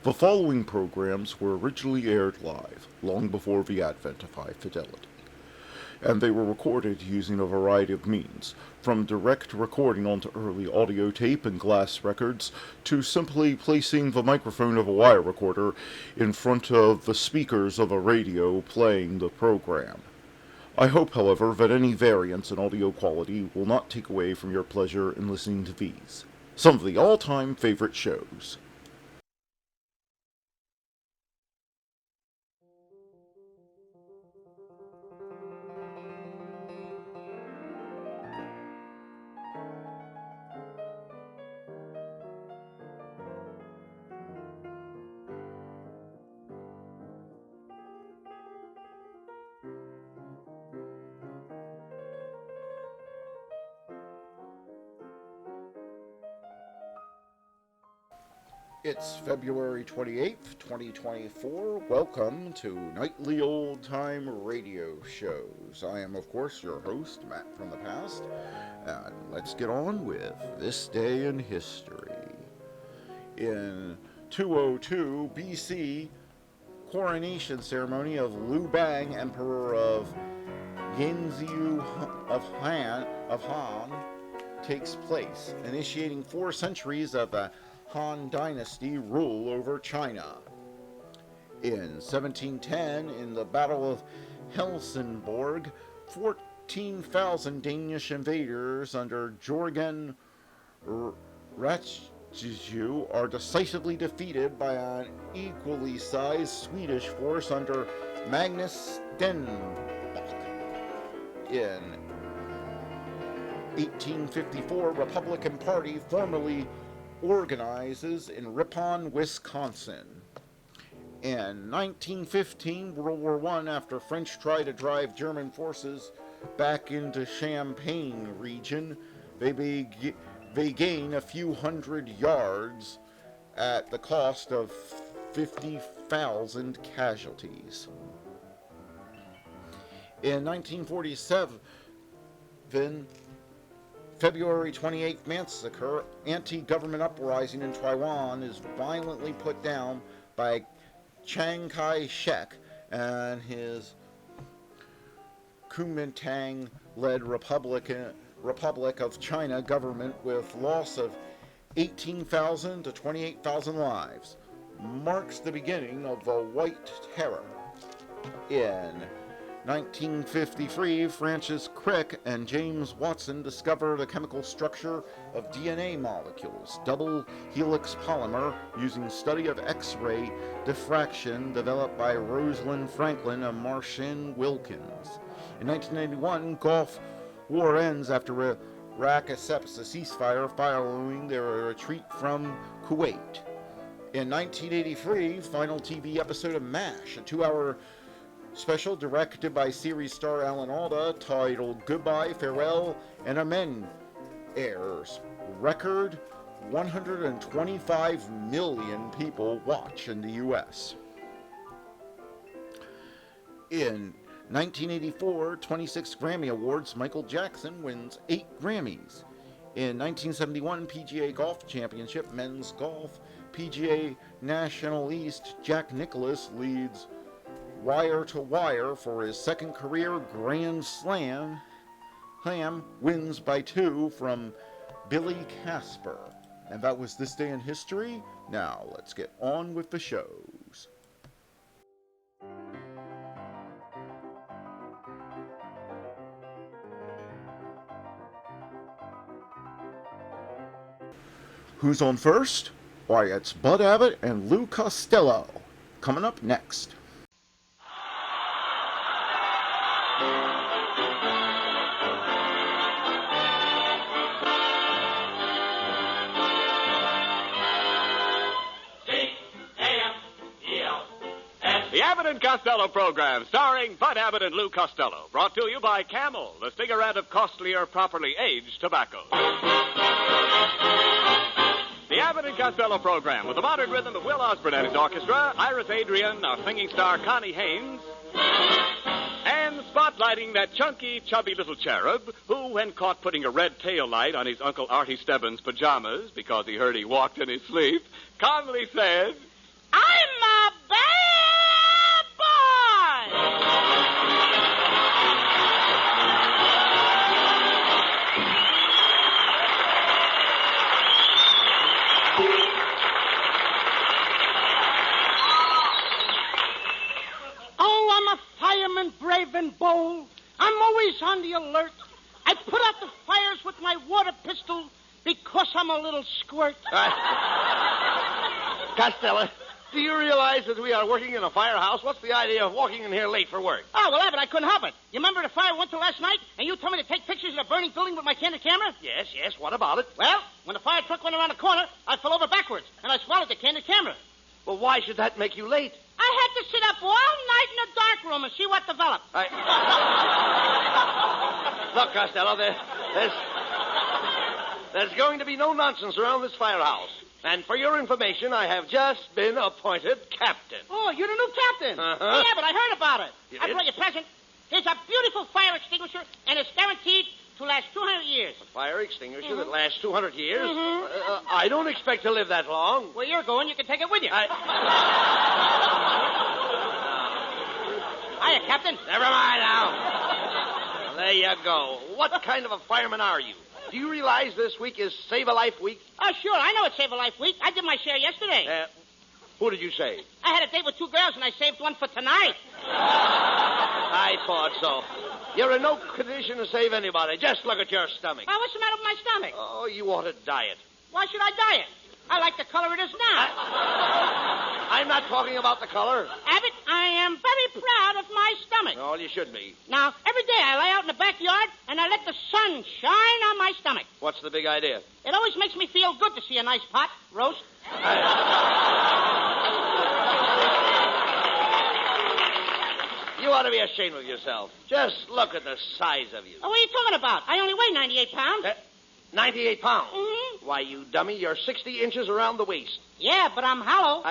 The following programs were originally aired live, long before the advent of high fidelity, and they were recorded using a variety of means, from direct recording onto early audio tape and glass records, to simply placing the microphone of a wire recorder in front of the speakers of a radio playing the program. I hope, however, that any variance in audio quality will not take away from your pleasure in listening to these, some of the all-time favorite shows. It's February 28th, 2024. Welcome to Nightly Old Time Radio Shows. I am, of course, your host, Matt from the Past, and let's get on with this day in history. In 202 BC, coronation ceremony of Liu Bang, Emperor of Yanzhou of Han, takes place, initiating 4 centuries of the Han Dynasty rule over China. In 1710, in the Battle of Helsingborg, 14,000 Danish invaders under Jørgen Radziwiłł are decisively defeated by an equally sized Swedish force under Magnus Stenbock. In 1854, Republican Party formally organizes in Ripon, Wisconsin. In 1915, World War I, after French tried to drive German forces back into Champagne region, they gain a few hundred yards at the cost of 50,000 casualties. In 1947, February 28th massacre, anti-government uprising in Taiwan is violently put down by Chiang Kai-shek and his Kuomintang-led Republic of China government, with loss of 18,000 to 28,000 lives. Marks the beginning of the White Terror. In 1953, Francis Crick and James Watson discover the chemical structure of DNA molecules, double helix polymer, using study of X-ray diffraction developed by Rosalind Franklin and Marcian Wilkins. In 1991, Gulf War ends after Iraq accepts a ceasefire following their retreat from Kuwait. In 1983, final TV episode of MASH, a 2-hour special directed by series star Alan Alda, titled Goodbye, Farewell, and Amen, airs. Record 125 million people watch in the U.S. In 1984, 26 Grammy Awards, Michael Jackson wins 8 Grammys. In 1971, PGA Golf Championship, Men's Golf, PGA National East, Jack Nicklaus leads wire to wire for his second career Grand Slam. Wins by 2 from Billy Casper. And that was This Day in History. Now let's get on with the shows. Who's on first? Why, it's Bud Abbott and Lou Costello. Coming up next. The Abbott and Costello program, starring Bud Abbott and Lou Costello, brought to you by Camel, the cigarette of costlier, properly aged tobacco. The Abbott and Costello program, with the modern rhythm of Will Osborne and his orchestra, Iris Adrian, our singing star Connie Haynes, and spotlighting that chunky, chubby little cherub who, when caught putting a red tail light on his Uncle Artie Stebbins' pajamas because he heard he walked in his sleep, calmly said, diving bowl. I'm always on the alert. I put out the fires with my water pistol because I'm a little squirt. Costello, do you realize that we are working in a firehouse? What's the idea of walking in here late for work? Oh, well, Abbott, I couldn't help it. You remember the fire went to last night, and you told me to take pictures of the burning building with my candid camera? Yes, what about it? Well, when the fire truck went around the corner, I fell over backwards, and I swallowed the candid camera. Well, why should that make you late? I had to sit up all night in a dark room and see what developed. Look, Costello, there's going to be no nonsense around this firehouse. And for your information, I have just been appointed captain. Oh, you're the new captain. Uh-huh. Yeah, but I heard about it. You I did? brought you a present. Here's a beautiful fire extinguisher, and it's guaranteed to last 200 years. A fire extinguisher that lasts 200 years? Mhm. I don't expect to live that long. Where you're going, you can take it with you. Hiya, Captain. Never mind now. There you go. What kind of a fireman are you? Do you realize this week is Save a Life Week? Oh, sure. I know it's Save a Life Week. I did my share yesterday. Who did you save? I had a date with 2 girls, and I saved one for tonight. I thought so. You're in no condition to save anybody. Just look at your stomach. Oh, what's the matter with my stomach? Oh, you ought to diet. Why should I diet? I like the color it is now. I'm not talking about the color. Abbott, I am very proud of my stomach. Oh, you should be. Now, every day I lay out in the backyard, and I let the sun shine on my stomach. What's the big idea? It always makes me feel good to see a nice pot roast. You ought to be ashamed of yourself. Just look at the size of you. Oh, what are you talking about? I only weigh 98 pounds. 98 pounds. Mm-hmm. Why, you dummy, you're 60 inches around the waist. Yeah, but I'm hollow.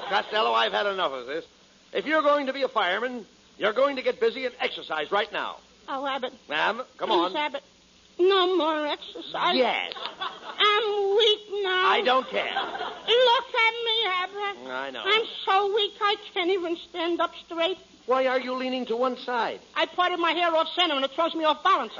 Costello, I've had enough of this. If you're going to be a fireman, you're going to get busy and exercise right now. Oh, Abbott. Ma'am, come Please, on. Abbott. No more exercise. Yes. I'm weak now. I don't care. Look at me, Abbott. I know. I'm so weak I can't even stand up straight. Why are you leaning to one side? I parted my hair off center and it throws me off balance.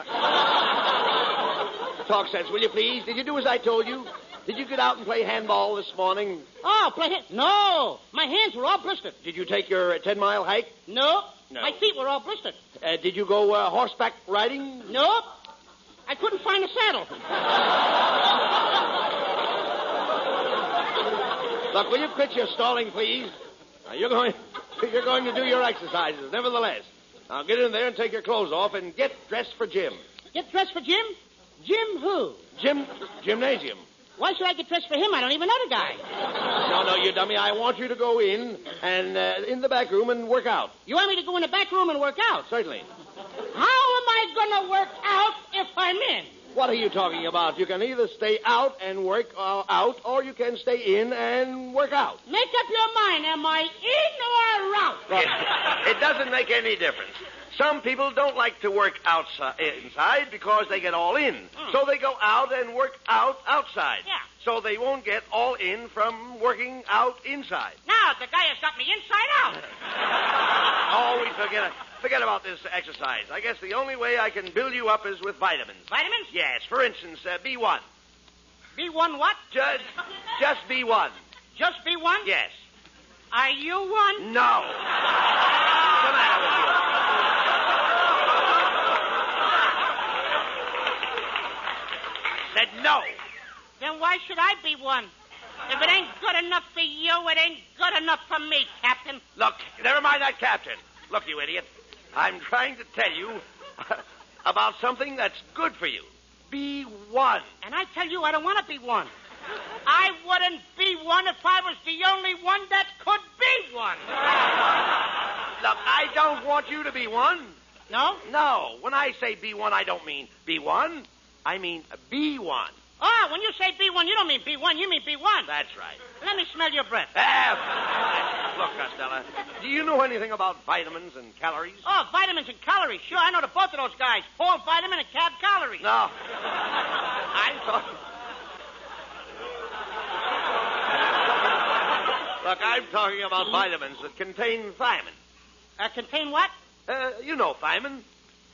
Talk sense, will you please? Did you do as I told you? Did you get out and play handball this morning? Oh, play hit? No. My hands were all blistered. Did you take your 10-mile hike? Nope. No. My feet were all blistered. Did you go horseback riding? Nope. I couldn't find a saddle. Look, will you quit your stalling, please? Now, you're going to do your exercises, nevertheless. Now, get in there and take your clothes off and get dressed for gym. Get dressed for Jim? Jim who? Gymnasium. Why should I get dressed for him? I don't even know the guy. No, you dummy. I want you to go in and in the back room and work out. You want me to go in the back room and work out? Certainly. How am I going to work out if I'm in? What are you talking about? You can either stay out and work out, or you can stay in and work out. Make up your mind. Am I in or out? It doesn't make any difference. Some people don't like to work inside because they get all in. So they go out and work out outside. Yeah. So they won't get all in from working out inside. Now, the guy has got me inside out. Always forget about this exercise. I guess the only way I can build you up is with vitamins. Vitamins? Yes. For instance, B1. B1 what? Just B1. Just B1? Yes. Are you one? No. What's the matter with you? Said no. Then why should I be one? If it ain't good enough for you, it ain't good enough for me, Captain. Look, never mind that captain. Look, you idiot. I'm trying to tell you about something that's good for you. Be one. And I tell you, I don't want to be one. I wouldn't be one if I was the only one that could be one. Look, I don't want you to be one. No? No. When I say be one, I don't mean be one. I mean be one. Oh, when you say B1, you don't mean B1, you mean B1. That's right. Let me smell your breath. Look, Costello, do you know anything about vitamins and calories? Oh, vitamins and calories. Sure, I know the both of those guys. Paul Vitamin and Cab Calories. No. I'm talking... Look, I'm talking about vitamins that contain thiamine. Contain what? You know thiamine.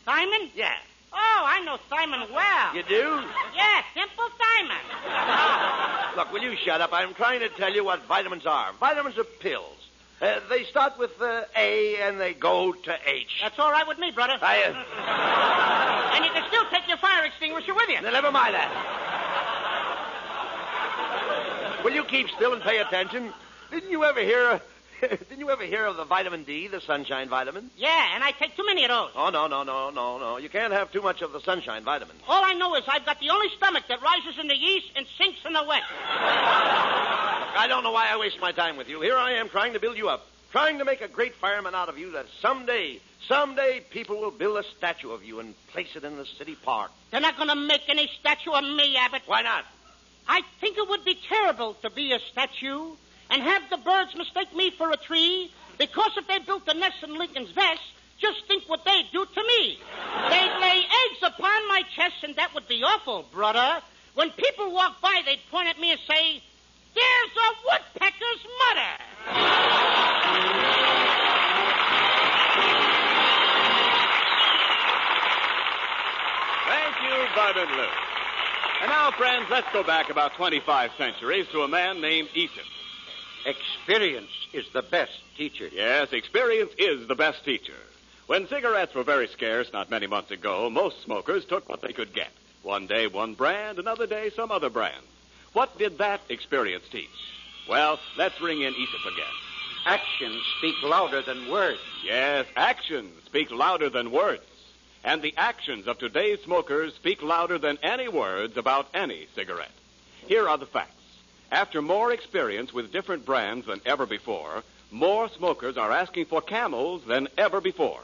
Thiamine? Yeah. Oh, I know thiamine well. You do? Yeah, simple thiamine. Look, will you shut up? I'm trying to tell you what vitamins are. Vitamins are pills. They start with A and they go to H. That's all right with me, brother. And you can still take your fire extinguisher with you. Never mind that. Will you keep still and pay attention? Didn't you ever hear of the vitamin D, the sunshine vitamin? Yeah, and I take too many of those. Oh, no. You can't have too much of the sunshine vitamin. All I know is I've got the only stomach that rises in the east and sinks in the west. I don't know why I waste my time with you. Here I am trying to build you up, trying to make a great fireman out of you that someday people will build a statue of you and place it in the city park. They're not going to make any statue of me, Abbott. Why not? I think it would be terrible to be a statue and have the birds mistake me for a tree, because if they built a nest in Lincoln's vest, just think what they'd do to me. They'd lay eggs upon my chest, and that would be awful, brother. When people walk by, they'd point at me and say, "There's a woodpecker's mother." Thank you, Bud and Lou. And now, friends, let's go back about 25 centuries to a man named Aesop. Experience is the best teacher. Yes, experience is the best teacher. When cigarettes were very scarce not many months ago, most smokers took what they could get. One day, one brand, another day, some other brand. What did that experience teach? Well, let's ring in Aesop again. Actions speak louder than words. Yes, actions speak louder than words. And the actions of today's smokers speak louder than any words about any cigarette. Here are the facts. After more experience with different brands than ever before, more smokers are asking for Camels than ever before.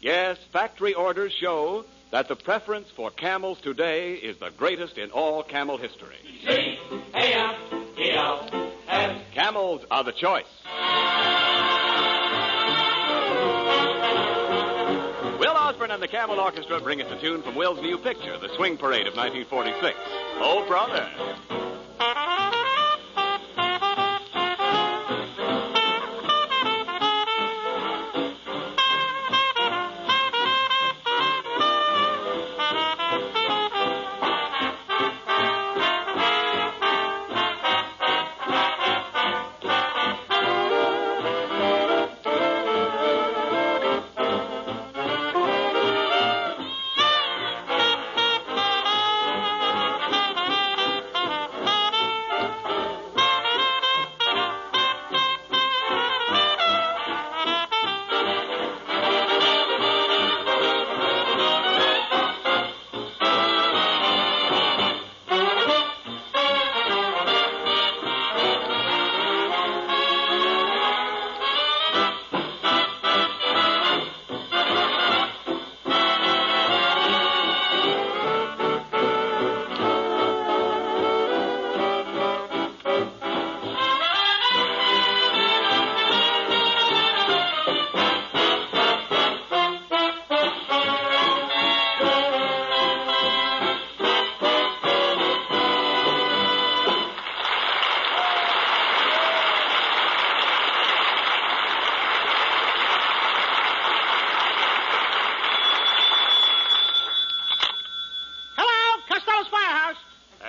Yes, factory orders show that the preference for Camels today is the greatest in all Camel history. C-A-M-E-L-S. Camels are the choice. Will Osborne and the Camel Orchestra bring us a tune from Will's new picture, The Swing Parade of 1946. Oh, brother.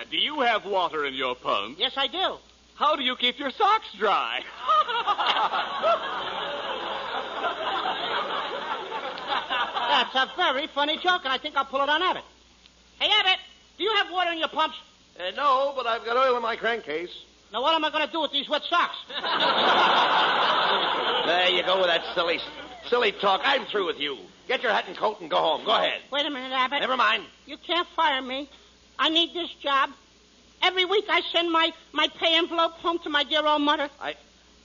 Do you have water in your pump? Yes, I do. How do you keep your socks dry? That's a very funny joke, and I think I'll pull it on Abbott. Hey, Abbott, do you have water in your pumps? No, but I've got oil in my crankcase. Now, what am I going to do with these wet socks? There you go with that silly talk. I'm through with you. Get your hat and coat and go home. Go ahead. Wait a minute, Abbott. Never mind. You can't fire me. I need this job. Every week I send my pay envelope home to my dear old mother.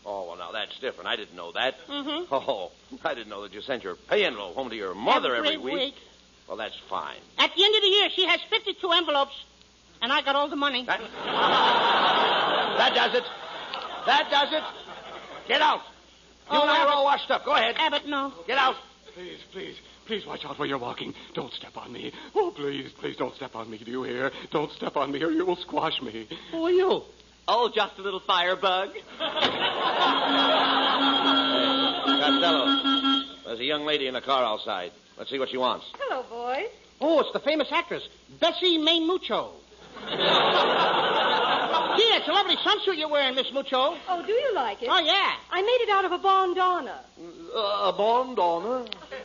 Oh, well, now that's different. I didn't know that. Mm-hmm. Oh, I didn't know that you sent your pay envelope home to your mother every week. Well, that's fine. At the end of the year, she has 52 envelopes, and I got all the money. That does it. That does it. Get out. You and I are all washed up. Go ahead. Abbott, no. Get out. Please watch out where you're walking. Don't step on me. Oh, please don't step on me. Do you hear? Don't step on me or you will squash me. Who are you? Oh, just a little firebug. Costello, there's a young lady in the car outside. Let's see what she wants. Hello, boys. Oh, it's the famous actress, Bessie May Mucho. Gee, that's a lovely swimsuit you're wearing, Miss Mucho. Oh, do you like it? Oh, yeah. I made it out of a bandana. A bandana?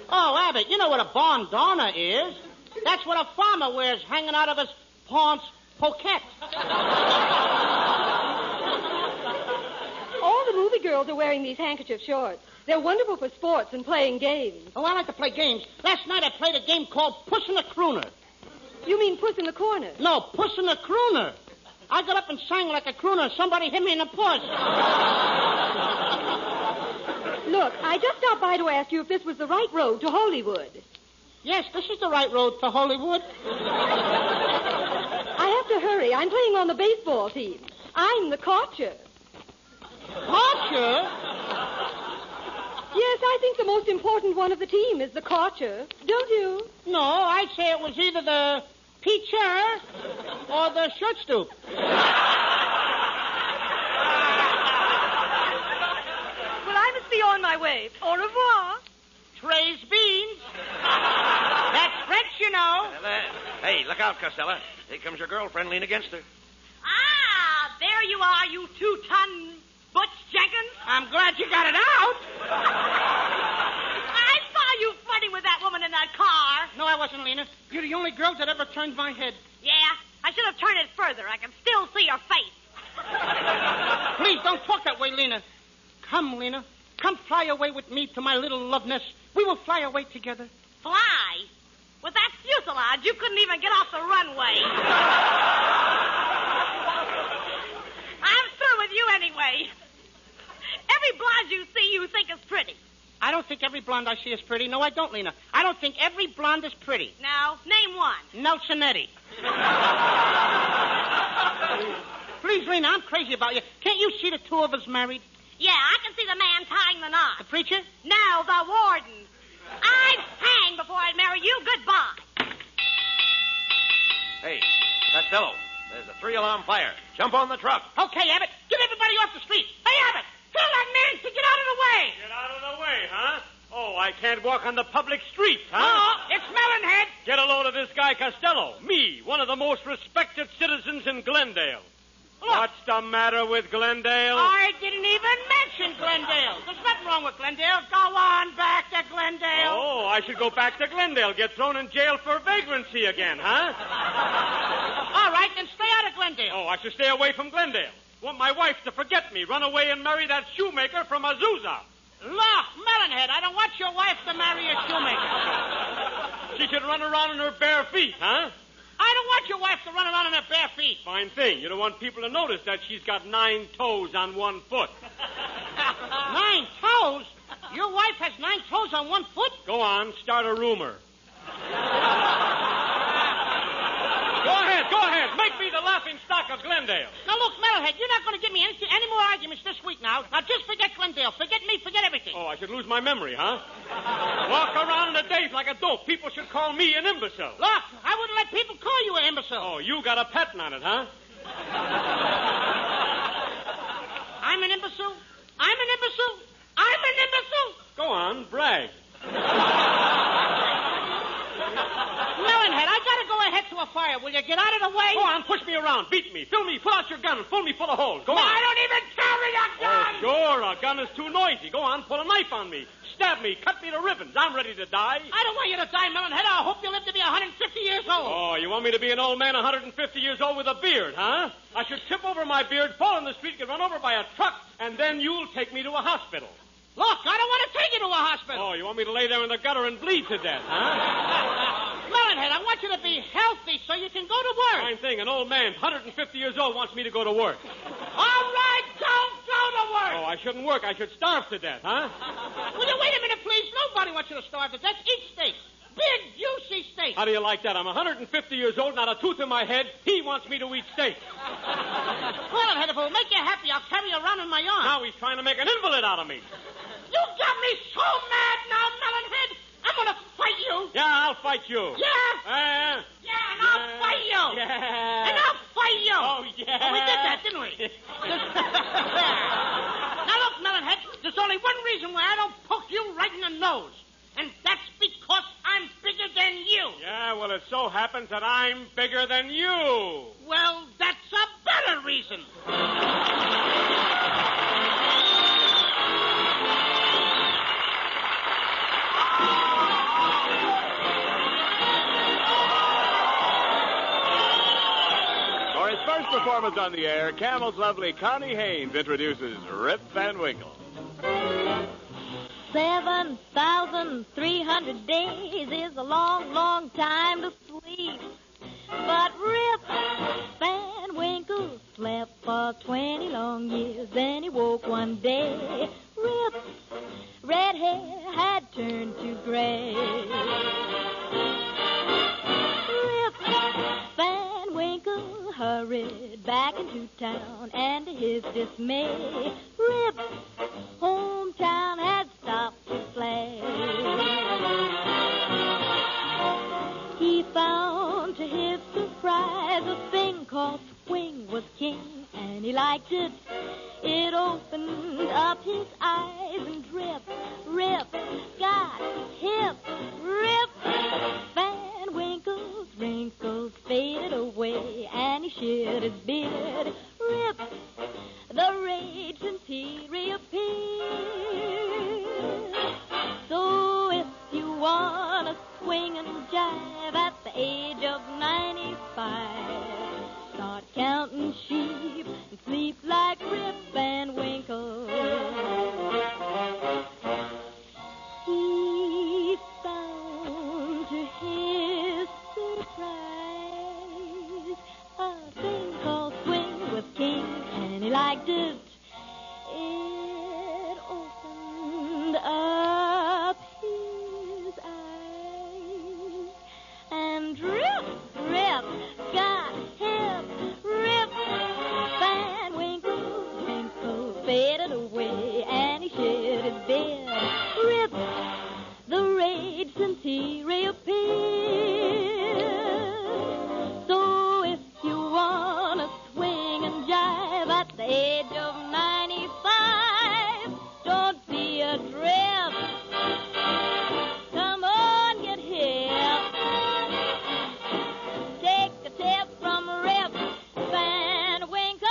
Oh, Abbott, you know what a bandana is. That's what a farmer wears hanging out of his paunch pocket. All the movie girls are wearing these handkerchief shorts. They're wonderful for sports and playing games. Oh, I like to play games. Last night I played a game called Puss in the Crooner. You mean Puss in the Corner? No, Puss in the Crooner. I got up and sang like a crooner. Somebody hit me in the puss. Look, I just stopped by to ask you if this was the right road to Hollywood. Yes, this is the right road for Hollywood. I have to hurry. I'm playing on the baseball team. I'm the catcher. Catcher? Yes, I think the most important one of the team is the catcher. Don't you? No, I'd say it was either the pitcher or the shortstop. Well, I must be on my way. Au revoir. Trey's beans. That's French, you know. Hey, look out, Costello. Here comes your girlfriend. Lean against her. Ah, there you are, you 2-ton Butch Jenkins. I'm glad you got it out. I saw you flirting with that woman in that car. No, I wasn't, Lena. You're the only girl that ever turned my head. Yeah, I should have turned it further. I can still see your face. Please don't talk that way, Lena. Come, Lena. Come fly away with me to my little love nest. We will fly away together. Fly? With that fuselage, you couldn't even get off the runway. I'm through with you anyway. Every blonde you see, you think is pretty. I don't think every blonde I see is pretty. No, I don't, Lena. I don't think every blonde is pretty. Now, name one. Nelsonetti. Please, Lena, I'm crazy about you. Can't you see the two of us married? Yeah, I can see the man tying the knot. The preacher? No, the warden. I'd hang before I'd marry you. Goodbye. Hey, Costello, there's a 3-alarm fire. Jump on the truck. Okay, Abbott. Get everybody off the street. Hey, Abbott, tell that man to get out of the way. Get out of the way, huh? Oh, I can't walk on the public streets, huh? Oh, it's Melonhead. Get a load of this guy Costello. Me, one of the most respected citizens in Glendale. Look. What's the matter with Glendale? I didn't even mention Glendale. There's nothing wrong with Glendale. Go on back to Glendale. Oh, I should go back to Glendale, get thrown in jail for vagrancy again, huh? All right, then stay out of Glendale. Oh, I should stay away from Glendale. Want my wife to forget me, run away and marry that shoemaker from Azusa. Look, Melonhead, I don't want your wife to marry a shoemaker. She should run around in her bare feet, huh? I don't want your wife to run around in her bare feet. Fine thing. You don't want people to notice that she's got 9 toes on one foot. 9 toes? Your wife has 9 toes on one foot? Go on, start a rumor. Go ahead. Make me the laughing stock of Glendale. Now, look, Melonhead, you're not going to give me any more arguments this week now. Now, just forget Glendale. Forget me. Forget everything. Oh, I should lose my memory, huh? Walk around in the days like a dope. People should call me an imbecile. Look, I wouldn't let people call you an imbecile. Oh, you got a patent on it, huh? I'm an imbecile? I'm an imbecile? I'm an imbecile? Go on, brag. Melonhead, I gotta go ahead to a fire. Will you get out of the way? Go on, push me around, beat me, fill me, pull out your gun and fill me full of holes. Go No, on. I don't even carry a gun! Oh, sure, a gun is too noisy. Go on, pull a knife on me, stab me, cut me to ribbons. I'm ready to die. I don't want you to die, Melonhead. I hope you live to be 150 years old. Oh, you want me to be an old man 150 years old with a beard, huh? I should tip over my beard, fall in the street, get run over by a truck, and then you'll take me to a hospital. Look, I don't want to take you to a hospital. Oh, you want me to lay there in the gutter and bleed to death, huh? Melonhead, I want you to be healthy so you can go to work. Fine thing. An old man, 150 years old, wants me to go to work. All right, don't go to work. Oh, I shouldn't work. I should starve to death, huh? Will you wait a minute, please? Nobody wants you to starve to death. Eat steak. Big, juicy steak. How do you like that? I'm 150 years old, not a tooth in my head. He wants me to eat steak. Melonhead, if it will make you happy, I'll carry you around in my arms. Now he's trying to make an invalid out of me. You got me so mad now, Melonhead. I'm going to fight you. Yeah, I'll fight you. Yeah? Yeah, and I'll fight you. Yeah. And I'll fight you. Oh, yeah. Oh, we did that, didn't we? Now, look, Melonhead, there's only one reason why I don't poke you right in the nose. And that's because I'm bigger than you. Yeah, well, it so happens that I'm bigger than you. Well, that's a better reason. For his first performance on the air, Camel's lovely Connie Haynes introduces Rip Van Winkle. 7,300 days is a long, long time to sleep. But Rip Van Winkle slept for 20 long years. Then he woke one day. Rip's red hair had turned to gray. Rip Van Winkle hurried back into town, and to his dismay, Rip's hometown had stopped to play. He found to his surprise a thing called swing was king, and he liked it. It opened up his eyes, and Rip got hip. Rip Van Winkle's wrinkles faded away, and he shed his beard. Rip the rage since he reappeared. So if you wanna swing and jive at the age of 95, start counting sheep and sleep like Rip Van Winkle. He found to his surprise a thing called swing with king, and he liked it. It opened up his eyes, and Rip got hip. Rip Van Winkle's wrinkles faded away, and he shed his beard. Rip the rage since he reappeared. So if you wanna swing and jive at the age of 95, don't be a drip. Come on, get hip. Take a tip from Rip Van Winkle.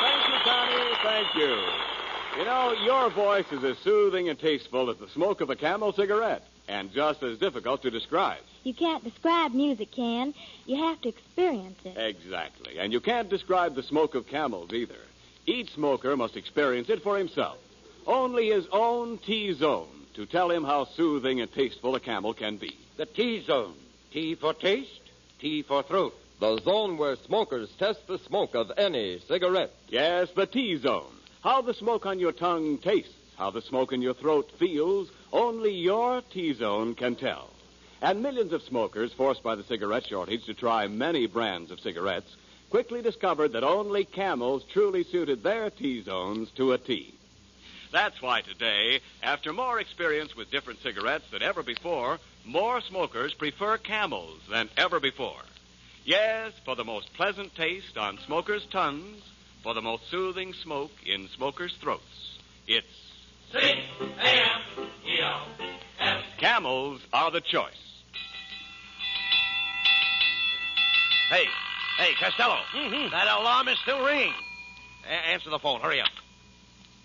Thank you, Connie. Thank you. You know, your voice is as soothing and tasteful as the smoke of a Camel cigarette, and just as difficult to describe. You can't describe music, Ken. You have to experience it. Exactly. And you can't describe the smoke of Camels either. Each smoker must experience it for himself. Only his own T-zone to tell him how soothing and tasteful a Camel can be. The T-zone. T for taste, T for throat. The zone where smokers test the smoke of any cigarette. Yes, the T-zone. How the smoke on your tongue tastes, how the smoke in your throat feels, only your T-zone can tell. And millions of smokers, forced by the cigarette shortage to try many brands of cigarettes, quickly discovered that only Camels truly suited their T-zones to a T. That's why today, after more experience with different cigarettes than ever before, more smokers prefer Camels than ever before. Yes, for the most pleasant taste on smokers' tongues, for the most soothing smoke in smokers' throats, it's C-A-M-E-L-S. Camels are the choice. Hey, Costello. That alarm is still ringing. Answer the phone. Hurry up.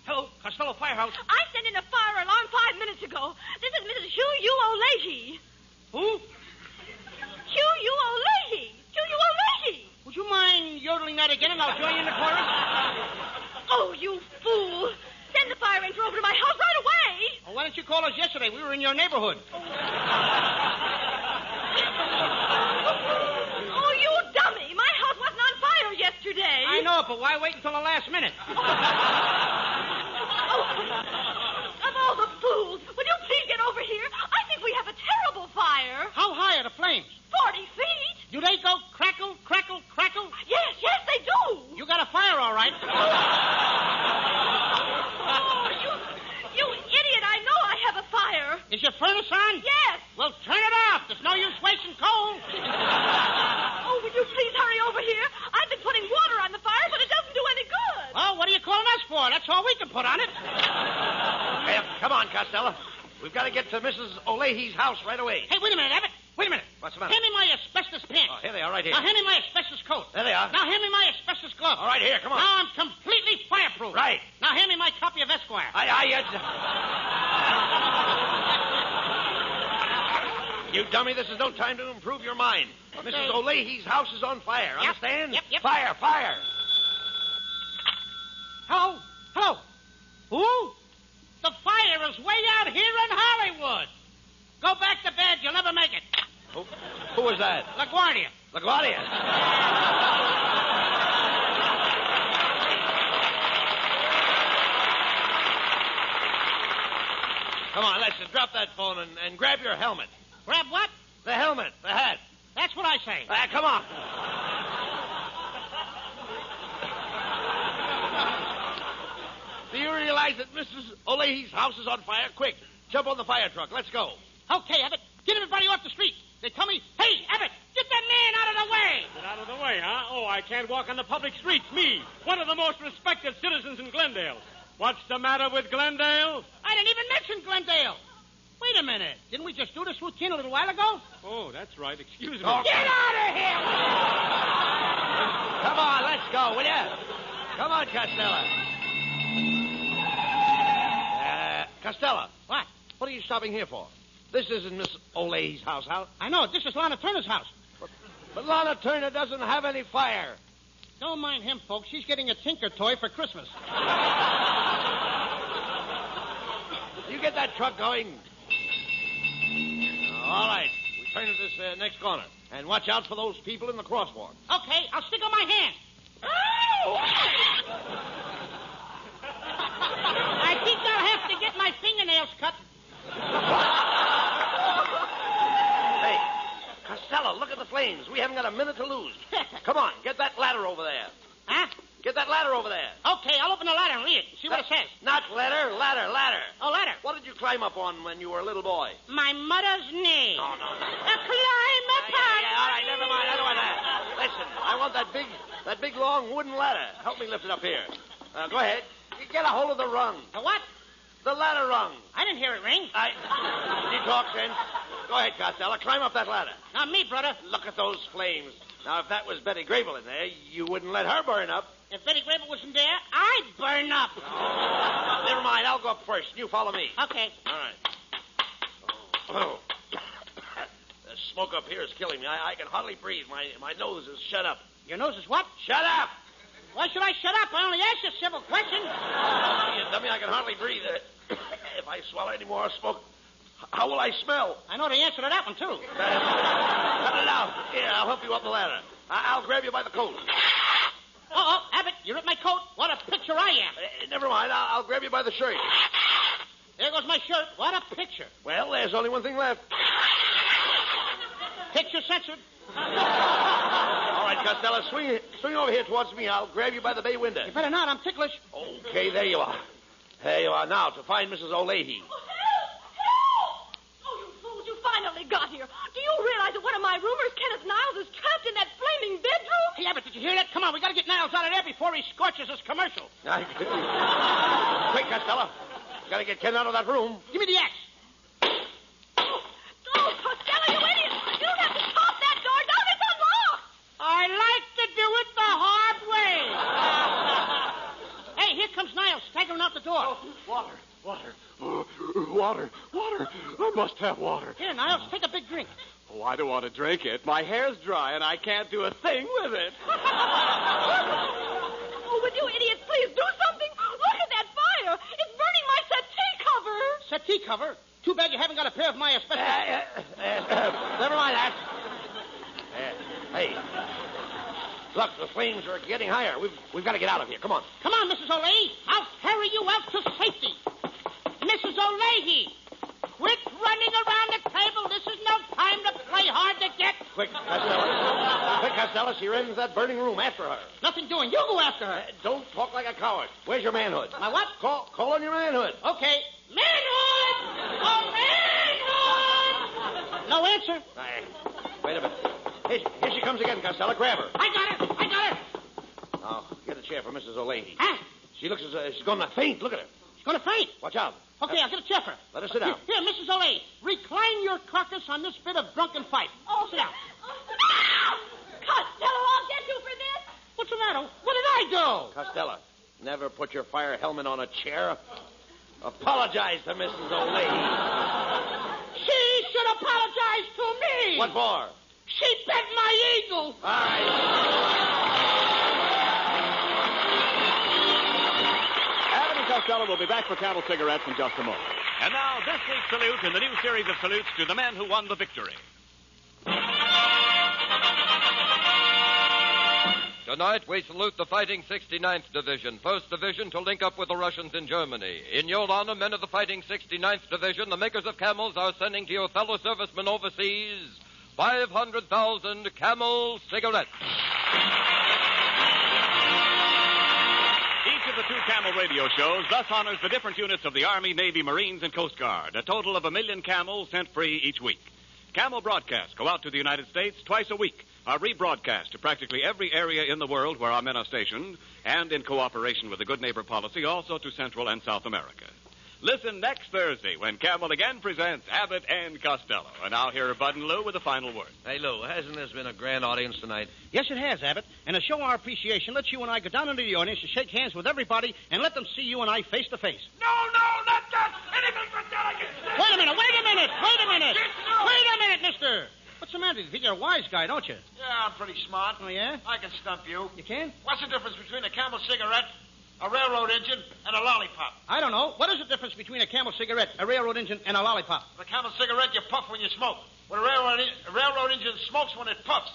Hello, Costello Firehouse. I sent in a fire alarm 5 minutes ago. This is Mrs. Hugh O'Leahy. Who? Hugh O'Leahy. Hugh O'Leahy. Would you mind yodeling that again, and I'll join you in the chorus? Oh, you fool. Send the fire ranger over to my house right away. Well, why didn't you call us yesterday? We were in your neighborhood. Oh, you dummy. My house wasn't on fire yesterday. I know, but why wait until the last minute? Of all the fools, will you please get over here? I think we have a terrible fire. How high are the flames? 40 feet. Do they go crackle, crackle, crackle? Yes, they do. You got a fire, all right. Oh, you idiot. I know I have a fire. Is your furnace on? Yes. Well, turn it off. There's no use wasting coal. Oh, will you please hurry over here? I've been putting water on the fire, but it doesn't do any good. Well, what are you calling us for? That's all we can put on it. Costello. We've got to get to Mrs. O'Leahy's house right away. Hey, wait a minute, Abbott. Wait a minute. What's the matter? Hand me my asbestos pants. Oh, here they are, right here. Now hand me my asbestos coat. There they are. Now hand me my asbestos gloves. All right, here, come on. Now I'm completely fireproof. Right. Now hand me my copy of Esquire. You dummy, this is no time to improve your mind. Okay. Mrs. O'Leahy's house is on fire, Yep. understand? Yep. Fire, fire. Hello? Hello? Who? The fire is way out here in Hollywood. Go back to bed. You'll never make it. Who was that? LaGuardia. LaGuardia. Come on, let's drop that phone and grab your helmet. Grab what? The helmet, the hat. That's what I say. Come on. Do you realize that Mrs. O'Leahy's house is on fire? Quick, jump on the fire truck. Let's go. Okay, Abbott. Get everybody off the street. They tell me, hey, Abbott, get that man out of the way. Get out of the way, huh? Oh, I can't walk on the public streets. Me, one of the most respected citizens in Glendale. What's the matter with Glendale? I didn't even mention Glendale. Wait a minute. Didn't we just do this routine a little while ago? Oh, that's right. Excuse me. Oh, Get out of here! Come on, let's go, will you? Come on, Costello. Costello. What? What are you stopping here for? This isn't Miss O'Leahy's house. I know. This is Lana Turner's house. But Lana Turner doesn't have any fire. Don't mind him, folks. She's getting a Tinker toy for Christmas. You get that truck going. All right. We turn at this next corner. And watch out for those people in the crosswalk. Okay, I'll stick on my hand. I think I'll have to get my fingernails cut. Hey, Costello, look at the flames. We haven't got a minute to lose. Come on, get that ladder over there. Huh? Get that ladder over there. Okay, I'll open the ladder and read it. See what it says. Not ladder. Oh, ladder. What did you climb up on when you were a little boy? My mother's knee. No. Climb up on. Yeah, all right, never mind. I don't want that. Listen, I want that big long wooden ladder. Help me lift it up here. Go ahead. You get a hold of the rung. The what? The ladder rung. I didn't hear it ring. You talk, then. Go ahead, Costello. Climb up that ladder. Not me, brother. Look at those flames. Now, if that was Betty Grable in there, you wouldn't let her burn up. If Betty Grable wasn't there, I'd burn up. Never mind. I'll go up first. You follow me. Okay. All right. Oh. The smoke up here is killing me. I can hardly breathe. My nose is shut up. Your nose is what? Shut up! Why should I shut up? I only asked you a civil question. You dummy, I can hardly breathe. If I swallow any more smoke, how will I smell? I know the answer to that one, too. Cut it out. Here, I'll help you up the ladder. I'll grab you by the coat. Uh-oh, Abbott, you ripped my coat. What a picture I am. Never mind. I'll grab you by the shirt. There goes my shirt. What a picture. Well, there's only one thing left. Picture censored. All right, Costello, swing over here towards me. I'll grab you by the bay window. You better not. I'm ticklish. Okay, there you are. There you are now to find Mrs. O'Leahy. Help! Oh, you fools, you finally got here. Do you realize that one of my roomers, Kenneth Niles, is trapped in that flaming bedroom? Hey, Abbott, did you hear that? Come on, we got to get Niles out of there before he scorches his commercial. Quick, Costello. Got to get Ken out of that room. Give me the axe. Oh, Costello, you idiot! You don't have to pop that door down. It's unlocked. I like to do it the hard way. Hey, here comes Niles staggering out the door. Water. I must have water. Here, Niles, take a big drink. Oh, I don't want to drink it. My hair's dry, and I can't do a thing with it. Oh, would you idiots please do something? Look at that fire. It's burning my settee cover. Settee cover? Too bad you haven't got a pair of my asbestos. Never mind that. Hey. Look, the flames are getting higher. We've got to get out of here. Come on. Come on, Mrs. O'Leahy. I'll carry you out to safety. Mrs. O'Leahy, quit running around the table. This is no time to play hard to get. Quick, Costello. She ran into that burning room. After her. Nothing doing. You go after her. Don't talk like a coward. Where's your manhood? My what? Call on your manhood. Okay. Manhood! Oh, manhood! No answer. Wait a minute. Here she comes again, Costello. Grab her. I got her. Now, get a chair for Mrs. O'Leahy. Huh? She looks as she's going to faint. Look at her. She's going to faint. Watch out. Okay, I'll get a chair for her. Let her sit down. Here, Mrs. O'Leary, recline your carcass on this bit of drunken fight. Oh, sit down. Costello, I'll get you for this. What's the matter? What did I do? Costello, never put your fire helmet on a chair. Apologize to Mrs. O'Leary. She should apologize to me. What for? She bit my eagle. All right. Abbott and Costello will be back for Camel Cigarettes in just a moment. And now, this week's salute in the new series of salutes to the men who won the victory. Tonight, we salute the Fighting 69th Division, 1st Division to link up with the Russians in Germany. In your honor, men of the Fighting 69th Division, the makers of Camels are sending to your fellow servicemen overseas 500,000 Camel cigarettes. Each of the 2 Camel radio shows thus honors the different units of the Army, Navy, Marines, and Coast Guard, a total of 1 million Camels sent free each week. Camel broadcasts go out to the United States twice a week, are rebroadcast to practically every area in the world where our men are stationed, and in cooperation with the Good Neighbor policy, also to Central and South America. Listen next Thursday when Camel again presents Abbott and Costello. And now here are Bud and Lou with the final word. Hey, Lou, hasn't this been a grand audience tonight? Yes, it has, Abbott. And to show our appreciation, let's you and I go down into the audience and shake hands with everybody and let them see you and I face to face. No, not that! Anything but that! Wait a minute, mister. What's the matter? You think you're a wise guy, don't you? Yeah, I'm pretty smart. Oh, yeah? I can stump you. You can? What's the difference between a Camel cigarette, a railroad engine, and a lollipop? I don't know. What is the difference between a Camel cigarette, a railroad engine, and a lollipop? The Camel cigarette, you puff when you smoke. When a railroad engine smokes when it puffs.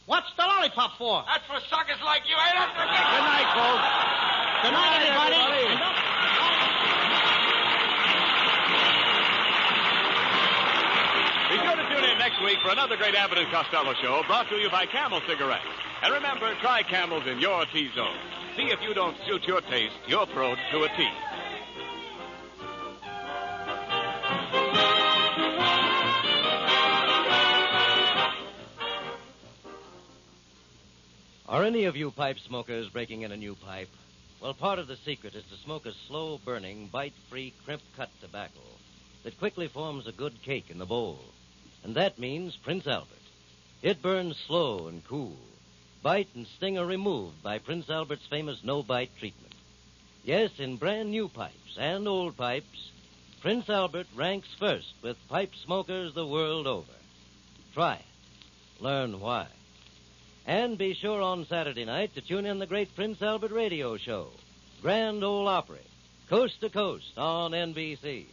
What's the lollipop for? That's for suckers like you, ain't it? Good night, folks. Good night, everybody. Be sure to tune in next week for another great Abbott and Costello show brought to you by Camel Cigarettes. And remember, try Camels in your T-zone. See if you don't suit your taste, your throat to a T. Are any of you pipe smokers breaking in a new pipe? Well, part of the secret is to smoke a slow-burning, bite-free, crimp-cut tobacco that quickly forms a good cake in the bowl. And that means Prince Albert. It burns slow and cool. Bite and sting are removed by Prince Albert's famous no-bite treatment. Yes, in brand new pipes and old pipes, Prince Albert ranks first with pipe smokers the world over. Try it. Learn why. And be sure on Saturday night to tune in the great Prince Albert radio show, Grand Ole Opry, coast to coast on NBC.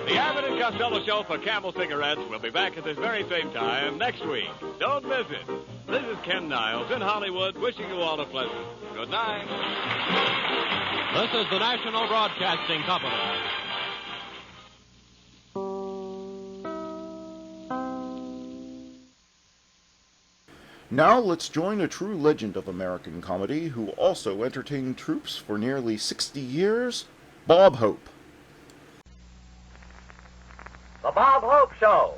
The Abbott and Costello show for Camel Cigarettes will be back at this very same time next week. Don't miss it. This is Ken Niles in Hollywood wishing you all a pleasant good night. This is the National Broadcasting Company. Now let's join a true legend of American comedy who also entertained troops for nearly 60 years, Bob Hope. The Bob Hope Show.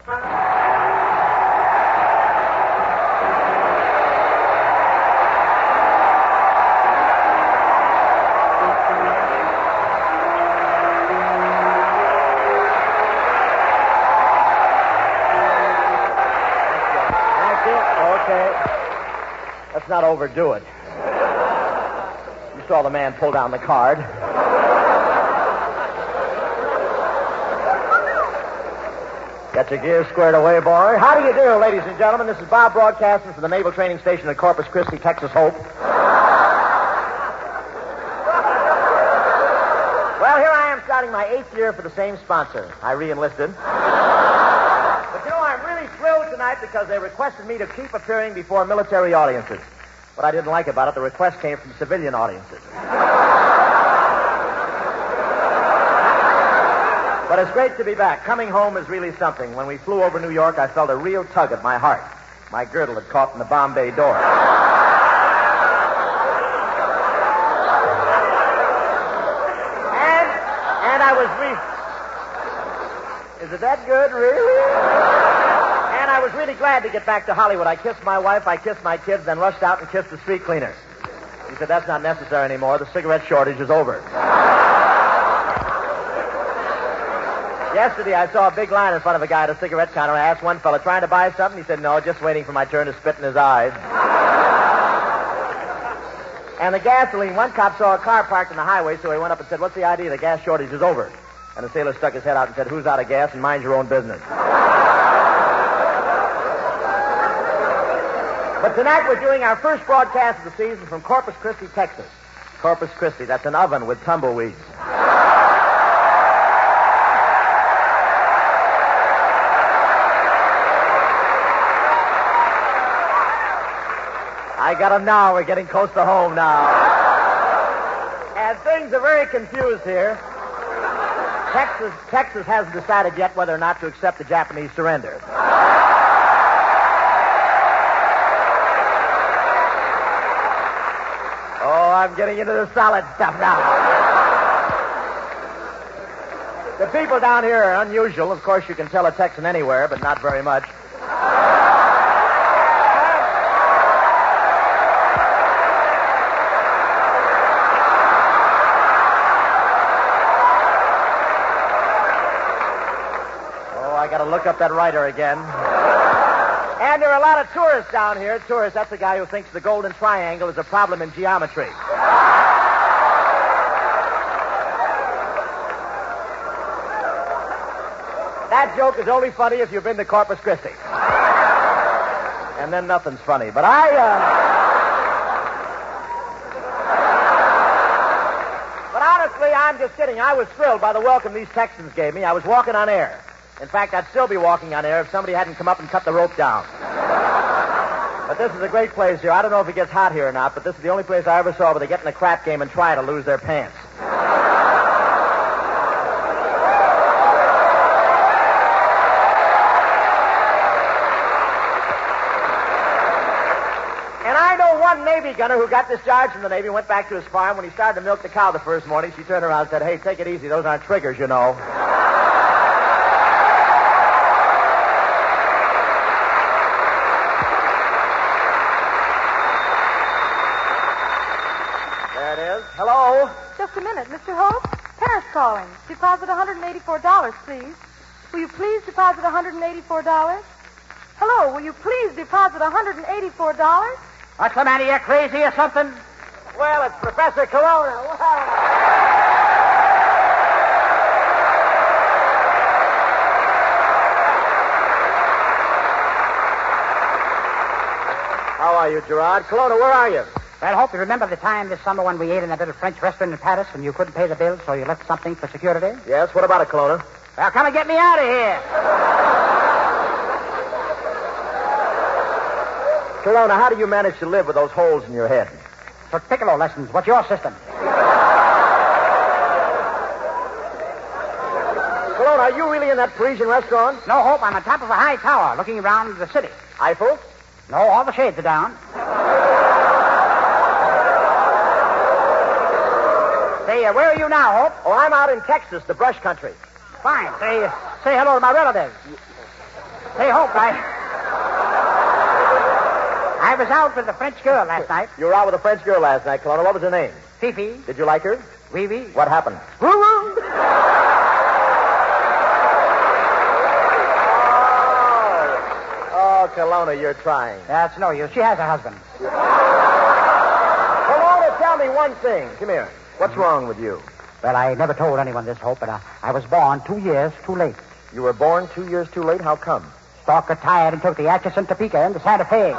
Let's not overdo it. You saw the man pull down the card. Got your gears squared away, boy. How do you do, ladies and gentlemen? This is Bob broadcasting from the Naval Training Station at Corpus Christi, Texas Hope. Well, here I am starting my 8th year for the same sponsor. I re-enlisted. But, you know, I'm really thrilled tonight because they requested me to keep appearing before military audiences. What I didn't like about it, the request came from civilian audiences. But it's great to be back. Coming home is really something. When we flew over New York, I felt a real tug at my heart. My girdle had caught in the Bombay door. And I was Is it that good, really? And I was really glad to get back to Hollywood. I kissed my wife, I kissed my kids, then rushed out and kissed the street cleaners. He said, that's not necessary anymore. The cigarette shortage is over. Yesterday, I saw a big line in front of a guy at a cigarette counter. I asked one fella, trying to buy something? He said, no, just waiting for my turn to spit in his eyes. And the gasoline, one cop saw a car parked on the highway, so he went up and said, what's the idea? The gas shortage is over. And the sailor stuck his head out and said, who's out of gas and mind your own business. But tonight we're doing our first broadcast of the season from Corpus Christi, Texas. Corpus Christi, that's an oven with tumbleweeds. I got them now. We're getting close to home now. And things are very confused here. Texas hasn't decided yet whether or not to accept the Japanese surrender. Oh, I'm getting into the solid stuff now. The people down here are unusual. Of course, you can tell a Texan anywhere, but not very much. I got to look up that writer again. And there are a lot of tourists down here. Tourists, that's the guy who thinks the Golden Triangle is a problem in geometry. That joke is only funny if you've been to Corpus Christi. And then nothing's funny. But But honestly, I'm just kidding. I was thrilled by the welcome these Texans gave me. I was walking on air. In fact, I'd still be walking on air if somebody hadn't come up and cut the rope down. But this is a great place here. I don't know if it gets hot here or not, but this is the only place I ever saw where they get in a crap game and try to lose their pants. And I know one Navy gunner who got discharged from the Navy, went back to his farm. When he started to milk the cow the first morning, she turned around and said, hey, take it easy. Those aren't triggers, you know. Hello? Just a minute, Mr. Hope. Paris calling. Deposit $184, please. Will you please deposit $184? Hello, will you please deposit $184? What's the matter? You crazy or something? Well, it's Professor Corona. How are you, Gerard? Corona, where are you? Well, Hope, you remember the time this summer when we ate in that little French restaurant in Paris and you couldn't pay the bill, so you left something for security? Yes, what about it, Kelowna? Well, come and get me out of here. Kelowna, how do you manage to live with those holes in your head? For piccolo lessons, what's your system? Kelowna, are you really in that Parisian restaurant? No, Hope, I'm on top of a high tower looking around the city. Eiffel? No, all the shades are down. Say, where are you now, Hope? Oh, I'm out in Texas, the brush country. Fine. Say hello to my relatives. Say, Hope, I was out with a French girl last night. You were out with a French girl last night, Kelowna. What was her name? Fifi. Did you like her? Oui, oui. What happened? Woo-woo. Oh, Kelowna, you're trying. That's no use. She has a husband. Kelowna, tell me one thing. Come here. What's wrong with you? Well, I never told anyone this, Hope, but I was born 2 years too late. You were born 2 years too late? How come? Stalk got tired and took the Atchison, Topeka, and the Santa Fe.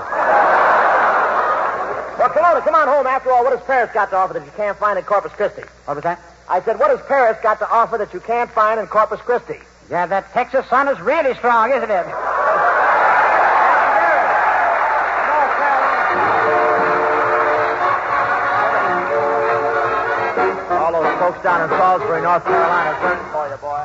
Well, Kelowna, come on home. After all, what has Paris got to offer that you can't find in Corpus Christi? What was that? I said, what has Paris got to offer that you can't find in Corpus Christi? Yeah, that Texas sun is really strong, isn't it? All those folks down in Salisbury, North Carolina, is waiting for you, boy.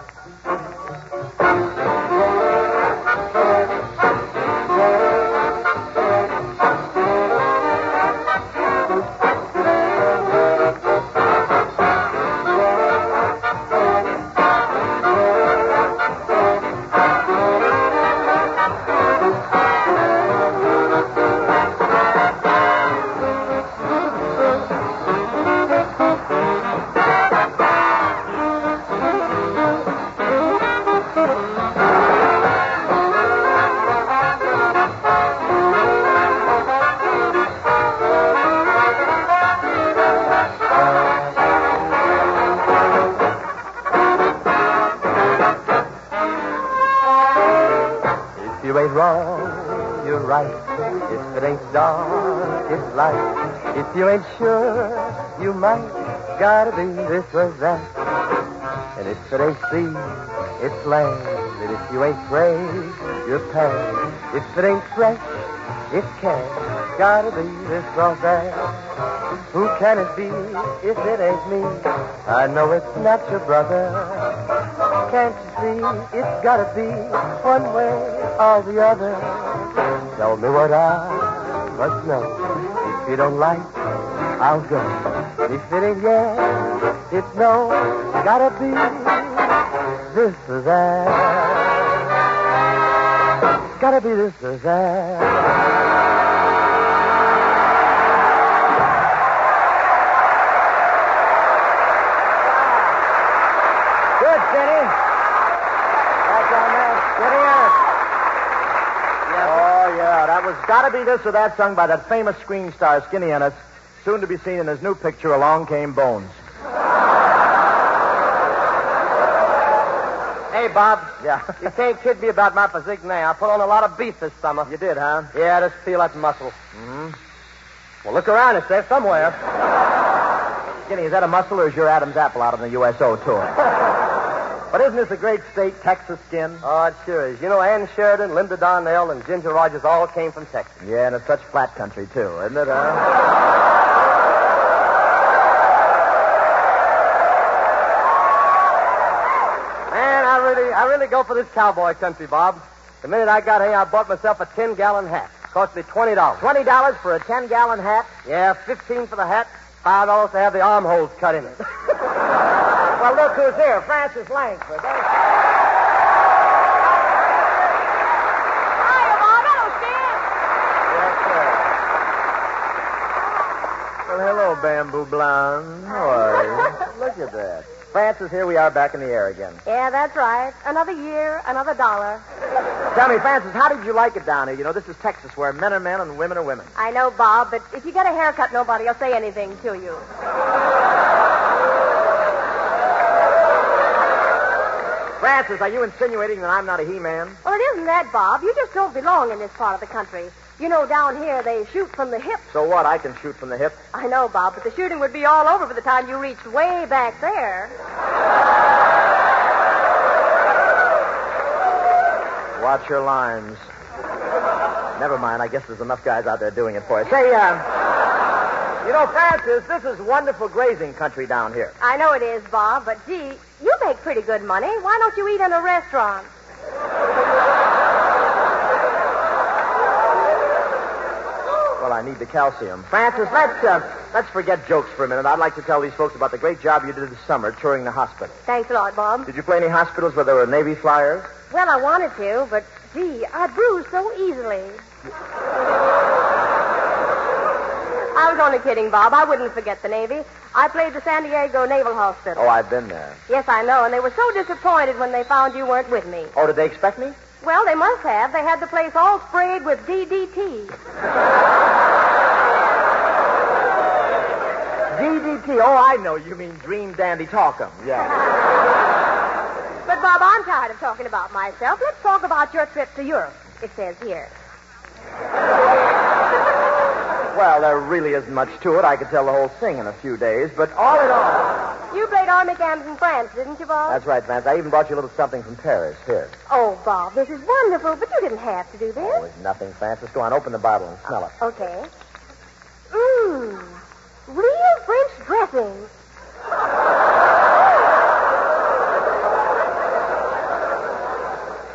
wrong, you're right. If it ain't dark, it's light. If you ain't sure, you might. Gotta be this or that. And if it ain't sea, it's land. And if you ain't brave, you're past. If it ain't fresh, it's cash. Gotta be this or that. Who can it be if it ain't me? I know it's not your brother. Can't you see it's gotta be one way or the other? Tell me what I must know. If you don't like, I'll go. If it ain't yes, it's no. Gotta be this or that. Gotta be this or that. Good, Kenny. That's on that. Getting out. Oh, yeah. That was Gotta Be This or That, sung by that famous screen star, Skinny Ennis, soon to be seen in his new picture, Along Came Bones. Hey, Bob. Yeah. You can't kid me about my physique now. I put on a lot of beef this summer. You did, huh? Yeah, just feel that muscle. Mm-hmm. Well, look around. It's there somewhere. Skinny, is that a muscle or is your Adam's apple out on the USO tour? But isn't this a great state, Texas skin? Oh, it sure is. You know, Ann Sheridan, Linda Darnell, and Ginger Rogers all came from Texas. Yeah, and it's such flat country, too, isn't it, huh? Man, I really go for this cowboy country, Bob. The minute I got here, I bought myself a 10-gallon hat. Cost me $20. $20 for a 10-gallon hat? Yeah, $15 for the hat, $5 to have the armholes cut in it. Well, look who's here, Francis Langford. Hiya, Bob. Hello, Stan. Well, hello, Bamboo Blonde. How are you? Look at that. Francis, here we are back in the air again. Yeah, that's right. Another year, another dollar. Tell me, Francis, how did you like it down here? You know, this is Texas, where men are men and women are women. I know, Bob, but if you get a haircut, nobody will say anything to you. Francis, are you insinuating that I'm not a he-man? Well, it isn't that, Bob. You just don't belong in this part of the country. You know, down here, they shoot from the hip. So what? I can shoot from the hip. I know, Bob, but the shooting would be all over by the time you reached way back there. Watch your lines. Never mind. I guess there's enough guys out there doing it for you. Say, you know, Francis, this is wonderful grazing country down here. I know it is, Bob, but gee, you make pretty good money. Why don't you eat in a restaurant? Well, I need the calcium. Francis, let's forget jokes for a minute. I'd like to tell these folks about the great job you did this summer touring the hospital. Thanks a lot, Bob. Did you play any hospitals where there were Navy flyers? Well, I wanted to, but gee, I bruise so easily. I was only kidding, Bob. I wouldn't forget the Navy. I played the San Diego Naval Hospital. Oh, I've been there. Yes, I know, and they were so disappointed when they found you weren't with me. Oh, did they expect me? Well, they must have. They had the place all sprayed with DDT. DDT? Oh, I know. You mean Dream Dandy Talkum. Yeah. But, Bob, I'm tired of talking about myself. Let's talk about your trip to Europe, it says here. Well, there really isn't much to it. I could tell the whole thing in a few days, but all in all... You played army camps in France, didn't you, Bob? That's right, Vance. I even brought you a little something from Paris. Here. Oh, Bob, this is wonderful, but you didn't have to do this. Oh, it's nothing, Francis. Go on, open the bottle and smell it. Okay. Mmm, real French dressing.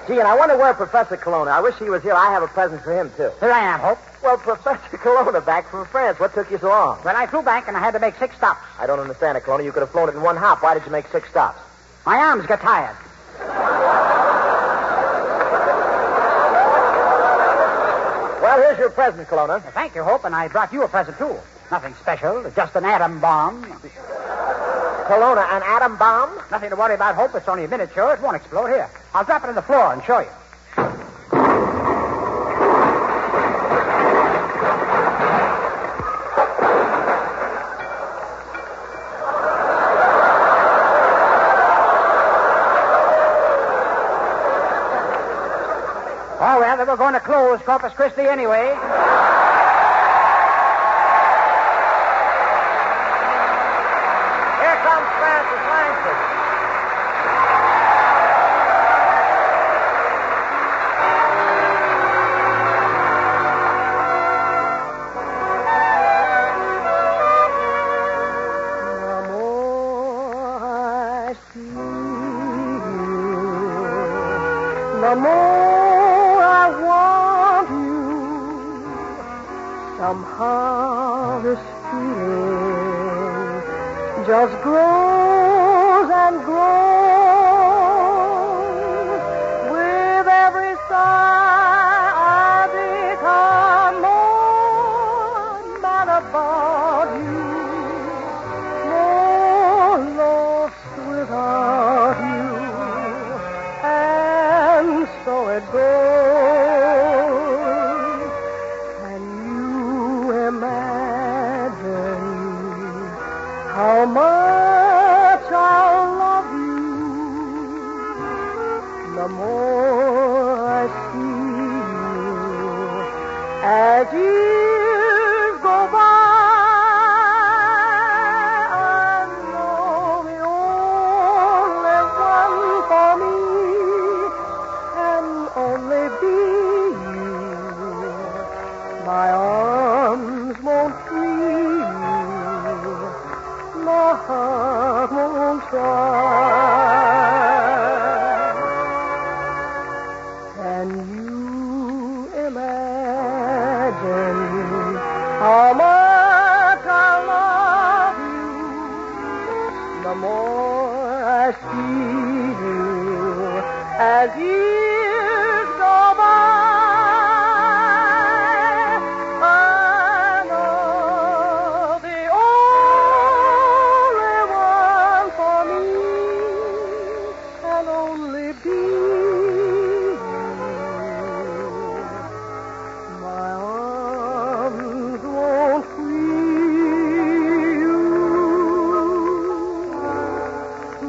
Gee, and I wonder where Professor Colonna. I wish he was here. I have a present for him, too. Here I am, Hope. Well, Professor Colonna, back from France. What took you so long? Well, I flew back and I had to make 6 stops. I don't understand it, Colonna. You could have flown it in one hop. Why did you make 6 stops? My arms got tired. Well, here's your present, Colonna. Well, thank you, Hope, and I brought you a present, too. Nothing special, just an atom bomb. Colonna, an atom bomb? Nothing to worry about, Hope. It's only a miniature. It won't explode. Here, I'll drop it on the floor and show you. Oh, well, they were going to close Corpus Christi anyway. Here comes Francis Langston. The more I want you, somehow this feeling just grows and grows. With every sigh, I become more mad about you, more lost without you. So it goes. Can you imagine how much I love you? The more I see you as years go by, I know the only one for me only be you. My arms won't free you. My heart won't try. Can you imagine how much I love you? The more I see you as years go by, I know the only one for me can only be you. My arms won't free you.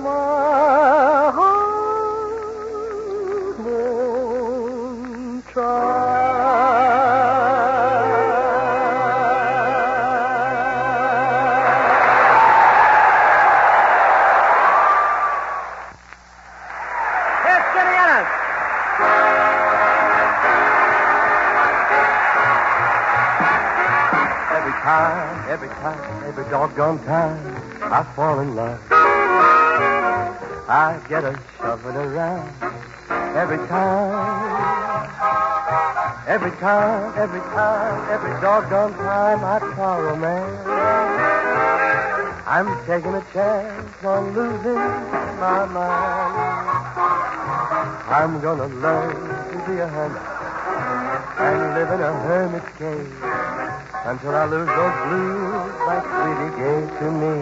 My heart won't Here's Jimmy Ennis. Every doggone time I fall in love, I get a shoving around. Every doggone time I try romance. I'm taking a chance on losing my mind. I'm gonna learn to be a hermit and live in a hermit's cave until I lose those blues my sweetie gave to me.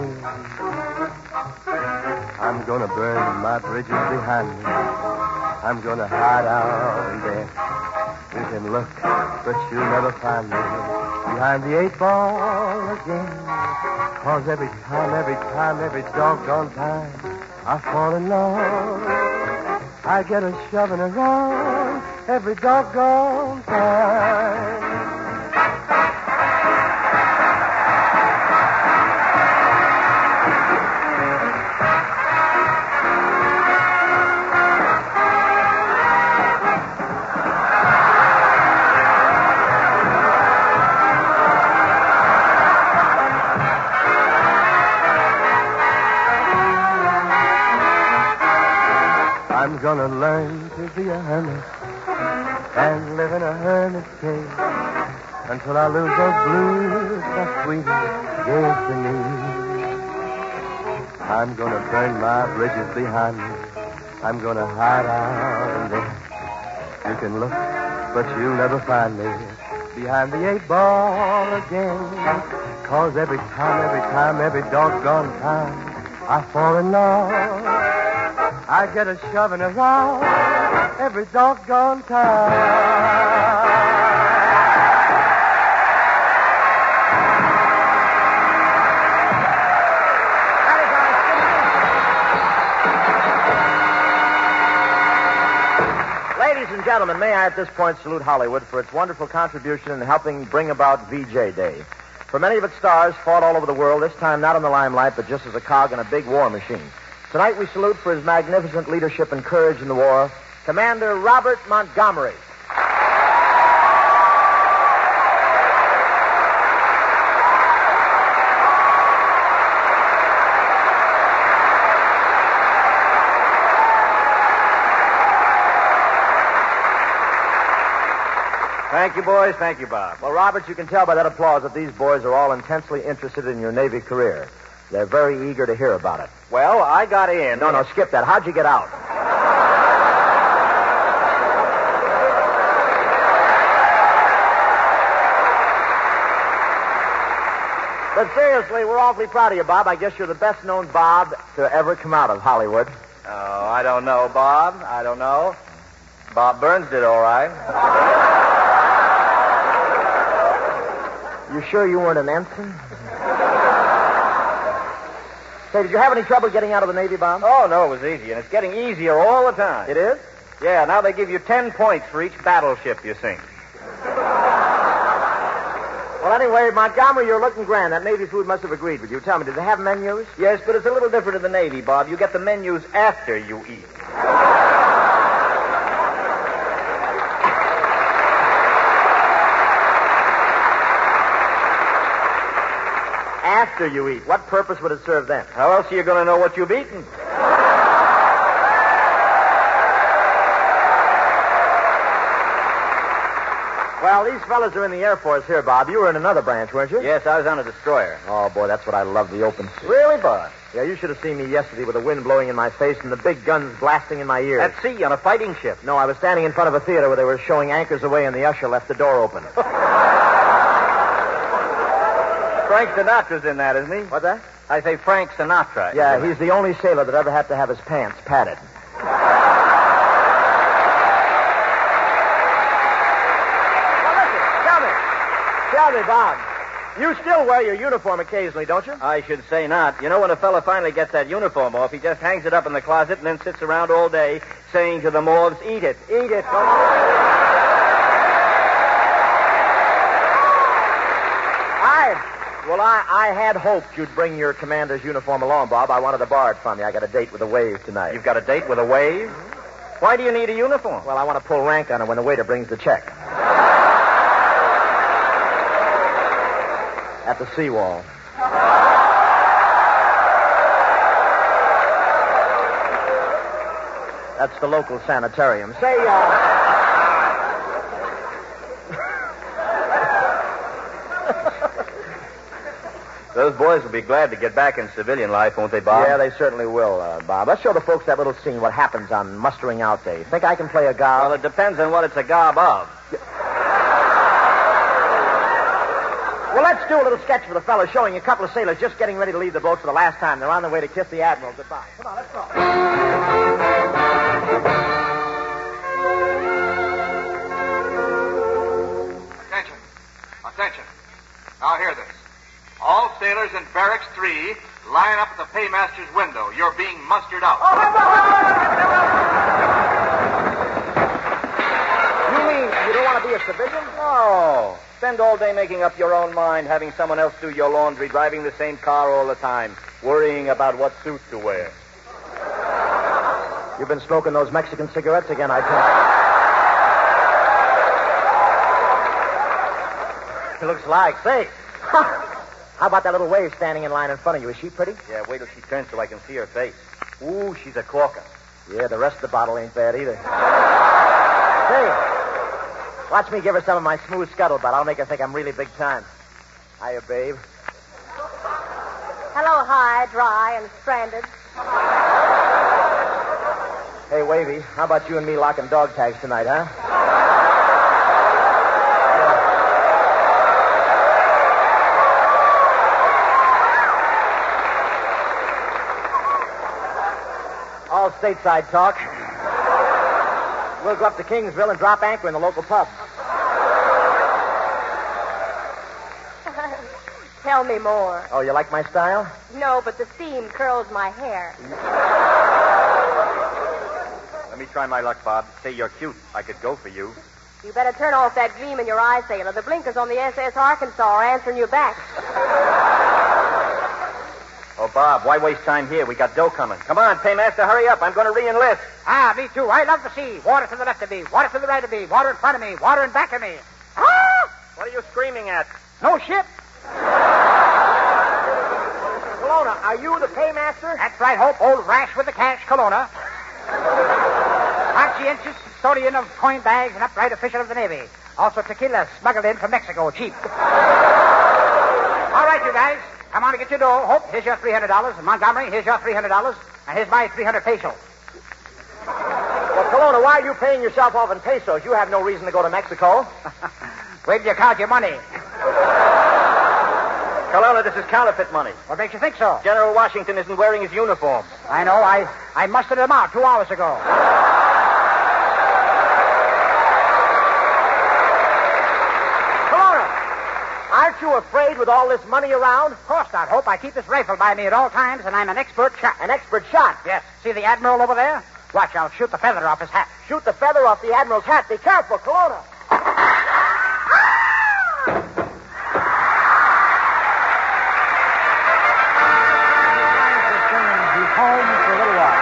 I'm gonna burn my bridges behind me. I'm gonna hide out in there. You can look, but you'll never find me behind the 8-ball again. 'Cause every doggone time I fall in love, I get a shoving around every doggone time. I'm gonna learn to be a hermit and live in a hermit's cave until I lose those blues my sweetie gave to me. I'm gonna burn my bridges behind me. I'm gonna hide out in there. You can look, but you'll never find me behind the 8-ball again. 'Cause every doggone time I fall in love, I get a shoving around every doggone time. Ladies Ladies and gentlemen, may I at this point salute Hollywood for its wonderful contribution in helping bring about VJ Day. For many of its stars fought all over the world, this time not in the limelight, but just as a cog in a big war machine. Tonight we salute for his magnificent leadership and courage in the war, Commander Robert Montgomery. Thank you, boys. Thank you, Bob. Well, Robert, you can tell by that applause that these boys are all intensely interested in your Navy career. They're very eager to hear about it. Well, I got in. No, skip that. How'd you get out? But seriously, we're awfully proud of you, Bob. I guess you're the best-known Bob to ever come out of Hollywood. Oh, I don't know, Bob. I don't know. Bob Burns did all right. You sure you weren't an ensign? Say, did you have any trouble getting out of the Navy, Bob? Oh, no, it was easy, and it's getting easier all the time. It is? Yeah, now they give you 10 points for each battleship you sink. Well, anyway, Montgomery, you're looking grand. That Navy food must have agreed with you. Tell me, did they have menus? Yes, but it's a little different in the Navy, Bob. You get the menus after you eat. After you eat. What purpose would it serve then? How else are you going to know what you've eaten? Well, these fellas are in the Air Force here, Bob. You were in another branch, weren't you? Yes, I was on a destroyer. Oh, boy, that's what I love, the open sea. Really, Bob? Yeah, you should have seen me yesterday with the wind blowing in my face and the big guns blasting in my ears. At sea, on a fighting ship? No, I was standing in front of a theater where they were showing Anchors Away and the usher left the door open. Frank Sinatra's in that, isn't he? What's that? I say Frank Sinatra. Yeah, he's the only sailor that ever had to have his pants padded. Tell me, Bob, you still wear your uniform occasionally, don't you? I should say not. You know, when a fella finally gets that uniform off, he just hangs it up in the closet and then sits around all day saying to the moths, eat it, eat it. I had hoped you'd bring your commander's uniform along, Bob. I wanted to borrow it from you. I got a date with a wave tonight. You've got a date with a wave? Why do you need a uniform? Well, I want to pull rank on it when the waiter brings the check. At the seawall. That's the local sanitarium. Say, Those boys will be glad to get back in civilian life, won't they, Bob? Yeah, they certainly will, Bob. Let's show the folks that little scene, what happens on mustering out day. Think I can play a gob? Well, it depends on what it's a gob of. Well, let's do a little sketch for the fellas, showing a couple of sailors just getting ready to leave the boat for the last time. They're on their way to kiss the Admiral goodbye. Come on, let's go. Attention. Attention. Now hear this. All sailors in Barracks 3, line up at the paymaster's window. You're being mustered out. You mean you don't want to be a civilian? No. Spend all day making up your own mind, having someone else do your laundry, driving the same car all the time, worrying about what suit to wear. You've been smoking those Mexican cigarettes again, I think. It looks like. Say, how about that little wave standing in line in front of you? Is she pretty? Yeah, wait till she turns so I can see her face. Ooh, she's a corker. Yeah, the rest of the bottle ain't bad either. Say, watch me give her some of my smooth scuttlebutt. I'll make her think I'm really big time. Hiya, babe. Hello, high, dry, and stranded. Hey, Wavy, how about you and me locking dog tags tonight, huh? All stateside talk. We'll go up to Kingsville and drop anchor in the local pub. Tell me more. Oh, you like my style? No, but the steam curls my hair. Let me try my luck, Bob. Say you're cute. I could go for you. You better turn off that gleam in your eye, sailor. The blinkers on the SS Arkansas are answering you back. Oh, Bob, why waste time here? We got dough coming. Come on, Paymaster, hurry up. I'm going to re-enlist. Ah, me too. I love the sea. Water to the left of me, water to the right of me, water in front of me, water in back of me. Ah! What are you screaming at? No ship. Kelowna, are you the paymaster? That's right, Hope. Old Rash with the cash, Kelowna. Conscientious custodian of coin bags and upright official of the Navy. Also tequila smuggled in from Mexico, cheap. All right, you guys. Come on and get your dough. Hope, here's your $300. And Montgomery, here's your $300. And here's my 300 pesos. Well, Kelowna, why are you paying yourself off in pesos? You have no reason to go to Mexico. Wait till you count your money. Kelowna, this is counterfeit money. What makes you think so? General Washington isn't wearing his uniform. I know. I mustered him out 2 hours ago. Kelowna, aren't you afraid with all this money around? Of course not, Hope. I keep this rifle by me at all times, and I'm an expert shot. An expert shot? Yes. See the Admiral over there? Watch, I'll shoot the feather off his hat. Shoot the feather off the Admiral's hat. Be careful, Kelowna. He's home for a little while.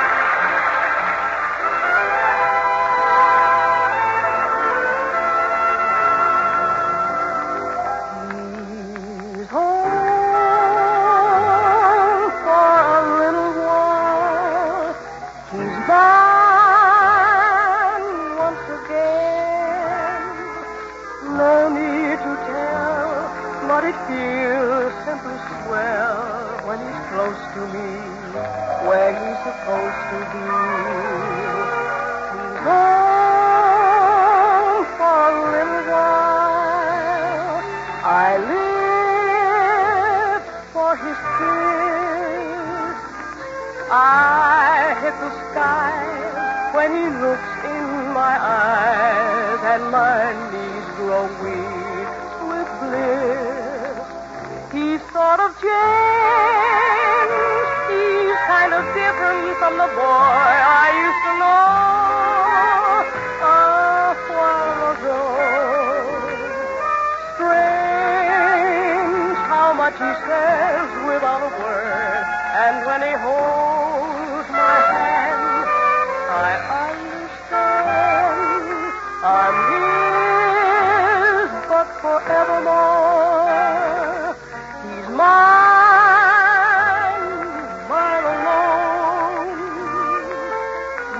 He's home for a little while. He's mine once again. No need to tell, but it feels simply swell when he's close to me, where he's supposed to be. He's home for a little while. I live for his kiss. I hit the sky when he looks in my eyes, and my knees grow weak with bliss. He's sort of changed. He's kind of different from the boy I used to know a while ago. Strange how much he says without a word, and when he holds my hand, I understand I'm his, but forevermore. He's mine, mine alone.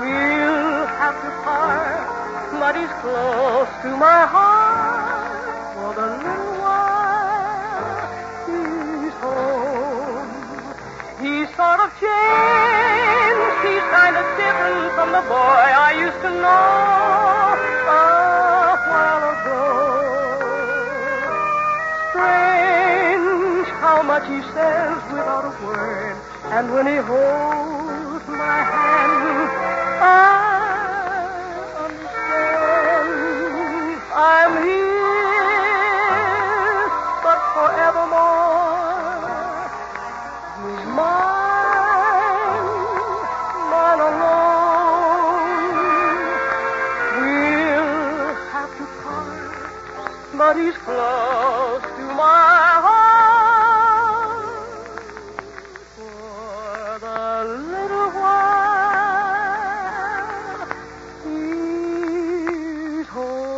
We'll have to part, but he's close to my heart for the little while he's home. He's sort of changed. He's kind of different from the boy I used to know a while ago. Strange how much he says without a word, and when he holds my hand, I understand I'm his, but forevermore. He's mine, mine alone. We'll have to part, but he's close to my heart for the little while he's home.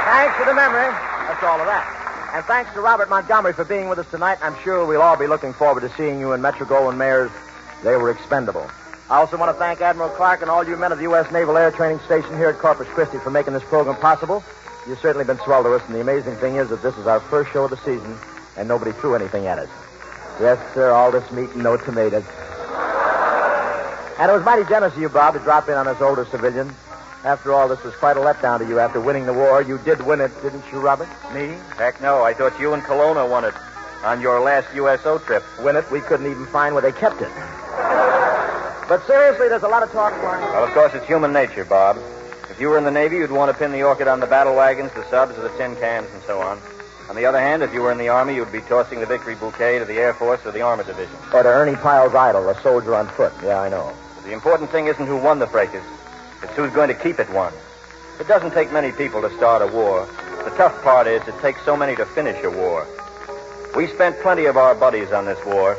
Thanks for the memory. That's all of that. And thanks to Robert Montgomery for being with us tonight. I'm sure we'll all be looking forward to seeing you in Metro-Goldwyn Mayors. They were expendable. I also want to thank Admiral Clark and all you men of the U.S. Naval Air Training Station here at Corpus Christi for making this program possible. You've certainly been swell to us, and the amazing thing is that this is our first show of the season, and nobody threw anything at us. Yes, sir, all this meat and no tomatoes. And it was mighty generous of you, Bob, to drop in on us older civilians. After all, this was quite a letdown to you after winning the war. You did win it, didn't you, Robert? Me? Heck no. I thought you and Kelowna won it on your last USO trip. Win it? We couldn't even find where they kept it. But seriously, there's a lot of talk flying. Well, of course, it's human nature, Bob. If you were in the Navy, you'd want to pin the orchid on the battle wagons, the subs, or the tin cans, and so on. On the other hand, if you were in the Army, you'd be tossing the victory bouquet to the Air Force or the Armored Division. Or to Ernie Pyle's idol, a soldier on foot. Yeah, I know. But the important thing isn't who won the fracas. It's who's going to keep it won. It doesn't take many people to start a war. The tough part is it takes so many to finish a war. We spent plenty of our buddies on this war,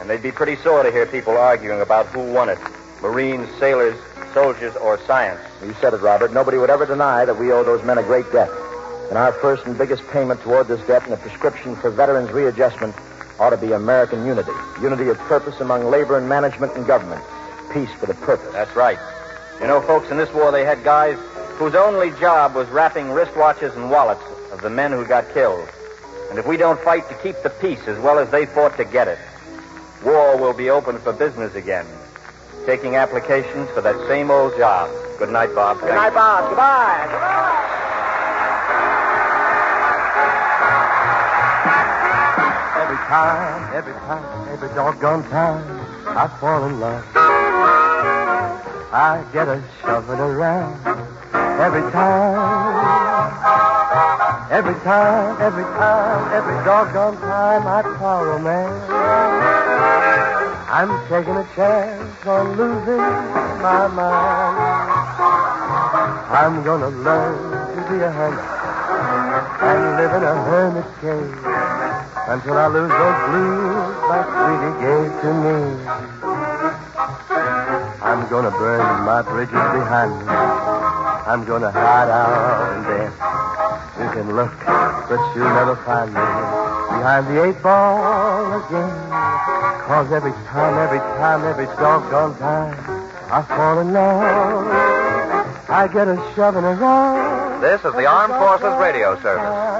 and they'd be pretty sore to hear people arguing about who won it. Marines, sailors, soldiers, or science. You said it, Robert. Nobody would ever deny that we owe those men a great debt. And our first and biggest payment toward this debt and a prescription for veterans' readjustment ought to be American unity. Unity of purpose among labor and management and government. Peace with a purpose. That's right. You know, folks, in this war they had guys whose only job was wrapping wristwatches and wallets of the men who got killed. And if we don't fight to keep the peace as well as they fought to get it, war will be open for business again, taking applications for that same old job. Good night, Bob. Good night, Bob. Goodbye. Goodbye. Every doggone time I fall in love, I get a shoving around. Every doggone time I call a man, I'm taking a chance on losing my mind. I'm gonna learn to be a hermit and live in a hermit's cave until I lose those blues my sweetie gave to me. I'm gonna burn my bridges behind me. I'm gonna hide out and dance. You can look, but you'll never find me behind the 8 ball again. 'Cause every doggone time I fall in love, I get a shoving around. This is the Armed Forces Radio Service.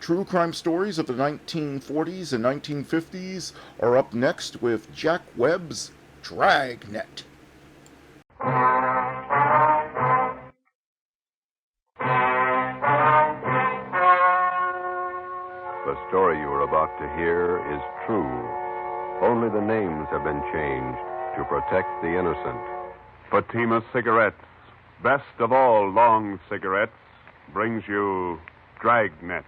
True crime stories of the 1940s and 1950s are up next with Jack Webb's Dragnet. The story you are about to hear is true. Only the names have been changed to protect the innocent. Fatima Cigarettes, best of all long cigarettes, brings you Dragnet.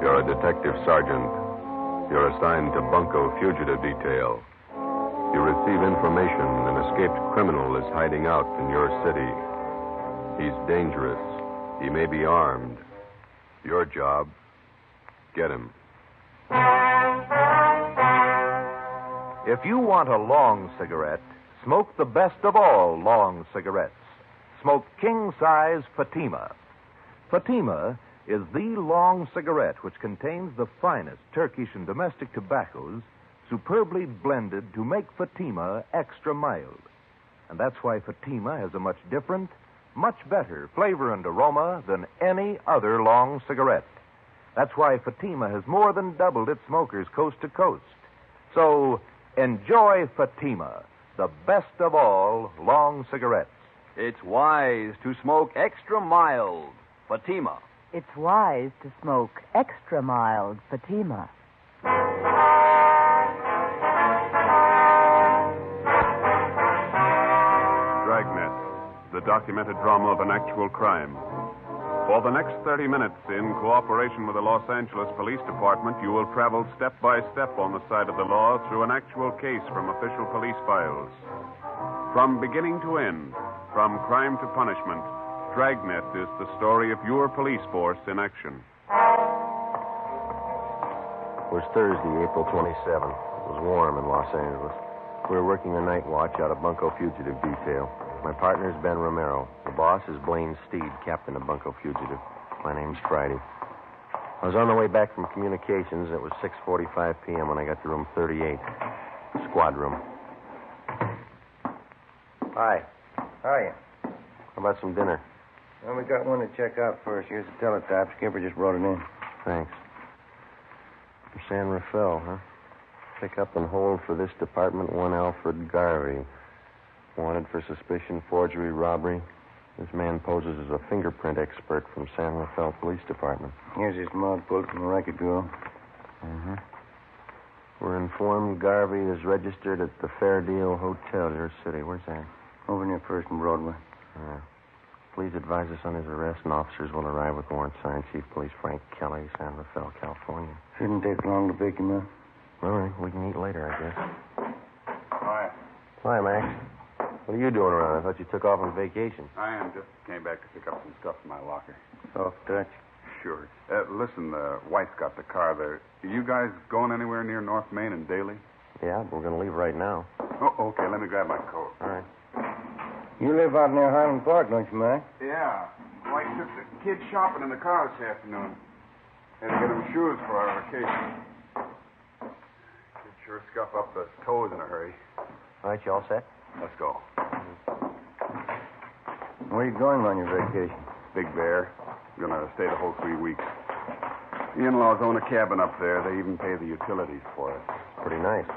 You're a detective sergeant. You're assigned to Bunko Fugitive Detail. You receive information an escaped criminal is hiding out in your city. He's dangerous. He may be armed. Your job, get him. If you want a long cigarette, smoke the best of all long cigarettes. Smoke king-size Fatima. Fatima is the long cigarette which contains the finest Turkish and domestic tobaccos superbly blended to make Fatima extra mild. And that's why Fatima has a much different, much better flavor and aroma than any other long cigarette. That's why Fatima has more than doubled its smokers coast to coast. So, enjoy Fatima, the best of all long cigarettes. It's wise to smoke extra mild Fatima. It's wise to smoke extra mild Fatima. Dragnet, the documented drama of an actual crime. For the next 30 minutes, in cooperation with the Los Angeles Police Department, you will travel step by step on the side of the law through an actual case from official police files. From beginning to end, from crime to punishment, Dragnet is the story of your police force in action. It was Thursday, April 27th. It was warm in Los Angeles. We were working the night watch out of Bunko Fugitive Detail. My partner's Ben Romero. The boss is Blaine Steed, captain of Bunko Fugitive. My name's Friday. I was on the way back from communications. It was 6:45 p.m. when I got to room 38. Squad room. Hi. How are you? How about some dinner? Well, we got one to check out first. Here's the teletype. Skipper just brought it in. Thanks. From San Rafael, huh? Pick up and hold for this department one Alfred Garvey. Wanted for suspicion, forgery, robbery. This man poses as a fingerprint expert from San Rafael Police Department. Here's his mouth pulled from the record bureau. Mm-hmm. We're informed Garvey is registered at the Fair Deal Hotel, your city. Where's that? Over near First and Broadway. Please advise us on his arrest, and officers will arrive with warrant signed. Chief Police Frank Kelly, San Rafael, California. Shouldn't take long to pick him up. All right, we can eat later, I guess. Hi. Hi, Max. What are you doing around? I thought you took off on vacation. I am. Just came back to pick up some stuff in my locker. Soft touch. Sure. Listen, the wife's got the car there. Are you guys going anywhere near North Main and Daly? Yeah, we're going to leave right now. Oh, okay. Let me grab my coat. All right. You live out near Highland Park, don't you, Mac? Yeah. Wife took the kids shopping in the car this afternoon. Had to get them shoes for our vacation. Could sure scuff up the toes in a hurry. All right, you all set? Let's go. Where are you going on your vacation? Big Bear. Gonna stay the whole 3 weeks. The in-laws own a cabin up there. They even pay the utilities for it. Pretty nice.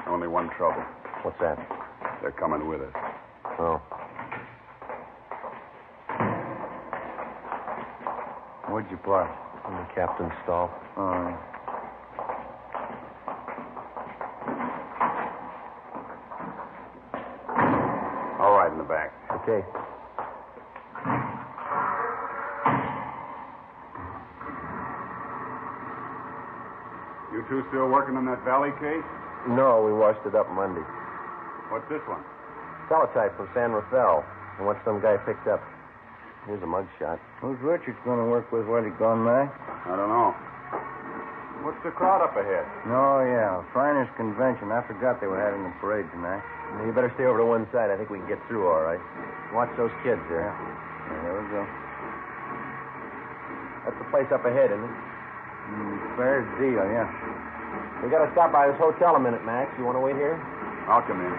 Only one trouble. What's that? They're coming with us. Oh. Where'd you park? In the captain's stall. Oh. All right, in the back. Okay. You two still working on that Valley case? No, we washed it up Monday. What's this one? Teletype from San Rafael. And what some guy picked up. Here's a mugshot. Who's Richards going to work with while he's gone, Mac? I don't know. What's the crowd up ahead? Oh, yeah. Shriners Convention. I forgot they were having a parade tonight. You better stay over to one side. I think we can get through all right. Watch those kids there. There we go. That's the place up ahead, isn't it? Fair deal, yeah. We got to stop by this hotel a minute, Max. You want to wait here? I'll come in.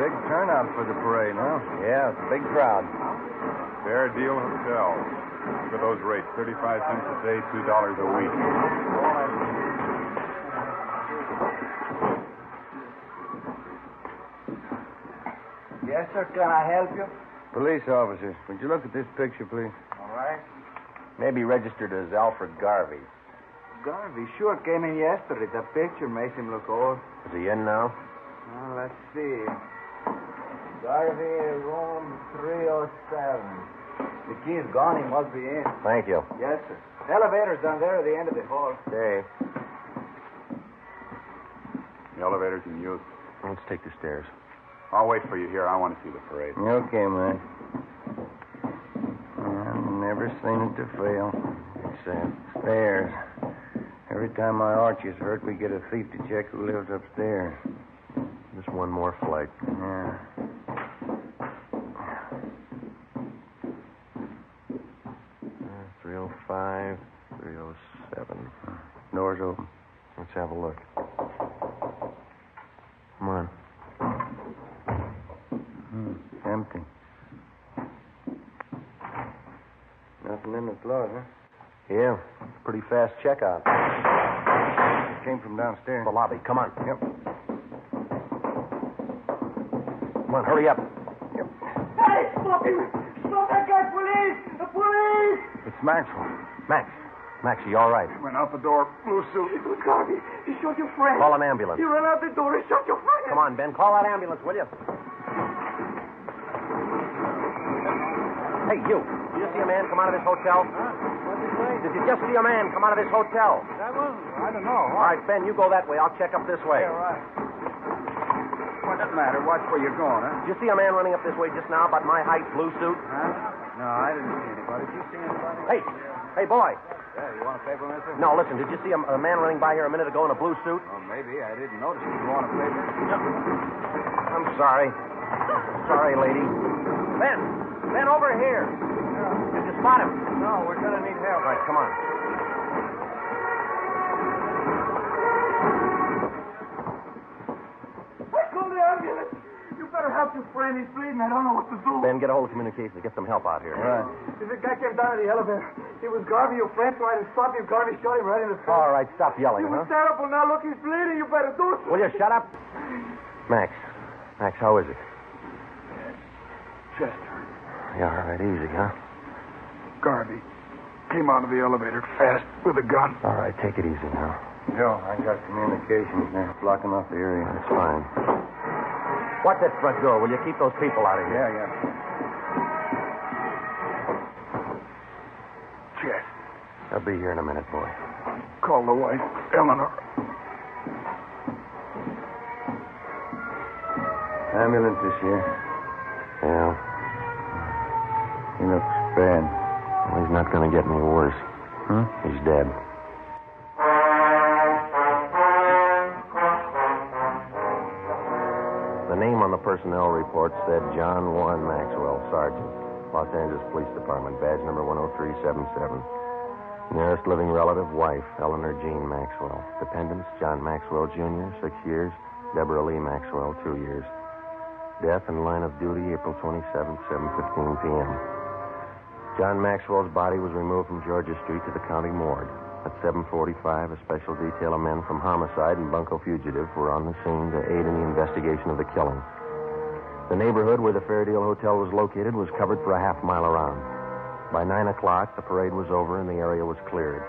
Big turnout for the parade, huh? Yeah, it's a big crowd. Fair Deal Hotel. Look at those rates. 35 cents a day, $2 a week. Yes, sir. Can I help you? Police officers. Would you look at this picture, please? All right. Maybe registered as Alfred Garvey. Garvey sure came in yesterday. The picture makes him look old. Is he in now? Well, let's see. Garvey, room 307. The key's gone. He must be in. Thank you. Yes, sir. Elevator's down there at the end of the hall. Okay. The elevator's in use. Let's take the stairs. I'll wait for you here. I want to see the parade. Okay, man. I've never seen it to fail. Stairs. Every time my arches hurt, we get a thief to check who lives upstairs. Just one more flight. Yeah. Uh, 305, 307. Door's open. Let's have a look. Come on. Empty. Nothing in the closet, huh? Yeah, pretty fast checkout. Came from downstairs. The lobby. Come on. Yep. Come on, hurry up. Yep. Hey, stop him! Stop that guy, police! The police! It's Maxwell. Max, are you all right? He went out the door, blue suit. It was Garvey. He shot your friend. Call an ambulance. He ran out the door and shot your friend. Come on, Ben. Call that ambulance, will you? Hey, you. Did you see a man come out of this hotel? Did you just see a man come out of this hotel? I don't know. All right, Ben, you go that way. I'll check up this way. Yeah, right. What does it matter? Watch where you're going, huh? Did you see a man running up this way just now, about my height, blue suit? Huh? No, I didn't see anybody. Did you see anybody? Hey, boy. Yeah, you want a paper, mister? No, listen, did you see a man running by here a minute ago in a blue suit? Oh, maybe. I didn't notice it. You want a paper? I'm sorry. Sorry, lady. Ben, over here. Did you spot him? No, we're going to need help. All right, come on. Call the ambulance. You better help your friend. He's bleeding. I don't know what to do. Ben, get a hold of communications. Get some help out here. Right. If the guy came down to the elevator, it was Garvey, your friend, tried to stop him. Garvey shot him right in the face. All right, stop yelling, He was huh? terrible. Now, look, he's bleeding. You better do something. Will you shut up? Max, how is it? Chester. Yeah, all right, easy, huh? Garvey came out of the elevator fast with a gun. All right, take it easy now. Joe, I got communications there, blocking off the area. That's fine. Watch that front door. Will you keep those people out of here? Yeah. Chester. I'll be here in a minute, boy. Call the wife, Eleanor. Ambulance is here. Yeah. He looks bad. Well, he's not going to get any worse. Huh? He's dead. The name on the personnel report said John Warren Maxwell, Sergeant, Los Angeles Police Department, badge number 10377. Nearest living relative, wife, Eleanor Jean Maxwell. Dependents, John Maxwell, Jr., 6 years. Deborah Lee Maxwell, 2 years. Death in line of duty, April 27th, 7:15 p.m. John Maxwell's body was removed from Georgia Street to the county morgue. At 7:45, a special detail of men from homicide and bunco fugitive were on the scene to aid in the investigation of the killing. The neighborhood where the Fairdale Hotel was located was covered for a half mile around. By 9 o'clock, the parade was over and the area was cleared.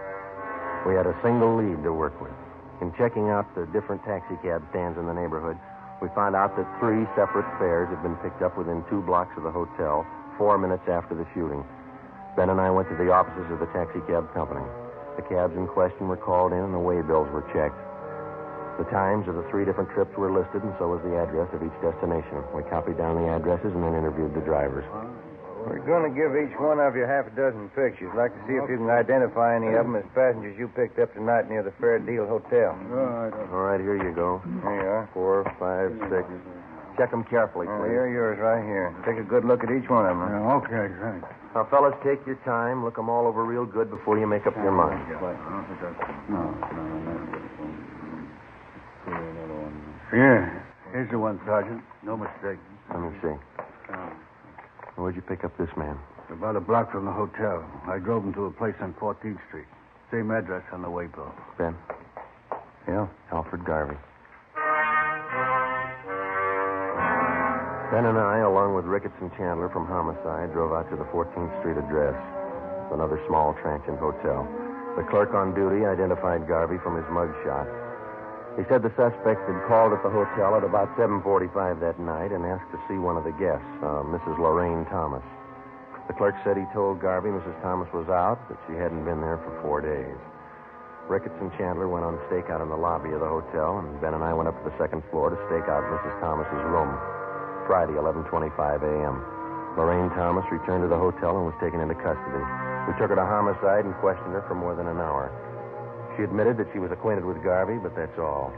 We had a single lead to work with. In checking out the different taxi cab stands in the neighborhood, we found out that 3 separate fares had been picked up within 2 blocks of the hotel 4 minutes after the shooting. Ben and I went to the offices of the taxi cab company. The cabs in question were called in and the way bills were checked. The times of the 3 different trips were listed, and so was the address of each destination. We copied down the addresses and then interviewed the drivers. We're going to give each one of you half a dozen pictures. Like to see if you can identify any of them as passengers you picked up tonight near the Fair Deal Hotel. All right, here you go. There you are. 4, 5, 6. Check them carefully, please. Here are yours right here. Take a good look at each one of them. Okay, thanks. Now, fellas, take your time. Look them all over real good before you make up your mind. Yeah, here's the one, Sergeant. No mistake. Let me see. Where'd you pick up this man? About a block from the hotel. I drove him to a place on 14th Street. Same address on the way bill. Ben? Yeah? Alfred Garvey. Ben and I, along with Ricketts and Chandler from Homicide, drove out to the 14th Street address. Another small transient hotel. The clerk on duty identified Garvey from his mug shot. He said the suspect had called at the hotel at about 7:45 that night and asked to see one of the guests, Mrs. Lorraine Thomas. The clerk said he told Garvey Mrs. Thomas was out, that she hadn't been there for 4 days. Ricketts and Chandler went on stakeout in the lobby of the hotel, and Ben and I went up to the second floor to stake out Mrs. Thomas's room. Friday, 11:25 a.m. Lorraine Thomas returned to the hotel and was taken into custody. We took her to Homicide and questioned her for more than an hour. She admitted that she was acquainted with Garvey, but that's all.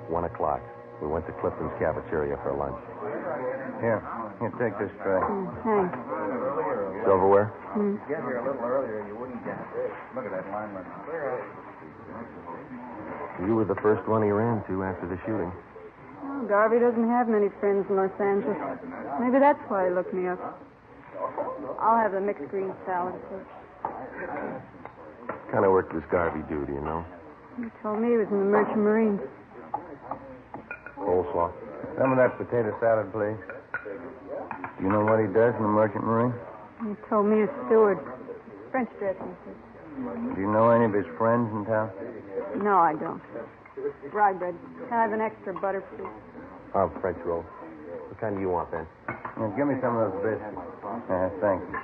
1 o'clock. We went to Clifton's cafeteria for lunch. Here, take this tray. Thanks. Silverware? Get here a little earlier, you wouldn't get this. Look at that lineman. You were the first one he ran to after the shooting. Oh, Garvey doesn't have many friends in Los Angeles. Maybe that's why he looked me up. I'll have the mixed green salad, please. Kind of work does Garvey do, do you know? He told me he was in the Merchant Marines. Coleslaw. Some of that potato salad, please. You know what he does in the Merchant Marine? He told me he's steward. French dressing, please. Do you know any of his friends in town? No, I don't. Rye bread. Can I have an extra butter, please? French roll. What kind do you want, Ben? Give me some of those biscuits. Thank you.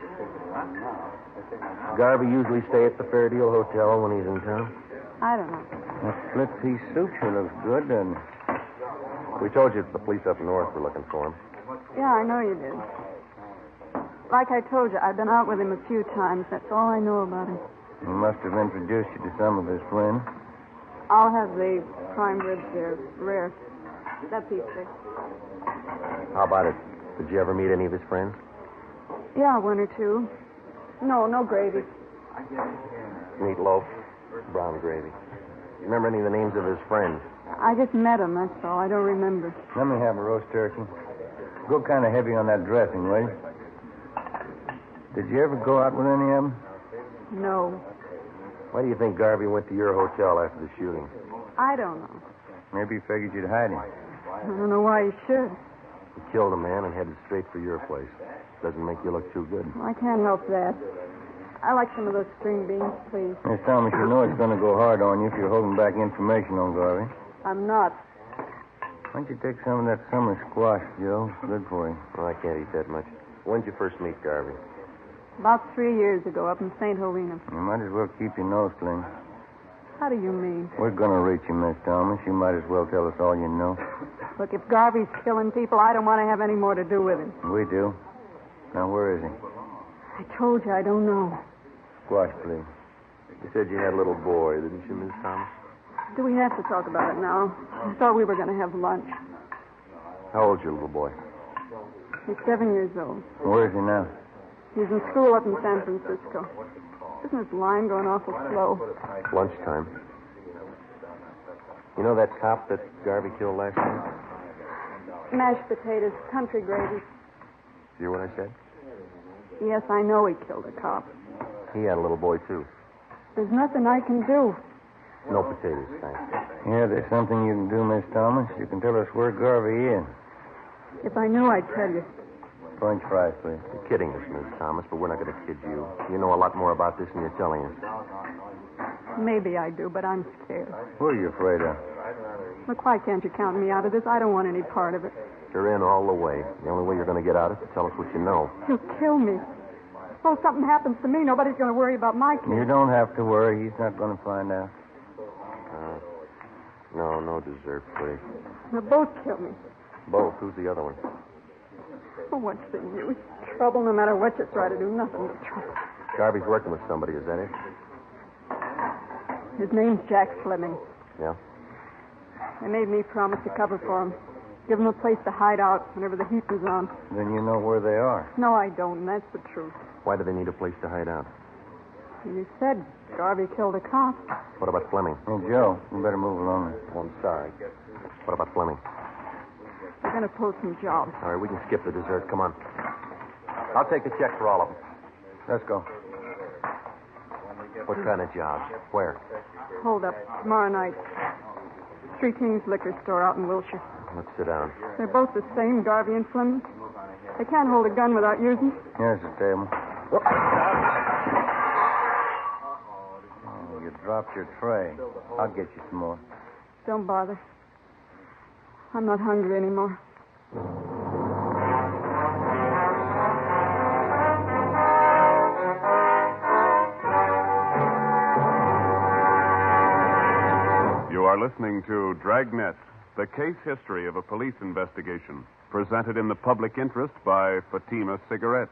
Garvey usually stay at the Fair Deal Hotel when he's in town? I don't know. That split pea soup sure looks good, and we told you it's the police up north were looking for him. Yeah, I know you did. Like I told you, I've been out with him a few times. That's all I know about him. He must have introduced you to some of his friends. I'll have the prime ribs there. Rare. That piece there. How about it? Did you ever meet any of his friends? Yeah, one or two. No gravy. Meatloaf, brown gravy. You remember any of the names of his friends? I just met him, that's all. I don't remember. Let me have a roast turkey. Go kind of heavy on that dressing, will you? Did you ever go out with any of them? No. Why do you think Garvey went to your hotel after the shooting? I don't know. Maybe he figured you'd hide him. I don't know why he should. He killed a man and headed straight for your place. Doesn't make you look too good. I can't help that. I like some of those string beans, please. Miss Thomas, you know it's going to go hard on you if you're holding back information on Garvey. I'm not. Why don't you take some of that summer squash, Joe? It's good for you. Well, I can't eat that much. When did you first meet Garvey? About 3 years ago, up in St. Helena. You might as well keep your nose clean. How do you mean? We're going to reach you, Miss Thomas. You might as well tell us all you know. Look, if Garvey's killing people, I don't want to have any more to do with him. We do. Now, where is he? I told you I don't know. Squash, please. You said you had a little boy, didn't you, Miss Thomas? Do we have to talk about it now? I thought we were going to have lunch. How old's your little boy? He's 7 years old. Where is he now? He's in school up in San Francisco. Isn't his line going awful slow? Lunchtime. You know that cop that Garvey killed last night? Mashed potatoes, country gravy. You hear what I said? Yes, I know he killed a cop. He had a little boy, too. There's nothing I can do. No potatoes, thanks. Yeah, there's something you can do, Miss Thomas. You can tell us where Garvey is. If I knew, I'd tell you. French fries, please. You're kidding us, Miss Thomas, but we're not going to kid you. You know a lot more about this than you're telling us. Maybe I do, but I'm scared. Who are you afraid of? Look, why can't you count me out of this? I don't want any part of it. You're in all the way. The only way you're going to get out is to tell us what you know. He'll kill me. Suppose something happens to me, nobody's going to worry about my kid. You don't have to worry. He's not going to find out. No dessert, please. They'll both kill me. Both? Who's the other one? Oh, what's the use? Trouble, no matter what you try to do, nothing but trouble. Garvey's working with somebody, is that it? His name's Jack Fleming. Yeah? They made me promise to cover for him. Give him a place to hide out whenever the heat was on. Then you know where they are. No, I don't, and that's the truth. Why do they need a place to hide out? You said Garvey killed a cop. What about Fleming? Hey, Joe, you better move along. Oh, I'm sorry. What about Fleming? They're going to pull some jobs. All right, we can skip the dessert. Come on. I'll take the check for all of them. Let's go. What kind of jobs? Where? Hold up. Tomorrow night. Three Kings Liquor Store out in Wilshire. Let's sit down. They're both the same, Garvey and Fleming. They can't hold a gun without using it. Here's the table. Oh, you dropped your tray. I'll get you some more. Don't bother. I'm not hungry anymore. You are listening to Dragnet, the case history of a police investigation, presented in the public interest by Fatima Cigarettes.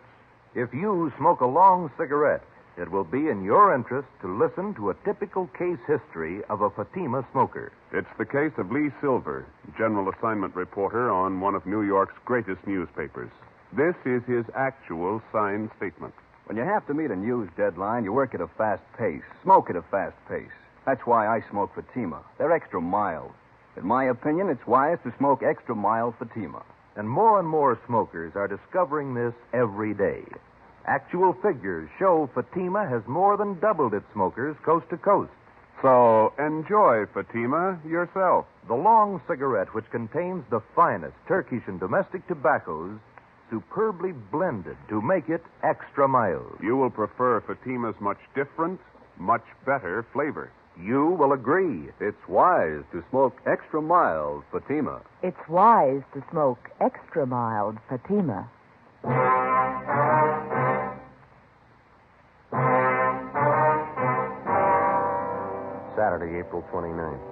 If you smoke a long cigarette, it will be in your interest to listen to a typical case history of a Fatima smoker. It's the case of Lee Silver, general assignment reporter on one of New York's greatest newspapers. This is his actual signed statement. When you have to meet a news deadline, you work at a fast pace, smoke at a fast pace. That's why I smoke Fatima. They're extra mild. In my opinion, it's wise to smoke extra mild Fatima. And more smokers are discovering this every day. Actual figures show Fatima has more than doubled its smokers coast to coast. So enjoy Fatima yourself. The long cigarette, which contains the finest Turkish and domestic tobaccos, superbly blended to make it extra mild. You will prefer Fatima's much different, much better flavor. You will agree. It's wise to smoke extra mild Fatima. It's wise to smoke extra mild Fatima. Saturday, April 29th.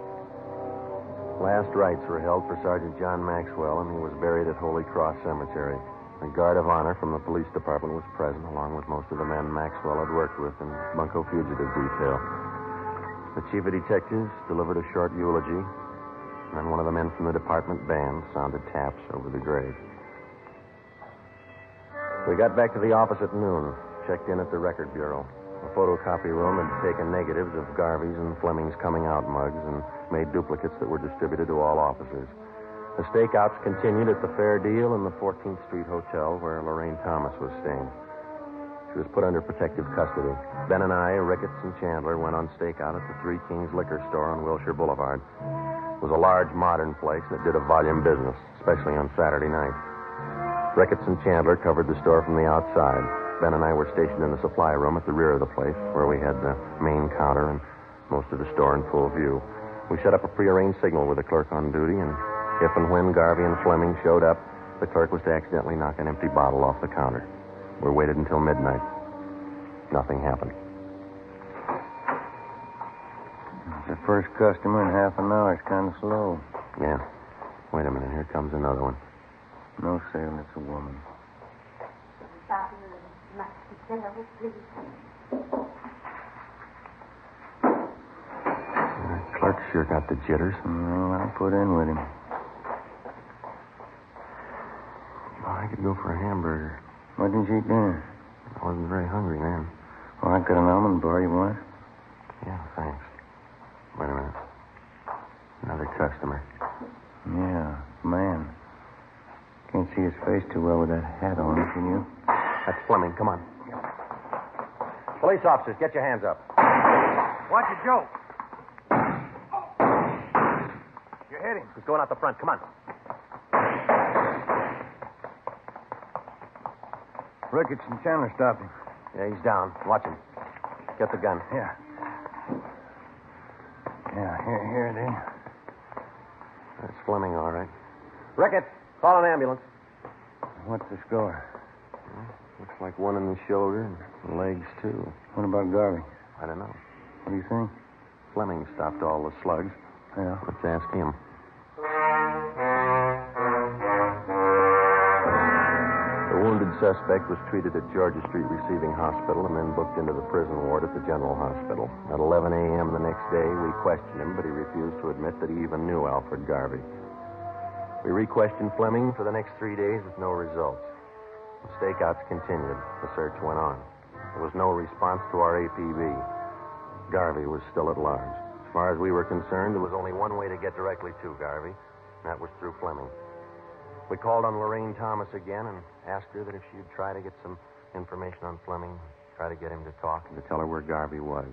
Last rites were held for Sergeant John Maxwell, and he was buried at Holy Cross Cemetery. A guard of honor from the police department was present, along with most of the men Maxwell had worked with in Bunko fugitive detail. The chief of detectives delivered a short eulogy, and then one of the men from the department band sounded taps over the grave. We got back to the office at noon, checked in at the record bureau. The photocopy room had taken negatives of Garvey's and Fleming's coming out mugs and made duplicates that were distributed to all officers. The stakeouts continued at the Fair Deal in the 14th Street Hotel where Lorraine Thomas was staying. She was put under protective custody. Ben and I, Ricketts and Chandler, went on stakeout at the Three Kings Liquor Store on Wilshire Boulevard. It was a large, modern place that did a volume business, especially on Saturday night. Ricketts and Chandler covered the store from the outside. Ben and I were stationed in the supply room at the rear of the place, where we had the main counter and most of the store in full view. We set up a prearranged signal with the clerk on duty, and if and when Garvey and Fleming showed up, the clerk was to accidentally knock an empty bottle off the counter. We waited until midnight. Nothing happened. The first customer in half an hour is kind of slow. Yeah. Wait a minute. Here comes another one. No sale. It's a woman. The clerk sure got the jitters. Well, I'll put in with him. Well, I could go for a hamburger. What did you eat dinner? I wasn't very hungry then. Well, I got an almond bar. You want it? Yeah, thanks. Wait a minute. Another customer. Yeah, man. Can't see his face too well with that hat on, can you? That's Fleming. Come on. Police officers, get your hands up. Watch it, Joe. You're hitting. He's going out the front. Come on. Ricketts and Chandler stopped him. Yeah, he's down. Watch him. Get the gun. Yeah. Yeah, here it is. That's Fleming, all right. Ricketts, call an ambulance. What's the score? Well, looks like one in the shoulder and legs, too. What about Garvey? I don't know. What do you think? Fleming stopped all the slugs. Yeah. Let's ask him. The wounded suspect was treated at Georgia Street Receiving Hospital and then booked into the prison ward at the General Hospital. At 11 a.m. the next day, we questioned him, but he refused to admit that he even knew Alfred Garvey. We re-questioned Fleming for the next 3 days with no results. The stakeouts continued. The search went on. There was no response to our APB. Garvey was still at large. As far as we were concerned, there was only one way to get directly to Garvey, and that was through Fleming. We called on Lorraine Thomas again and asked her that if she'd try to get some information on Fleming, try to get him to talk and to tell her where Garvey was.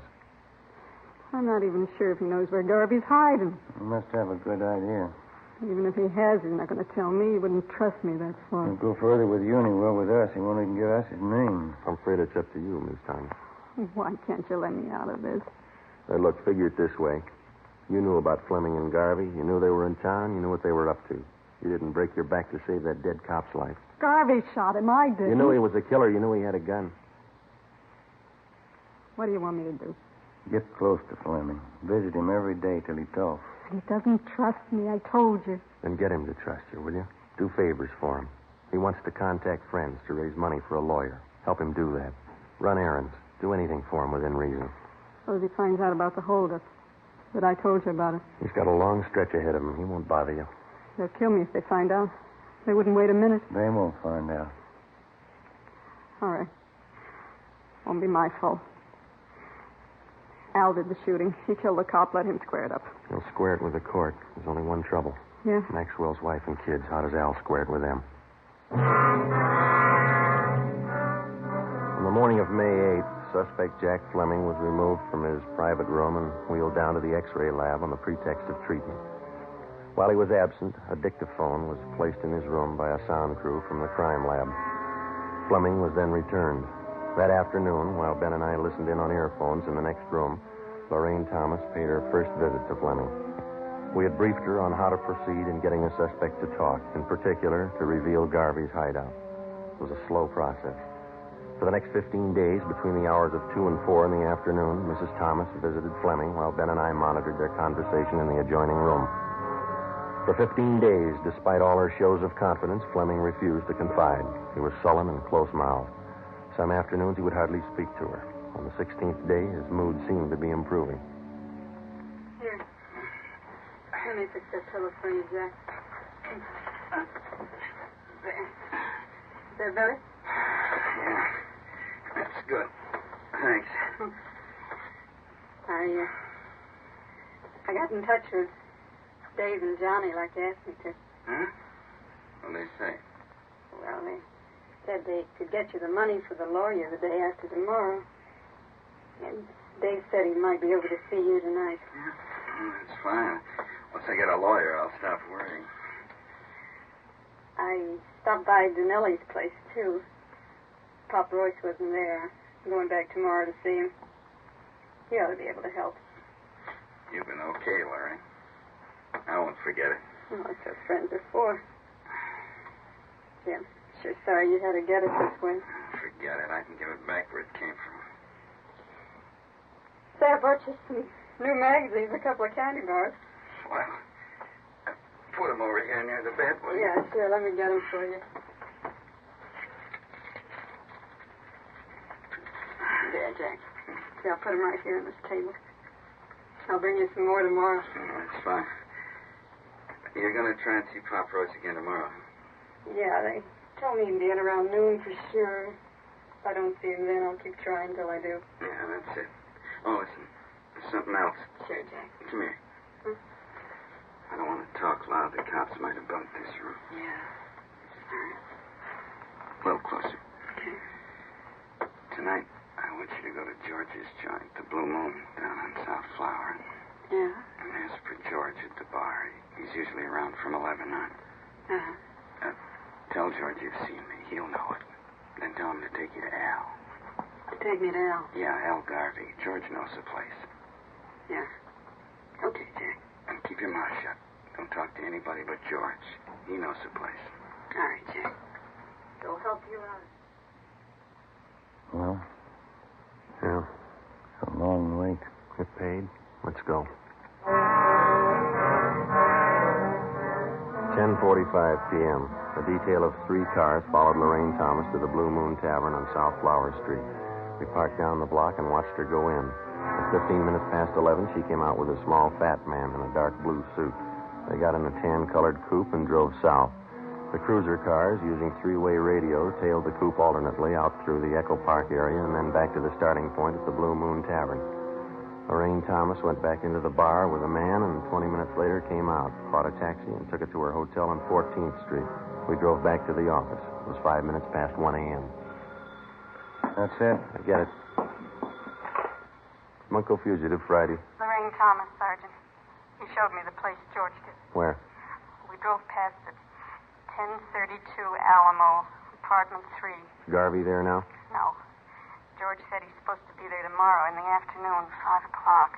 I'm not even sure if he knows where Garvey's hiding. He must have a good idea. Even if he has, he's not going to tell me. He wouldn't trust me that far. He'll go further with you than he will with us. He won't even give us his name. I'm afraid it's up to you, Miss Thomas. Why can't you let me out of this? Look, figure it this way. You knew about Fleming and Garvey. You knew they were in town. You knew what they were up to. You didn't break your back to save that dead cop's life. Garvey shot him. I did. You knew he was a killer. You knew he had a gun. What do you want me to do? Get close to Fleming. Visit him every day till he talks. He doesn't trust me. I told you. Then get him to trust you, will you? Do favors for him. He wants to contact friends to raise money for a lawyer. Help him do that. Run errands. Do anything for him within reason. Suppose he finds out about the holdup. But I told you about it. He's got a long stretch ahead of him. He won't bother you. They'll kill me if they find out. They wouldn't wait a minute. They won't find out. All right. Won't be my fault. Al did the shooting. He killed the cop. Let him square it up. He'll square it with the court. There's only one trouble. Yeah? Maxwell's wife and kids. How does Al square it with them? On the morning of May 8th, suspect Jack Fleming was removed from his private room and wheeled down to the X-ray lab on the pretext of treatment. While he was absent, a dictaphone was placed in his room by a sound crew from the crime lab. Fleming was then returned. That afternoon, while Ben and I listened in on earphones in the next room, Lorraine Thomas paid her first visit to Fleming. We had briefed her on how to proceed in getting the suspect to talk, in particular, to reveal Garvey's hideout. It was a slow process. For the next 15 days, between the hours of 2 and 4 in the afternoon, Mrs. Thomas visited Fleming while Ben and I monitored their conversation in the adjoining room. For 15 days, despite all her shows of confidence, Fleming refused to confide. He was sullen and close-mouthed. Some afternoons he would hardly speak to her. On the 16th day, his mood seemed to be improving. Here. Let me fix that pillow for you, Jack. There. Is that better? Yeah. That's good. Thanks. I got in touch with Dave and Johnny like they asked me to. Huh? What'd they say? Well, they said they could get you the money for the lawyer the day after tomorrow. And Dave said he might be over to see you tonight. That's fine. Once I get a lawyer, I'll stop worrying. I stopped by Danelli's place, too. Pop Royce wasn't there. I'm going back tomorrow to see him. He ought to be able to help. You've been okay, Larry. I won't forget it. Oh, I was friends before. Yeah, I'm sure sorry you had to get it this way. Forget it. I can give it back where it came from. Say, I bought you some new magazines, a couple of candy bars. Well, put them over here near the bed, will you? Yeah, sure. Let me get them for you. There, Jack. See, I'll put them right here on this table. I'll bring you some more tomorrow. That's fine. You're going to try and see Pop Royce again tomorrow? Yeah, they told me he'd be in around noon for sure. If I don't see him then, I'll keep trying till I do. Yeah, that's it. Oh, listen. There's something else. Sure, Jack. Come here. Huh? I don't want to talk loud. The cops might have bunked this room. Yeah. All right. A little closer. Okay. Tonight, I want you to go to George's joint, the Blue Moon, down on South Flower. Yeah? And ask for George at the bar. He's usually around from 11 on. Uh-huh. Tell George you've seen me. He'll know it. Then tell him to take you to Al. Take me to Al? Yeah, Al Garvey. George knows the place. Yeah. Okay, Jack. And keep your mouth shut. Don't talk to anybody but George. He knows the place. All right, Jack. He'll help you out. Well, Yeah. a long wait. It paid. Let's go. 10:45 p.m. A detail of 3 cars followed Lorraine Thomas to the Blue Moon Tavern on South Flower Street. We parked down the block and watched her go in. At 15 minutes past 11, she came out with a small fat man in a dark blue suit. They got in a tan-colored coupe and drove south. The cruiser cars, using 3-way radio, tailed the coupe alternately out through the Echo Park area and then back to the starting point at the Blue Moon Tavern. Lorraine Thomas went back into the bar with a man and 20 minutes later came out, caught a taxi, and took it to her hotel on 14th Street. We drove back to the office. It was 5 minutes past 1 a.m. That's it? I get it. Bunko Fugitive, Friday. Lorraine Thomas, Sergeant. He showed me the place George did. Where? We drove past it. 1032 Alamo, apartment 3. Garvey there now? No. George said he's supposed to be there tomorrow in the afternoon, 5 o'clock.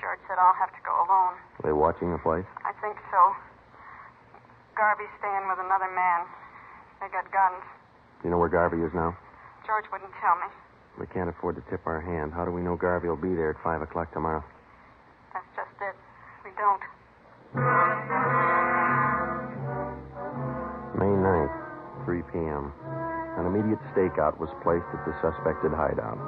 George said I'll have to go alone. Are they watching the place? I think so. Garvey's staying with another man. They got guns. Do you know where Garvey is now? George wouldn't tell me. We can't afford to tip our hand. How do we know Garvey will be there at 5 o'clock tomorrow? That's just it. We don't. May 9th, 3 p.m. An immediate stakeout was placed at the suspected hideout.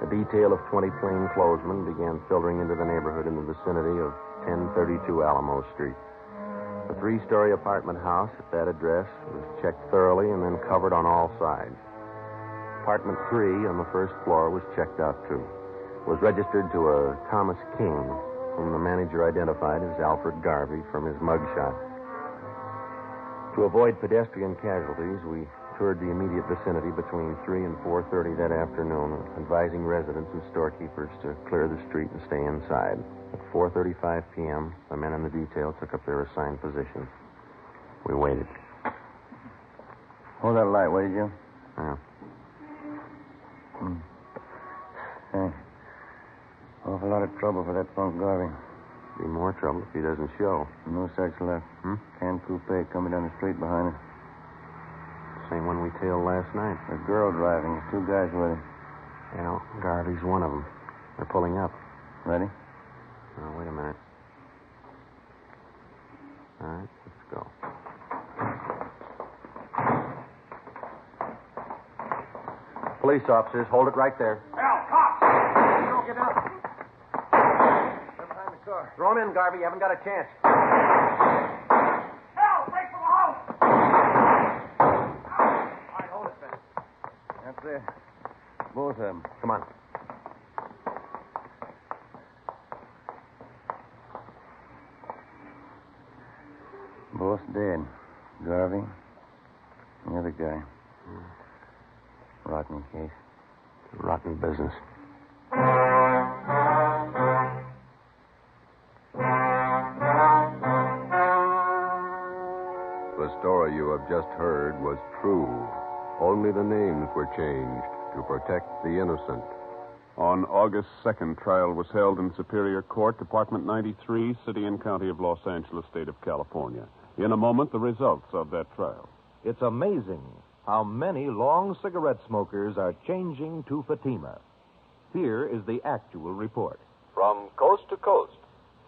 A detail of 20 plainclothesmen began filtering into the neighborhood in the vicinity of 1032 Alamo Street. The 3-story apartment house at that address was checked thoroughly and then covered on all sides. Apartment 3 on the first floor was checked out, too. It was registered to a Thomas King, whom the manager identified as Alfred Garvey from his mugshot. To avoid pedestrian casualties, we toured the immediate vicinity between 3 and 4:30 that afternoon, advising residents and storekeepers to clear the street and stay inside. At 4:35 p.m., the men in the detail took up their assigned positions. We waited. Hold that light, will you, Jim? Yeah. Thanks. Awful lot of trouble for that punk Garvey. Be more trouble if he doesn't show. No search left. Tan coupe coming down the street behind her. Same one we tailed last night. A girl driving. There's 2 guys with her. Yeah, Garvey's one of them. They're pulling up. Ready? Now, wait a minute. All right, let's go. Police officers, hold it right there. Al, cops! Don't get out. Get behind the car. Throw him in, Garvey. You haven't got a chance. Al, break for the house! All right, hold it, Ben. That's it. Both of them. Come on. Both dead. Garvey. The other guy. Rotten case. Rotten business. The story you have just heard was true. Only the names were changed to protect the innocent. On August 2nd, trial was held in Superior Court, Department 93, City and County of Los Angeles, State of California. In a moment, the results of that trial. It's amazing how many long cigarette smokers are changing to Fatima. Here is the actual report. From coast to coast,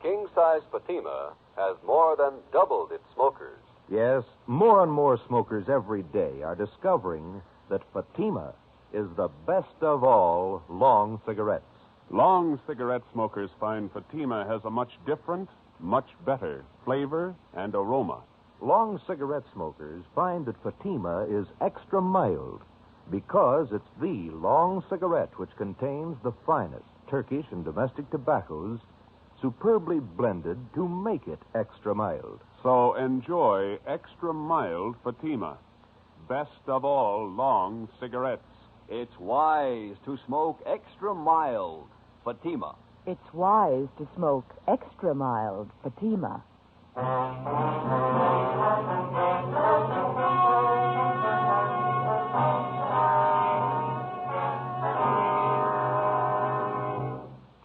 king-size Fatima has more than doubled its smokers. Yes, more and more smokers every day are discovering that Fatima is the best of all long cigarettes. Long cigarette smokers find Fatima has a much different, much better flavor and aroma. Long cigarette smokers find that Fatima is extra mild because it's the long cigarette which contains the finest Turkish and domestic tobaccos superbly blended to make it extra mild. So enjoy extra mild Fatima. Best of all long cigarettes. It's wise to smoke extra mild Fatima. It's wise to smoke extra mild Fatima.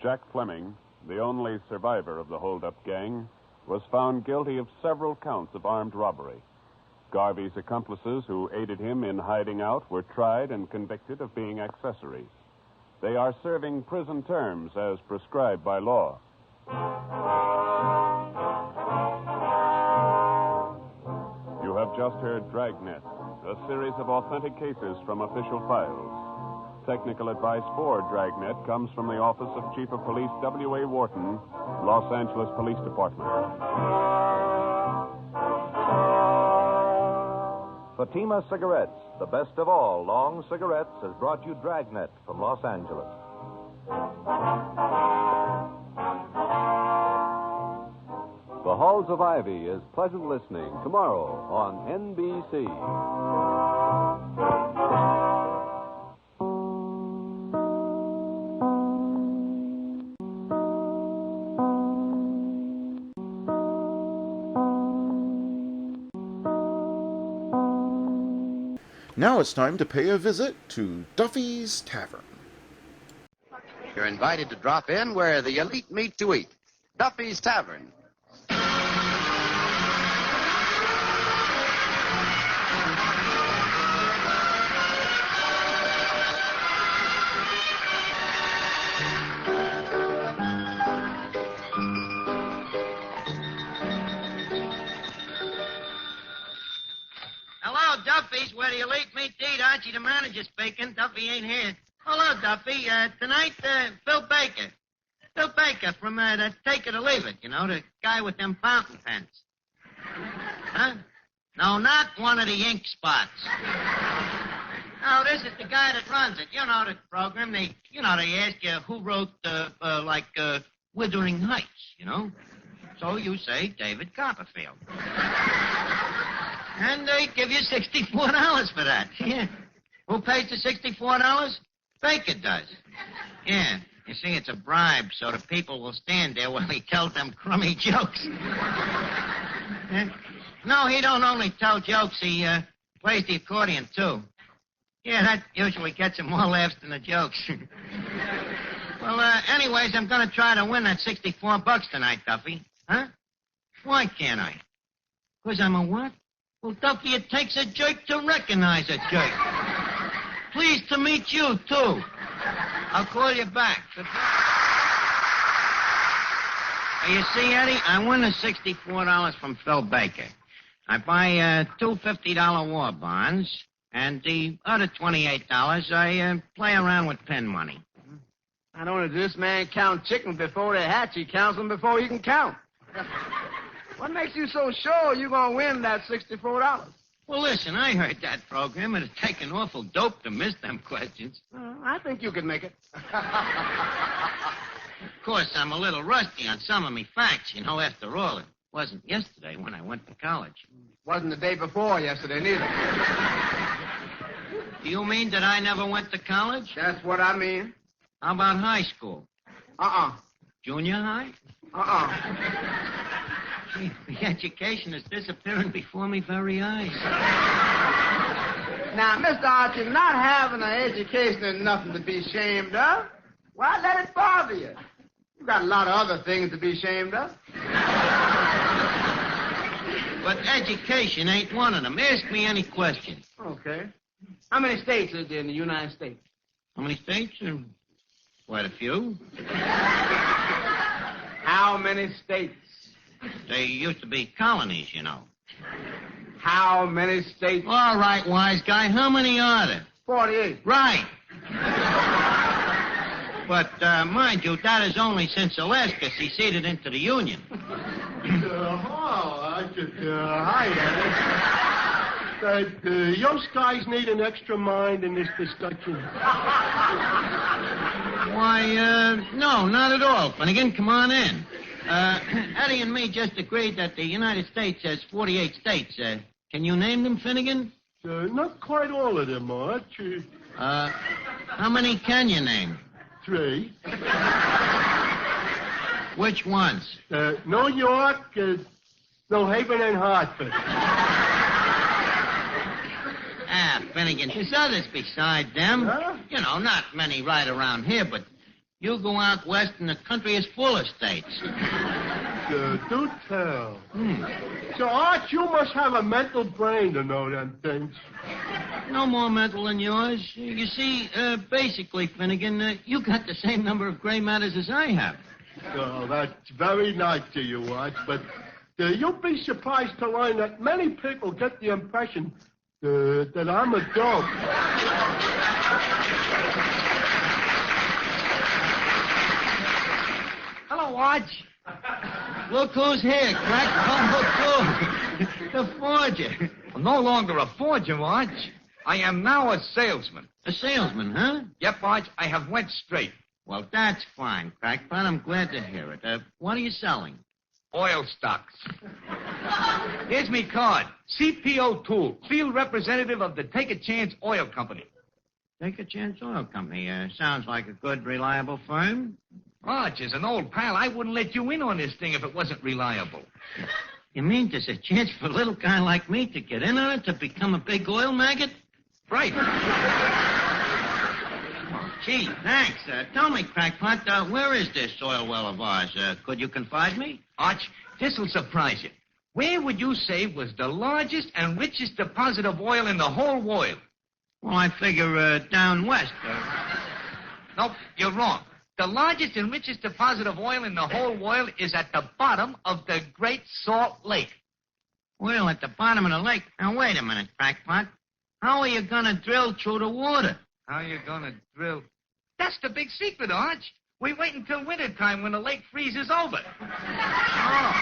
Jack Fleming, the only survivor of the hold-up gang, was found guilty of several counts of armed robbery. Garvey's accomplices who aided him in hiding out were tried and convicted of being accessories. They are serving prison terms as prescribed by law. You have just heard Dragnet, a series of authentic cases from official files. Technical advice for Dragnet comes from the Office of Chief of Police W.A. Wharton, Los Angeles Police Department. Fatima Cigarettes, the best of all long cigarettes, has brought you Dragnet from Los Angeles. The Halls of Ivy is pleasant listening tomorrow on NBC. Now it's time to pay a visit to Duffy's Tavern. You're invited to drop in where the elite meet to eat. Duffy's Tavern. Hello, Duffy's, where the elite meet to eat. Archie, the manager, speaking. Duffy ain't here. Hello, Duffy. Tonight, Phil Baker. Phil Baker from the Take It or Leave It, you know, the guy with them fountain pens. Huh? No, not one of the ink spots. No, this is the guy that runs it. You know the program. They ask you who wrote, Wuthering Heights, you know. So you say David Copperfield. And they give you $64 for that. Yeah. Who pays the $64? Baker does. Yeah. You see, it's a bribe, so the people will stand there while he tells them crummy jokes. No, he don't only tell jokes, he plays the accordion, too. Yeah, that usually gets him more laughs than the jokes. Well, anyways, I'm going to try to win that $64 tonight, Duffy. Huh? Why can't I? Because I'm a what? Well, Duffy, it takes a jerk to recognize a jerk. Pleased to meet you, too. I'll call you back. Goodbye. You see, Eddie, I win the $64 from Phil Baker. I buy two $50 war bonds, and the other $28 I play around with pin money. Not only does this man count chickens before they hatch, he counts them before he can count. What makes you so sure you're going to win that $64? Well, listen, I heard that program. It'd take an awful dope to miss them questions. I think you could make it. Of course, I'm a little rusty on some of me facts. You know, after all, it wasn't yesterday when I went to college. Wasn't the day before yesterday, neither. Do you mean that I never went to college? That's what I mean. How about high school? Junior high? Gee, the education is disappearing before me very eyes. Now, Mr. Archie, not having an education is nothing to be ashamed of. Why let it bother you? You got a lot of other things to be ashamed of. But education ain't one of them. Ask me any question. Okay. How many states is there in the United States? How many states? Quite a few. How many states? They used to be colonies, you know. How many states? All right, wise guy. How many are there? 48. Right. But mind you, that is only since Alaska seceded into the Union. Hi, Eddie. Those guys need an extra mind in this discussion. Why, no, not at all. Finnegan, come on in. Eddie and me just agreed that the United States has 48 states. Can you name them, Finnegan? Not quite all of them, Arch. How many can you name? 3. Which ones? New York, New Haven, and Hartford. Finnegan, there's others beside them. Huh? You know, not many right around here, but you go out west and the country is full of states. Do tell. So, Arch, you must have a mental brain to know them things. No more mental than yours. You see, basically, Finnegan, you got the same number of gray matters as I have. Oh, that's very nice to you, Arch, but you'll be surprised to learn that many people get the impression that I'm a dope. Hello, Arch. Look who's here, Crack. Oh, look who. The forger. I'm no longer a forger, Arch. I am now a salesman. A salesman, huh? Yep, Arch. I have went straight. Well, that's fine, Crackpot. I'm glad to hear it. What are you selling? Oil stocks. Here's me card. CPO Tool, field representative of the Take a Chance Oil Company. Take a Chance Oil Company. Sounds like a good, reliable firm. Arch, as an old pal, I wouldn't let you in on this thing if it wasn't reliable. You mean there's a chance for a little guy like me to get in on it, to become a big oil maggot? Right. Gee, thanks. Tell me, Crackpot, where is this oil well of ours? Could you confide me? Arch, this'll surprise you. Where would you say was the largest and richest deposit of oil in the whole world? Well, I figure down west. Nope, you're wrong. The largest and richest deposit of oil in the whole world is at the bottom of the Great Salt Lake. Oil at the bottom of the lake? Now, wait a minute, Crackpot. How are you going to drill through the water? How are you going to drill? That's the big secret, Arch. We wait until wintertime when the lake freezes over. Oh,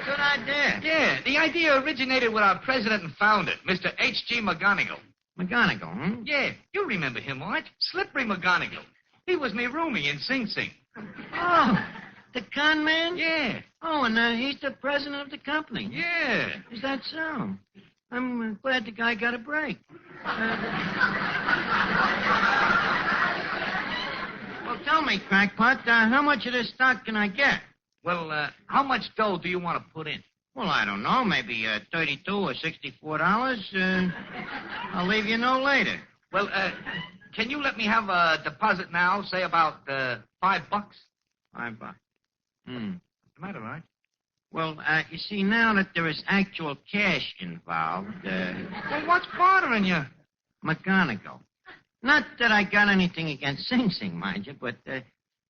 good idea. Yeah, the idea originated with our president and founder, Mr. H.G. McGonigal. McGonigal, hmm? Yeah, you remember him, Arch. Slippery McGonigal. He was me roomie in Sing Sing. Oh, the con man? Yeah. Oh, and he's the president of the company. Yeah. Is that so? I'm glad the guy got a break. Well, tell me, Crackpot, how much of this stock can I get? Well, how much dough do you want to put in? Well, I don't know, maybe $32 or $64. I'll leave you no later. Well, can you let me have a deposit now, say about $5? $5. What's the matter, right? Well, you see, now that there is actual cash involved... Well, what's bothering you? McGonigal. Not that I got anything against Sing Sing, mind you, but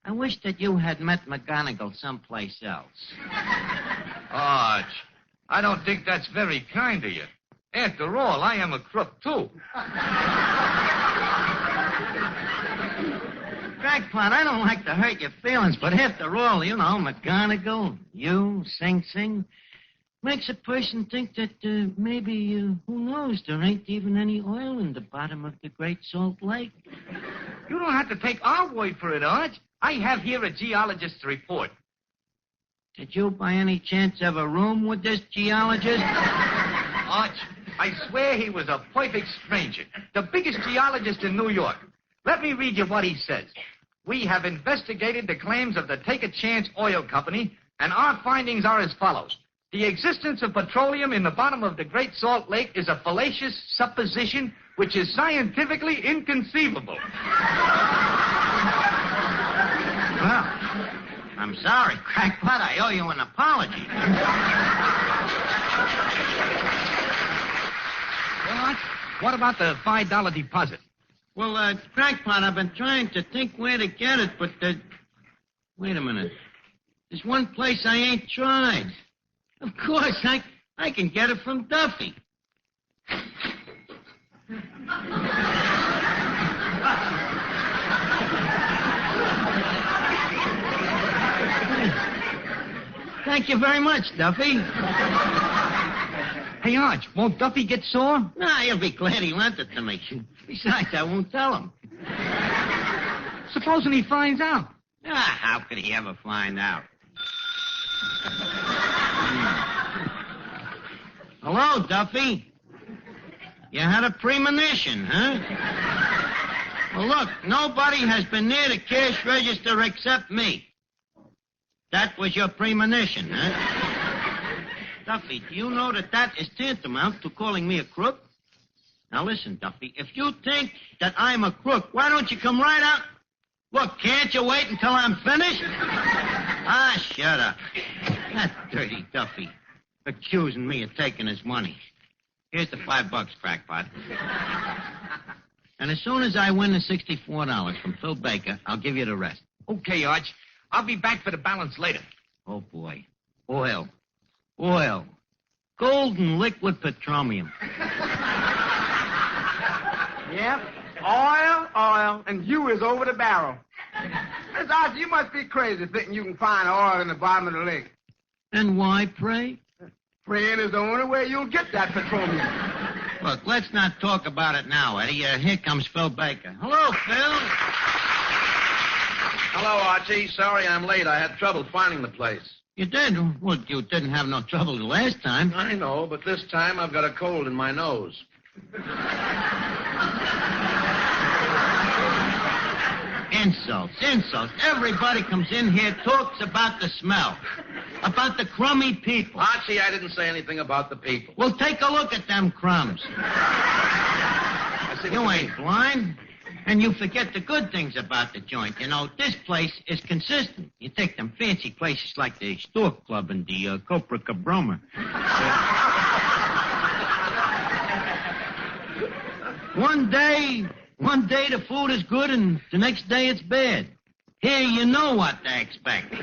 I wish that you had met McGonagall someplace else. Arch, I don't think that's very kind of you. After all, I am a crook, too. Crackpot, I don't like to hurt your feelings, but after all, you know, McGonagall, you, Sing Sing, makes a person think that maybe, who knows, there ain't even any oil in the bottom of the Great Salt Lake. You don't have to take our word for it, Arch. I have here a geologist's report. Did you, by any chance, have a room with this geologist? Arch, I swear he was a perfect stranger. The biggest geologist in New York. Let me read you what he says. We have investigated the claims of the Take a Chance Oil Company, and our findings are as follows. The existence of petroleum in the bottom of the Great Salt Lake is a fallacious supposition which is scientifically inconceivable. Well, I'm sorry, Crackpot. I owe you an apology. What? What about the $5 deposit? Well, Crackpot, I've been trying to think where to get it, but, wait a minute. There's one place I ain't tried. Of course, I can get it from Duffy. Thank you very much, Duffy. Hey, Arch, won't Duffy get sore? Nah, he'll be glad he lent it to me. Besides, I won't tell him. Supposing he finds out. Ah, how could he ever find out? Hello, Duffy. You had a premonition, huh? Well, look, nobody has been near the cash register except me. That was your premonition, huh? Duffy, do you know that is tantamount to calling me a crook? Now, listen, Duffy, if you think that I'm a crook, why don't you come right out? Look, can't you wait until I'm finished? Ah, shut up. That dirty Duffy. Accusing me of taking his money. Here's the $5, Crackpot. And as soon as I win the $64 from Phil Baker, I'll give you the rest. Okay, Arch. I'll be back for the balance later. Oh, boy. Oil. Golden liquid petroleum. Yep. Oil, and you is over the barrel. Miss Archie, you must be crazy thinking you can find oil in the bottom of the lake. And why, pray? Praying is the only way you'll get that petroleum. Look, let's not talk about it now, Eddie. Here comes Phil Baker. Hello, Phil. Hello, Archie. Sorry I'm late. I had trouble finding the place. You did? Well, you didn't have no trouble the last time. I know, but this time I've got a cold in my nose. Insults. Everybody comes in here, talks about the smell, about the crummy people. Archie, I didn't say anything about the people. Well, take a look at them crumbs. You ain't blind. And you forget the good things about the joint. You know, this place is consistent. You take them fancy places like the Stork Club and the Copra Cabroma. One day the food is good and the next day it's bad. Here you know what to expect.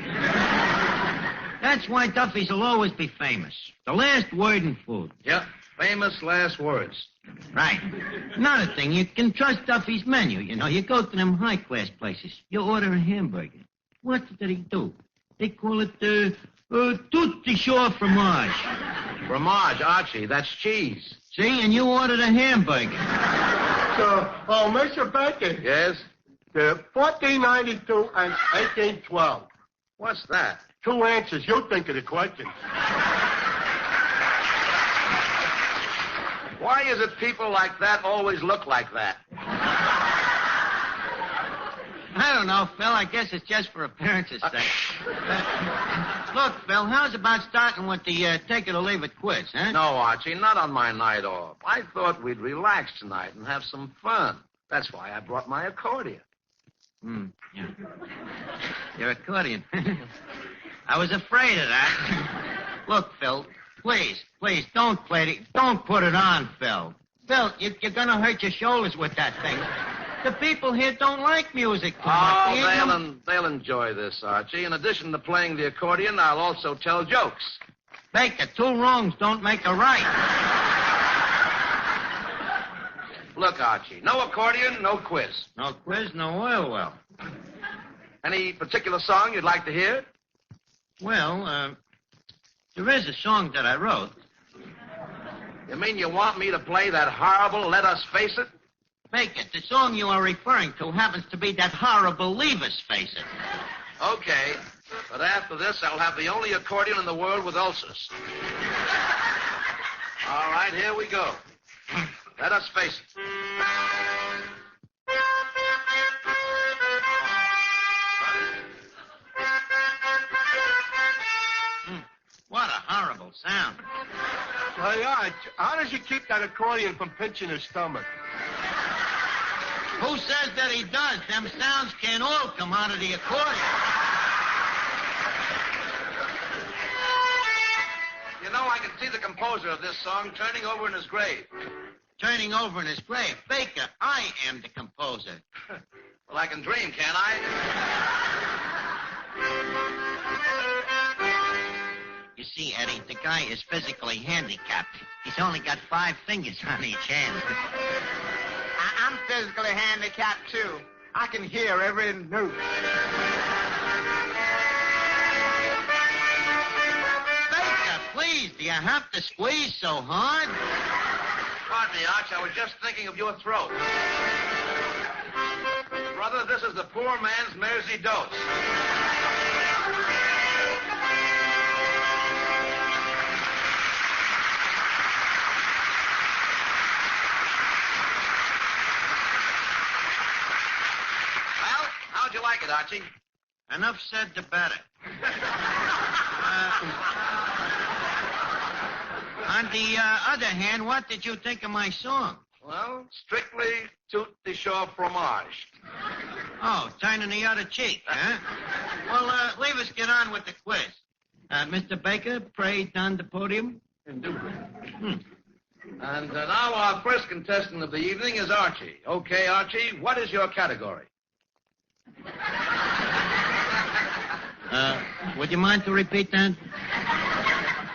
That's why Duffy's will always be famous. The last word in food. Yep, famous last words. Right. Another thing, you can trust Duffy's menu. You know, you go to them high-class places. You order a hamburger. What did he do? They call it tutti shore fromage. Fromage, Archie, that's cheese. See, and you ordered a hamburger. Mr. Baker. Yes? 1492 and 1812. What's that? Two answers. You think of the question. Why is it people like that always look like that? I don't know, Phil. I guess it's just for appearance's sake. Look, Phil, how's about starting with the take it or leave it quiz, huh? No, Archie, not on my night off. I thought we'd relax tonight and have some fun. That's why I brought my accordion. Yeah. Your accordion. I was afraid of that. Look, Phil, please, don't play it. Don't put it on, Phil. Phil, you're going to hurt your shoulders with that thing. The people here don't like music too Oh, much. They ain't no- they'll enjoy this, Archie. In addition to playing the accordion, I'll also tell jokes. Baker, two wrongs don't make a right. Look, Archie, no accordion, no quiz. No quiz, no oil well. Any particular song you'd like to hear? Well, there is a song that I wrote. You mean you want me to play that horrible Let Us Face It? Baker, the song you are referring to happens to be that horrible Leave Us Face It. Okay, but after this, I'll have the only accordion in the world with ulcers. All right, here we go. Let us face it. What a horrible sound. Hey, Arch, how does he keep that accordion from pinching his stomach? Who says that he does? Them sounds can't all come out of the accordion. You know, I can see the composer of this song turning over in his grave. Turning over in his grave. Baker, I am the composer. Well, I can dream, can't I? You see, Eddie, the guy is physically handicapped. He's only got 5 fingers on each hand. I'm physically handicapped, too. I can hear every note. Baker, please, do you have to squeeze so hard? Pardon me, Arch, I was just thinking of your throat. Brother, this is the poor man's Mersey dose. Well, how'd you like it, Archie? Enough said, the better. On the other hand, what did you think of my song? Well, strictly tout de chaud fromage. Oh, turning the other cheek, huh? Well, leave us get on with the quiz. Mr. Baker, pray down the podium. And now our first contestant of the evening is Archie. Okay, Archie, what is your category? Would you mind to repeat that?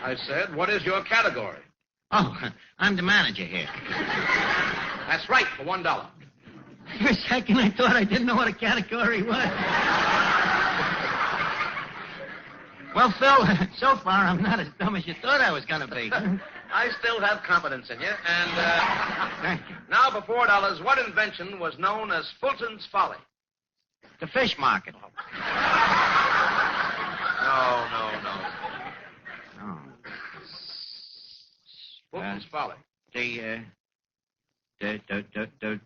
I said, what is your category? Oh, I'm the manager here. That's right, for $1. For a second, I thought I didn't know what a category was. Well, Phil, so far I'm not as dumb as you thought I was going to be. I still have confidence in you. And now for $4, what invention was known as Fulton's Folly? The fish market. No. Oh. Fulton's Folly. The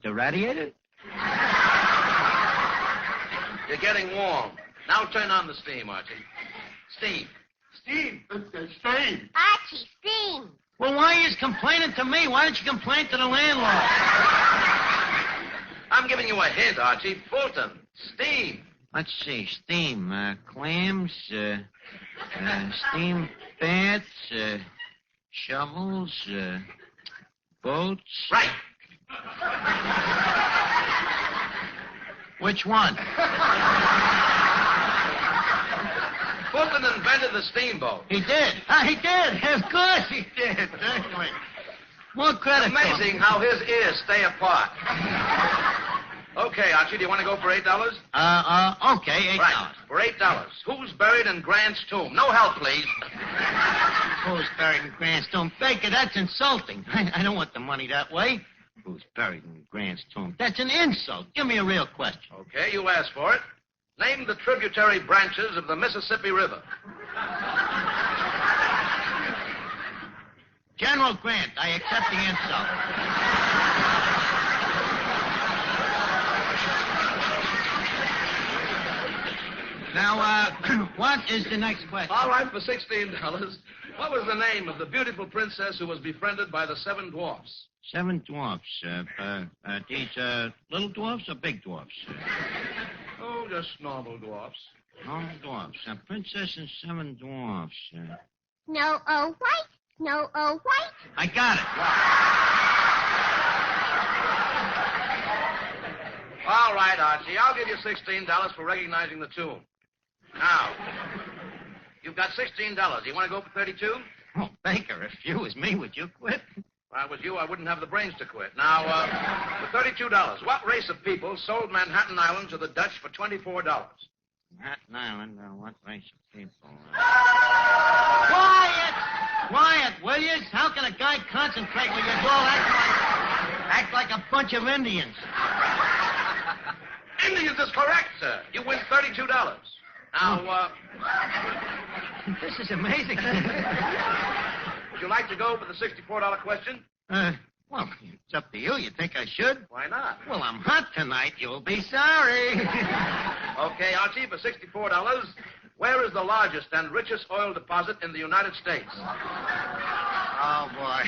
radiator? You're getting warm. Now turn on the steam, Archie. Steam. Steam. Archie, steam. Well, why are you complaining to me? Why don't you complain to the landlord? I'm giving you a hint, Archie. Fulton. Steam. Let's see. Steam. Clams. Steam bats. Shovels. Boats. Right. Which one? Fulton invented the steamboat. He did. He did. Of course he did. Certainly. More credit. Amazing how his ears stay apart. Okay, Archie, do you want to go for $8? Okay, $8. Right, for $8. Who's buried in Grant's tomb? No help, please. Who's buried in Grant's tomb? Baker, that's insulting. I don't want the money that way. Who's buried in Grant's tomb? That's an insult. Give me a real question. Okay, you asked for it. Name the tributary branches of the Mississippi River. General Grant, I accept the insult. Now, what is the next question? All right, for $16. What was the name of the beautiful princess who was befriended by the 7 dwarfs? 7 dwarfs. These little dwarfs or big dwarfs? Oh, just normal dwarfs. Normal dwarfs. A princess and 7 dwarfs. No, white. No, white. I got it. All right, Archie. I'll give you $16 for recognizing the tune. Now, you've got $16. You want to go for 32? Oh, Baker, if you was me, would you quit? If I was you, I wouldn't have the brains to quit. Now, for $32, what race of people sold Manhattan Island to the Dutch for $24? Manhattan Island, what race of people? Quiet! Quiet, will you? How can a guy concentrate when you all act like a bunch of Indians? Indians is correct, sir. You win $32. Now, This is amazing. would you like to go for the $64 question? Well, it's up to you. You think I should? Why not? Well, I'm hot tonight. You'll be sorry. Okay, Archie, for $64, where is the largest and richest oil deposit in the United States? Oh, boy.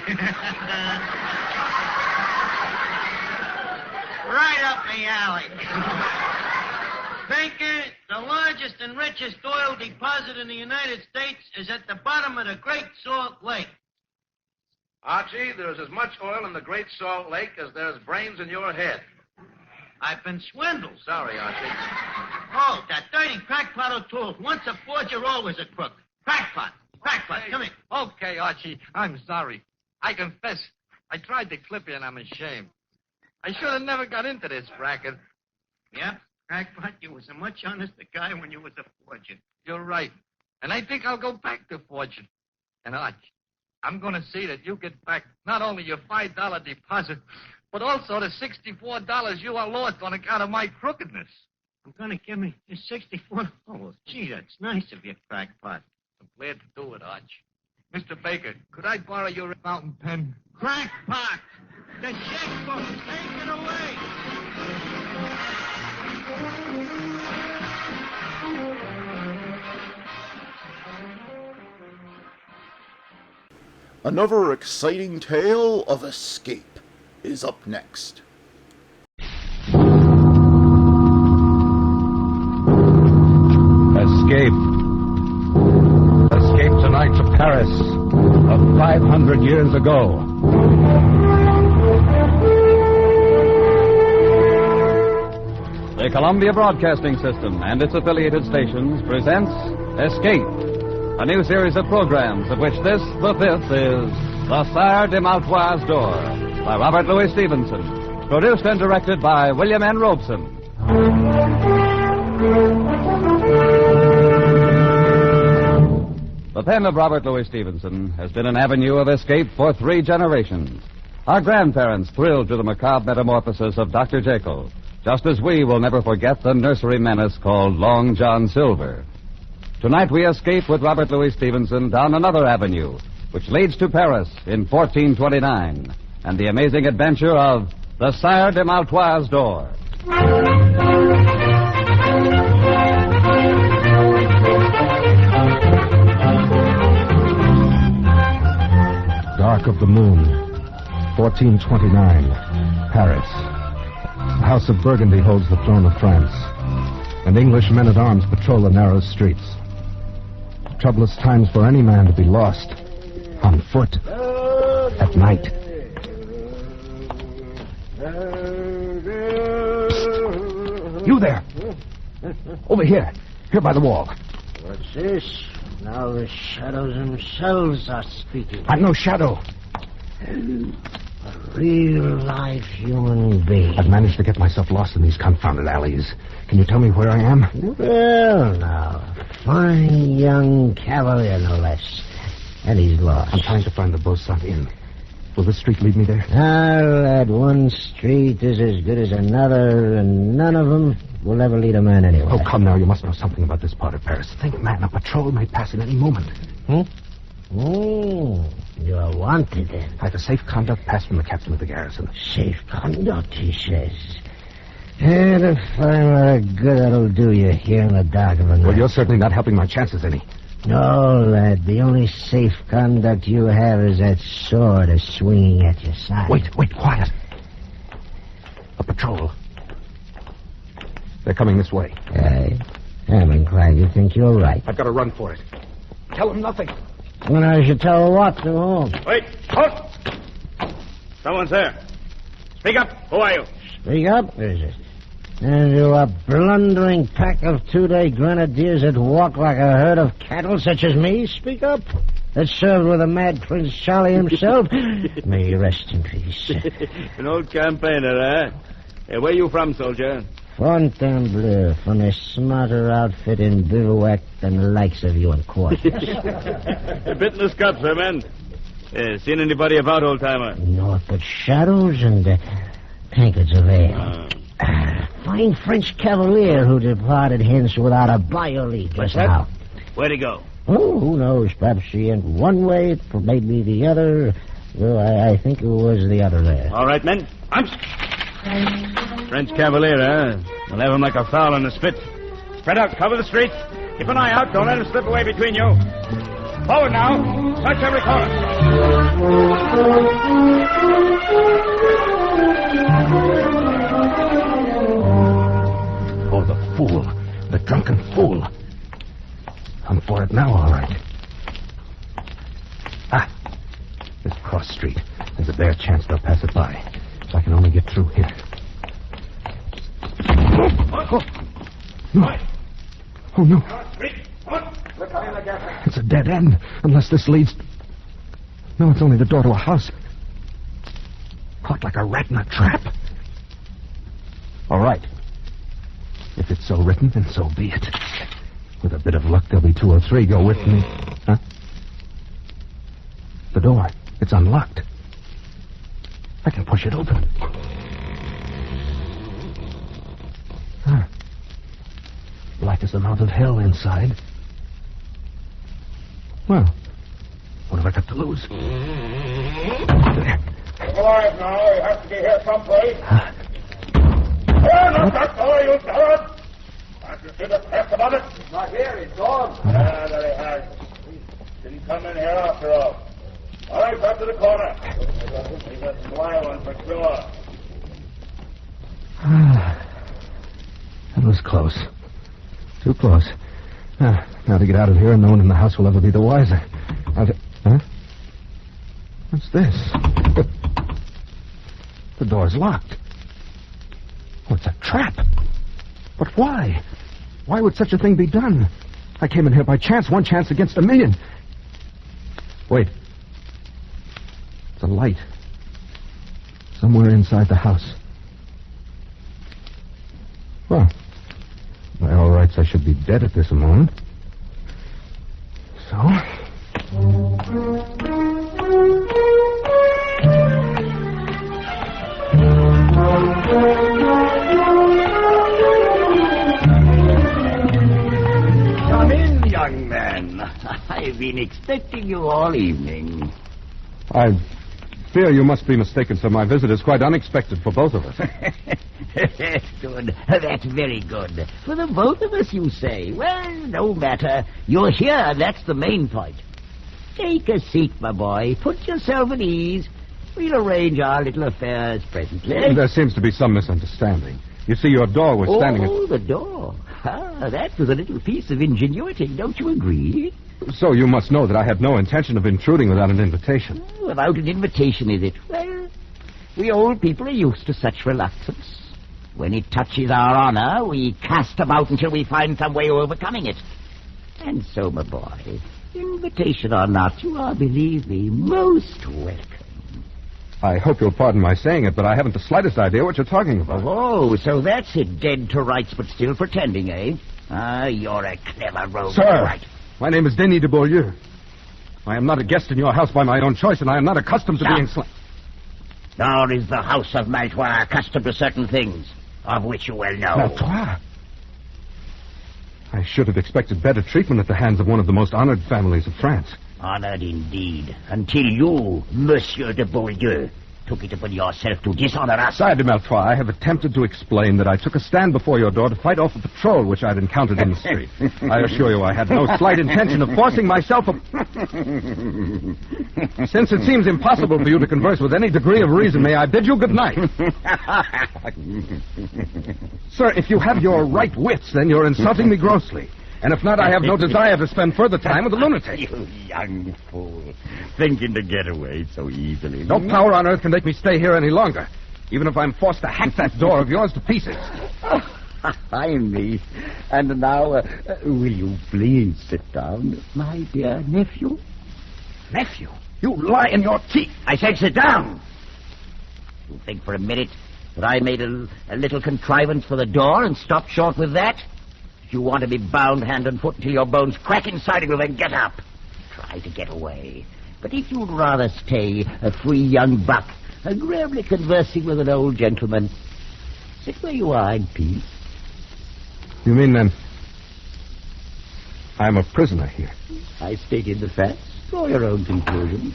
Right up the alley. Baker, the largest and richest oil deposit in the United States is at the bottom of the Great Salt Lake. Archie, there's as much oil in the Great Salt Lake as there's brains in your head. I've been swindled. Sorry, Archie. Oh, that dirty crackpot O'Toole. Once a forger, always a crook. Crackpot. Crackpot, come here. Okay, Archie, I'm sorry. I confess, I tried to clip you and I'm ashamed. I should have never got into this racket. Yep, crackpot, you was a much honester guy when you was a forger. You're right. And I think I'll go back to fortune. And Archie, I'm going to see that you get back not only your $5 deposit, but also the $64 you are lost on account of my crookedness. I'm going to give me the 64. Oh, well, gee, that's nice of you, crackpot. I'm glad to do it, Arch. Mr. Baker, could I borrow your fountain pen? Crackpot! The checkbook! Take it away! Another exciting tale of escape is up next. Escape. Escape tonight to Paris of 500 years ago. The Columbia Broadcasting System and its affiliated stations presents Escape, a new series of programs of which this, the fifth, is The Sire de Maltois d'Or by Robert Louis Stevenson, produced and directed by William N. Robeson. The pen of Robert Louis Stevenson has been an avenue of escape for 3 generations. Our grandparents thrilled to the macabre metamorphosis of Dr. Jekyll, just as we will never forget the nursery menace called Long John Silver. Tonight we escape with Robert Louis Stevenson down another avenue, which leads to Paris in 1429, and the amazing adventure of the Sire de Maltois d'Or. Dark of the Moon, 1429, Paris. The House of Burgundy holds the throne of France, and English men-at-arms patrol the narrow streets. Troublous times for any man to be lost, on foot, at night. You there! Over here, here by the wall. What's this? Now the shadows themselves are speaking. I'm no shadow. A real live human being. I've managed to get myself lost in these confounded alleys. Can you tell me where I am? Well, now, a fine young cavalier, no less. And he's lost. I'm trying to find the Beau Sant Inn. Will this street lead me there? That one street is as good as another, and none of them will ever lead a man anywhere. Oh, come now. You must know something about this part of Paris. Think, man, a patrol may pass at any moment. Oh, you're wanted then. I have a safe conduct pass from the captain of the garrison. Safe conduct, he says. And to find what a good that'll do you here in the dark of the night. Well, you're certainly not helping my chances any. No, lad. The only safe conduct you have is that sword swinging at your side. Wait, quiet. A patrol. They're coming this way. I'm inclined to think you're right. I've got to run for it. Tell them nothing. When I should tell what to whom. Wait, halt! Someone's there. Speak up. Who are you? Speak up? Who is it? And you a blundering pack of two-day grenadiers that walk like a herd of cattle, such as me, speak up? That served with the mad Prince Charlie himself? May he rest in peace. An old campaigner, eh? Where you from, soldier? Fontainebleau, from a smarter outfit in bivouac than the likes of you in quarters. A bit in the scuffs, sir, man. Seen anybody about, old-timer? Naught but shadows and tankards of ale. Fine French cavalier who departed hence without a bio-leaf just now. Where'd he go? Oh, who knows? Perhaps he went one way, maybe the other. Though I think it was the other there. All right, men. Arms. French cavalier, eh? We'll have him like a fowl on the spit. Spread out, cover the streets. Keep an eye out. Don't let him slip away between you. Forward now. Touch every corner. Oh, the fool. The drunken fool. I'm for it now, all right. This cross street. There's a bare chance they'll pass it by. If I can only get through here. Oh, no. Oh, no. It's a dead end, unless this leads... No, it's only the door to a house. Caught like a rat in a trap. All right. If it's so written, then so be it. With a bit of luck, there'll be 2 or 3 go with me. Huh? The door. It's unlocked. I can push it open. Black as the mouth of hell inside. Well, what have I got to lose? Alive now. You have to be here someplace. Not that door, you coward! Can't you see the press above it? Not here, it's gone. Yeah, there he has. Didn't come in here after all. All right, back to the corner. He's a sly one for sure. That was close. Too close. Now to get out of here, and no one in the house will ever be the wiser. Huh? What's this? The door's locked. Oh, it's a trap. But why? Why would such a thing be done? I came in here by chance, 1 chance against 1,000,000. Wait. It's a light. Somewhere inside the house. Well, by all rights, I should be dead at this moment. So... Come in, young man. I've been expecting you all evening. I fear you must be mistaken, sir. My visit is quite unexpected for both of us. Good. That's very good. For the both of us, you say. Well, no matter. You're here, that's the main point. Take a seat, my boy. Put yourself at ease. We'll arrange our little affairs presently. There seems to be some misunderstanding. You see, your door was standing... Oh, the door. That was a little piece of ingenuity, don't you agree? So you must know that I had no intention of intruding without an invitation. Without an invitation, is it? Well, we old people are used to such reluctance. When it touches our honor, we cast about until we find some way of overcoming it. And so, my boy, invitation or not, you are, believe me, most welcome. I hope you'll pardon my saying it, but I haven't the slightest idea what you're talking about. Oh, so that's it, dead to rights but still pretending, eh? You're a clever rogue. Sir, right. My name is Denis de Beaulieu. I am not a guest in your house by my own choice, and I am not accustomed to being Nor is the house of Maltois accustomed to certain things, of which you well know. Maltois? I should have expected better treatment at the hands of one of the most honored families of France. Honored indeed, until you, Monsieur de Beaulieu, took it upon yourself to dishonor us. Sire de Maltois, I have attempted to explain that I took a stand before your door to fight off a patrol which I'd encountered in the street. I assure you I had no slight intention of forcing myself Since it seems impossible for you to converse with any degree of reason, may I bid you good night? Sir, if you have your right wits, then you're insulting me grossly. And if not, I have no desire to spend further time with a lunatic. You young fool. Thinking to get away so easily. No power on earth can make me stay here any longer, even if I'm forced to hack that door of yours to pieces. I me. And now, will you please sit down, my dear nephew? Nephew? You lie in your teeth. I said sit down. You think for a minute that I made a little contrivance for the door and stopped short with that? If you want to be bound hand and foot until your bones crack inside of you, then get up. Try to get away. But if you'd rather stay a free young buck, agreeably conversing with an old gentleman, sit where you are in peace. You mean, then, I'm a prisoner here? I stated the facts. Draw your own conclusions.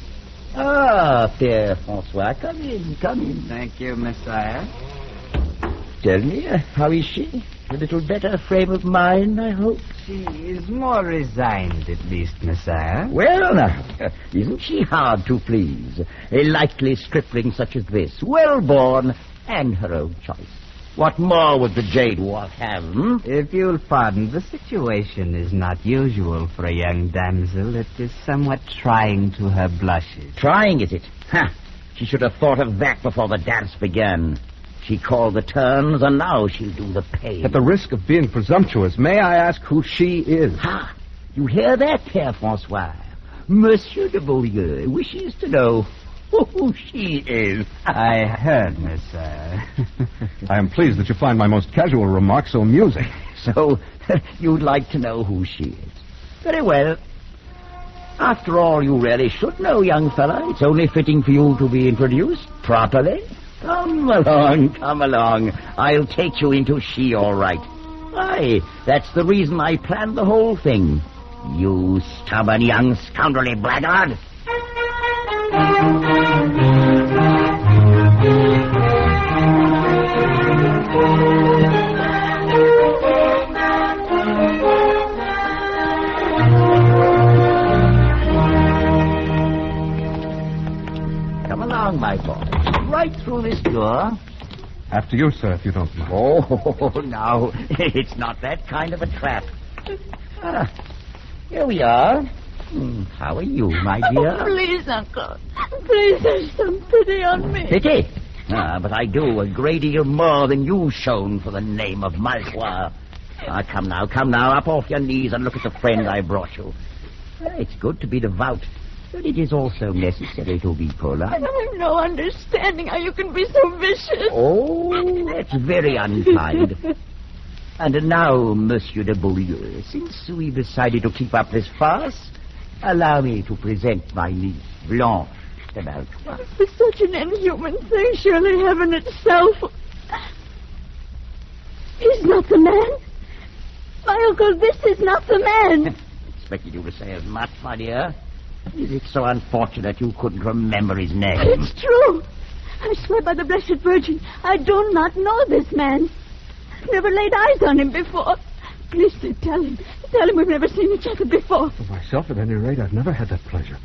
Ah, Pierre Francois, come in, come in. Thank you, Messiah. Tell me, how is she? A little better frame of mind, I hope? She is more resigned, at least, Messiah. Well, now, isn't she hard to please? A likely stripling such as this, well-born, and her own choice. What more would the jade wolf have, If you'll pardon, the situation is not usual for a young damsel. It is somewhat trying to her blushes. Trying, is it? Ha! She should have thought of that before the dance began. She called the turns, and now she'll do the paying. At the risk of being presumptuous, may I ask who she is? Ha! You hear that, Père Francois? Monsieur de Beaulieu wishes to know who she is. I heard, Messiah. I am pleased that you find my most casual remark so amusing. So, you'd like to know who she is. Very well. After all, you really should know, young fella. It's only fitting for you to be introduced properly. Come along, come along. I'll take you into she, all right. Why, that's the reason I planned the whole thing. You stubborn young scoundrelly blackguard. Come along, my boy. Right through this door. After you, sir, if you don't mind. Oh, no. It's not that kind of a trap. Here we are. How are you, my dear? Oh, please, Uncle. Please, have some pity on me. Pity? But I do a great deal more than you've shown for the name of Malchoir. Come now, up off your knees and look at the friend I brought you. It's good to be devout, but it is also necessary to be polite. I have no understanding how you can be so vicious. Oh, that's very unkind. And now, Monsieur de Beaulieu, since we've decided to keep up this farce, allow me to present my niece, Blanche de Malchoir. It's such an inhuman thing, surely heaven itself. He's not the man. My uncle, this is not the man. Expected you to say as much, my dear. Is it so unfortunate you couldn't remember his name? It's true. I swear by the Blessed Virgin, I do not know this man. Never laid eyes on him before. Please do tell him. Tell him we've never seen each other before. For myself, at any rate, I've never had that pleasure.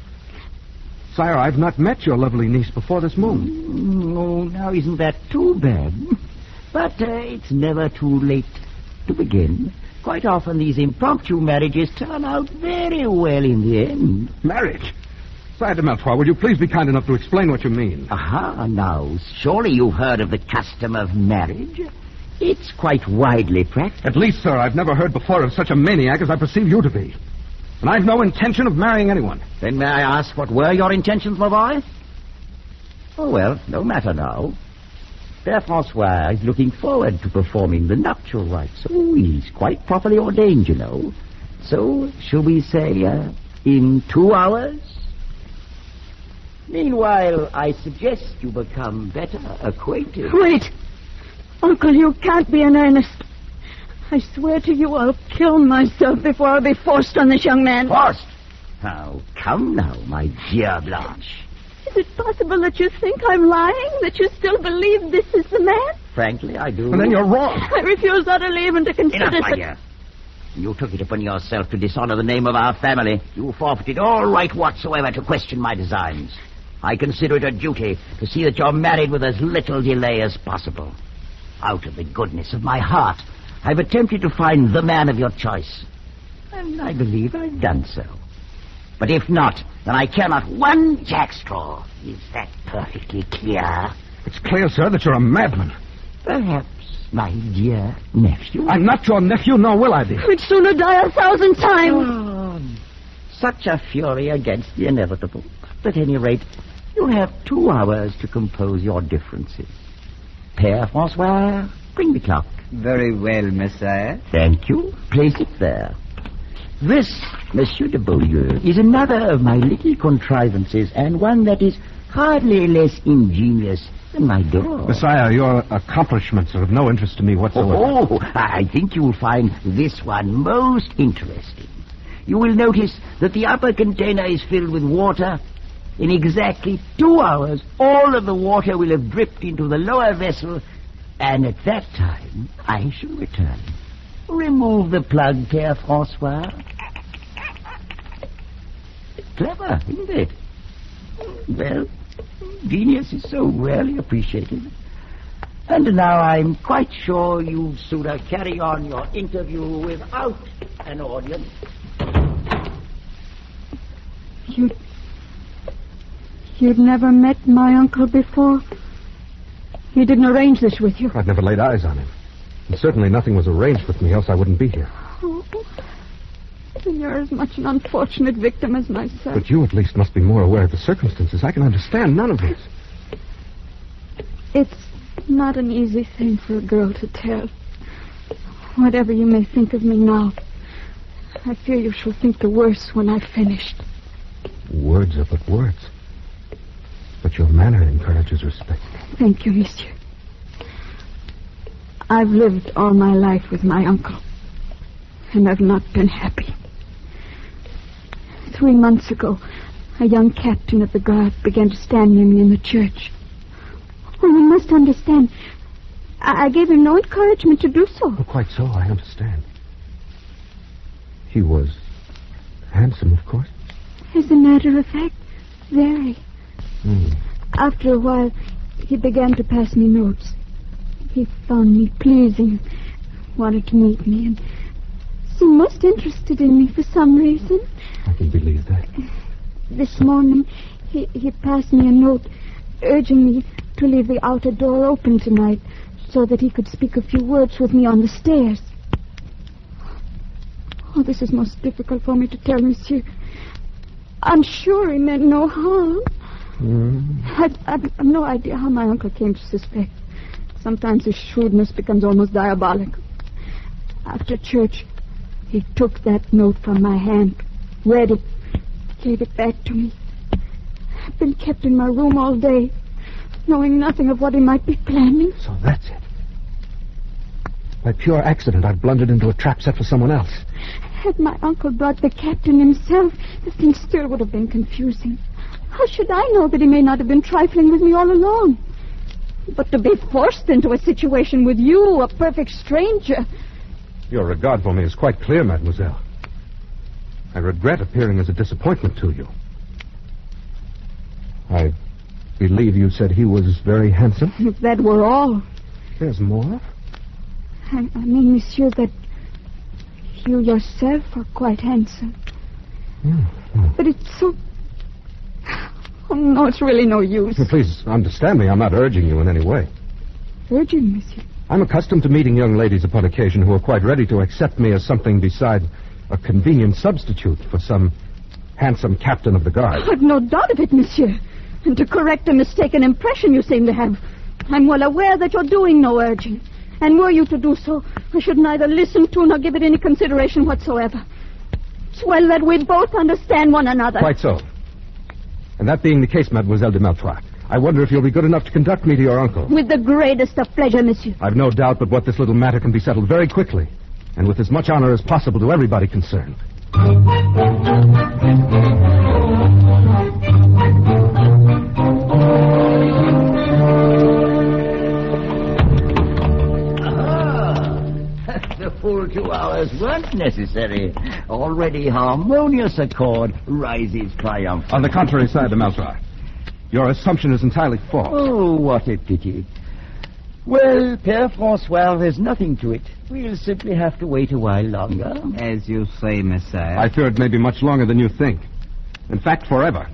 Sire, I've not met your lovely niece before this moon. Oh, now isn't that too bad? But it's never too late to begin. Quite often these impromptu marriages turn out very well in the end. Marriage? Sire de Malchoir, would you please be kind enough to explain what you mean? Aha, now, surely you've heard of the custom of marriage. It's quite widely practiced. At least, sir, I've never heard before of such a maniac as I perceive you to be. And I've no intention of marrying anyone. Then may I ask what were your intentions, my boy? Oh, well, no matter now. Père Francois is looking forward to performing the nuptial rites. Oh, he's quite properly ordained, you know. So, shall we say, in 2 hours? Meanwhile, I suggest you become better acquainted. Wait. Uncle, you can't be in earnest. I swear to you I'll kill myself before I'll be forced on this young man. Forced? Now, come now, my dear Blanche. Is it possible that you think I'm lying? That you still believe this is the man? Frankly, I do. And then you're wrong. I refuse utterly even to consider... Enough, my dear. You took it upon yourself to dishonor the name of our family. You forfeited all right whatsoever to question my designs. I consider it a duty to see that you're married with as little delay as possible. Out of the goodness of my heart, I've attempted to find the man of your choice. And I believe I've done so. But if not, then I care not one jackstraw. Is that perfectly clear? It's clear, sir, that you're a madman. Perhaps. My dear nephew. I'm not your nephew, nor will I be. I'd sooner die 1,000 times. Oh, such a fury against the inevitable. But at any rate, you have 2 hours to compose your differences. Père Francois, bring the clock. Very well, Messiah. Thank you. Place it there. This, Monsieur de Beaulieu, is another of my little contrivances, and one that is hardly less ingenious than my door. Messiah, your accomplishments are of no interest to me whatsoever. Oh, I think you will find this one most interesting. You will notice that the upper container is filled with water. In exactly 2 hours, all of the water will have dripped into the lower vessel, and at that time, I shall return. Remove the plug, Père Francois. Clever, isn't it? Well, genius is so rarely appreciated. And now I'm quite sure you'd sooner carry on your interview without an audience. You'd never met my uncle before? He didn't arrange this with you? I've never laid eyes on him. And certainly nothing was arranged with me, else I wouldn't be here. Oh, then you're as much an unfortunate victim as myself. But you at least must be more aware of the circumstances. I can understand none of this. It's not an easy thing for a girl to tell. Whatever you may think of me now, I fear you shall think the worse when I've finished. Words are but words. But your manner encourages respect. Thank you, monsieur. I've lived all my life with my uncle, and I've not been happy. 3 months ago, a young captain of the guard began to stand near me in the church. Oh, you must understand, I gave him no encouragement to do so. Oh, quite so, I understand. He was handsome, of course. As a matter of fact, very. After a while, he began to pass me notes. He found me pleasing, wanted to meet me, and seemed most interested in me for some reason. I can believe that. This morning, he passed me a note urging me to leave the outer door open tonight so that he could speak a few words with me on the stairs. Oh, this is most difficult for me to tell, monsieur. I'm sure he meant no harm. I've no idea how my uncle came to suspect. Sometimes his shrewdness becomes almost diabolical. After church, he took that note from my hand, read it, gave it back to me. I've been kept in my room all day, knowing nothing of what he might be planning. So that's it. By pure accident, I've blundered into a trap set for someone else. Had my uncle brought the captain himself, the thing still would have been confusing. How should I know that he may not have been trifling with me all along? But to be forced into a situation with you, a perfect stranger... Your regard for me is quite clear, mademoiselle. I regret appearing as a disappointment to you. I believe you said he was very handsome? If that were all. There's more? I mean, monsieur, that you yourself are quite handsome. But it's so... Oh, no, it's really no use. Please understand me. I'm not urging you in any way. Urging, monsieur? I'm accustomed to meeting young ladies upon occasion who are quite ready to accept me as something beside a convenient substitute for some handsome captain of the guard. I've no doubt of it, monsieur. And to correct a mistaken impression you seem to have, I'm well aware that you're doing no urging. And were you to do so, I should neither listen to nor give it any consideration whatsoever. It's well that we both understand one another. Quite so. And that being the case, Mademoiselle de Maltroit, I wonder if you'll be good enough to conduct me to your uncle. With the greatest of pleasure, monsieur. I've no doubt but what this little matter can be settled very quickly, and with as much honor as possible to everybody concerned. The full 2 hours weren't necessary. Already harmonious accord rises triumphant. On the contrary side, de Maltroit. Your assumption is entirely false. Oh, what a pity. Well, Père Francois, there's nothing to it. We'll simply have to wait a while longer. As you say, Messiah. I fear it may be much longer than you think. In fact, forever.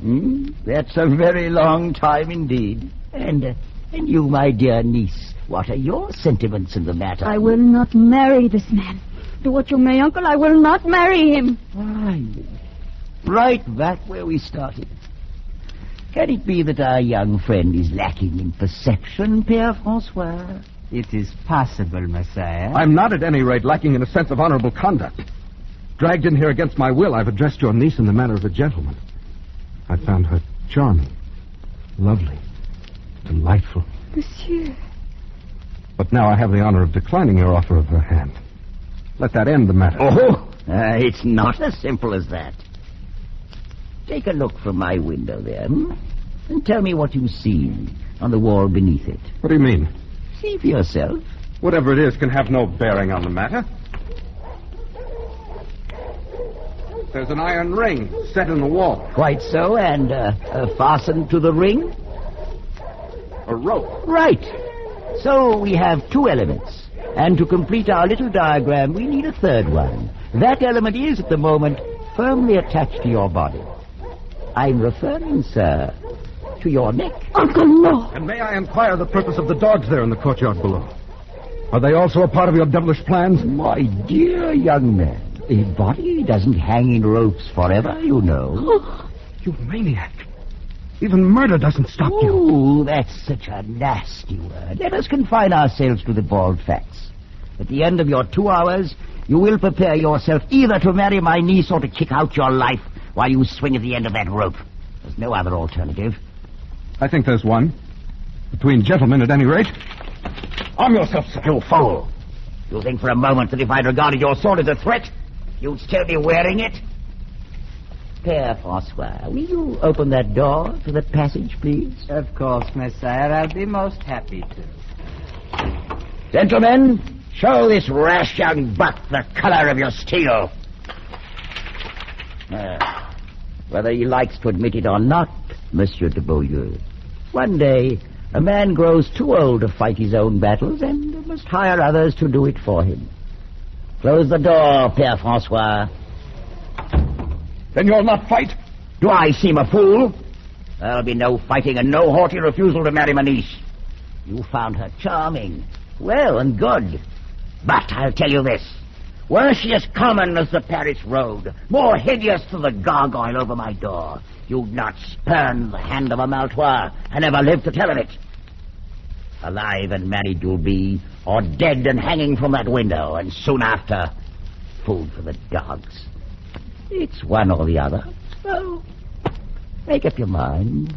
That's a very long time indeed. And you, my dear niece, What are your sentiments in the matter? I will not marry this man. Do what you may, Uncle, I will not marry him. Right back where we started. Can it be that our young friend is lacking in perception, Père Francois? It is possible, Messiah. I'm not, at any rate, lacking in a sense of honorable conduct. Dragged in here against my will, I've addressed your niece in the manner of a gentleman. I found her charming, lovely, delightful. Monsieur. But now I have the honor of declining your offer of her hand. Let that end the matter. It's not as simple as that. Take a look from my window there, and tell me what you see on the wall beneath it. What do you mean? See for yourself. Whatever it is can have no bearing on the matter. There's an iron ring set in the wall. Quite so, and fastened to the ring? A rope. Right. So we have two elements. And to complete our little diagram, we need a third one. That element is, at the moment, firmly attached to your body. I'm referring, sir, to your neck. Uncle, no. And may I inquire the purpose of the dogs there in the courtyard below? Are they also a part of your devilish plans? My dear young man, a body doesn't hang in ropes forever, you know. You maniac. Even murder doesn't stop you. Oh, that's such a nasty word. Let us confine ourselves to the bald facts. At the end of your 2 hours, you will prepare yourself either to marry my niece or to kick out your life while you swing at the end of that rope. There's no other alternative. I think there's one. Between gentlemen, at any rate. Arm yourself, sir. You fool. You think for a moment that if I'd regarded your sword as a threat, you'd still be wearing it? Père Francois, will you open that door to the passage, please? Of course, Messiah. I'll be most happy to. Gentlemen, show this rash young buck the color of your steel. Whether he likes to admit it or not, Monsieur de Beaulieu, one day a man grows too old to fight his own battles and must hire others to do it for him. Close the door, Père Francois. Then you'll not fight? Do I seem a fool? There'll be no fighting and no haughty refusal to marry my niece. You found her charming, well and good. But I'll tell you this. Were she as common as the Paris road, more hideous than the gargoyle over my door, you'd not spurn the hand of a Maltois and ever live to tell of it. Alive and married you'll be, or dead and hanging from that window, and soon after, food for the dogs. It's one or the other. So, make up your mind.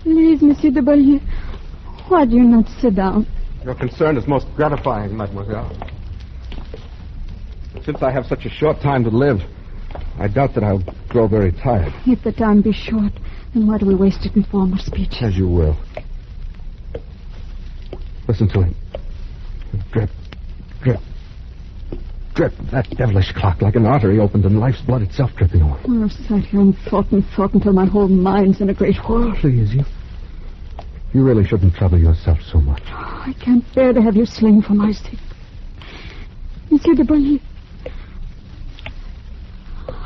Please, Monsieur de Beaulieu, why do you not sit down? Your concern is most gratifying, mademoiselle. Since I have such a short time to live, I doubt that I'll grow very tired. If the time be short, then why do we waste it in formal speech? As you will. Listen to it. Drip, drip, drip. That devilish clock, like an artery opened and life's blood itself dripping away. I've sat here and thought until my whole mind's in a great whirl. Please, you really shouldn't trouble yourself so much. I can't bear to have you slain for my sake. Monsieur de Beaulieu,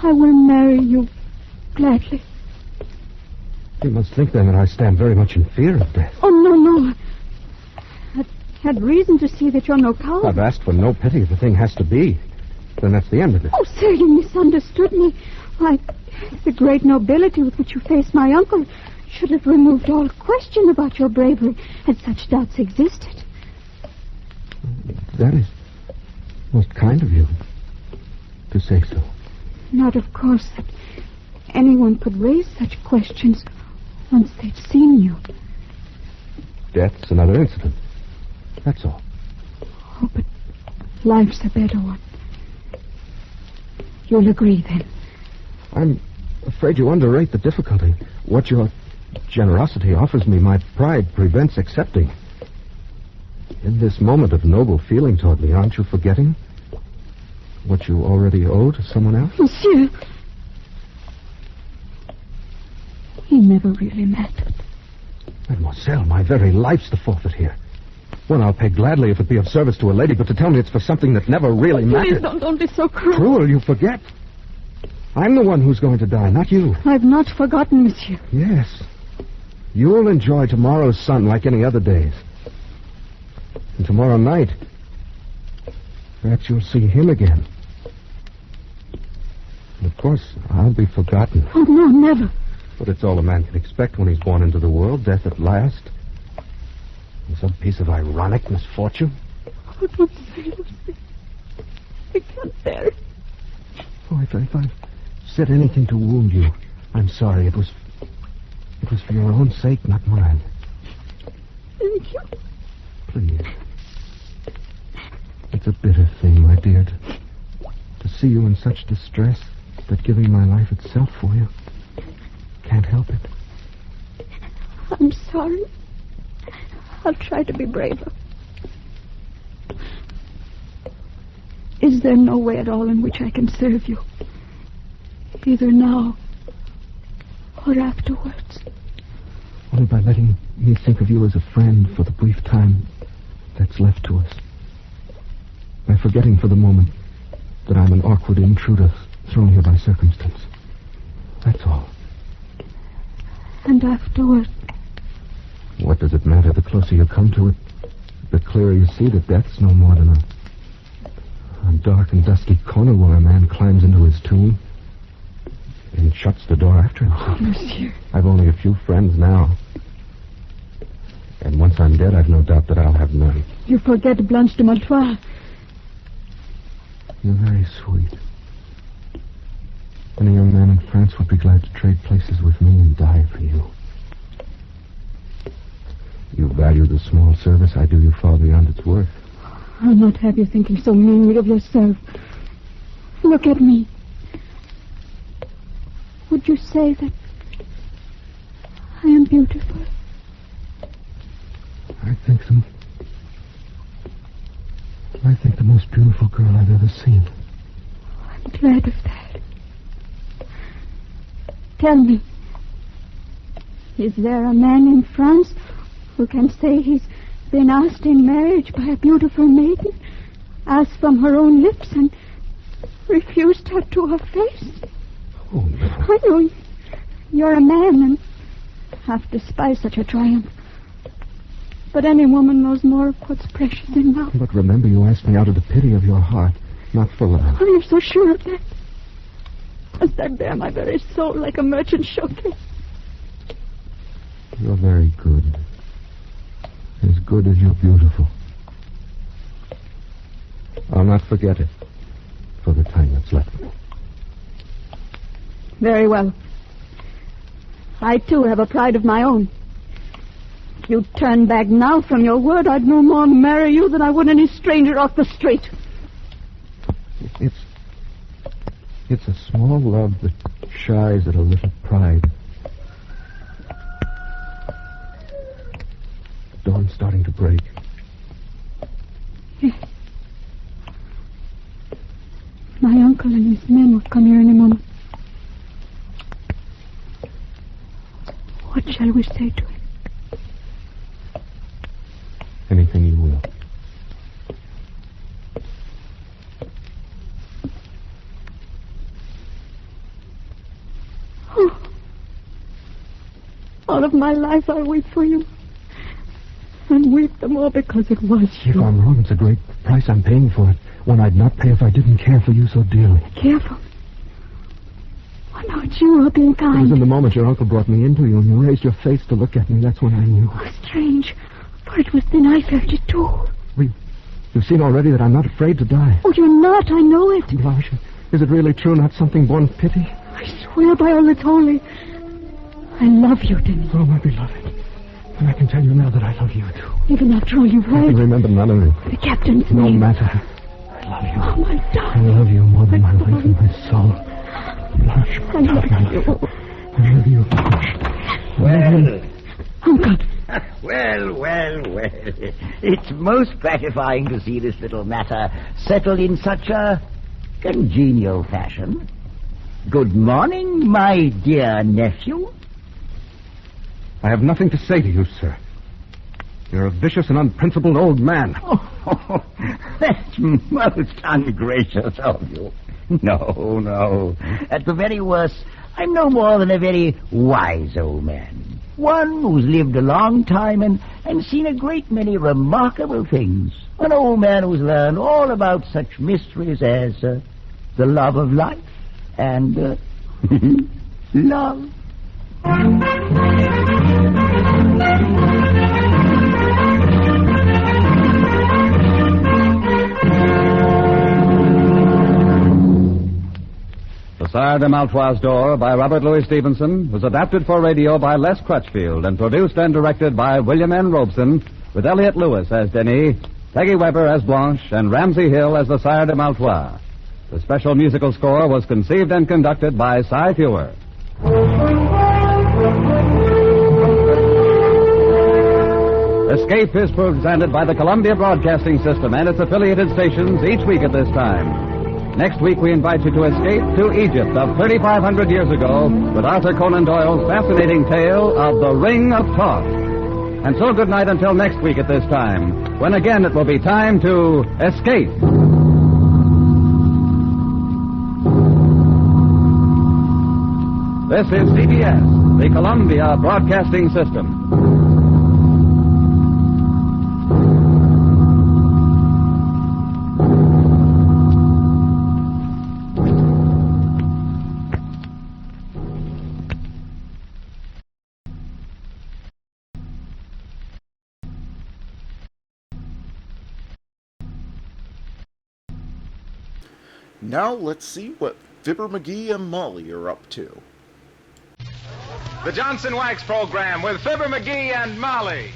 I will marry you gladly. You must think, then, that I stand very much in fear of death. Oh, no. I had reason to see that you're no coward. I've asked for no pity. If the thing has to be, then that's the end of it. Oh, sir, you misunderstood me. Why, the great nobility with which you faced my uncle should have removed all question about your bravery had such doubts existed. That is most kind of you to say so. Not, of course, that anyone could raise such questions once they'd seen you. Death's another incident. That's all. Oh, but life's a better one. You'll agree, then? I'm afraid you underrate the difficulty. What your generosity offers me, my pride prevents accepting. In this moment of noble feeling toward me, aren't you forgetting what you already owe to someone else? Monsieur, he never really mattered. Mademoiselle, my very life's the forfeit here. One I'll pay gladly if it be of service to a lady, but to tell me it's for something that never really mattered. Please don't be so cruel. Cruel, you forget. I'm the one who's going to die, not you. I've not forgotten, monsieur. Yes. You'll enjoy tomorrow's sun like any other days. And tomorrow night, perhaps you'll see him again. And of course, I'll be forgotten. Oh, no, never. But it's all a man can expect when he's born into the world, death at last. And some piece of ironic misfortune. Oh, don't say those things. I can't bear it. Oh, if I've said anything to wound you, I'm sorry. It was for your own sake, not mine. Thank you. Please. It's a bitter thing, my dear, to see you in such distress that giving my life itself for you, can't help it. I'm sorry. I'll try to be braver. Is there no way at all in which I can serve you? Either now or afterwards? Only by letting me think of you as a friend for the brief time that's left to us. By forgetting for the moment that I'm an awkward intruder thrown here by circumstance. That's all. And afterwards? What does it matter? The closer you come to it, the clearer you see that death's no more than a dark and dusky corner where a man climbs into his tomb and shuts the door after himself. Oh, monsieur. I've only a few friends now. And once I'm dead, I've no doubt that I'll have none. You forget Blanche de Montois. You're very sweet. Any young man in France would be glad to trade places with me and die for you. You value the small service I do you far beyond its worth. I'll not have you thinking so meanly of yourself. Look at me. Would you say that I am beautiful? I think the most beautiful girl I've ever seen. I'm glad of that. Tell me, is there a man in France who can say he's been asked in marriage by a beautiful maiden, asked from her own lips, and refused her to her face? Oh, no. I know you're a man and half despise such a triumph. But any woman knows more of what's precious in love. But remember, you asked me out of the pity of your heart, not for love. Oh, you're so sure of that. Must I bear my very soul like a merchant showcase? You're very good. As good as you're beautiful. I'll not forget it for the time that's left. Very well. I, too, have a pride of my own. If you turn back now from your word, I'd no more marry you than I would any stranger off the street. It's a small love that shies at a little pride. The dawn's starting to break. Yes. My uncle and his men will come here any moment. What shall we say to him? Anything you will. Oh. All of my life I'll weep for you. And weep the more because it was you. If I'm wrong, it's a great price I'm paying for it. One I'd not pay if I didn't care for you so dearly. Careful. Oh, no, it's you who are being It kind. was in the moment your uncle brought me into you and you raised your face to look at me. That's when I knew. Oh, strange. For it was then I felt it too. You've seen already that I'm not afraid to die. Oh, you're not. I know it. Blanche, is it really true, not something born of pity? I swear by all that's holy. I love you, Dennis. Oh, my beloved. And I can tell you now that I love you, too. Even after all you've I heard. can remember none of it. The captain's No name. matter. I love you. Oh, my I darling. love you more than my life and my soul. Blanche, my darling, I love you. I love you, Blanche. Well, Uncle. Well. It's most gratifying to see this little matter settle in such a congenial fashion. Good morning, my dear nephew. I have nothing to say to you, sir. You're a vicious and unprincipled old man. Oh, that's most ungracious of you. No. At the very worst, I'm no more than a very wise old man. One who's lived a long time and seen a great many remarkable things. An old man who's learned all about such mysteries as the love of life and love. The Sire de Maltroit's Door by Robert Louis Stevenson was adapted for radio by Les Crutchfield and produced and directed by William N. Robeson, with Elliot Lewis as Denis, Peggy Weber as Blanche, and Ramsey Hill as the Sire de Maltroit. The special musical score was conceived and conducted by Cy Fewer. Escape is presented by the Columbia Broadcasting System and its affiliated stations each week at this time. Next week, we invite you to escape to Egypt of 3,500 years ago with Arthur Conan Doyle's fascinating tale of the Ring of Thoth. And so good night until next week at this time, when again it will be time to escape. This is CBS, the Columbia Broadcasting System. Now let's see what Fibber McGee and Molly are up to. The Johnson Wax Program with Fibber McGee and Molly.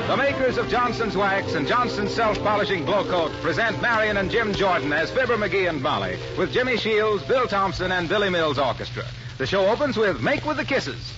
The makers of Johnson's Wax and Johnson's Self-Polishing Glow Coat present Marion and Jim Jordan as Fibber McGee and Molly with Jimmy Shields, Bill Thompson, and Billy Mills Orchestra. The show opens with Make with the Kisses.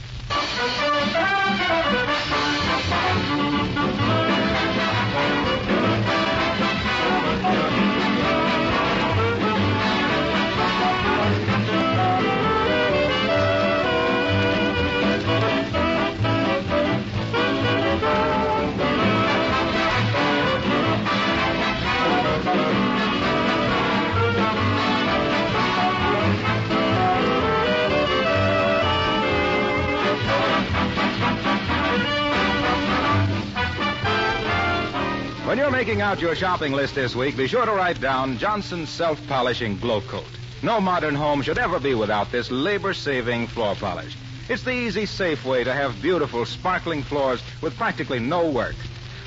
When you're making out your shopping list this week, be sure to write down Johnson's Self-Polishing Glow Coat. No modern home should ever be without this labor-saving floor polish. It's the easy, safe way to have beautiful, sparkling floors with practically no work.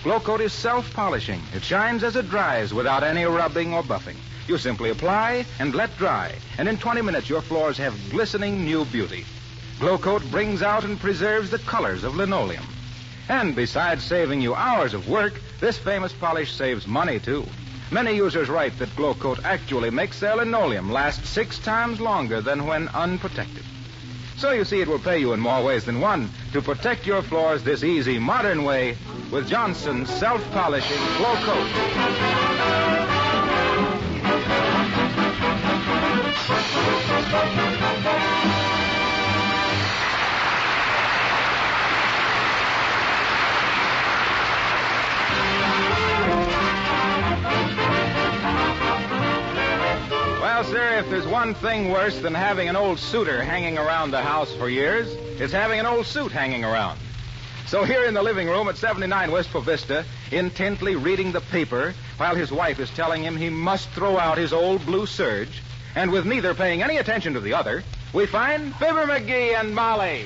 Glow Coat is self-polishing. It shines as it dries without any rubbing or buffing. You simply apply and let dry, and in 20 minutes your floors have glistening new beauty. Glow Coat brings out and preserves the colors of linoleum. And besides saving you hours of work, this famous polish saves money, too. Many users write that Glow Coat actually makes their linoleum last 6 times longer than when unprotected. So you see, it will pay you in more ways than one to protect your floors this easy, modern way with Johnson's Self-Polishing Glow Coat. Well, sir, if there's one thing worse than having an old suitor hanging around the house for years, it's having an old suit hanging around. So here in the living room at 79 Wistful Vista, intently reading the paper while his wife is telling him he must throw out his old blue serge, and with neither paying any attention to the other, we find Fibber McGee and Molly.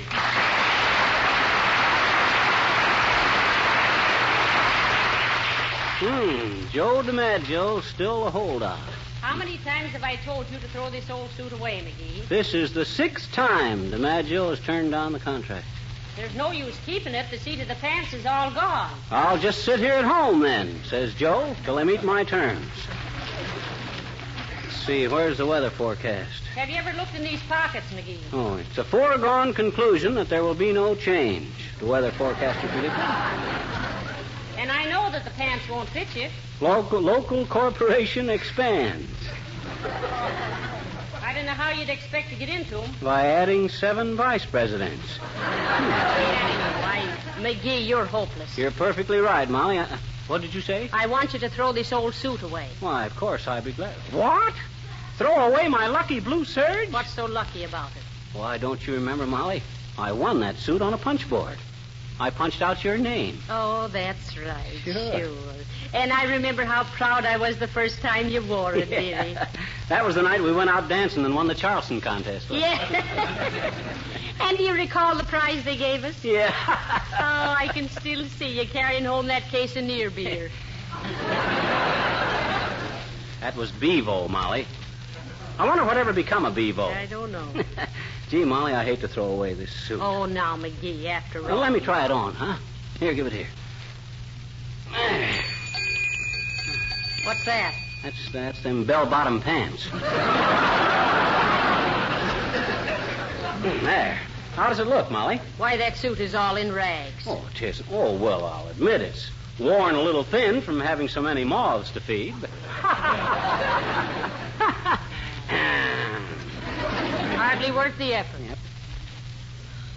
Joe DiMaggio still a holdout. How many times have I told you to throw this old suit away, McGee? This is the 6th time DiMaggio has turned down the contract. There's no use keeping it. The seat of the pants is all gone. I'll just sit here at home then, says Joe, till I meet my terms. Let's see, where's the weather forecast? Have you ever looked in these pockets, McGee? Oh, it's a foregone conclusion that there will be no change, the weather forecaster predicted. And I know that the pants won't fit you. Local corporation expands. know how you'd expect to get into them. By adding 7 vice presidents. Why, McGee, you're hopeless. You're perfectly right, Molly. What did you say? I want you to throw this old suit away. Why, of course, I'd be glad. What? Throw away my lucky blue serge? What's so lucky about it? Why, don't you remember, Molly? I won that suit on a punch board. I punched out your name. Oh, that's right. Sure. And I remember how proud I was the first time you wore it, dearie. That was the night we went out dancing and won the Charleston contest. Yeah. And do you recall the prize they gave us? Yeah. Oh, I can still see you carrying home that case of near beer. That was Bevo, Molly. I wonder whatever become of Bevo. I don't know. Gee, Molly, I hate to throw away this suit. Oh, now, McGee, after all. Well, let me try it on, huh? Here, give it here. What's that? That's them bell-bottom pants. There. How does it look, Molly? Why, that suit is all in rags. Oh, it isn't. Oh, well, I'll admit it's worn a little thin from having so many moths to feed. But... Hardly worth the effort. Yep.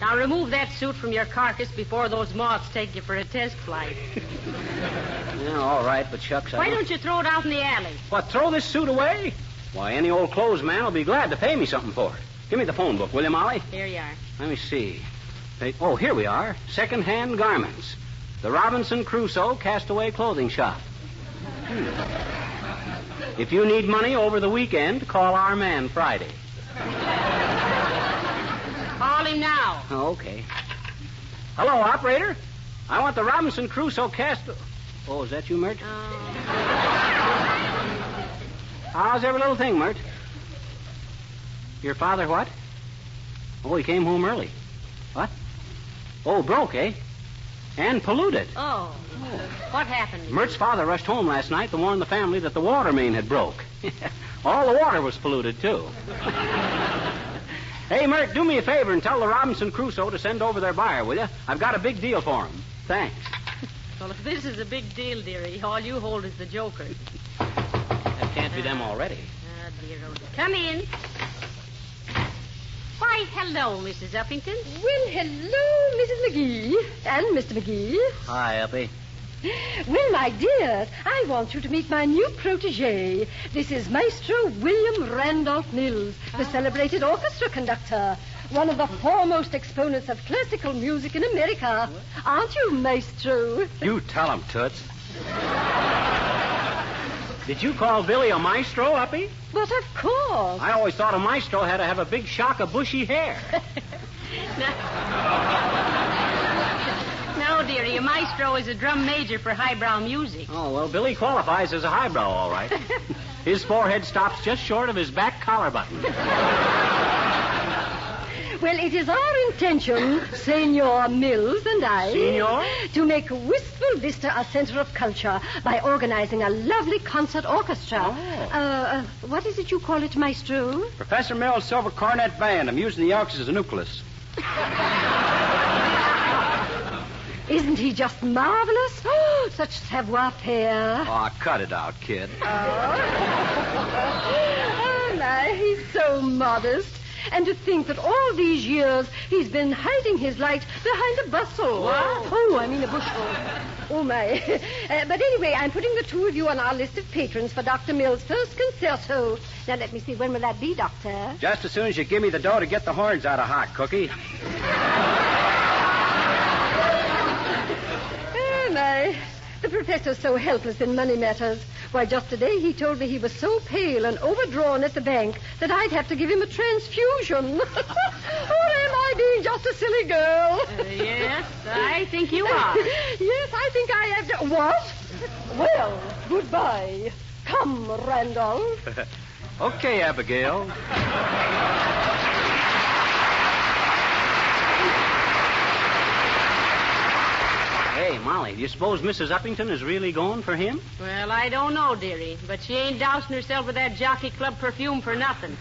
Now remove that suit from your carcass before those moths take you for a test flight. Yeah, all right, but shucks, Why don't you throw it out in the alley? What, throw this suit away? Why, any old clothes man will be glad to pay me something for it. Give me the phone book, will you, Molly? Here you are. Let me see. Oh, here we are. Second-hand garments. The Robinson Crusoe Castaway Clothing Shop. If you need money over the weekend, call our man Friday. Call him now. Oh, okay. Hello, operator. I want the Robinson Crusoe Oh, is that you, Mert? How's every little thing, Mert? Your father what? Oh, he came home early. What? Oh, broke, eh? And polluted. Oh. What happened? Mert's father rushed home last night to warn the family that the water main had broke. All the water was polluted, too. Hey, Mert, do me a favor and tell the Robinson Crusoe to send over their buyer, will you? I've got a big deal for him. Thanks. Well, if this is a big deal, dearie, all you hold is the joker. That can't be them already. Ah, dear, oh, dear. Come in. Why, hello, Mrs. Uppington. Well, hello, Mrs. McGee. And Mr. McGee. Hi, Uppy. Well, my dear, I want you to meet my new protege. This is Maestro William Randolph Mills, the celebrated orchestra conductor. One of the foremost exponents of classical music in America. Aren't you, Maestro? You tell him, Toots. Did you call Billy a maestro, Uppy? But of course. I always thought a maestro had to have a big shock of bushy hair. No, dearie, a maestro is a drum major for highbrow music. Oh, well, Billy qualifies as a highbrow, all right. His forehead stops just short of his back collar button. Well, it is our intention, Senor Mills and I... Senor? ...to make Wistful Vista a center of culture by organizing a lovely concert orchestra. Oh. What is it you call it, Maestro? Professor Mills' Silver Cornet Band. I'm using the Elks as a nucleus. Isn't he just marvelous? Oh, such savoir-faire. Oh, cut it out, kid. Oh, my, he's so modest. And to think that all these years he's been hiding his light behind a bustle. What? Oh, I mean a bushel. Oh, my. But anyway, I'm putting the two of you on our list of patrons for Dr. Mills' first concerto. Now, let me see. When will that be, Doctor? Just as soon as you give me the dough to get the horns out of Hot Cookie. Oh, my. The professor's so helpless in money matters. Why, just today he told me he was so pale and overdrawn at the bank that I'd have to give him a transfusion. Or am I being just a silly girl? Yes, I think you are. Yes, I think I have to... What? Well, goodbye. Come, Randolph. Okay, Abigail. Hey, Molly, do you suppose Mrs. Uppington is really going for him? Well, I don't know, dearie, but she ain't dousing herself with that Jockey Club perfume for nothing.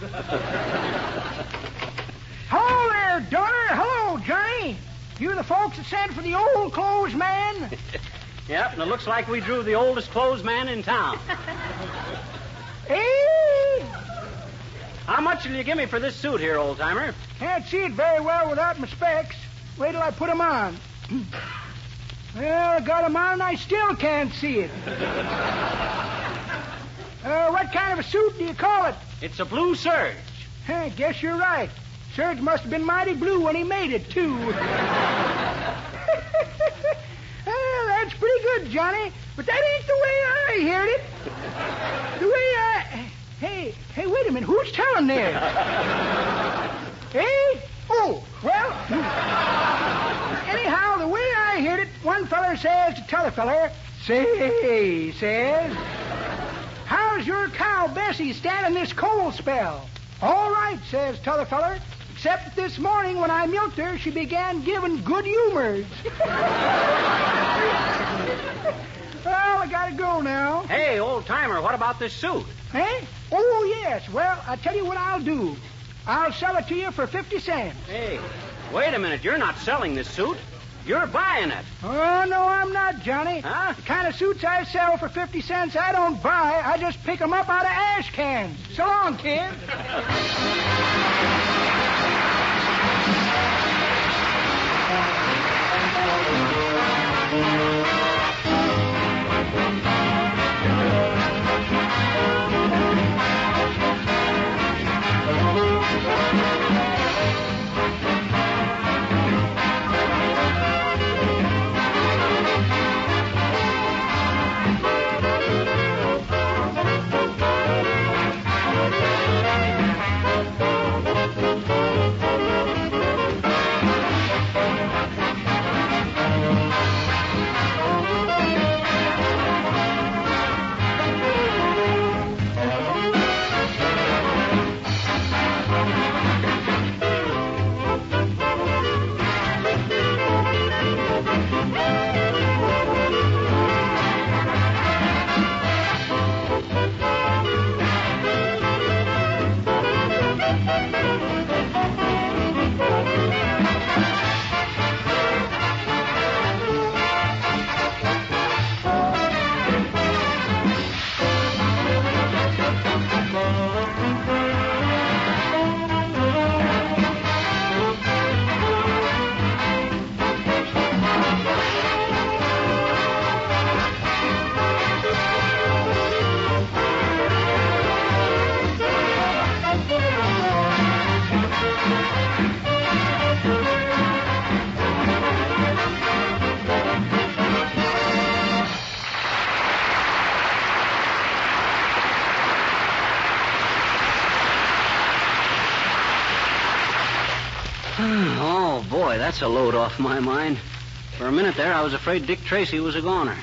Hello there, daughter. Hello, Johnny. You the folks that sent for the old clothes man? Yep, and it looks like we drew the oldest clothes man in town. Hey! How much will you give me for this suit here, old-timer? Can't see it very well without my specs. Wait till I put 'em on. Well, I got 'em on and I still can't see it. What kind of a suit do you call it? It's a blue serge. Hey, guess you're right. Serge must have been mighty blue when he made it, too. Well, that's pretty good, Johnny. But that ain't the way I heard it. The way I... Hey, wait a minute. Who's telling there? Hey? Oh, well... Anyhow, the way I heard it, one feller says to t'other feller, say, says... How's your cow Bessie standing this cold spell? All right, says t'other feller. Except that this morning when I milked her, she began giving good humors. Well, I gotta go now. Hey, old-timer, what about this suit? Hey? Oh, yes. Well, I tell you what I'll do. I'll sell it to you for 50 cents. Hey, wait a minute. You're not selling this suit. You're buying it. Oh, no, I'm not, Johnny. Huh? The kind of suits I sell for 50 cents, I don't buy. I just pick 'em up out of ash cans. So long, kid. Oh, boy, that's a load off my mind. For a minute there, I was afraid Dick Tracy was a goner.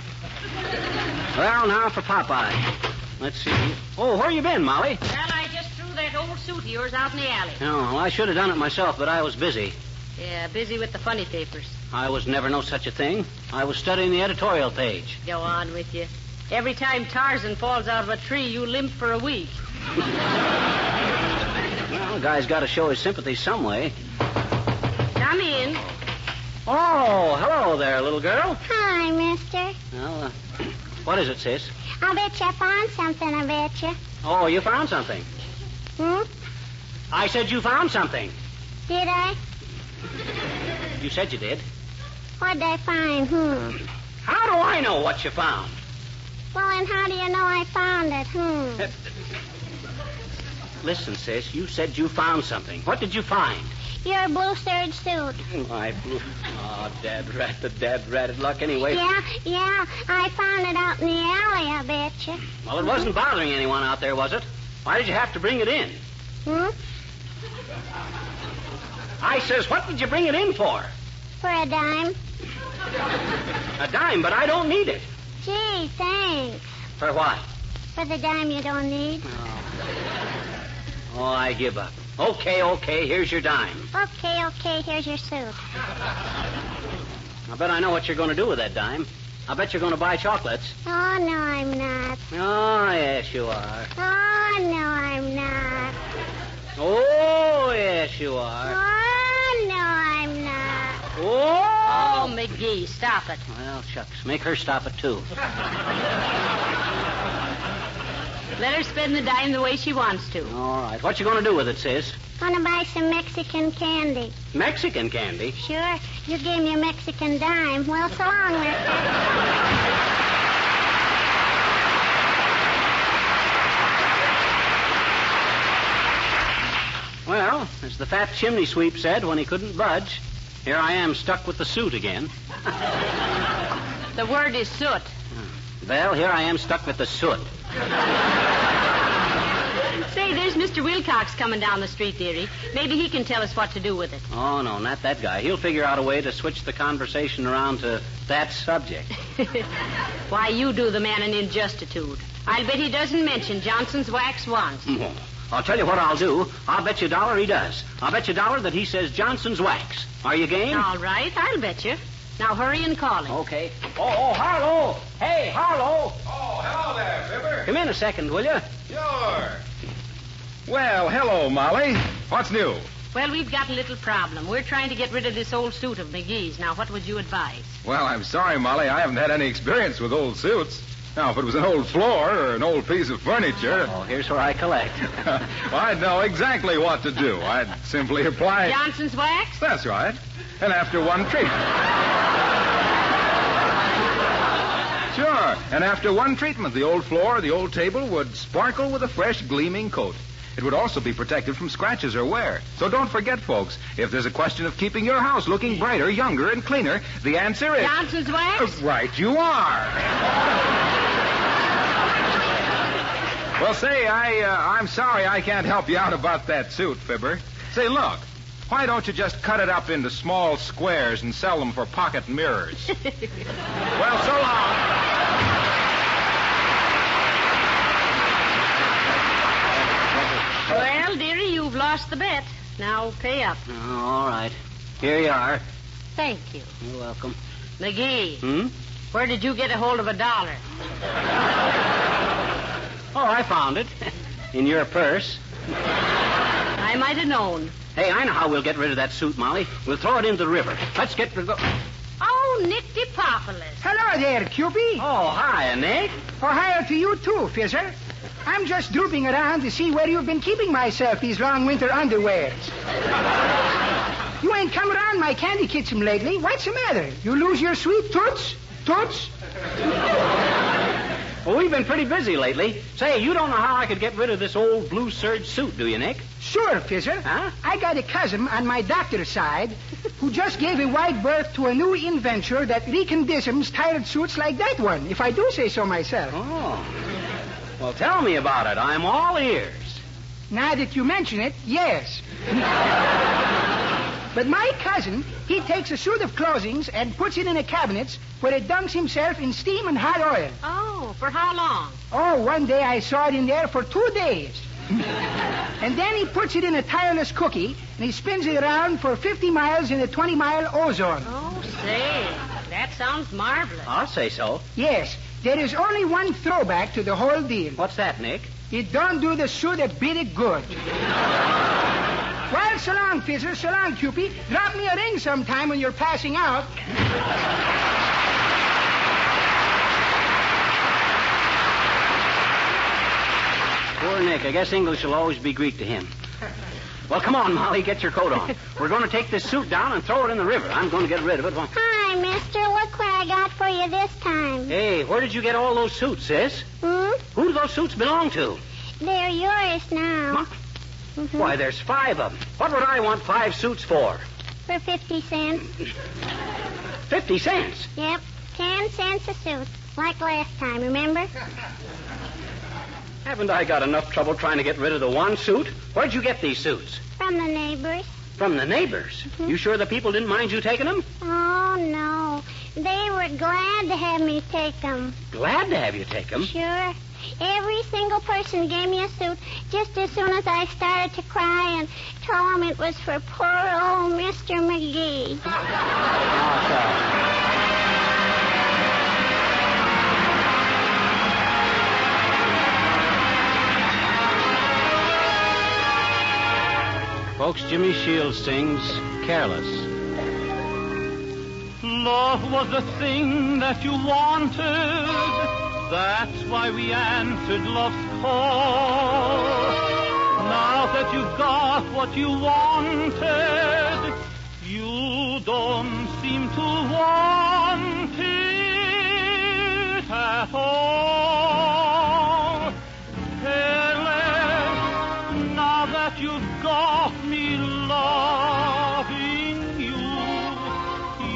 Well, now for Popeye. Let's see. Oh, where you been, Molly? Well, I just threw that old suit of yours out in the alley. Oh, well, I should have done it myself, but I was busy. Yeah, busy with the funny papers. I was never no such a thing. I was studying the editorial page. Go on with you. Every time Tarzan falls out of a tree, you limp for a week. Well, a guy's got to show his sympathy some way. Come in. Oh, hello there, little girl. Hi, mister. Well, what is it, sis? I bet you I found something, I bet you. Oh, you found something. Hmm? I said you found something. Did I? You said you did. What'd I find? How do I know what you found? Well, then how do you know I found it? Listen, sis, you said you found something. What did you find? Your blue serge suit. My blue... Oh, dad ratted luck anyway. Yeah, I found it out in the alley, I bet you. Well, it wasn't bothering anyone out there, was it? Why did you have to bring it in? I says, what did you bring it in for? For a dime. A dime, but I don't need it. Gee, thanks. For what? For the dime you don't need. Oh, I give up. Okay, here's your dime. Okay, here's your suit. I bet I know what you're going to do with that dime. I bet you're going to buy chocolates. Oh, no, I'm not. Oh, yes, you are. Oh, no, I'm not. Oh, yes, you are. Oh, no, I'm not. Oh! Oh, McGee, stop it. Well, shucks. Make her stop it, too. Let her spend the dime the way she wants to. All right. What you going to do with it, sis? Gonna buy some Mexican candy. Mexican candy? Sure. You gave me a Mexican dime. Well, so long, mister. Well, as the fat chimney sweep said when he couldn't budge, here I am stuck with the suit again. The word is soot. Well, here I am stuck with the soot. Say, there's Mr. Wilcox coming down the street, dearie. Maybe he can tell us what to do with it. Oh, no, not that guy. He'll figure out a way to switch the conversation around to that subject. Why, you do the man an injustitude. I'll bet he doesn't mention Johnson's wax once. Oh, I'll tell you what I'll do. I'll bet you $1 he does. I'll bet you $1 that he says Johnson's wax. Are you game? All right, I'll bet you. Now hurry and call him. Okay. Oh, Harlow. Hey, Harlow. Oh, hello there, Fibber. Come in a second, will you? Sure. Well, hello, Molly. What's new? Well, we've got a little problem. We're trying to get rid of this old suit of McGee's. Now, what would you advise? Well, I'm sorry, Molly. I haven't had any experience with old suits. Now, if it was an old floor or an old piece of furniture... Oh, here's where I collect. Well, I'd know exactly what to do. I'd simply apply... Johnson's wax? That's right. And after one treatment... Sure. And after one treatment, the old floor, the old table would sparkle with a fresh, gleaming coat. It would also be protected from scratches or wear. So don't forget, folks, if there's a question of keeping your house looking brighter, younger, and cleaner, the answer is... Johnson's wax? Right you are. Well, say, I'm sorry I can't help you out about that suit, Fibber. Say, look, why don't you just cut it up into small squares and sell them for pocket mirrors? Well, so long. Well, dearie, you've lost the bet. Now pay up. Oh, all right. Here you are. Thank you. You're welcome. McGee. Where did you get a hold of $1? Oh, I found it. In your purse. I might have known. Hey, I know how we'll get rid of that suit, Molly. We'll throw it into the river. Let's get rid of the... Oh, Nick DePopulis. Hello there, Cupid. Oh, hi, Nick. Oh, hi to you, too, Fizzer. I'm just drooping around to see where you've been keeping myself these long winter underwears. You ain't come around my candy kitchen lately. What's the matter? You lose your sweet toots? Toots? Well, we've been pretty busy lately. Say, you don't know how I could get rid of this old blue serge suit, do you, Nick? Sure, Fizzer. Huh? I got a cousin on my doctor's side who just gave a wide berth to a new inventor that reconditions tired suits like that one, if I do say so myself. Oh. Well, tell me about it. I'm all ears. Now that you mention it, yes. But my cousin, he takes a suit of clothing and puts it in a cabinet where it dunks himself in steam and hot oil. Oh, for how long? Oh, one day I saw it in there for 2 days. And then he puts it in a tireless cookie, and he spins it around for 50 miles in a 20-mile ozone. Oh, say, that sounds marvelous. I'll say so. Yes, there is only one throwback to the whole deal. What's that, Nick? It don't do the suit a bit of good. Well, so long, Fizzer. So long, Cupid. Drop me a ring sometime when you're passing out. Poor Nick. I guess English will always be Greek to him. Well, come on, Molly. Get your coat on. We're going to take this suit down and throw it in the river. I'm going to get rid of it. Hi, mister. Look what I got for you this time. Hey, where did you get all those suits, sis? Who do those suits belong to? They're yours now. Why, there's 5 of them. What would I want 5 suits for? For 50 cents. 50 cents? Yep. 10 cents a suit. Like last time, remember? Haven't I got enough trouble trying to get rid of the one suit? Where'd you get these suits? From the neighbors. From the neighbors? You sure the people didn't mind you taking them? Oh, no. They were glad to have me take them. Glad to have you take them? Sure. Every single person gave me a suit just as soon as I started to cry and told them it was for poor old Mr. McGee. Folks, Jimmy Shields sings Careless. Love was the thing that you wanted, That's why we answered love's call. Now that you've got what you wanted, you don't seem to want it at all. Careless, now that you've got me loving you,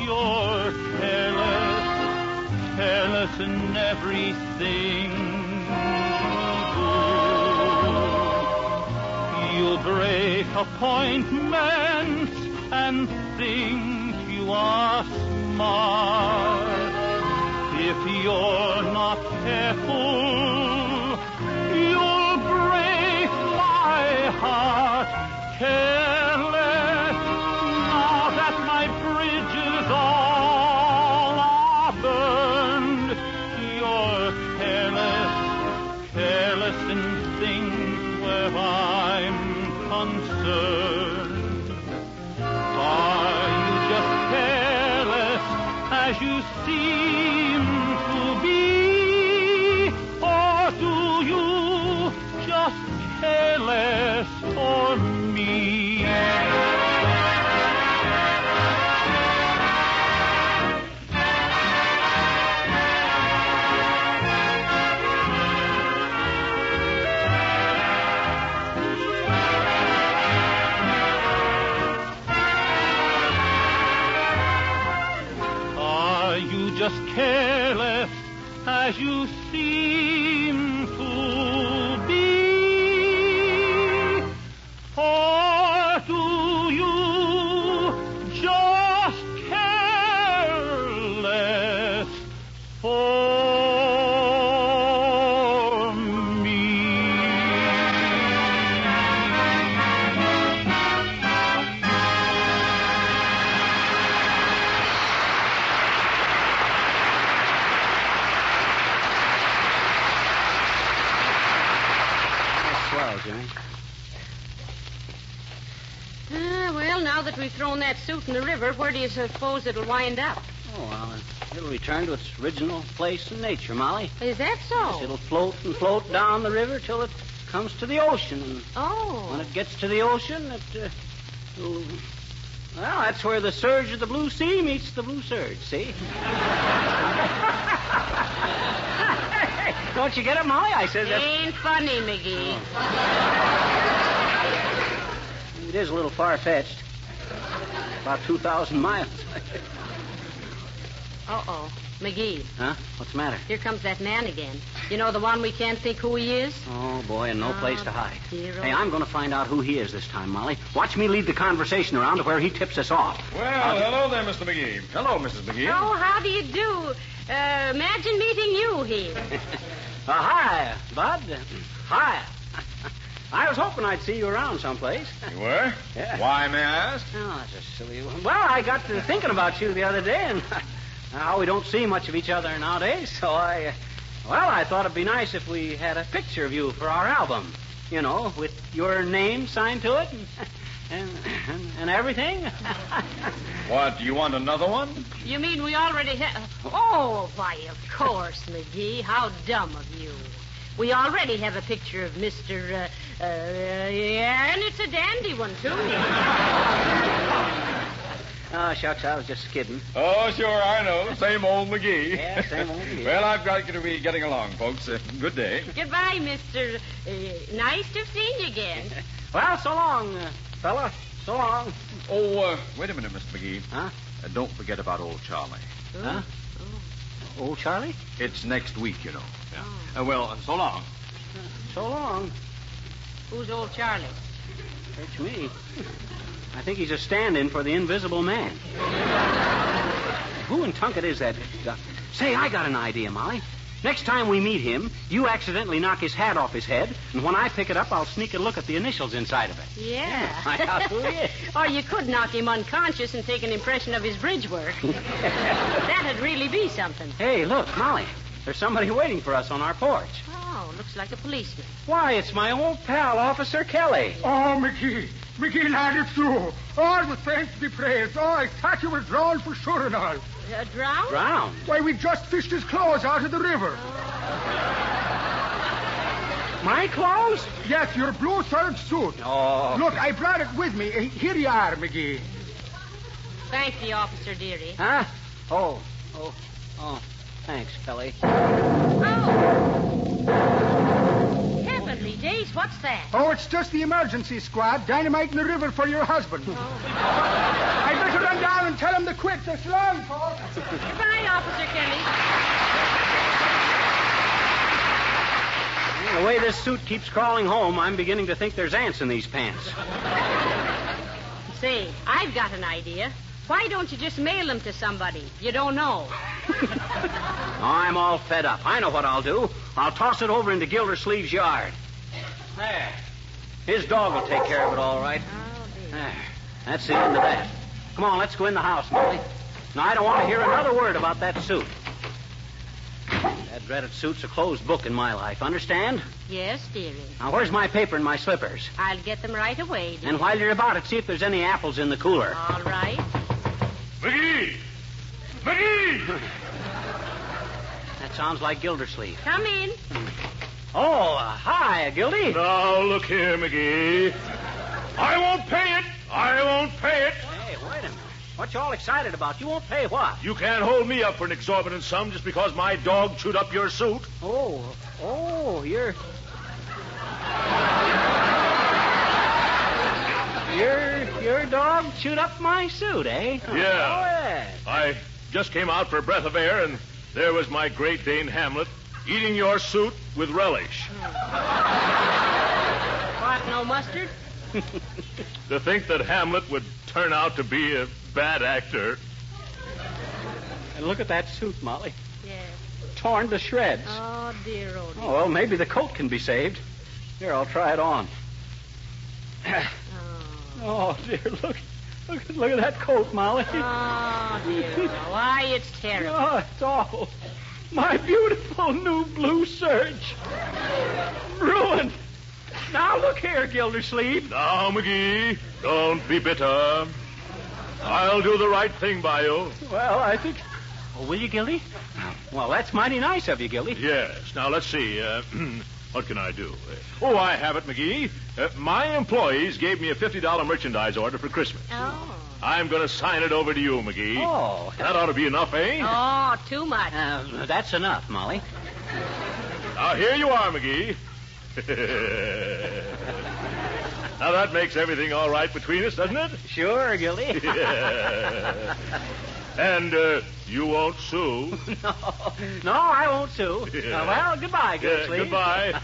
you're careless, careless in everything you do. You'll break appointments and think you are smart. If you're not careful, you'll break my heart. Careless, now that my bridges all are burned, you're careless, careless in things where I'm concerned. Are you just careless as you seem to be? Or do you just careless for me? Just careless as you seem to be, or do you just careless for me? Jimmy. Well, now that we've thrown that suit in the river, where do you suppose it'll wind up? Oh, well, it'll return to its original place in nature, Molly. Is that so? Yes, it'll float and float down the river till it comes to the ocean. And when it gets to the ocean, well, that's where the surge of the blue sea meets the blue surge, see? Don't you get it, Molly? I said that. Ain't funny, McGee. It is a little far-fetched. About 2,000 miles. Uh-oh. McGee. Huh? What's the matter? Here comes that man again. You know, the one we can't think who he is? Oh, boy, and no place to hide. Hero. Hey, I'm going to find out who he is this time, Molly. Watch me lead the conversation around to where he tips us off. Well, hello there, Mr. McGee. Hello, Mrs. McGee. Oh, how do you do? Imagine meeting you here. Hi, Bud. Hi. I was hoping I'd see you around someplace. You were? Yeah. Why, may I ask? Oh, that's a silly one. Well, I got to thinking about you the other day, and how we don't see much of each other nowadays, so I thought it'd be nice if we had a picture of you for our album. You know, with your name signed to it and everything. What, do you want another one? You mean we already have... Oh, why, of course, McGee. How dumb of you. We already have a picture of Mr. Yeah, and it's a dandy one, too. Oh, shucks, I was just kidding. Oh, sure, I know. Same old McGee. Yeah, same old McGee. Well, I've got to be getting along, folks. Good day. Goodbye, Mr. Nice to have seen you again. Well, so long, fella. So long. Oh, wait a minute, Mr. McGee. Huh? Don't forget about old Charlie. Huh? Oh. Old Charlie? It's next week, you know. Yeah. Well, so long. So long. Who's old Charlie? Search me. I think he's a stand-in for the Invisible Man. Who in Tunket is that? Say, I got an idea, Molly. Next time we meet him, you accidentally knock his hat off his head, and when I pick it up, I'll sneak a look at the initials inside of it. Yeah. Find out who he is. Or you could knock him unconscious and take an impression of his bridge work. That'd really be something. Hey, look, Molly. There's somebody waiting for us on our porch. Oh, looks like a policeman. Why, it's my old pal, Officer Kelly. Oh, McGee. McGee, lad, it's you. All the saints be praised. Oh, I thought you were drowned for sure and all. Drowned? Drowned? Why, we just fished his clothes out of the river. My clothes? Yes, your blue serge suit. Oh. Look, I brought it with me. Here you are, McGee. Thank you, Officer Deary. Huh? Oh. Thanks, Kelly. Heavenly days, what's that? Oh, it's just the emergency squad. Dynamite in the river for your husband. I better run down and tell him to quit. So long, folks. Goodbye, Officer Kelly. The way this suit keeps crawling home, I'm beginning to think there's ants in these pants. Say, I've got an idea. Why don't you just mail them to somebody you don't know? I'm all fed up. I know what I'll do. I'll toss it over into Gildersleeve's yard. There. His dog will take care of it all right. There. That's the end of that. Come on, let's go in the house, Molly. Now, I don't want to hear another word about that suit. That dreaded suit's a closed book in my life, understand? Yes, dearie. Now, where's my paper and my slippers? I'll get them right away, dearie. And while you're about it, see if there's any apples in the cooler. All right. McGee! McGee! That sounds like Gildersleeve. Come in. Oh, hi, Gildy. Now, look here, McGee. I won't pay it. I won't pay it. Hey, wait a minute. What you all excited about? You won't pay what? You can't hold me up for an exorbitant sum just because my dog chewed up your suit. You're... Your dog chewed up my suit, eh? Yeah. Oh, yeah. I just came out for a breath of air, and there was my Great Dane Hamlet eating your suit with relish. What, no mustard? To think that Hamlet would turn out to be a bad actor. And look at that suit, Molly. Yes. Torn to shreds. Oh, dear, oh, dear. Oh, well, maybe the coat can be saved. Here, I'll try it on. Oh, dear, look at that coat, Molly. Oh, dear. Why, it's terrible. Oh, it's awful. My beautiful new blue serge. Ruined. Now, look here, Gildersleeve. Now, McGee, don't be bitter. I'll do the right thing by you. Well, I think... Oh, will you, Gildy? Well, that's mighty nice of you, Gildy. Yes. Now, let's see. What can I do? Oh, I have it, McGee. My employees gave me a $50 merchandise order for Christmas. Oh. I'm going to sign it over to you, McGee. Oh. That ought to be enough, eh? Oh, too much. That's enough, Molly. Now, here you are, McGee. Now, that makes everything all right between us, doesn't it? Sure, Gildy. Yeah. And you won't sue. No, I won't sue. Yeah. Well, goodbye, Gildersleeve. Goodbye.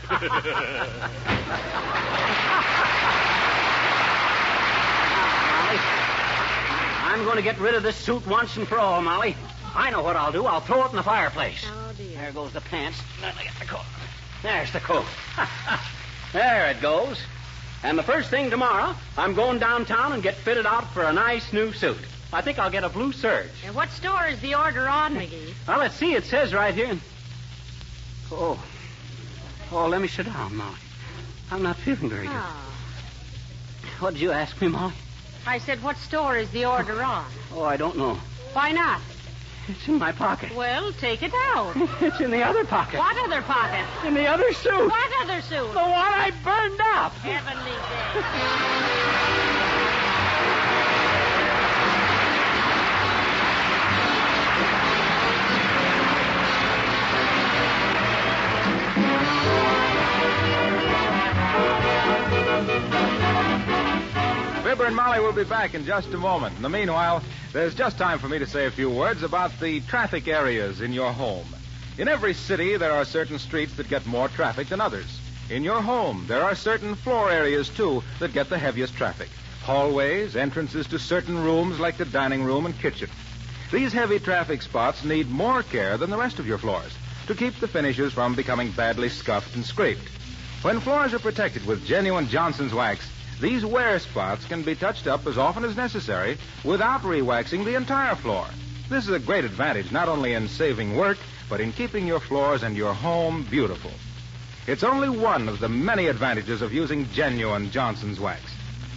I'm going to get rid of this suit once and for all, Molly. I know what I'll do. I'll throw it in the fireplace. Oh, dear. There goes the pants. Let me get the coat. There's the coat. There it goes. And the first thing tomorrow, I'm going downtown and get fitted out for a nice new suit. I think I'll get a blue serge. And what store is the order on, McGee? Well, let's see. It says right here. Oh, let me sit down, Molly. I'm not feeling very good. Oh. What did you ask me, Molly? I said, what store is the order on? Oh, I don't know. Why not? It's in my pocket. Well, take it out. It's in the other pocket. What other pocket? In the other suit. What other suit? The one I burned up. Heavenly Fibber and Molly will be back in just a moment. In the meanwhile, there's just time for me to say a few words about the traffic areas in your home. In every city, there are certain streets that get more traffic than others. In your home, there are certain floor areas, too, that get the heaviest traffic. Hallways, entrances to certain rooms like the dining room and kitchen. These heavy traffic spots need more care than the rest of your floors to keep the finishes from becoming badly scuffed and scraped. When floors are protected with genuine Johnson's wax, these wear spots can be touched up as often as necessary without re-waxing the entire floor. This is a great advantage not only in saving work, but in keeping your floors and your home beautiful. It's only one of the many advantages of using genuine Johnson's wax.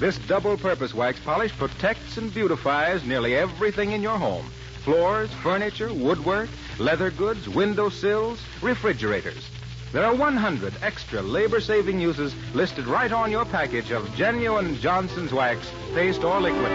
This double-purpose wax polish protects and beautifies nearly everything in your home, floors, furniture, woodwork, leather goods, window sills, refrigerators. There are 100 extra labor-saving uses listed right on your package of genuine Johnson's wax, paste, or liquid.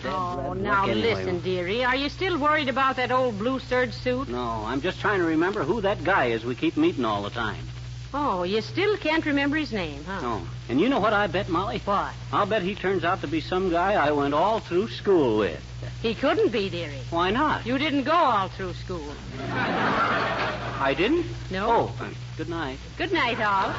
Oh, now listen, dearie. Are you still worried about that old blue serge suit? No, I'm just trying to remember who that guy is we keep meeting all the time. Oh, you still can't remember his name, huh? No. And you know what I bet, Molly? What? I'll bet he turns out to be some guy I went all through school with. He couldn't be, dearie. Why not? You didn't go all through school. I didn't? No. Oh, good night. Good night, all.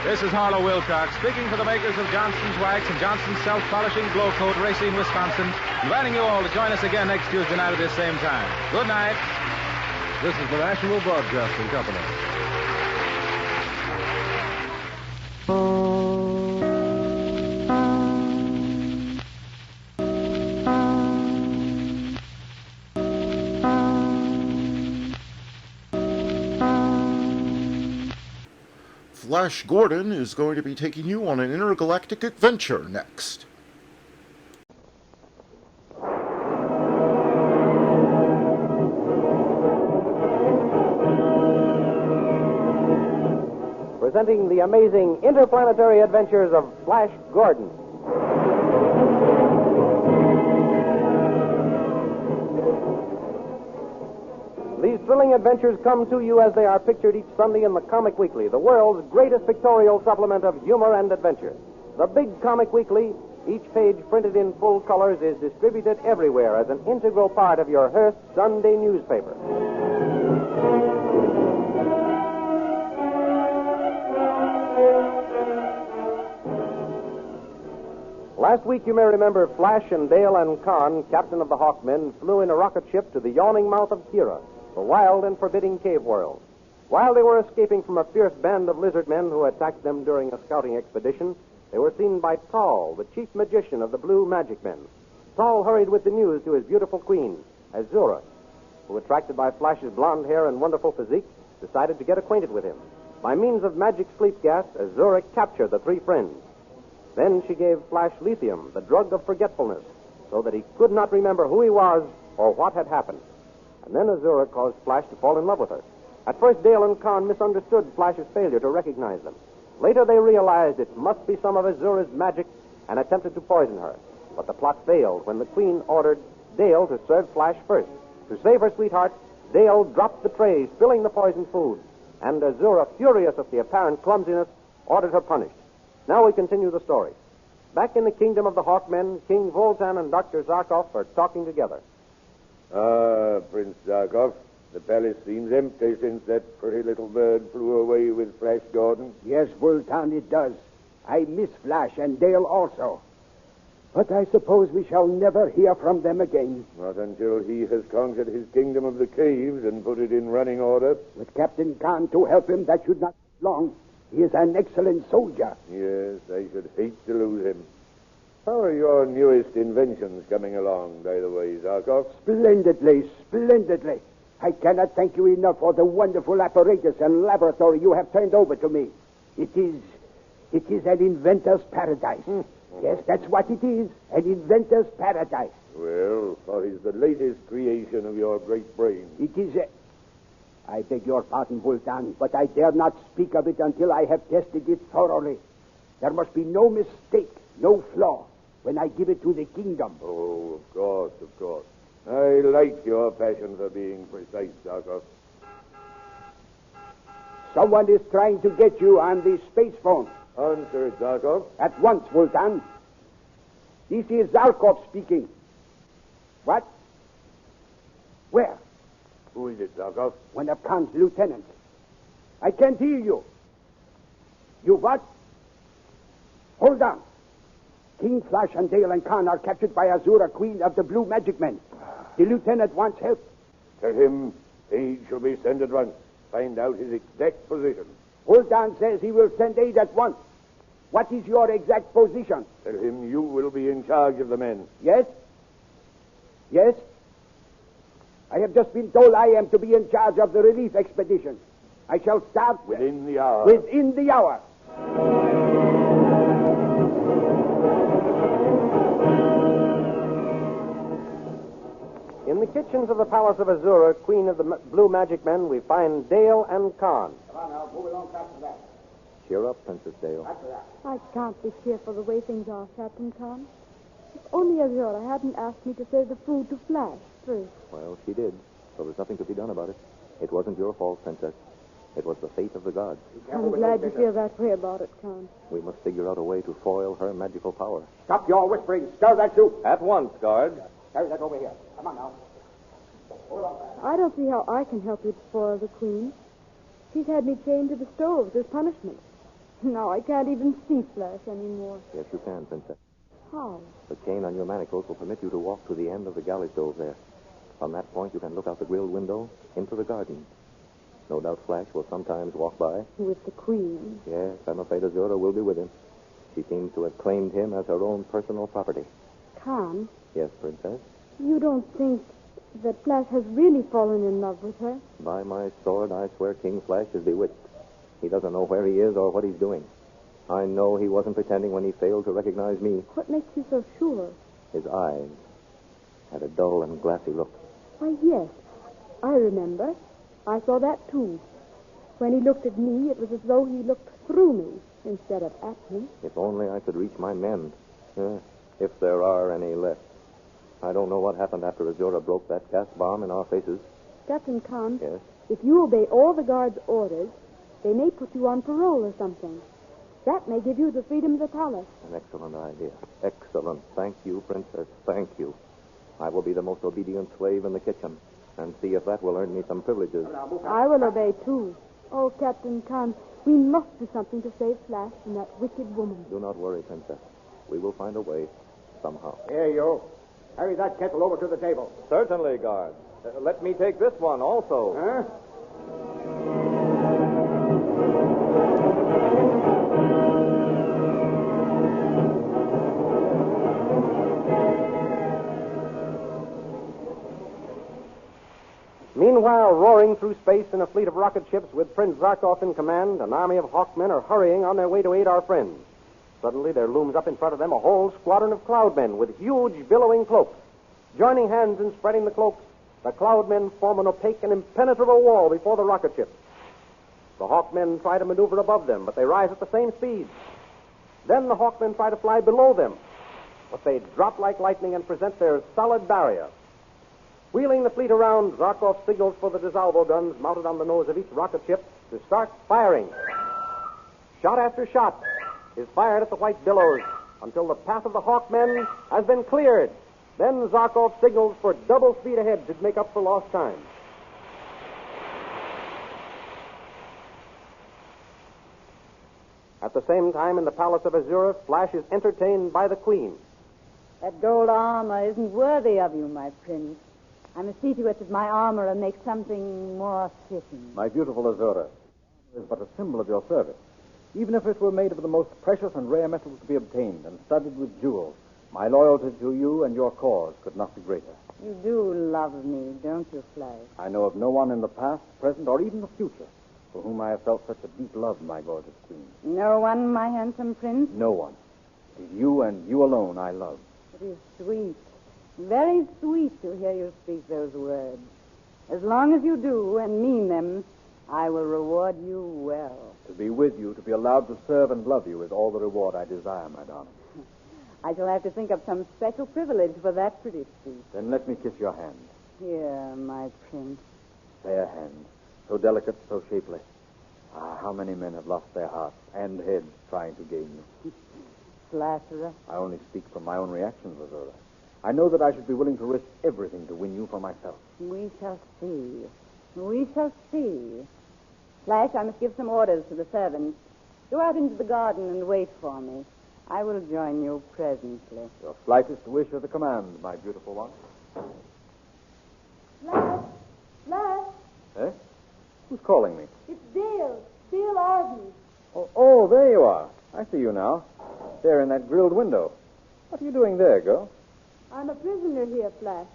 This is Harlow Wilcox speaking for the makers of Johnson's Wax and Johnson's Self-Polishing Glow Coat, Racine, Wisconsin, inviting you all to join us again next Tuesday night at this same time. Good night. This is the National Broadcasting Company. Flash Gordon is going to be taking you on an intergalactic adventure next. Presenting the amazing interplanetary adventures of Flash Gordon. These thrilling adventures come to you as they are pictured each Sunday in the Comic Weekly, the world's greatest pictorial supplement of humor and adventure. The Big Comic Weekly, each page printed in full colors, is distributed everywhere as an integral part of your Hearst Sunday newspaper. Last week, you may remember, Flash and Dale and Con, captain of the Hawkmen, flew in a rocket ship to the yawning mouth of Kira, the wild and forbidding cave world. While they were escaping from a fierce band of lizard men who attacked them during a scouting expedition, they were seen by Tall, the chief magician of the Blue Magic Men. Tall hurried with the news to his beautiful queen, Azura, who, attracted by Flash's blonde hair and wonderful physique, decided to get acquainted with him. By means of magic sleep gas, Azura captured the three friends. Then she gave Flash lithium, the drug of forgetfulness, so that he could not remember who he was or what had happened. And then Azura caused Flash to fall in love with her. At first, Dale and Con misunderstood Flash's failure to recognize them. Later, they realized it must be some of Azura's magic and attempted to poison her. But the plot failed when the Queen ordered Dale to serve Flash first. To save her sweetheart, Dale dropped the tray, spilling the poisoned food. And Azura, furious at the apparent clumsiness, ordered her punished. Now we continue the story. Back in the kingdom of the Hawkmen, King Voltan and Dr. Zarkov are talking together. Ah, Prince Zarkov, the palace seems empty since that pretty little bird flew away with Flash Gordon. Yes, Voltan, it does. I miss Flash and Dale also. But I suppose we shall never hear from them again. Not until he has conquered his kingdom of the caves and put it in running order. With Captain Khan to help him, that should not take long. He is an excellent soldier. Yes, I should hate to lose him. How are your newest inventions coming along, by the way, Zarkov? Splendidly, splendidly. I cannot thank you enough for the wonderful apparatus and laboratory you have turned over to me. It is an inventor's paradise. Yes, that's what it is, an inventor's paradise. Well, what is the latest creation of your great brain? It is I beg your pardon, Vultan, but I dare not speak of it until I have tested it thoroughly. There must be no mistake, no flaw, when I give it to the kingdom. Oh, of course, of course. I like your passion for being precise, Zarkov. Someone is trying to get you on the space phone. Answer, Zarkov. At once, Vultan. This is Zarkov speaking. What? Where? Who is it, Zarkov? One of Khan's lieutenants. I can't hear you. You what? Hold on. King Flash and Dale and Khan are captured by Azura, queen of the Blue Magic Men. The lieutenant wants help. Tell him aid shall be sent at once. Find out his exact position. Huldan says he will send aid at once. What is your exact position? Tell him you will be in charge of the men. Yes? Yes? I have just been told I am to be in charge of the relief expedition. I shall start... Within the hour. Within the hour. In the kitchens of the Palace of Azura, Queen of the Blue Magic Men, we find Dale and Khan. Come on now, move along after that. Cheer up, Princess Dale. After that. I can't be cheerful the way things are, Captain Khan. If only Azura hadn't asked me to save the food to Flash first. Well, she did, so there's nothing to be done about it. It wasn't your fault, Princess. It was the fate of the gods. I'm glad you feel that way about it, Khan. We must figure out a way to foil her magical power. Stop your whispering. Stir that soup. At once, guard. Carry that over here. Come on now. Hold on. I don't see how I can help you to spoil the Queen. She's had me chained to the stove as punishment. Now I can't even see Flash anymore. Yes, you can, Princess. How? The chain on your manacles will permit you to walk to the end of the galley stove there. From that point, you can look out the grilled window into the garden. No doubt Flash will sometimes walk by. With the Queen. Yes, I'm afraid Azura will be with him. She seems to have claimed him as her own personal property. Khan, Yes, Princess. you don't think that Flash has really fallen in love with her? By my sword, I swear King Flash is bewitched. He doesn't know where he is or what he's doing. I know he wasn't pretending when he failed to recognize me. What makes you so sure? His eyes had a dull and glassy look. Why, yes. I remember. I saw that, too. When he looked at me, it was as though he looked through me instead of at me. If only I could reach my men. If there are any left. I don't know what happened after Azura broke that gas bomb in our faces. Captain Khan, Yes? if you obey all the guards' orders, they may put you on parole or something. That may give you the freedom of the palace. An excellent idea. Excellent. Thank you, Princess. Thank you. I will be the most obedient slave in the kitchen and see if that will earn me some privileges. I will obey, too. Oh, Captain Khan, we must do something to save Flash from that wicked woman. Do not worry, Princess. We will find a way somehow. Here, you. Carry that kettle over to the table. Certainly, guard. Let me take this one also. Huh? Meanwhile, roaring through space in a fleet of rocket ships with Prince Zarkov in command, an army of Hawkmen are hurrying on their way to aid our friends. Suddenly, there looms up in front of them a whole squadron of Cloudmen with huge, billowing cloaks. Joining hands in spreading the cloaks, the Cloudmen form an opaque and impenetrable wall before the rocket ships. The Hawkmen try to maneuver above them, but they rise at the same speed. Then the Hawkmen try to fly below them, but they drop like lightning and present their solid barrier. Wheeling the fleet around, Zarkov signals for the DeSalvo guns mounted on the nose of each rocket ship to start firing. Shot after shot is fired at the white billows until the path of the Hawkmen has been cleared. Then Zarkov signals for double speed ahead to make up for lost time. At the same time, in the Palace of Azura, Flash is entertained by the Queen. That gold armor isn't worthy of you, my prince. I must see to it that my armor and make something more fitting. My beautiful Azura, is but a symbol of your service. Even if it were made of the most precious and rare metals to be obtained and studded with jewels, my loyalty to you and your cause could not be greater. You do love me, don't you, Flash? I know of no one in the past, present, or even the future for whom I have felt such a deep love, my gorgeous queen. No one, my handsome prince? No one. It is you and you alone I love. It is sweet, very sweet to hear you speak those words. As long as you do and mean them, I will reward you well. To be with you, to be allowed to serve and love you is all the reward I desire, my darling. I shall have to think of some special privilege for that pretty speech. Then let me kiss your hand. Here, my prince. Fair hand. So delicate, so shapely. Ah, how many men have lost their hearts and heads trying to gain you. Flatterer. I only speak from my own reactions, Azura. I know that I should be willing to risk everything to win you for myself. We shall see. We shall see. Flash, I must give some orders to the servants. Go out into the garden and wait for me. I will join you presently. Your slightest wish is a command, my beautiful one. Flash! Flash! Eh? Who's calling me? It's Dale. Dale Arden. Oh, there you are. I see you now. There in that grilled window. What are you doing there, girl? I'm a prisoner here, Flash.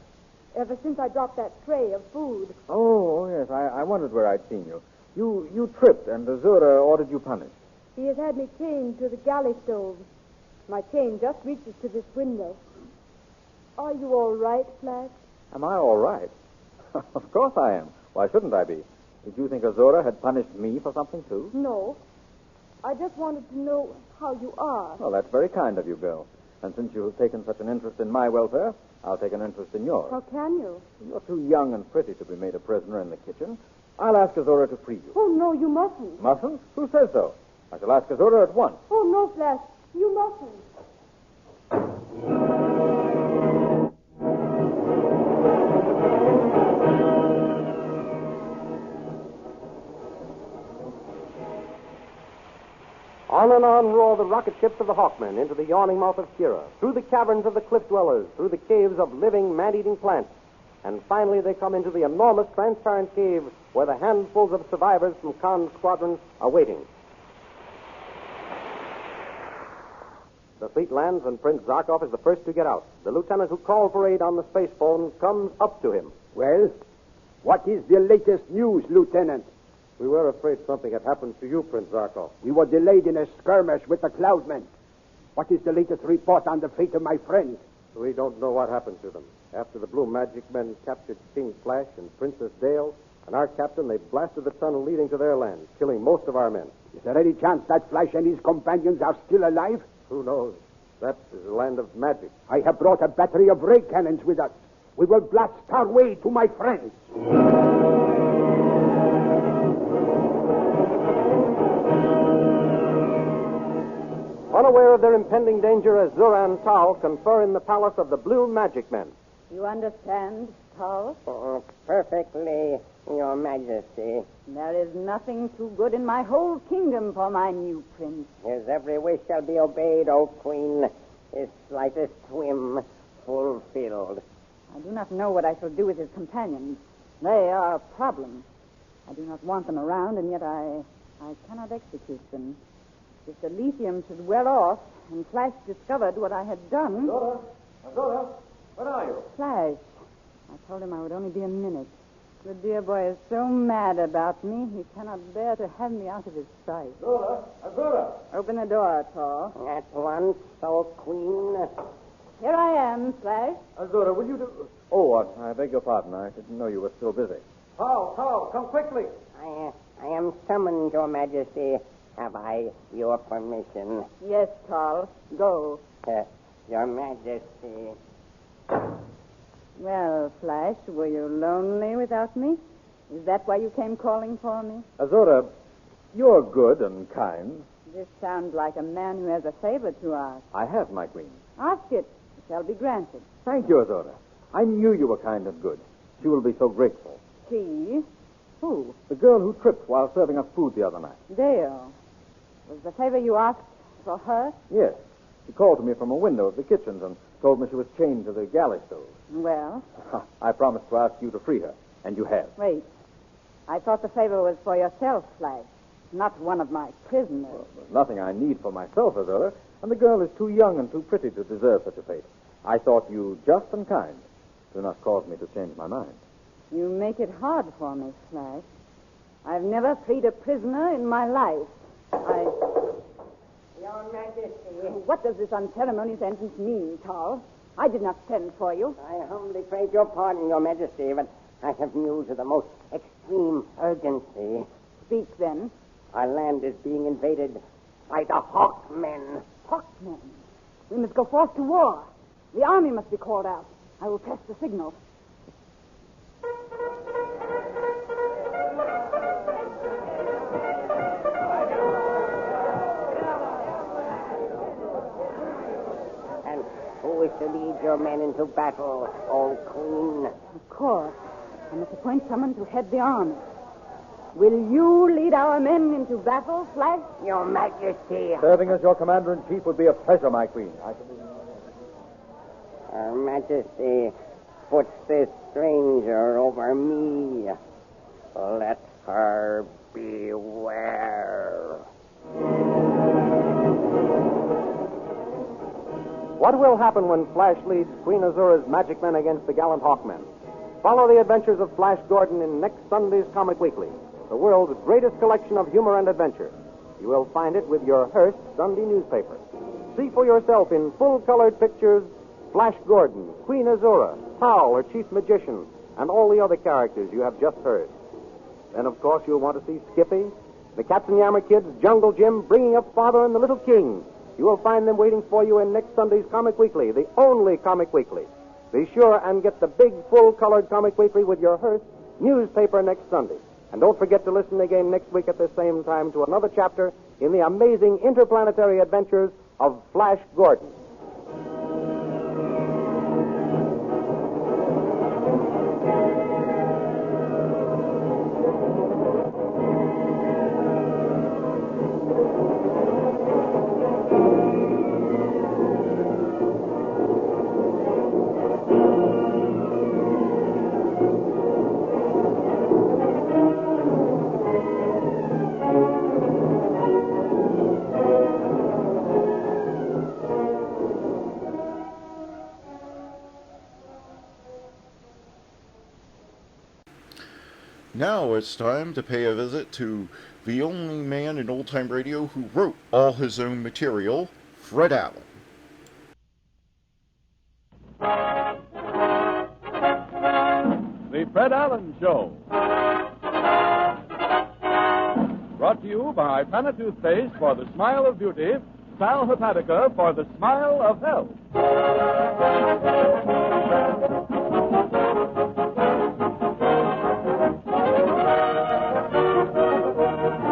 Ever since I dropped that tray of food. Oh, yes. I wondered where I'd seen you. You tripped, and Azura ordered you punished. He has had me chained to the galley stove. My chain just reaches to this window. Are you all right, Flash? Am I all right? Of course I am. Why shouldn't I be? Did you think Azura had punished me for something, too? No. I just wanted to know how you are. Well, that's very kind of you, girl. And since you have taken such an interest in my welfare, I'll take an interest in yours. How can you? You're too young and pretty to be made a prisoner in the kitchen. I'll ask Azura to free you. Oh, no, you mustn't. Mustn't? Who says so? I shall ask Azura at once. Oh, no, Flash. You mustn't. On and on roar the rocket ships of the Hawkmen into the yawning mouth of Kira, through the caverns of the cliff dwellers, through the caves of living, man-eating plants. And finally they come into the enormous transparent cave where the handfuls of survivors from Khan's squadron are waiting. The fleet lands and Prince Zarkov is the first to get out. The lieutenant who called for aid on the space phone comes up to him. Well, what is the latest news, Lieutenant? We were afraid something had happened to you, Prince Zarkov. We were delayed in a skirmish with the Cloudmen. What is the latest report on the fate of my friends? We don't know what happened to them. After the Blue Magic Men captured King Flash and Princess Dale and our captain, they blasted the tunnel leading to their land, killing most of our men. Is there any chance that Flash and his companions are still alive? Who knows? That is a land of magic. I have brought a battery of ray cannons with us. We will blast our way to my friends. Unaware of their impending danger, Azura and Tal confer in the palace of the Blue Magic Men. You understand, Tal? Oh, perfectly, Your Majesty. There is nothing too good in my whole kingdom for my new prince. His every wish shall be obeyed, O Queen. His slightest whim fulfilled. I do not know what I shall do with his companions. They are a problem. I do not want them around, and yet I cannot execute them. If the lithium should wear off and Flash discovered what I had done... Azura, where are you? Flash. I told him I would only be a minute. The dear boy is so mad about me, he cannot bear to have me out of his sight. Azura! Open the door, Tor. At once, O Queen. Here I am, Flash. Azura, will you do... Oh, I beg your pardon. I didn't know you were still busy. Tal, come quickly. I am summoned, Your Majesty. Have I your permission? Yes, Tal. Go. Your Majesty. Well, Flash, were you lonely without me? Is that why you came calling for me? Azura, you're good and kind. This sounds like a man who has a favor to ask. I have, my queen. Ask it. It shall be granted. Thank you, Azura. I knew you were kind and good. She will be so grateful. She? Who? The girl who tripped while serving us food the other night. Dale. Was the favor you asked for her? Yes. She called to me from a window of the kitchens and told me she was chained to the galley stove. Well? I promised to ask you to free her, and you have. Wait. I thought the favor was for yourself, Flash, not one of my prisoners. Well, there's nothing I need for myself, Azura, and the girl is too young and too pretty to deserve such a fate. I thought you just and kind. Do not cause me to change my mind. You make it hard for me, Flash. I've never freed a prisoner in my life. Your Majesty. What does this unceremonious entrance mean, Tal? I did not send for you. I humbly crave your pardon, Your Majesty, but I have news of the most extreme urgency. Speak, then. Our land is being invaded by the Hawkmen. Hawkmen. We must go forth to war. The army must be called out. I will press the signal. And who is to lead your men into battle, O Queen? Of course. I must appoint someone to head the army. Will you lead our men into battle, Flash? Your Majesty. Serving as your commander-in-chief would be a pleasure, my queen. Her Majesty puts this stranger over me. Let her beware. What will happen when Flash leads Queen Azura's magic men against the gallant Hawkmen? Follow the adventures of Flash Gordon in next Sunday's Comic Weekly, the world's greatest collection of humor and adventure. You will find it with your Hearst Sunday newspaper. See for yourself in full-colored pictures Flash Gordon, Queen Azura, Howl, her chief magician, and all the other characters you have just heard. Then, of course, you'll want to see Skippy, the Captain Yammer Kids, Jungle Jim, Bringing Up Father, and the Little King. You will find them waiting for you in next Sunday's Comic Weekly, the only Comic Weekly. Be sure and get the big, full-colored Comic Weekly with your Hearst newspaper next Sunday. And don't forget to listen again next week at the same time to another chapter in the amazing interplanetary adventures of Flash Gordon. Now it's time to pay a visit to the only man in old-time radio who wrote all his own material, Fred Allen. The Fred Allen Show. Brought to you by Pana Toothpaste for the smile of beauty, Sal Hepatica for the smile of health.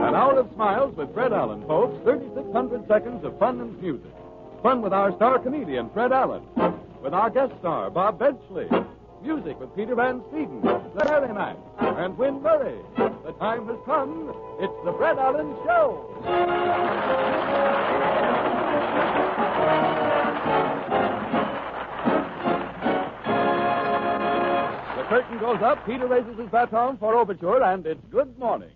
An hour of smiles with Fred Allen, folks. 3,600 seconds of fun and music. Fun with our star comedian, Fred Allen. With our guest star, Bob Benchley. Music with Peter Van Steeden, the Merrimack, and Win Murray. The time has come. It's the Fred Allen Show. The curtain goes up, Peter raises his baton for overture, and it's good morning.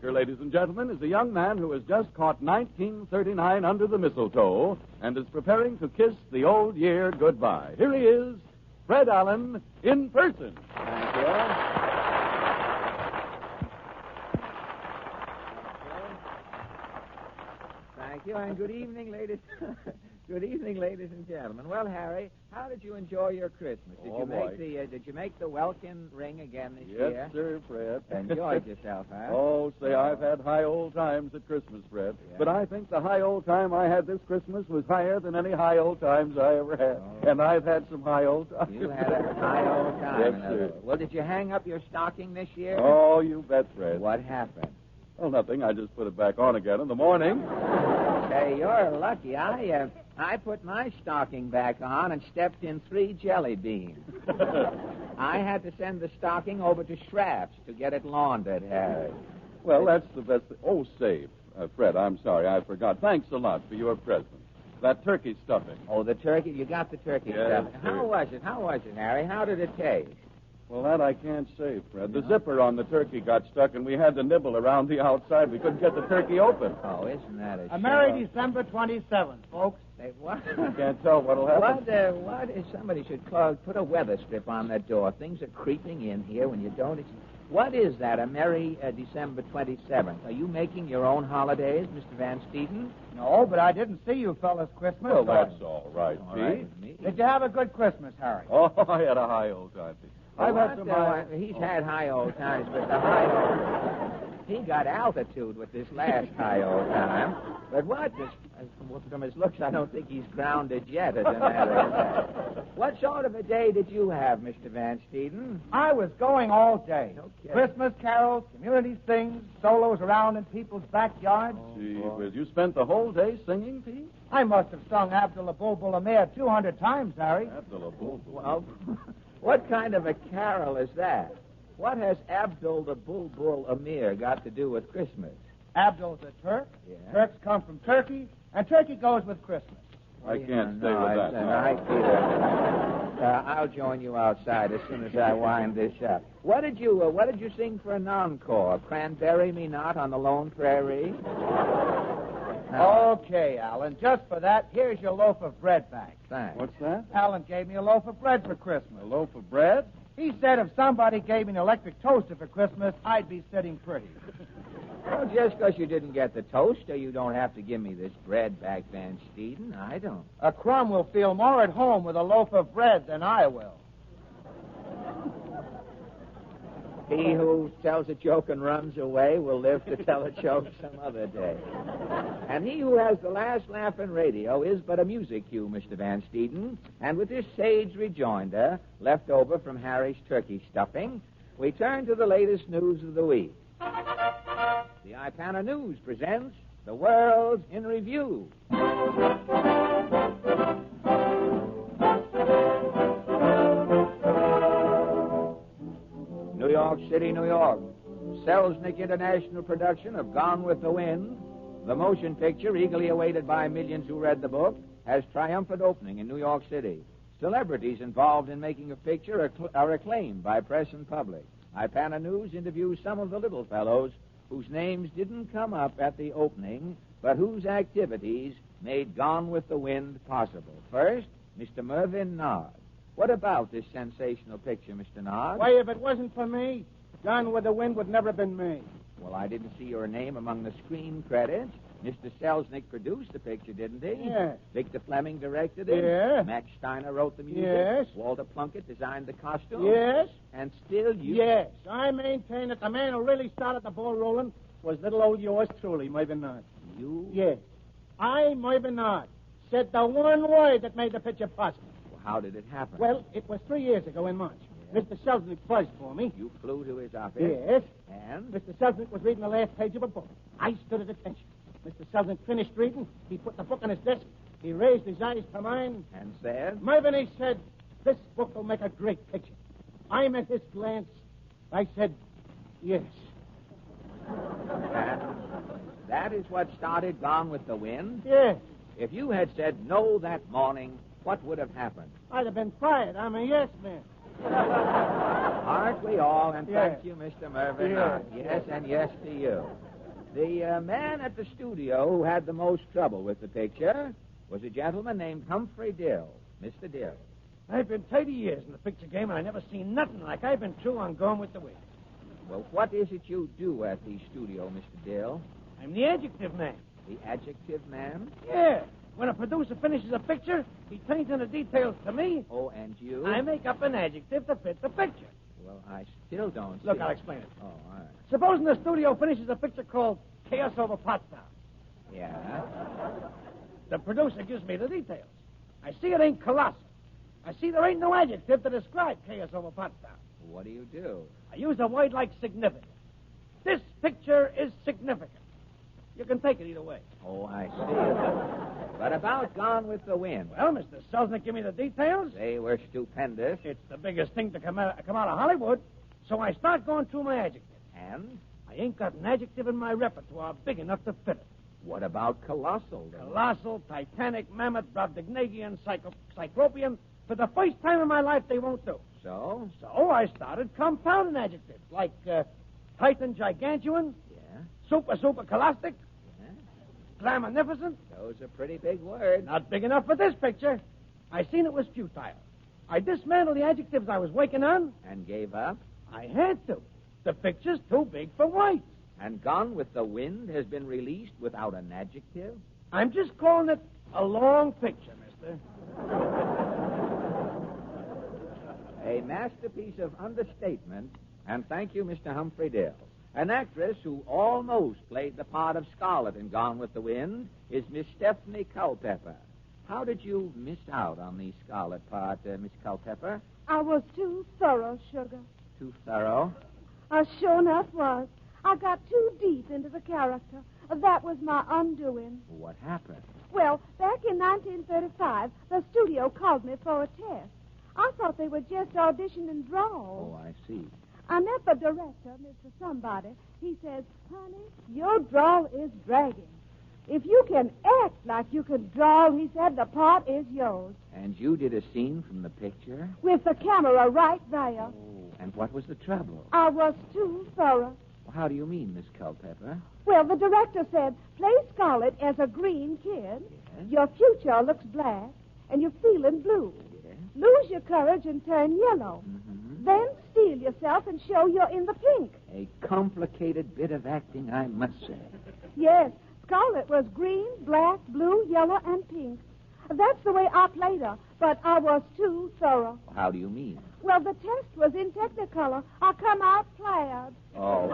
Ladies and gentlemen, is a young man who has just caught 1939 under the mistletoe and is preparing to kiss the old year goodbye. Here he is, Fred Allen, in person. Thank you. Thank you, and good evening, ladies. Good evening, ladies and gentlemen. Well, Harry, how did you enjoy your Christmas? Did you make the welkin ring again this year? Yes, sir, Fred. Enjoyed yourself, huh? Oh, say, I've had high old times at Christmas, Fred. Yeah. But I think the high old time I had this Christmas was higher than any high old times I ever had. Oh. And I've had some high old times. You had a high old time. Yes, in other sir. words. Well, did you hang up your stocking this year? Oh, you bet, Fred. What happened? Well, nothing. I just put it back on again in the morning. Hey, you're lucky. I put my stocking back on and stepped in 3 jelly beans. I had to send the stocking over to Schrapp's to get it laundered, Harry. Well, that's the best thing. Oh, say, Fred, I'm sorry. I forgot. Thanks a lot for your present. That turkey stuffing. Oh, the turkey? You got the turkey Yes, stuffing. sir. How was it, Harry? How did it taste? Well, that I can't say, Fred. The zipper on the turkey got stuck, and we had to nibble around the outside. We couldn't get the turkey open. Oh, isn't that a A merry December 27th, folks. Hey, what? I can't tell what'll happen. What if somebody should put a weather strip on that door? Things are creeping in here when you don't. What is that, a merry December 27th? Are you making your own holidays, Mr. Van Steeden? No, but I didn't see you fellas Christmas. Well, that's all right, All Pete. right with me. Did you have a good Christmas, Harry? Oh, I had a high old time, Pete. I've had some high... He's had high old times, but the high old... He got altitude with this last high old time. But from his looks, I don't think he's grounded yet, as a matter of fact. What sort of a day did you have, Mr. Van Steeden? I was going all day. No kidding. Christmas carols, community things, solos around in people's backyards. Gee whiz, you spent the whole day singing, Pete? I must have sung Abdullah Bulbul Amir 200 times, Harry. Abdullah Bulbul. Well, what kind of a carol is that? What has Abdul the Bulbul Amir got to do with Christmas? Abdul's a Turk. Yeah. Turks come from Turkey, and Turkey goes with Christmas. I can't stay with that. All right, Peter. I'll join you outside as soon as I wind this up. What did you sing for an encore? Cranberry Me Not on the Lone Prairie? Okay, Alan. Just for that, here's your loaf of bread back. Thanks. What's that? Alan gave me a loaf of bread for Christmas. A loaf of bread? He said if somebody gave me an electric toaster for Christmas, I'd be sitting pretty. Well, just because you didn't get the toaster, you don't have to give me this bread back, Van Steeden. I don't. A crumb will feel more at home with a loaf of bread than I will. He who tells a joke and runs away will live to tell a joke some other day. And he who has the last laugh in radio is but a music cue, Mr. Van Steeden. And with this sage rejoinder, left over from Harry's turkey stuffing, we turn to the latest news of the week. The Ipana News presents The World in Review. New York City, New York. Selznick International production of Gone with the Wind, the motion picture eagerly awaited by millions who read the book, has triumphant opening in New York City. Celebrities involved in making a picture are acclaimed by press and public. Ipana News interviews some of the little fellows whose names didn't come up at the opening, but whose activities made Gone with the Wind possible. First, Mr. Mervyn Nard. What about this sensational picture, Mr. Nard? Why, if it wasn't for me, Gone with the Wind would never have been made. Well, I didn't see your name among the screen credits. Mr. Selznick produced the picture, didn't he? Yes. Victor Fleming directed it. Yes. Max Steiner wrote the music. Yes. Walter Plunkett designed the costume. Yes. And still you... Yes. I maintain that the man who really started the ball rolling was little old yours truly, Mervyn Nard. You? Yes. I, Mervyn Nard, said the one word that made the picture possible. Well, how did it happen? Well, it was 3 years ago in March. Mr. Selznick buzzed for me. You flew to his office? Yes. And? Mr. Selznick was reading the last page of a book. I stood at attention. Mr. Selznick finished reading. He put the book on his desk. He raised his eyes to mine. And said? Mervyn, he said, this book will make a great picture. I met his glance. I said, yes. And that is what started Gone with the Wind? Yes. If you had said no that morning, what would have happened? I'd have been fired. I'm a yes man. Aren't we all? And Yes. thank you, Mr. Mervyn. Yes. Yes, and yes to you. The man at the studio who had the most trouble with the picture was a gentleman named Humphrey Dill. Mr. Dill. I've been 30 years in the picture game, and I never seen nothing like I've been through on Gone with the Wind. Well, what is it you do at the studio, Mr. Dill? I'm the adjective man. The adjective man? Yeah. When a producer finishes a picture, he turns in the details to me. Oh, and you? I make up an adjective to fit the picture. Well, I still don't Look, see. I'll explain it. Oh, all right. Supposing the studio finishes a picture called Chaos Over Potsdam. Yeah? The producer gives me the details. I see it ain't colossal. I see there ain't no adjective to describe Chaos Over Potsdam. What do you do? I use a word like significant. This picture is significant. You can take it either way. Oh, I see. But about Gone with the Wind. Well, Mr. Selznick, give me the details. They were stupendous. It's the biggest thing to come out of Hollywood. So I start going through my adjectives. And? I ain't got an adjective in my repertoire big enough to fit it. What about colossal, then? Colossal, titanic, mammoth, brobdignagian, cyclopean. For the first time in my life, they won't do. So? So I started compounding adjectives like titan gigantuan. Yeah. Super colostic. Yeah. Glamonificent. Those are pretty big words. Not big enough for this picture. I seen it was futile. I dismantled the adjectives I was working on. And gave up? I had to. The picture's too big for words. And Gone with the Wind has been released without an adjective? I'm just calling it a long picture, mister. A masterpiece of understatement. And thank you, Mr. Humphrey Dill. An actress who almost played the part of Scarlett in Gone with the Wind is Miss Stephanie Culpepper. How did you miss out on the Scarlett part, Miss Culpepper? I was too thorough, Sugar. Too thorough? I sure enough was. I got too deep into the character. That was my undoing. What happened? Well, back in 1935, the studio called me for a test. I thought they would just audition and draw. Oh, I see. I met the director, Mr. Somebody. He says, honey, your drawl is dragging. If you can act like you can drawl, he said, the part is yours. And you did a scene from the picture? With the camera right there. Oh, and what was the trouble? I was too thorough. Well, how do you mean, Miss Culpepper? Well, the director said, play Scarlett as a green kid. Yes. Your future looks black, and you're feeling blue. Yes. Lose your courage and turn yellow. Mm-hmm. Then steel yourself and show you're in the pink. A complicated bit of acting, I must say. Yes, Scarlett was green, black, blue, yellow, and pink. That's the way I played her, but I was too thorough. How do you mean? Well, the test was in Technicolor. I come out plaid. Oh.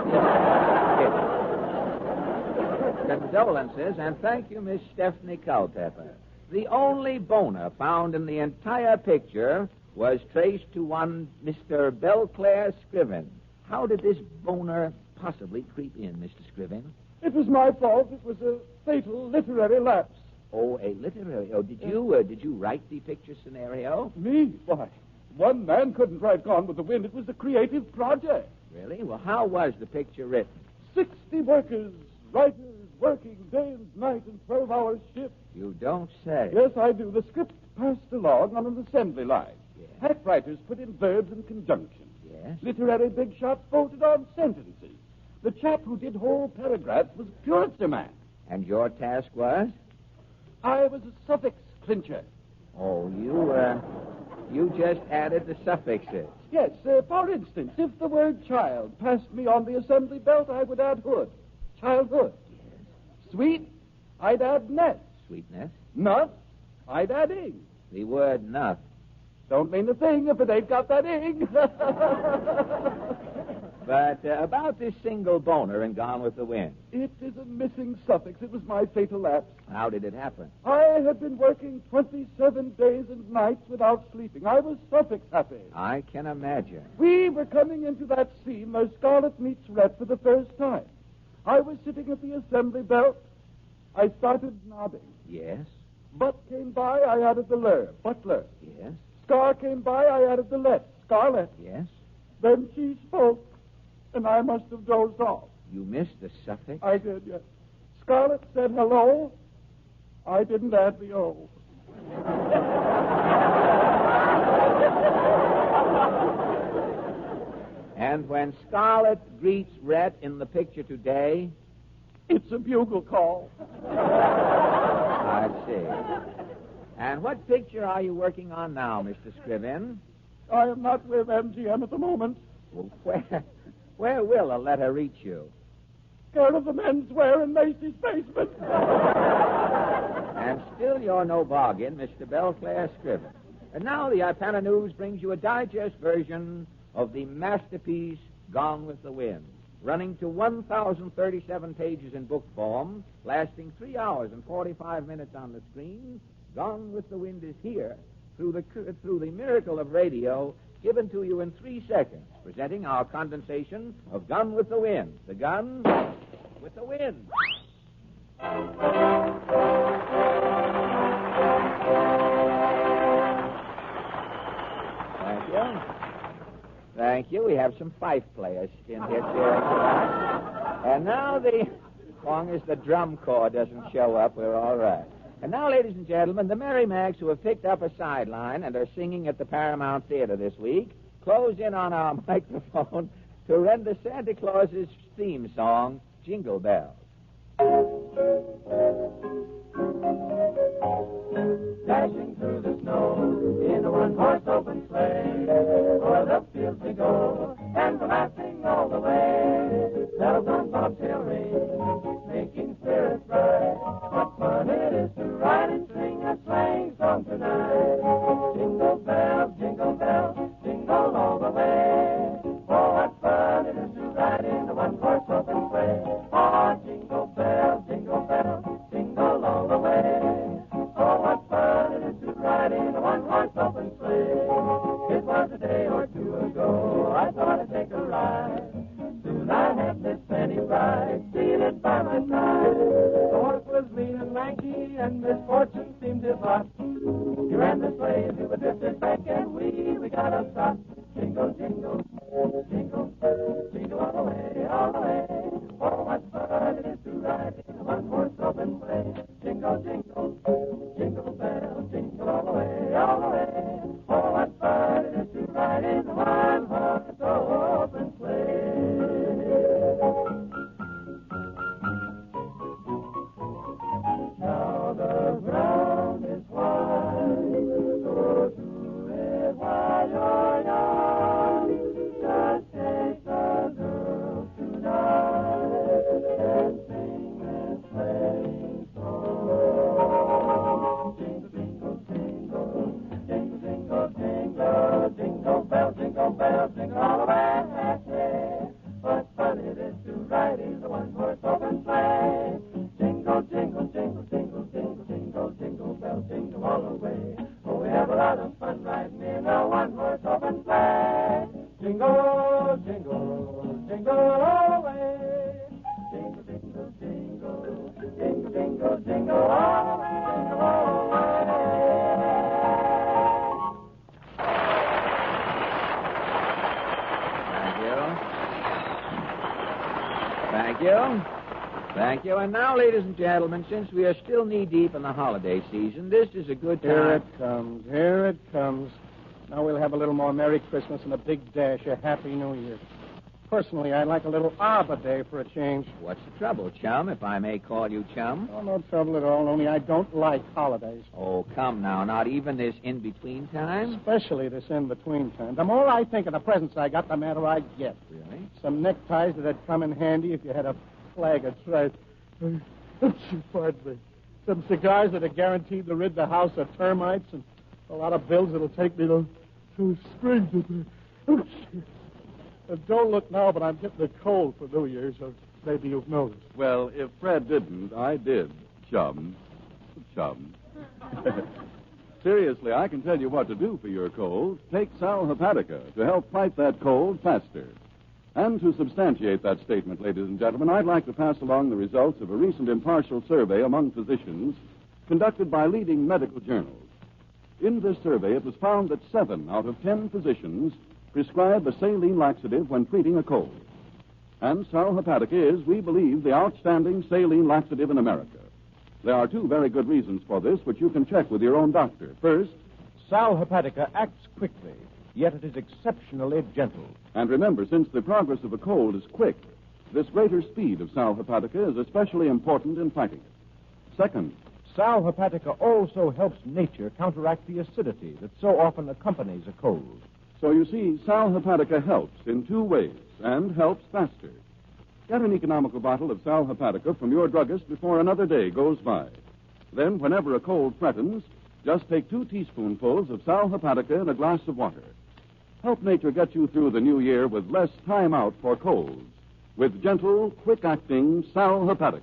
Condolences, and thank you, Miss Stephanie Culpepper. The only boner found in the entire picture was traced to one Mr. Belclair Scriven. How did this boner possibly creep in, Mr. Scriven? It was my fault. It was a fatal literary lapse. Oh, a literary. Oh, did you write the picture scenario? Me? Why, one man couldn't write Gone with the Wind. It was a creative project. Really? Well, how was the picture written? 60 workers, writers, working day and night in 12-hour shifts. You don't say. Yes, I do. The script passed along on an assembly line. Yes. Hack writers put in verbs and conjunctions. Yes. Literary big shots bolted on sentences. The chap who did whole paragraphs was a Pulitzer man. And your task was? I was a suffix clincher. Oh, you just added the suffixes. Yes, for instance, if the word child passed me on the assembly belt, I would add hood. Childhood. Yes. Sweet, I'd add nest. Sweetness. Nut, I'd add ing. The word nut. Don't mean a thing if it ain't got that ing. But about this single boner in Gone with the Wind. It is a missing suffix. It was my fatal lapse. How did it happen? I had been working 27 days and nights without sleeping. I was suffix happy. I can imagine. We were coming into that scene where Scarlett meets Rhett for the first time. I was sitting at the assembly belt. I started nodding. Yes. But came by, I added the ler, butler. Yes. Scar came by, I added the let, Scarlett. Yes. Then she spoke, and I must have dozed off. You missed the suffix? I did, yes. Scarlett said hello. I didn't add the O. And when Scarlett greets Rhett in the picture today... It's a bugle call. I see. And what picture are you working on now, Mr. Scriven? I am not with MGM at the moment. Well, where will a letter reach you? Care of the menswear in Macy's basement. And still you're no bargain, Mr. Belclair Scriven. And now the Ipana News brings you a digest version of the masterpiece Gone with the Wind, running to 1,037 pages in book form, lasting 3 hours and 45 minutes on the screen. Gone with the Wind is here through the miracle of radio, given to you in 3 seconds, presenting our condensation of Gone with the Wind. The gun with the wind. Thank you. Thank you. We have some fife players in here cheering tonight. And now as long as the drum corps doesn't show up, we're all right. And now, ladies and gentlemen, the Merry Macs, who have picked up a sideline and are singing at the Paramount Theater this week, close in on our microphone to render Santa Claus's theme song, Jingle Bells. Dashing through the snow in a one-horse open sleigh, o'er the fields we go, and we're laughing all the way. Bells on bobtail ring, making spirits bright. What fun it is to ride and sing a sleighing song tonight. Jingle bells, jingle all the way. Oh, what fun it is to ride in a one-horse open sleigh. Oh, jingle bells, jingle all the way. Oh, what fun it is to ride in a one-horse open sleigh. It was a day or two ago I thought I'd take a ride. Soon I had Miss Penny Bride seated by my side. The horse was lean and lanky, and misfortune seemed his lot. He ran the sleigh, we were drifted back, and we got a stop. Jingle, jingle, jingle, jingle all the way, all the way. Oh, what fun it is to ride in a one-horse open sleigh. Jingle, jingle, jingle bells, jingle all the way, all the way. Oh, what fun it is to ride in a one-horse open sleigh. Now the ground is wide, go to it while you're young. Just take the girls tonight and sing this sleighing song. Jingle, jingle, jingle, jingle, jingle, jingle bells, jingle all the way. What fun it is to ride in the one-horse open sleigh. Jingle, jingle, jingle, jingle, jingle, jingle, jingle bells, jingle all the way. Oh, we have a lot of fun riding in a one-horse open sleigh. Jingle, jingle, jingle all the way. Jingle, jingle, jingle, jingle, jingle, jingle all the way, jingle all the way. Thank you. Thank you. And now, ladies and gentlemen, since we are still knee-deep in the holiday season, this is a good time. Here it comes. Here it comes. Now we'll have a little more Merry Christmas and a big dash of Happy New Year. Personally, I'd like a little Arbor Day for a change. What's the trouble, chum, if I may call you chum? Oh, no trouble at all, only I don't like holidays. Oh, come now, not even this in-between time? Especially this in-between time. The more I think of the presents I got, the madder I get. Really? Some neckties that'd come in handy if you had a flag of tripe. Pardon me. Some cigars that are guaranteed to rid the house of termites, and a lot of bills that'll take me to spring. Don't look now, but I'm getting a cold for New Year's, or maybe you've noticed. Well, if Fred didn't, I did. Chum. Seriously, I can tell you what to do for your cold. Take Sal Hepatica to help fight that cold faster. And to substantiate that statement, ladies and gentlemen, I'd like to pass along the results of a recent impartial survey among physicians conducted by leading medical journals. In this survey, it was found that 7 out of 10 physicians prescribe a saline laxative when treating a cold. And Sal Hepatica is, we believe, the outstanding saline laxative in America. There are 2 very good reasons for this, which you can check with your own doctor. First, Sal Hepatica acts quickly, yet it is exceptionally gentle. And remember, since the progress of a cold is quick, this greater speed of Sal Hepatica is especially important in fighting it. Second, Sal Hepatica also helps nature counteract the acidity that so often accompanies a cold. So you see, Sal Hepatica helps in 2 ways, and helps faster. Get an economical bottle of Sal Hepatica from your druggist before another day goes by. Then, whenever a cold threatens, just take 2 teaspoonfuls of Sal Hepatica in a glass of water. Help nature get you through the new year with less time out for colds. With gentle, quick-acting Sal Hepatica.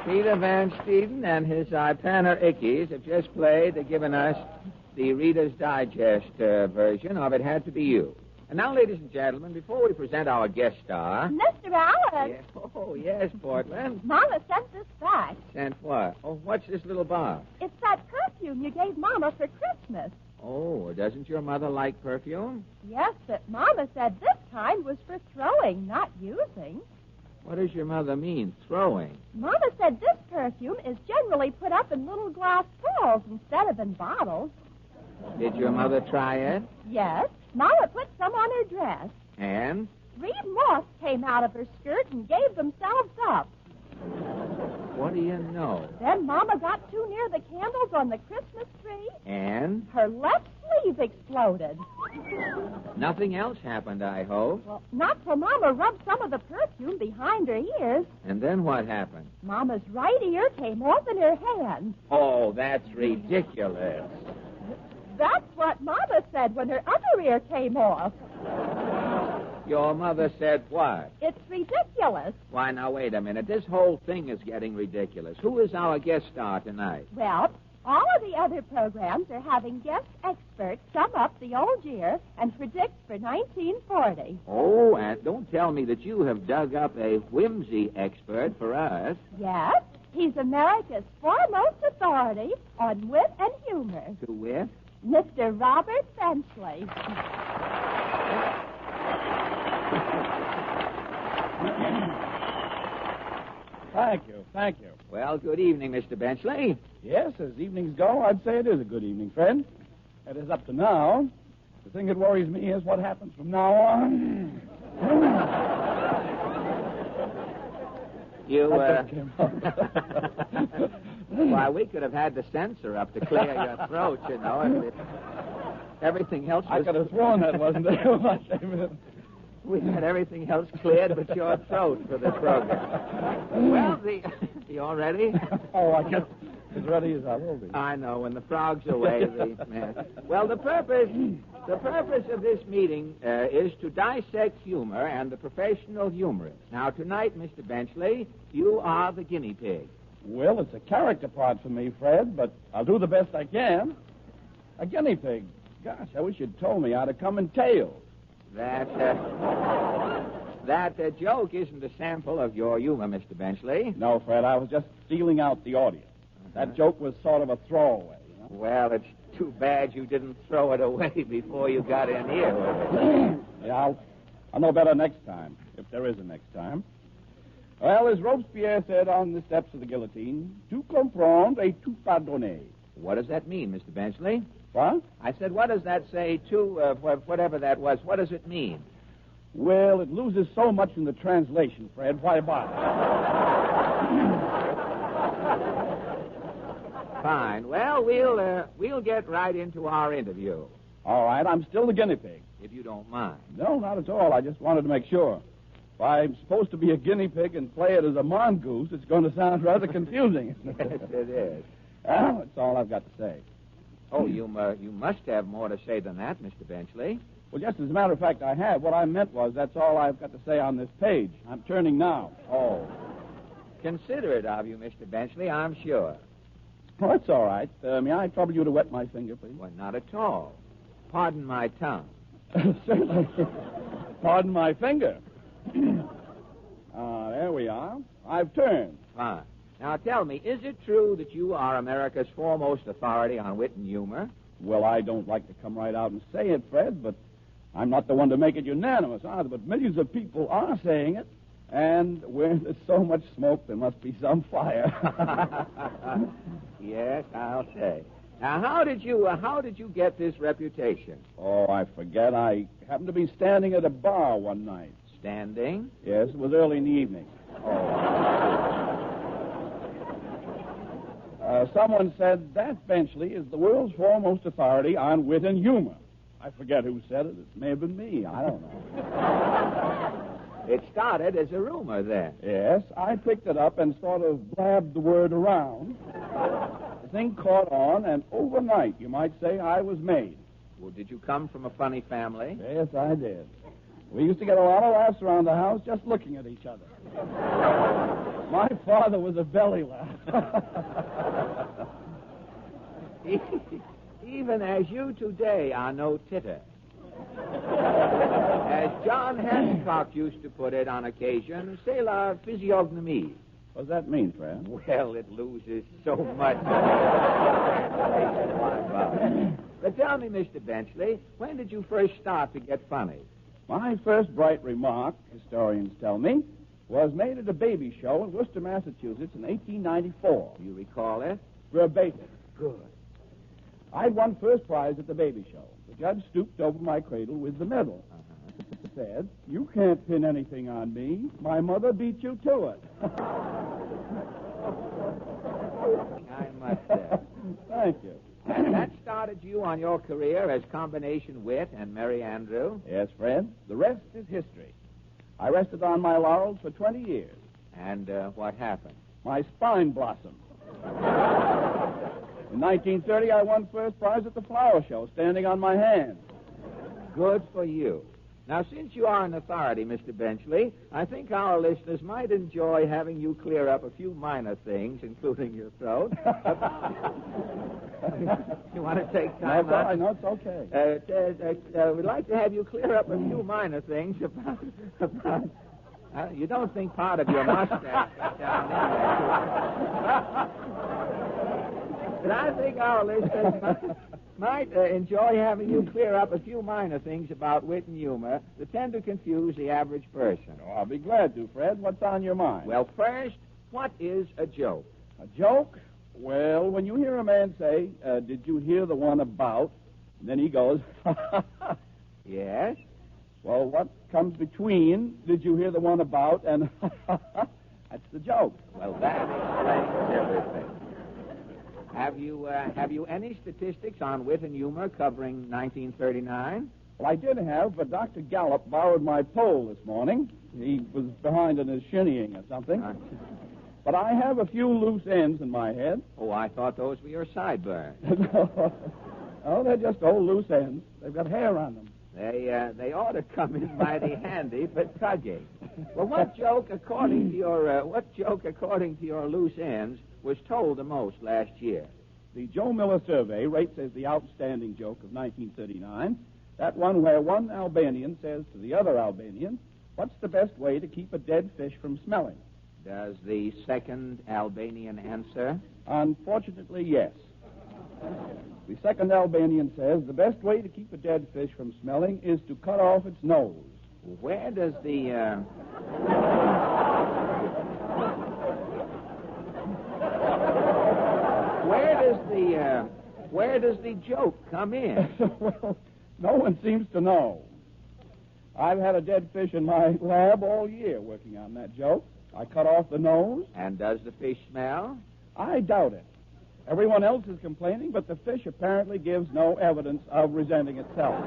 Peter Van Steeden and his Ipana Ickies have just played. They've given us the Reader's Digest version of It Had to Be You. And now, ladies and gentlemen, before we present our guest star... Mr. Allen. Yeah, oh, yes, Portland. Mama sent this back. Sent what? Oh, what's this little box? It's that perfume you gave Mama for Christmas. Oh, doesn't your mother like perfume? Yes, but Mama said this kind was for throwing, not using. What does your mother mean, throwing? Mama said this perfume is generally put up in little glass balls instead of in bottles. Did your mother try it? Yes. Mama put some on her dress. And? Reed moths came out of her skirt and gave themselves up. What do you know? Then Mama got too near the candles on the Christmas tree. And? Her left sleeve exploded. Nothing else happened, I hope. Well, not till Mama rubbed some of the perfume behind her ears. And then what happened? Mama's right ear came off in her hand. Oh, that's ridiculous. That's what Mama said when her other ear came off. Your mother said what? It's ridiculous. Why, now, wait a minute. This whole thing is getting ridiculous. Who is our guest star tonight? Well, all of the other programs are having guest experts sum up the old year and predict for 1940. Oh, and don't tell me that you have dug up a whimsy expert for us. Yes, he's America's foremost authority on wit and humor. To wit? Mr. Robert Benchley. Thank you. Well, good evening, Mr. Benchley. Yes, as evenings go, I'd say it is a good evening, friend. That is up to now. The thing that worries me is what happens from now on. Why, we could have had the censor up to clear your throat, you know. If everything else was... I could have sworn that wasn't there. We had everything else cleared but your throat for this program. Well, you all ready? Oh, I guess as ready as I will be. I know. When the frog's away, Well, the purpose of this meeting is to dissect humor and the professional humorist. Now, tonight, Mr. Benchley, you are the guinea pig. Well, it's a character part for me, Fred, but I'll do the best I can. A guinea pig. Gosh, I wish you'd told me I'd have come in tails. That joke isn't a sample of your humor, Mr. Benchley. No, Fred, I was just feeling out the audience. That joke was sort of a throwaway, you know? Well, it's too bad you didn't throw it away before you got in here. Yeah, I'll know better next time, if there is a next time. Well, as Robespierre said on the steps of the guillotine, tout comprendre et tout pardonner. What does that mean, Mr. Benchley? What? I said, what does that say to, whatever that was, what does it mean? Well, it loses so much in the translation, Fred. Why bother? Fine. Well, we'll get right into our interview. All right, I'm still the guinea pig. If you don't mind. No, not at all. I just wanted to make sure. If I'm supposed to be a guinea pig and play it as a mongoose, it's going to sound rather confusing. Yes, it is. Well, that's all I've got to say. Oh, you must have more to say than that, Mr. Benchley. Well, just as a matter of fact, I have. What I meant was that's all I've got to say on this page. I'm turning now. Oh. Considerate of you, Mr. Benchley, I'm sure. Oh, that's all right. May I trouble you to wet my finger, please? Well, not at all. Pardon my tongue. Certainly. Pardon my finger. There we are. I've turned. Fine. Now tell me, is it true that you are America's foremost authority on wit and humor? Well, I don't like to come right out and say it, Fred, but I'm not the one to make it unanimous either. But millions of people are saying it, and where there's so much smoke, there must be some fire. Yes, I'll say. Now, how did you get this reputation? Oh, I forget. I happened to be standing at a bar one night. Standing? Yes, it was early in the evening. Someone said that Benchley is the world's foremost authority on wit and humor. I forget who said it. It may have been me. I don't know. It started as a rumor, then. Yes, I picked it up and sort of blabbed the word around. The thing caught on, and overnight, you might say, I was made. Well, did you come from a funny family? Yes, I did. We used to get a lot of laughs around the house just looking at each other. My father was a belly laugh. Even as you today are no titter. As John Hancock used to put it on occasion, c'est la physiognomie. What does that mean, Fred? Well, it loses so much. But tell me, Mr. Benchley, when did you first start to get funny? My first bright remark, historians tell me, was made at a baby show in Worcester, Massachusetts in 1894. Do you recall it? Verbatim. Good. I'd won first prize at the baby show. The judge stooped over my cradle with the medal. Said, "You can't pin anything on me. My mother beat you to it." I must say. Thank you. That started you on your career as combination wit and Merry Andrew? Yes, Fred. The rest is history. I rested on my laurels for 20 years. And what happened? My spine blossomed. In 1930, I won first prize at the flower show, standing on my hands. Good for you. Now, since you are an authority, Mr. Benchley, I think our listeners might enjoy having you clear up a few minor things, including your throat. You want to take time No, out? I know it's okay. We'd like to have you clear up a few minor things about you don't think part of your mustache is down there. But I think our listeners might enjoy having you clear up a few minor things about wit and humor that tend to confuse the average person. Oh, I'll be glad to, Fred. What's on your mind? Well, first, what is a joke? A joke? Well, when you hear a man say, "Did you hear the one about?" And then he goes, Yes? Well, what comes between "Did you hear the one about?" and that's the joke. Well, that explains everything. Have you any statistics on wit and humor covering 1939? Well, I did have, but Dr. Gallup borrowed my pole this morning. He was behind in his shinnying or something. But I have a few loose ends in my head. Oh, I thought those were your sideburns. Oh, they're just old loose ends. They've got hair on them. They ought to come in mighty handy for tugging. Well, what joke, according to your loose ends, was told the most last year? The Joe Miller survey rates as the outstanding joke of 1939 that one where one Albanian says to the other Albanian, "What's the best way to keep a dead fish from smelling?" Does the second Albanian answer? Unfortunately, yes. The second Albanian says the best way to keep a dead fish from smelling is to cut off its nose. Where does the where does the joke come in? Well, no one seems to know. I've had a dead fish in my lab all year working on that joke. I cut off the nose. And does the fish smell? I doubt it. Everyone else is complaining, but the fish apparently gives no evidence of resenting itself.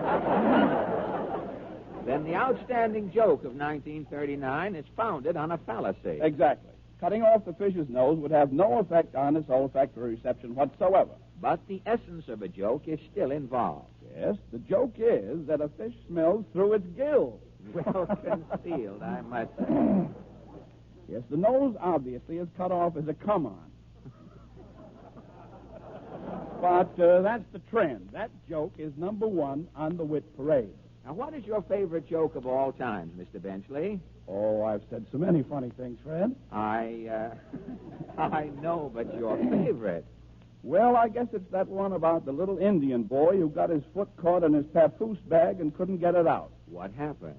Then the outstanding joke of 1939 is founded on a fallacy. Exactly. Cutting off the fish's nose would have no effect on its olfactory reception whatsoever. But the essence of a joke is still involved. Yes, the joke is that a fish smells through its gills. Well concealed, I must say. Yes, the nose obviously is cut off as a come-on. But that's the trend. That joke is number one on the wit parade. Now, what is your favorite joke of all times, Mr. Benchley? Oh, I've said so many funny things, Fred. I know, but your favorite. Well, I guess it's that one about the little Indian boy who got his foot caught in his papoose bag and couldn't get it out. What happened?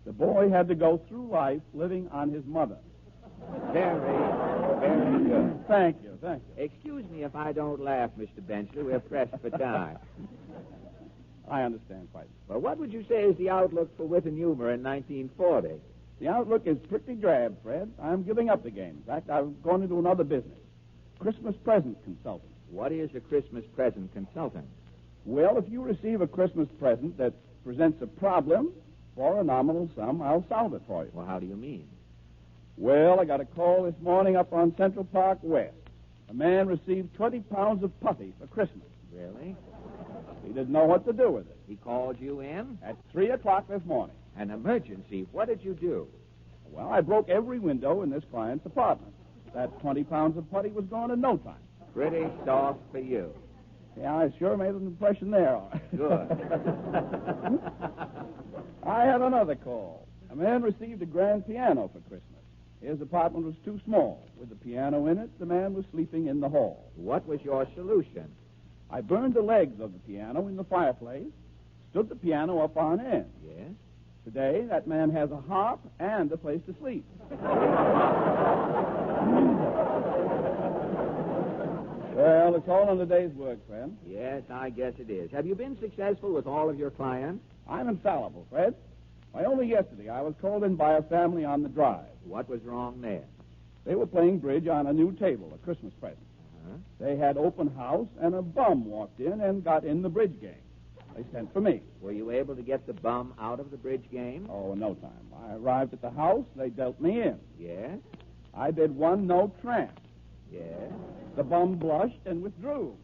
The boy had to go through life living on his mother. Very good. Thank you. Excuse me if I don't laugh, Mr. Benchley. We're pressed for time. I understand quite. Well, what would you say is the outlook for wit and humor in 1940? The outlook is pretty drab, Fred. I'm giving up the game. In fact, I've gone into another business. Christmas present consulting. What is a Christmas present consultant? Well, if you receive a Christmas present that presents a problem, for a nominal sum, I'll solve it for you. Well, how do you mean? Well, I got a call this morning up on Central Park West. A man received 20 pounds of putty for Christmas. Really? He didn't know what to do with it. He called you in? At 3 o'clock this morning. An emergency. What did you do? Well, I broke every window in this client's apartment. That 20 pounds of putty was gone in no time. Pretty soft for you. Yeah, I sure made an impression there. Good. I had another call. A man received a grand piano for Christmas. His apartment was too small. With the piano in it, the man was sleeping in the hall. What was your solution? I burned the legs of the piano in the fireplace, stood the piano up on end. Yes? Today, that man has a harp and a place to sleep. Well, it's all in the day's work, friend. Yes, I guess it is. Have you been successful with all of your clients? I'm infallible, Fred. Why, only yesterday I was called in by a family on the drive. What was wrong there? They were playing bridge on a new table, a Christmas present. Uh-huh. They had open house, and a bum walked in and got in the bridge game. They sent for me. Were you able to get the bum out of the bridge game? Oh, in no time. I arrived at the house. They dealt me in. Yes? I bid one no tramp. Yes? The bum blushed and withdrew.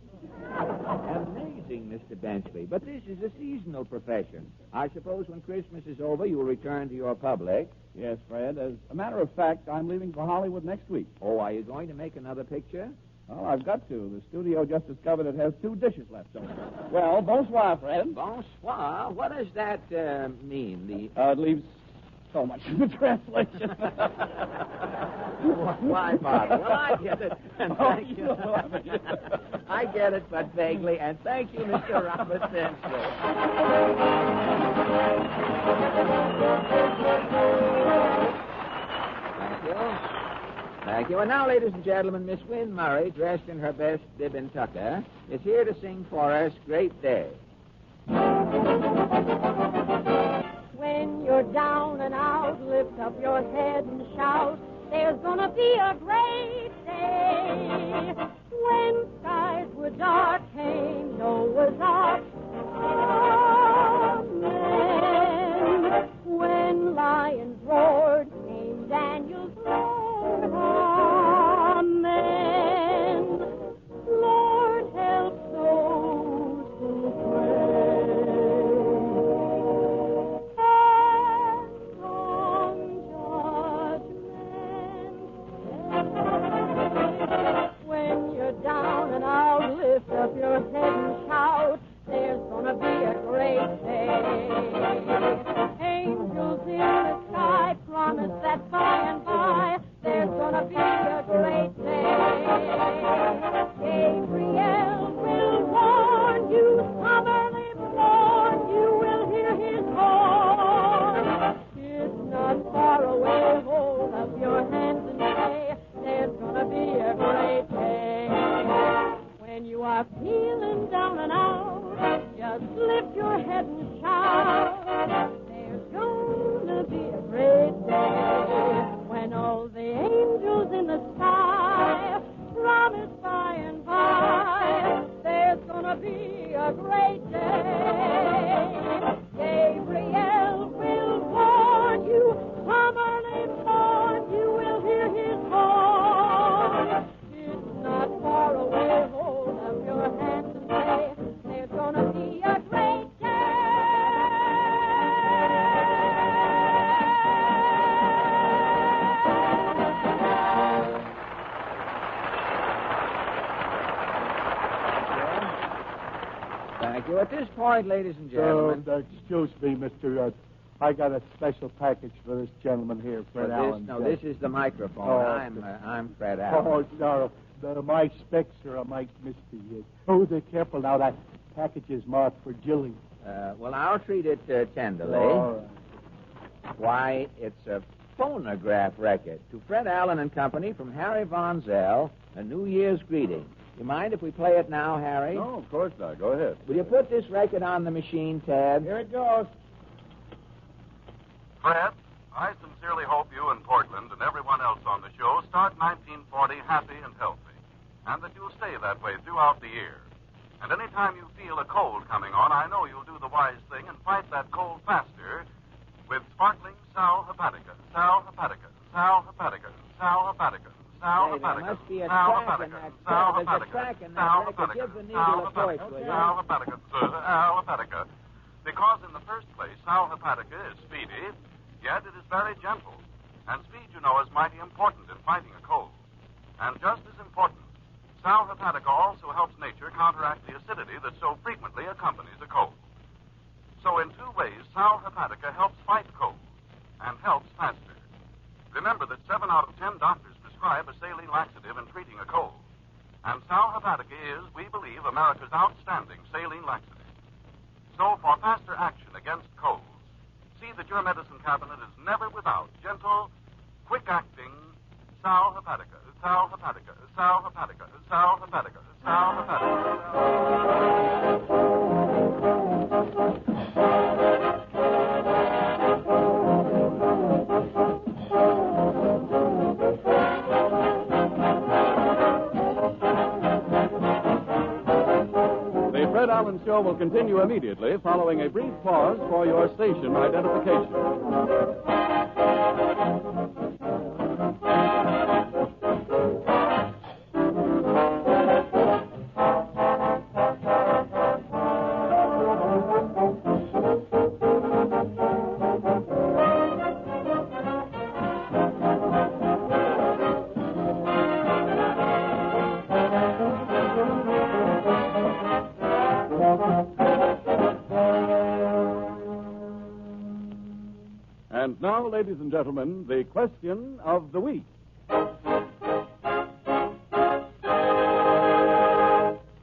Amazing, Mr. Benchley. But this is a seasonal profession. I suppose when Christmas is over, you will return to your public. Yes, Fred. As a matter of fact, I'm leaving for Hollywood next week. Oh, are you going to make another picture? Well, I've got to. The studio just discovered it has 2 dishes left over. Well, bonsoir, Fred. Bonsoir? What does that mean? It leaves so much in the translation. Why bother? Well, I get it. And thank you. I get it, but vaguely. And thank you, Mr. Robert Benchley. Thank you. Thank you. And now, ladies and gentlemen, Miss Wynne Murray, dressed in her best bib and tucker, is here to sing for us Great Day. When you're down and out, lift up your head and shout, there's gonna be a great day. When skies were dark, came Noah's Ark. Amen. When lions roared, came Daniel's Lord. Amen. Lord, help those who pray. And on Judgment Day, when you're down and out, lift up your head and shout, there's gonna be a great day. Angels in the sky cry. So at this point, ladies and gentlemen... excuse me, Mr. I got a special package for this gentleman here, Fred Allen. This is the microphone. I'm Fred Allen. Oh, sorry. My specs are a mite misty. They're careful now. That package is marked for Jilly. Well, I'll treat it tenderly. All right. Why, it's a phonograph record. To Fred Allen and Company from Harry Von Zell, a New Year's greeting. You mind if we play it now, Harry? No, of course not. Go ahead. Will you put this record on the machine, Ted? Here it goes. Fred, I sincerely hope you and Portland and everyone else on the show start 1940 happy and healthy, and that you'll stay that way throughout the year. And any time you feel a cold coming on, I know you'll do the wise thing and fight that cold faster with sparkling Sal Hepatica, Sal Hepatica, Sal Hepatica, Sal Hepatica, Sal Hepatica, There must be a Sal crack in Hepatica, that Sal There's a Hepatica, crack in Sal that record. Give the Hepatica, needle Sal a push, Hepatica, will you? Sal Hepatica, Sal Hepatica. Because in the first place, Sal Hepatica is speedy, yet it is very gentle. And speed, you know, is mighty important in fighting a cold. And just as important, Sal Hepatica also helps nature counteract the acidity that so frequently accompanies a cold. So in two ways, Sal Hepatica helps fight colds and helps faster. Remember that 7 out of 10 doctors prescribe a saline laxative in treating a cold. And Sal Hepatica is, we believe, America's outstanding saline laxative. So for faster action against colds, see that your medicine cabinet is never without gentle, quick-acting Sal Hepatica, Sal Hepatica, Sal Hepatica, Sal Hepatica, Sal The Fred Allen Show will continue immediately following a brief pause for your station identification. And now, ladies and gentlemen, the question of the week.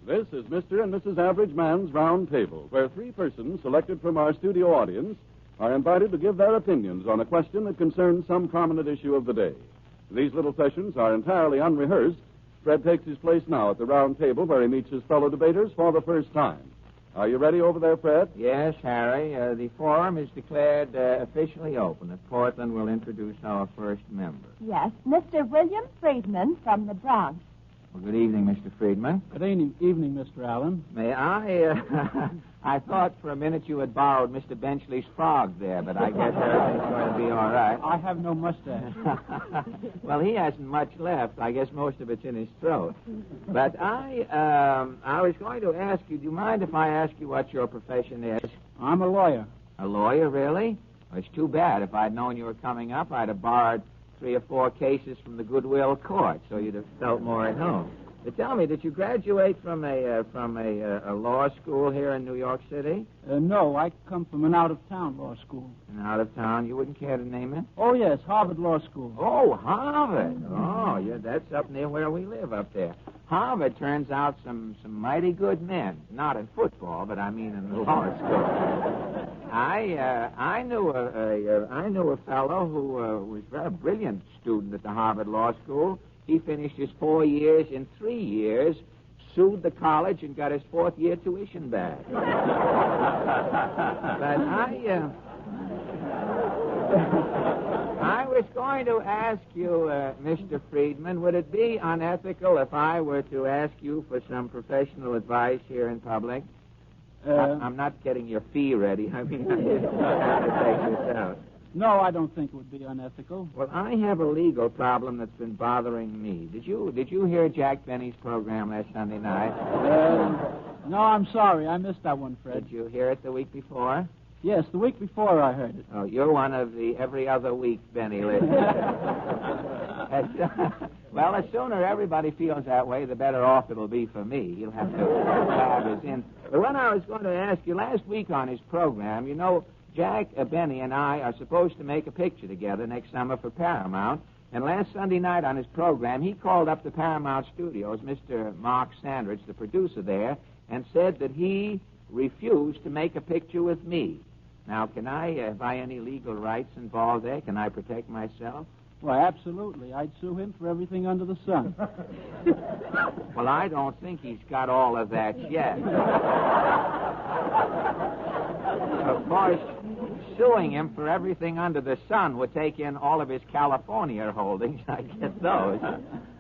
This is Mr. and Mrs. Average Man's Round Table, where 3 persons selected from our studio audience are invited to give their opinions on a question that concerns some prominent issue of the day. These little sessions are entirely unrehearsed. Fred takes his place now at the round table where he meets his fellow debaters for the first time. Are you ready over there, Fred? Yes, Harry. The forum is declared officially open. At Portland, we'll introduce our first member. Yes, Mr. William Friedman from the Bronx. Well, good evening, Mr. Friedman. Good evening, Mr. Allen. May I? I thought for a minute you had borrowed Mr. Benchley's frog there, but I guess everything's going to be all right. I have no mustache. Well, he hasn't much left. I guess most of it's in his throat. But I was going to ask you, do you mind if I ask you what your profession is? I'm a lawyer. A lawyer, really? Well, it's too bad. If I'd known you were coming up, I'd have borrowed 3 or 4 cases from the Goodwill Court, so you'd have felt more at home. But tell me, did you graduate from a law school here in New York City? No, I come from an out-of-town law school. An out-of-town? You wouldn't care to name it? Oh, yes, Harvard Law School. Oh, Harvard. Oh, yeah, that's up near where we live up there. Harvard turns out some mighty good men. Not in football, but I mean in the law school. I knew a fellow who was a very brilliant student at the Harvard Law School. He finished his 4 years in 3 years, sued the college, and got his 4th year tuition back. But I was going to ask you, Mr. Friedman, would it be unethical if I were to ask you for some professional advice here in public? I'm not getting your fee ready. I mean, I have to take this out. No, I don't think it would be unethical. Well, I have a legal problem that's been bothering me. Did you hear Jack Benny's program last Sunday night? No, I'm sorry. I missed that one, Fred. Did you hear it the week before? Yes, the week before I heard it. Oh, you're one of the every other week Benny listeners. Well, the sooner everybody feels that way, the better off it'll be for me. He'll have to have his in. But what I was going to ask you, last week on his program, you know, Jack, Benny, and I are supposed to make a picture together next summer for Paramount. And last Sunday night on his program, he called up the Paramount Studios, Mr. Mark Sandridge, the producer there, and said that he refused to make a picture with me. Now, can I, by any legal rights involved there, can I protect myself? Why, absolutely. I'd sue him for everything under the sun. Well, I don't think he's got all of that yet. Of course, suing him for everything under the sun would take in all of his California holdings. I get those.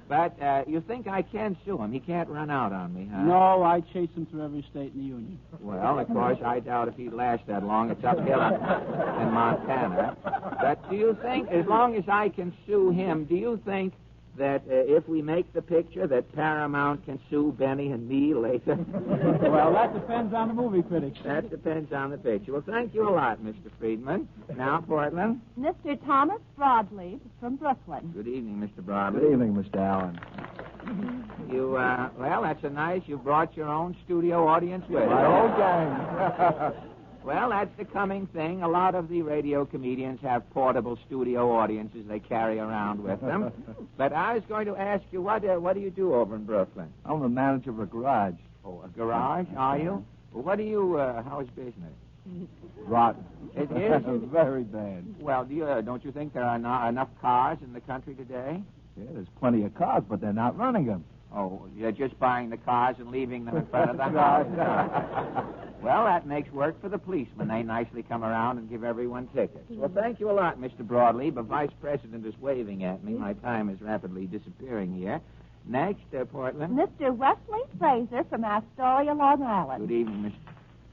But you think I can sue him? He can't run out on me, huh? No, I'd chase him through every state in the Union. Well, of course, I doubt if he'd last that long. It's uphill in Montana. But do you think, as long as I can sue him, do you think that if we make the picture that Paramount can sue Benny and me later? Well, that depends on the movie critics. That depends on the picture. Well, thank you a lot, Mr. Friedman. Now, Portland. Mr. Thomas Broadleaf from Brooklyn. Good evening, Mr. Broadleaf. Good evening, Mr. Allen. You, well, that's a nice. You brought your own studio audience with you. My whole gang. Well, that's the coming thing. A lot of the radio comedians have portable studio audiences they carry around with them. But I was going to ask you, what do you do over in Brooklyn? I'm the manager of a garage. Oh, a garage, are you? Well, what do you, how's business? Rotten. It is? Very bad. Well, don't you think there are enough cars in the country today? Yeah, there's plenty of cars, but they're not running them. Oh, you're just buying the cars and leaving them in front of the house? Well, that makes work for the policemen. They nicely come around and give everyone tickets. Well, thank you a lot, Mr. Broadleaf. The vice president is waving at me. My time is rapidly disappearing here. Next, Portland. Mr. Wesley Fraser from Astoria, Long Island. Good evening,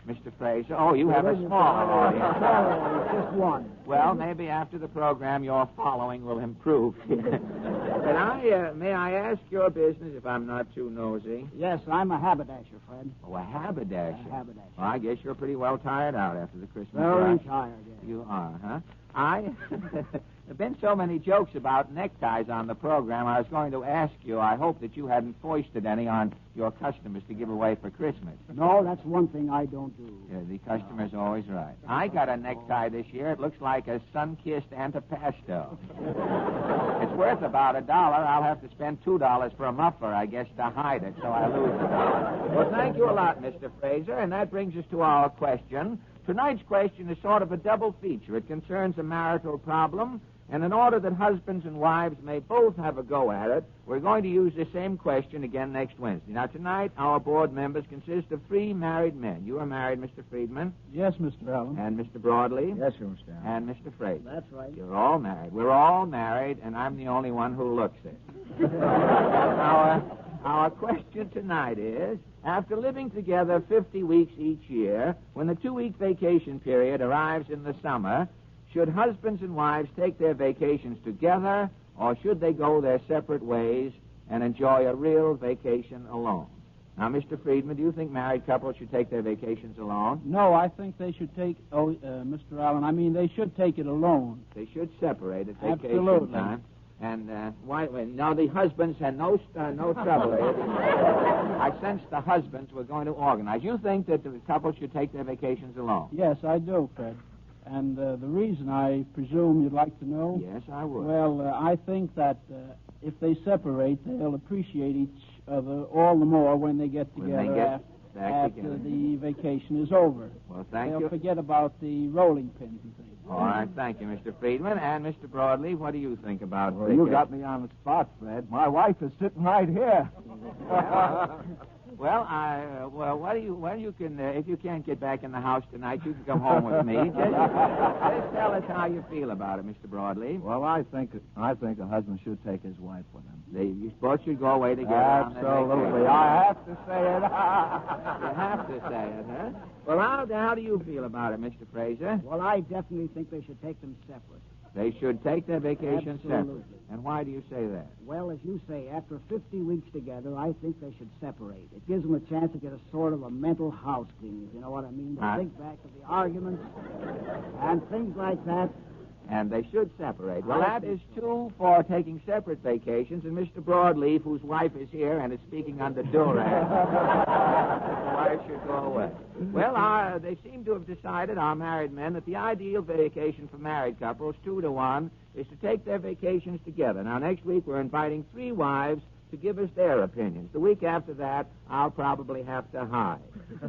Mr. Fraser. Oh, you have a small audience. Just one. Well, maybe after the program, your following will improve. But may I ask your business if I'm not too nosy? Yes, I'm a haberdasher, Fred. Oh, a haberdasher? A haberdasher. Well, I guess you're pretty well tired out after the Christmas Very rush. tired, yes. You are, huh? There've been so many jokes about neckties on the program, I was going to ask you, I hope that you hadn't foisted any on your customers to give away for Christmas. No, that's one thing I don't do. Yeah, the customer's always right. I got a necktie this year. It looks like a sun-kissed antipasto. It's worth about $1. I'll have to spend $2 for a muffler, I guess, to hide it, so I lose $1. Well, thank you a lot, Mr. Fraser, and that brings us to our question. Tonight's question is sort of a double feature. It concerns a marital problem, and in order that husbands and wives may both have a go at it, we're going to use the same question again next Wednesday. Now, tonight, our board members consist of 3 married men. You are married, Mr. Friedman? Yes, Mr. Allen. And Mr. Broadleaf? Yes, sir, Mr. Allen. And Mr. Fraser? That's right. You're all married. We're all married, and I'm the only one who looks it. Our question tonight is, after living together 50 weeks each year, when the 2-week vacation period arrives in the summer, should husbands and wives take their vacations together, or should they go their separate ways and enjoy a real vacation alone? Now, Mr. Friedman, do you think married couples should take their vacations alone? No, I think they should take, Mr. Allen, they should take it alone. They should separate at vacation Absolutely. time. And why? Now the husbands had no trouble. I sensed the husbands were going to organize. You think that the couple should take their vacations alone? Yes, I do, Fred. And the reason, I presume you'd like to know? Yes, I would. Well, I think that if they separate, they'll appreciate each other all the more when they get together after the vacation is over. Well, thank you. They'll forget about the rolling pins and things. All right, thank you, Mr. Friedman. And Mr. Broadleaf, what do you think about Well, you got me on the spot, Fred. My wife is sitting right here. Well, if you can't get back in the house tonight, you can come home with me. Just tell us how you feel about it, Mr. Broadleaf. Well, I think a husband should take his wife with him. You both should go away together. Absolutely. I have to say it. You have to say it, huh? Well, how do you feel about it, Mr. Fraser? Well, I definitely think they should take them separate. They should take their vacation Absolutely. separate. And why do you say that? Well, as you say, after 50 weeks together, I think they should separate. It gives them a chance to get a sort of a mental house cleaning, if you know what I mean. To think back to the arguments and things like that. And they should separate. Well, that is two for taking separate vacations, and Mr. Broadleaf, whose wife is here and is speaking under duress, the wife should go away. Well, they seem to have decided, our married men, that the ideal vacation for married couples, 2-to-1, is to take their vacations together. Now, next week, we're inviting 3 wives to give us their opinions. The week after that, I'll probably have to hide.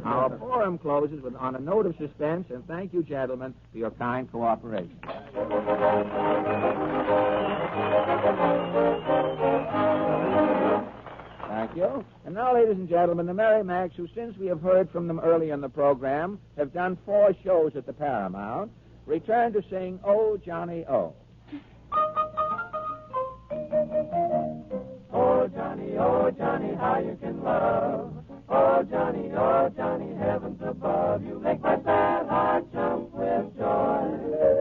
Our forum closes on a note of suspense, and thank you, gentlemen, for your kind cooperation. Thank you. And now, ladies and gentlemen, the Merrimacs, who, since we have heard from them early in the program, have done 4 shows at the Paramount, return to sing Oh, Johnny, Oh. Oh, Johnny, how you can love. Oh, Johnny, heavens above. You make my sad heart jump with joy.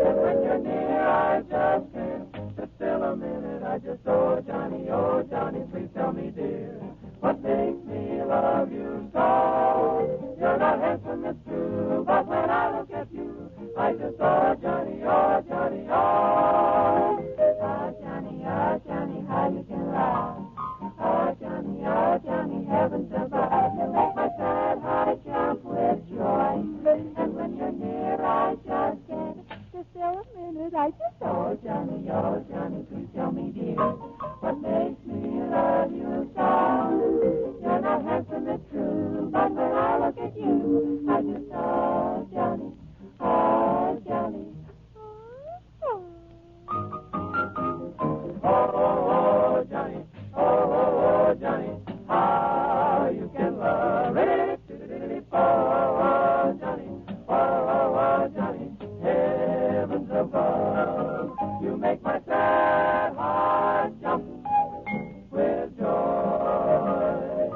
And when you're near, I just can't sit still a minute. I just, oh, Johnny, please tell me, dear, what makes me love you so? You're not handsome, it's true, but when I look at you, I just, oh, Johnny, oh. Oh, Johnny, how you can love. Oh, Johnny, heavens above, you make my sad heart jump with joy. And when you're near, I just can't sit still a minute. I just, oh, Johnny, please tell me, dear, what makes me love you so? You're not handsome, it's true, but when I look at you, I just, oh, Johnny, oh, Johnny. Oh, Johnny. Oh, Johnny, how you can love it. Oh, Johnny, heavens above. You make my sad heart jump with joy.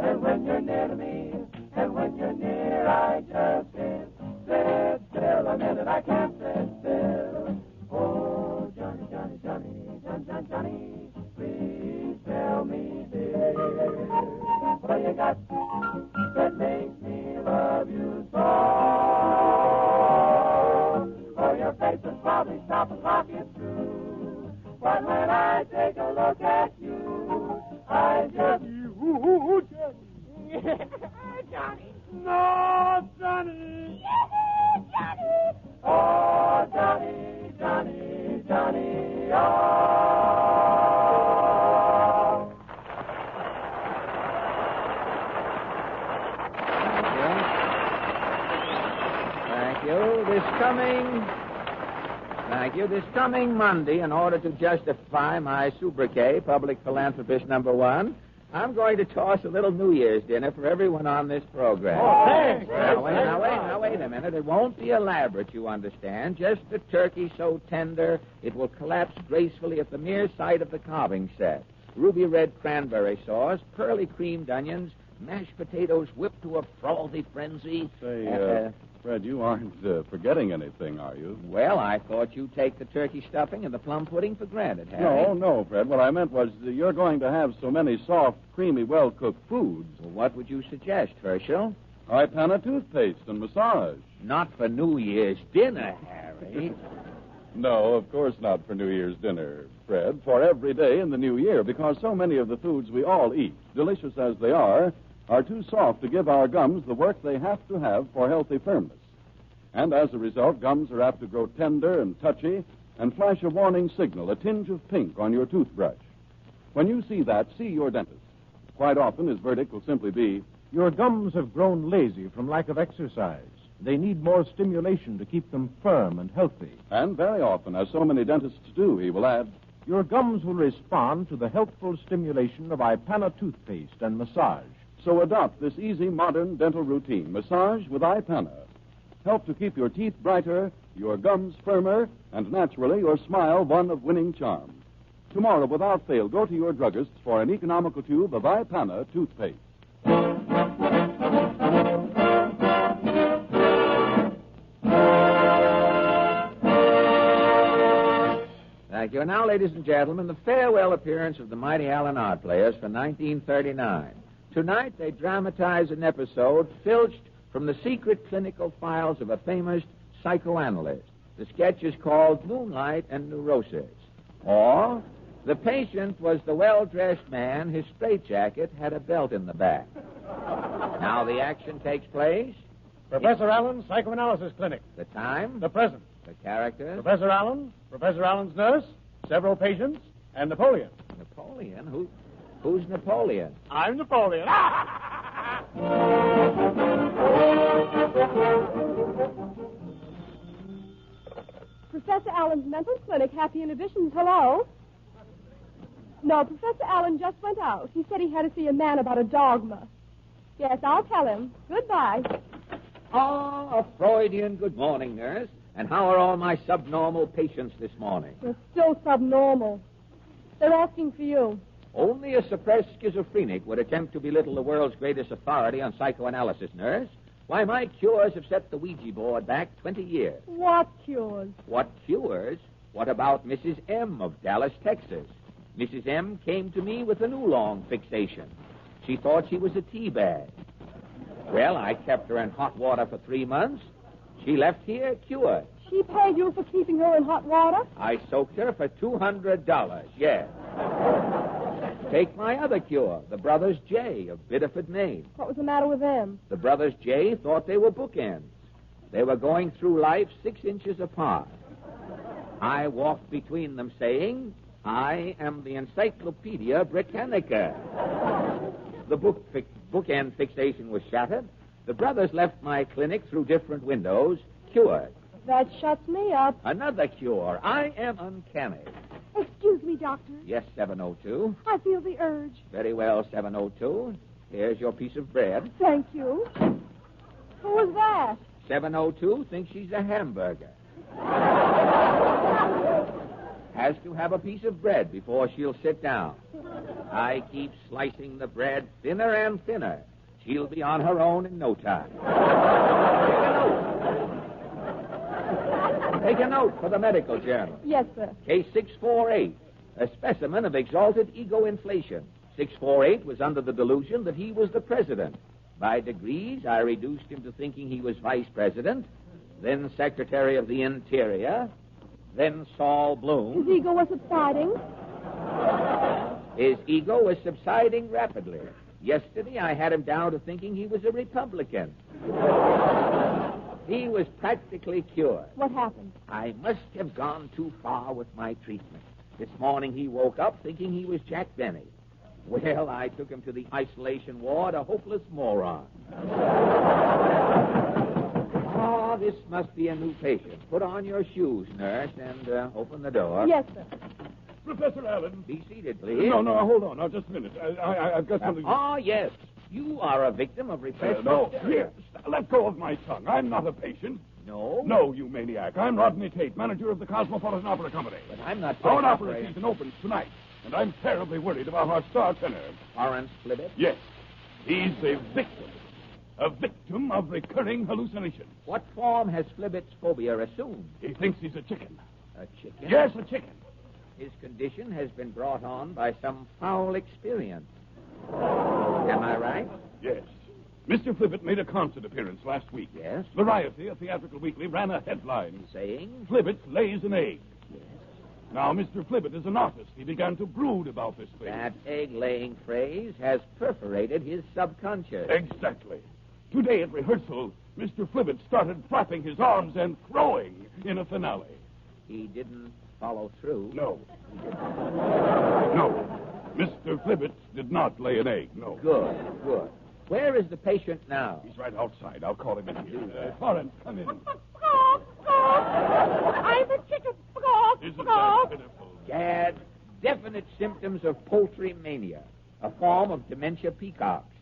And when you're near to me, and when you're near, I just can't sit still a minute. I can't sit still. Oh, Johnny, please tell me, dear, what you got that makes me love you so? Oh, your face is probably stop and lock it too. But when I take a look at you, I just... Johnny. No, Johnny. Johnny. Oh, Johnny, oh. This coming Monday, in order to justify my sobriquet, public philanthropist number 1, I'm going to toss a little New Year's dinner for everyone on this program. Oh, thanks. Now, wait a minute. It won't be elaborate, you understand. Just a turkey so tender it will collapse gracefully at the mere sight of the carving set. Ruby red cranberry sauce, pearly creamed onions, mashed potatoes whipped to a frothy frenzy. Say, Fred, you aren't forgetting anything, are you? Well, I thought you'd take the turkey stuffing and the plum pudding for granted, Harry. No, Fred. What I meant was you're going to have so many soft, creamy, well-cooked foods. Well, what would you suggest, Herschel? Ipana toothpaste and massage. Not for New Year's dinner, Harry. No, of course not for New Year's dinner, Fred. For every day in the new year, because so many of the foods we all eat, delicious as they are too soft to give our gums the work they have to have for healthy firmness. And as a result, gums are apt to grow tender and touchy and flash a warning signal, a tinge of pink on your toothbrush. When you see that, see your dentist. Quite often, his verdict will simply be, your gums have grown lazy from lack of exercise. They need more stimulation to keep them firm and healthy. And very often, as so many dentists do, he will add, your gums will respond to the healthful stimulation of Ipana toothpaste and massage. So adopt this easy, modern dental routine. Massage with Ipana. Help to keep your teeth brighter, your gums firmer, and naturally your smile one of winning charm. Tomorrow, without fail, go to your druggist for an economical tube of Ipana toothpaste. Thank you. And now, ladies and gentlemen, the farewell appearance of the Mighty Allen Odd Players for 1939. Tonight, they dramatize an episode filched from the secret clinical files of a famous psychoanalyst. The sketch is called Moonlight and Neurosis. Or, the patient was the well-dressed man. His straitjacket had a belt in the back. Now the action takes place. Professor Allen, Psychoanalysis Clinic. The time. The present. The characters. Professor Allen, Professor Allen's nurse, several patients, and Napoleon. Napoleon? Who's Napoleon? I'm Napoleon. Professor Allen's mental clinic, Happy Inhibitions. Hello? No, Professor Allen just went out. He said he had to see a man about a dogma. Yes, I'll tell him. Goodbye. A Freudian good morning, nurse. And how are all my subnormal patients this morning? They're still subnormal. They're asking for you. Only a suppressed schizophrenic would attempt to belittle the world's greatest authority on psychoanalysis, nurse. Why, my cures have set the Ouija board back 20 years. What cures? What cures? What about Mrs. M. of Dallas, Texas? Mrs. M. came to me with an oolong fixation. She thought she was a tea bag. Well, I kept her in hot water for 3 months. She left here cured. She paid you for keeping her in hot water? I soaked her for $200, yes. Take my other cure, the Brothers J of Biddeford, Maine. What was the matter with them? The Brothers J thought they were bookends. They were going through life 6 inches apart. I walked between them saying, I am the Encyclopedia Britannica. The bookend fixation was shattered. The brothers left my clinic through different windows, cured. That shuts me up. Another cure. I am uncanny. Excuse me, Doctor. Yes, 702. I feel the urge. Very well, 702. Here's your piece of bread. Thank you. Who was that? 702 thinks she's a hamburger. Has to have a piece of bread before she'll sit down. I keep slicing the bread thinner and thinner. She'll be on her own in no time. Take a note for the medical journal. Yes, sir. Case 648, a specimen of exalted ego inflation. 648 was under the delusion that he was the president. By degrees, I reduced him to thinking he was vice president, then Secretary of the Interior, then Saul Bloom. His ego was subsiding? His ego was subsiding rapidly. Yesterday, I had him down to thinking he was a Republican. He was practically cured. What happened? I must have gone too far with my treatment. This morning, he woke up thinking he was Jack Benny. Well, I took him to the isolation ward, a hopeless moron. This must be a new patient. Put on your shoes, nurse, and open the door. Yes, sir. Professor Allen. Be seated, please. No, hold on. Now, just a minute. I've got something... Yes. You are a victim of repressed... No, here. Let go of my tongue. I'm not a patient. No? No, you maniac. I'm Rodney Tate, manager of the Cosmopolitan Opera Company. But I'm not... Our opera season opens tonight, and I'm terribly worried about our star tenor. Lawrence Flibbit? Yes. He's a victim. A victim of recurring hallucinations. What form has Flibbit's phobia assumed? He thinks he's a chicken. A chicken? Yes, a chicken. His condition has been brought on by some foul experience. Am I right? Yes. Mr. Flibbit made a concert appearance last week. Yes? Variety, a theatrical weekly, ran a headline saying, Flibbit lays an egg. Yes. Now, Mr. Flibbit is an artist. He began to brood about this thing. That egg-laying phrase has perforated his subconscious. Exactly. Today at rehearsal, Mr. Flibbit started flapping his arms and crowing in a finale. He didn't follow through? No. No. Mr. Flibbit did not lay an egg, no. Good. Where is the patient now? He's right outside. I'll call him in here. Florence, come in. I'm a chicken. Isn't that pitiful? Dad, definite symptoms of poultry mania, a form of dementia peacocks.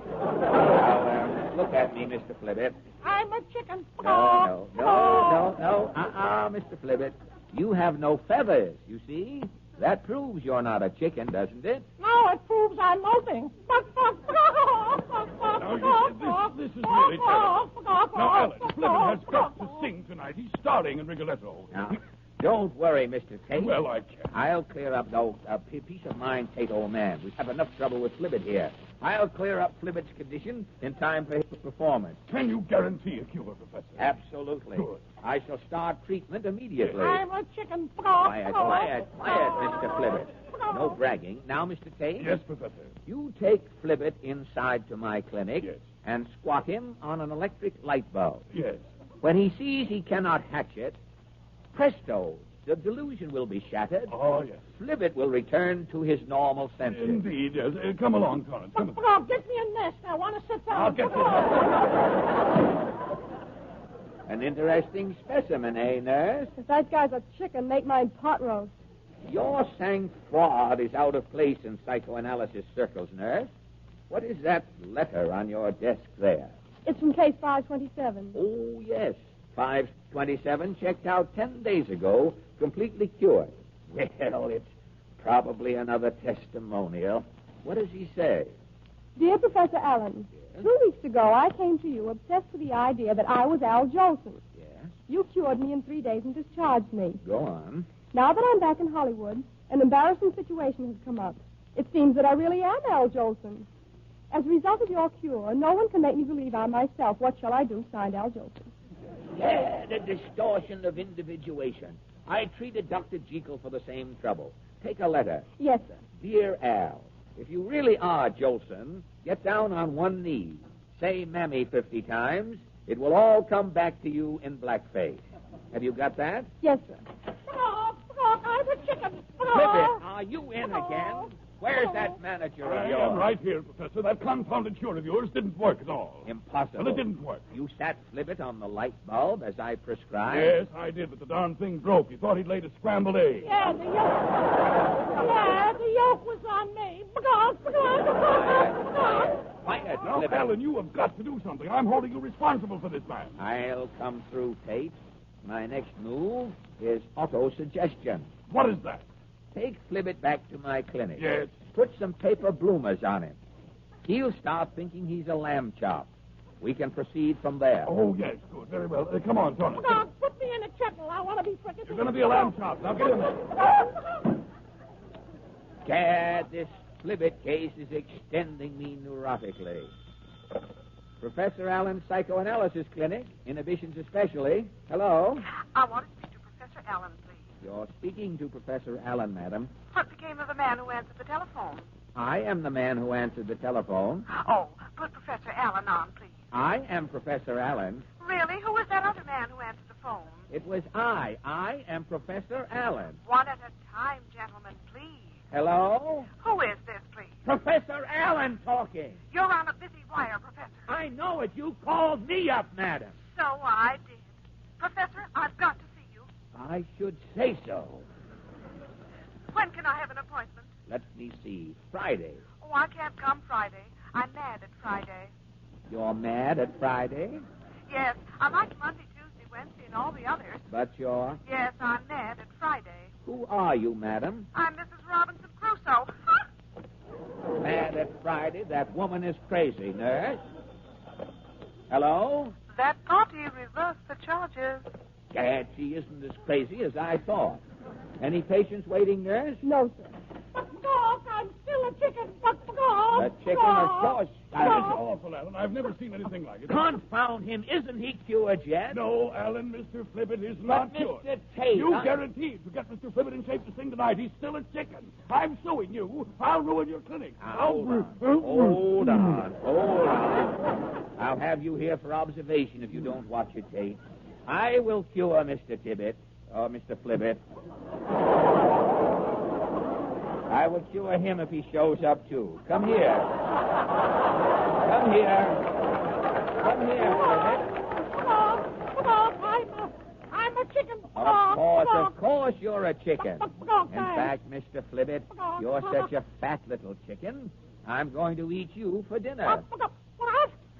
Now, look at me, Mr. Flibbit. I'm a chicken. No. Mr. Flibbit. You have no feathers, you see? That proves you're not a chicken, doesn't it? No, it proves I'm molting. Now, this is really terrible. Now, Alan, Flibbit has got to sing tonight. He's starring in Rigoletto. Don't worry, Mr. Tate. Well, I can't. I'll clear up, though. Peace of mind, Tate, old man. We have enough trouble with Flibbit here. I'll clear up Flibbit's condition in time for his performance. Can you guarantee a cure, Professor? Absolutely. Good. I shall start treatment immediately. I'm a chicken. Quiet, Mr. Flibbit. No bragging. Now, Mr. Tate. Yes, Professor. You take Flibbit inside to my clinic and squat him on an electric light bulb. Yes. When he sees he cannot hatch it, presto, the delusion will be shattered. Oh, yes. Flibbit will return to his normal senses. Indeed, yes. Come along, Torrance. Come on. Get me a nest. I want to sit down. I'll get you. An interesting specimen, eh, nurse? If that guy's a chicken, make mine pot roast. Your sang-froid is out of place in psychoanalysis circles, nurse. What is that letter on your desk there? It's from case 527. Oh, yes. 527 checked out 10 days ago, completely cured. Well, it's probably another testimonial. What does he say? Dear Professor Allen, 2 weeks ago I came to you obsessed with the idea that I was Al Jolson. Yes? You cured me in 3 days and discharged me. Go on. Now that I'm back in Hollywood, an embarrassing situation has come up. It seems that I really am Al Jolson. As a result of your cure, no one can make me believe I'm myself. What shall I do? Signed, Al Jolson. Yeah, the distortion of individuation. I treated Dr. Jekyll for the same trouble. Take a letter. Yes, sir. Dear Al, if you really are Jolson, get down on one knee. Say Mammy 50 times. It will all come back to you in blackface. Have you got that? Yes, sir. I'm a chicken. Flibbit, are you in again? Where's that manager of yours? I am right here, Professor. That confounded cure of yours didn't work at all. Impossible. Well, it didn't work. You sat Flibbit on the light bulb as I prescribed? Yes, I did, but the darn thing broke. He thought he'd laid a scrambled egg. Yeah, the yolk was on me. Quiet, Now, Flibbit. Alan, you have got to do something. I'm holding you responsible for this man. I'll come through, Tate. My next move is autosuggestion. What is that? Take Flibbit back to my clinic. Yes. Put some paper bloomers on him. He'll start thinking he's a lamb chop. We can proceed from there. Oh, yes, good. Very well. Come on, Tony. Put me in a kettle. I want to be frickin'. You're going to be a lamb chop. Now get in there. Gad, this Flibbit case is extending me neurotically. Professor Allen's Psychoanalysis Clinic, inhibitions especially. Hello? I want to speak to Professor Allen, please. You're speaking to Professor Allen, madam. What became of the man who answered the telephone? I am the man who answered the telephone. Oh, put Professor Allen on, please. I am Professor Allen. Really? Who was that other man who answered the phone? It was I. I am Professor Allen. One at a time, gentlemen, please. Hello? Who is this, please? Professor Allen talking. You're on a busy wire, Professor. I know it. You called me up, madam. So I did. Professor, I've got to see you. I should say so. When can I have an appointment? Let me see. Friday. Oh, I can't come Friday. I'm mad at Friday. You're mad at Friday? Yes, I like Monday, Tuesday, Wednesday, and all the others. But you're... Yes, I'm mad at Friday. Who are you, madam? I'm Mrs. Robinson Crusoe. Mad at Friday? That woman is crazy, nurse. Hello? That party reversed the charges. Gad, she isn't as crazy as I thought. Any patients waiting, nurse? No, sir. I'm still a chicken. A chicken, of course. That is awful, Alan. I've never seen anything like it. Confound him. Isn't he cured yet? No, Alan, Mr. Flibbit is not cured. Mr. Tate, You guaranteed to get Mr. Flibbit in shape to sing tonight. He's still a chicken. I'm suing you. I'll ruin your clinic. Hold on. I'll have you here for observation if you don't watch it, Tate. I will cure Mr. Tibbet, or Mr. Flibbit. I will cure him if he shows up, too. Come here. Come here, Flibbit. I'm a chicken. Of course you're a chicken. In fact, Mr. Flibbit, you're such a fat little chicken, I'm going to eat you for dinner.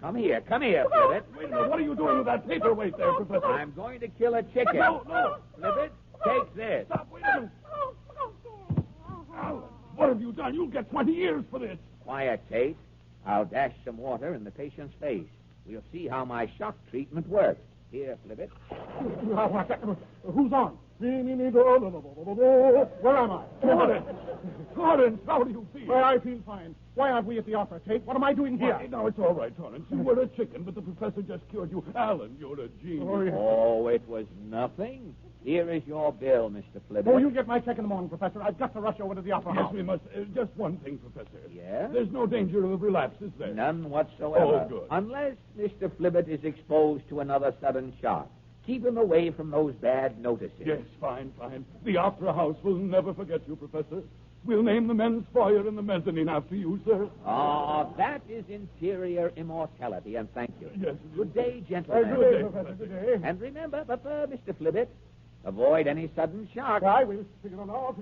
Come here, Flibbit. Wait a minute. What are you doing with that paperweight there, Professor? I'm going to kill a chicken. No. Flibbit, take this. Stop. Wait a minute. Alan, what have you done? You'll get 20 years for this. Quiet, Tate. I'll dash some water in the patient's face. We'll see how my shock treatment works. Here, Flibbit. Who's on? Where am I? Torrance, how do you feel? Well, I feel fine. Why aren't we at the opera, Tate? What am I doing here? No, it's all right, Torrance. You were a chicken, but the professor just cured you. Alan, you're a genius. Oh, it was nothing. Here is your bill, Mr. Flibbit. Oh, you get my check in the morning, Professor. I've got to rush over to the opera house. Yes, we must. Just one thing, Professor. Yeah? There's no danger of a relapse, is there? None whatsoever. Oh, good. Unless Mr. Flibbit is exposed to another sudden shock. Keep him away from those bad notices. Yes, fine. The opera house will never forget you, Professor. We'll name the men's foyer and the mezzanine after you, sir. Oh, that is interior immortality, and thank you. Yes. Good day, gentlemen. Good day, Professor. Good day. And remember, Mr. Flibbit, avoid any sudden shock. I will. Figure it out.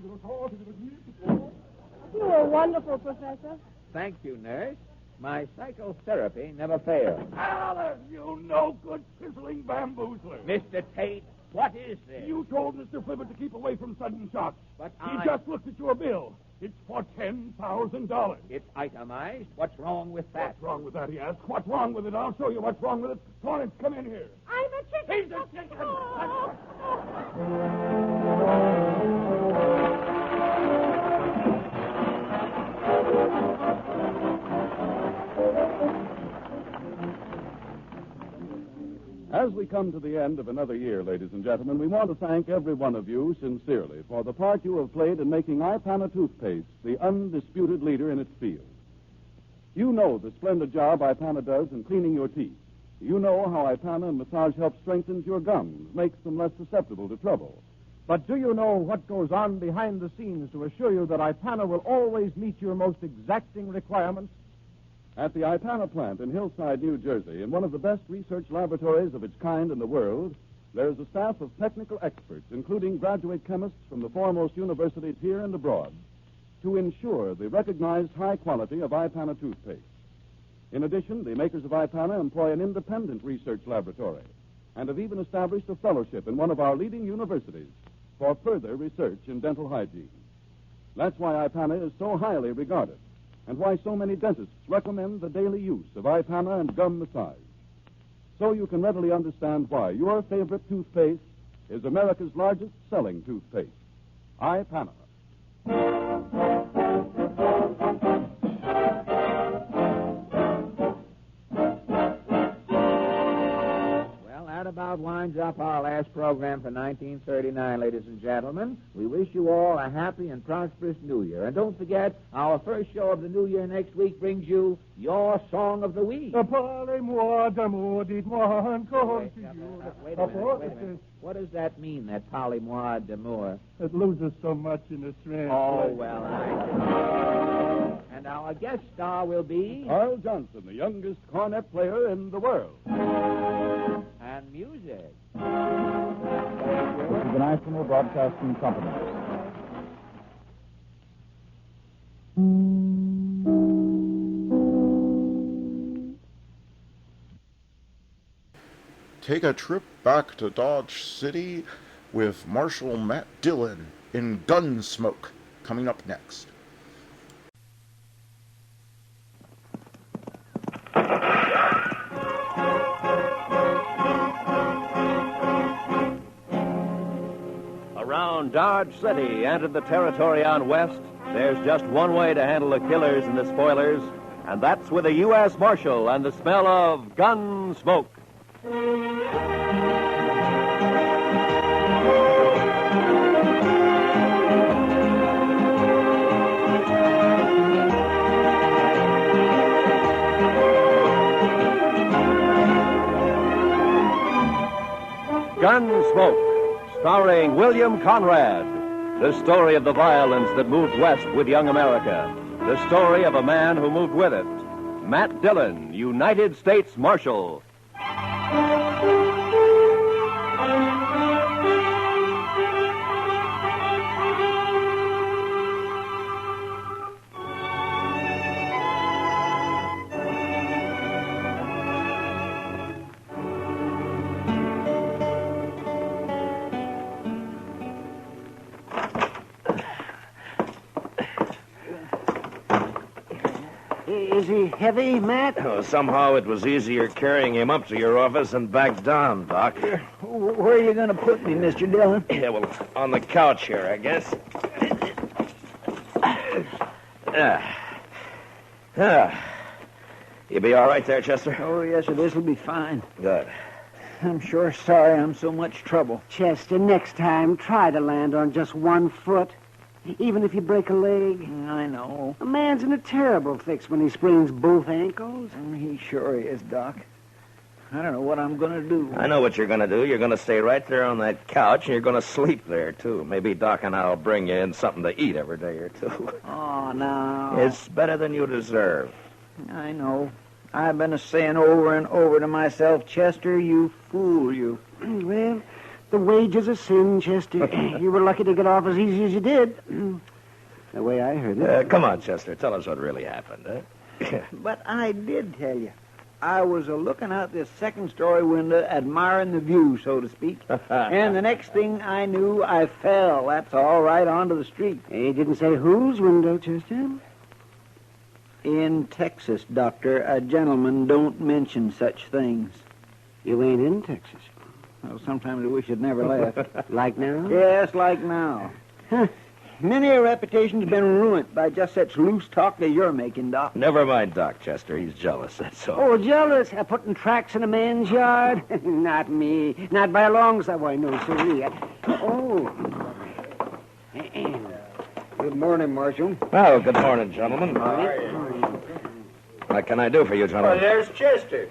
You are wonderful, Professor. Thank you, nurse. My psychotherapy never fails. Alan, you no-good fizzling bamboozler. Mr. Tate, what is this? You told Mr. Flibbit to keep away from sudden shocks. But He just looked at your bill. It's for $10,000. It's itemized. What's wrong with that? What's wrong with that, he asked. What's wrong with it? I'll show you what's wrong with it. Torrance, come in here. I'm a chicken. He's a chicken. As we come to the end of another year, ladies and gentlemen, we want to thank every one of you sincerely for the part you have played in making Ipana toothpaste the undisputed leader in its field. You know the splendid job Ipana does in cleaning your teeth. You know how Ipana and massage help strengthen your gums, makes them less susceptible to trouble. But do you know what goes on behind the scenes to assure you that Ipana will always meet your most exacting requirements? At the Ipana plant in Hillside, New Jersey, in one of the best research laboratories of its kind in the world, there is a staff of technical experts, including graduate chemists from the foremost universities here and abroad, to ensure the recognized high quality of Ipana toothpaste. In addition, the makers of Ipana employ an independent research laboratory and have even established a fellowship in one of our leading universities for further research in dental hygiene. That's why Ipana is so highly regarded, and why so many dentists recommend the daily use of Ipana and gum massage. So you can readily understand why your favorite toothpaste is America's largest selling toothpaste, Ipana. About winds up our last program for 1939, ladies and gentlemen. We wish you all a happy and prosperous New Year. And don't forget, our first show of the New Year next week brings you your Song of the Week. Wait a minute. What does that mean, that Parlez-moi d'amour? It loses so much in its translation. Oh, well, And our guest star will be... Carl Johnson, the youngest cornet player in the world. And music. This is the National Broadcasting Company. Take a trip back to Dodge City with Marshal Matt Dillon in Gunsmoke, coming up next. Around Dodge City and in the territory on West, there's just one way to handle the killers and the spoilers, and that's with a U.S. Marshal and the smell of gun smoke. Gunsmoke, starring William Conrad. The story of the violence that moved west with young America. The story of a man who moved with it. Matt Dillon, United States Marshal. Is he heavy, Matt? Oh, somehow it was easier carrying him up to your office and back down, Doc. Where are you going to put me, Mr. Dillon? Yeah, well, on the couch here, I guess. You be all right there, Chester? Oh, yes, sir. This'll be fine. Good. I'm sure sorry I'm so much trouble. Chester, next time, try to land on just one foot. Even if you break a leg. I know. A man's in a terrible fix when he sprains both ankles. He sure is, Doc. I don't know what I'm going to do. I know what you're going to do. You're going to stay right there on that couch, and you're going to sleep there, too. Maybe Doc and I'll bring you in something to eat every day or two. Oh, no. It's better than you deserve. I know. I've been saying over and over to myself, Chester, you fool, you. Well, the wages of sin, Chester. You were lucky to get off as easy as you did. The way I heard it. Come on, Chester. Tell us what really happened, huh? But I did tell you. I was looking out this second-story window, admiring the view, so to speak. And the next thing I knew, I fell. That's all right onto the street. He didn't say whose window, Chester? In Texas, Doctor, a gentleman don't mention such things. You ain't in Texas. Well, sometimes I wish I'd never left. Like now? Yes, like now. Many a reputation's been ruined by just such loose talk that you're making, Doc. Never mind Doc, Chester. He's jealous, that's all. Oh, jealous? Putting tracks in a man's yard? Not me. Not by a long shot. Why, no, sir. Oh. Good morning, Marshal. Well, good morning, gentlemen. What can I do for you, gentlemen? Oh, there's Chester.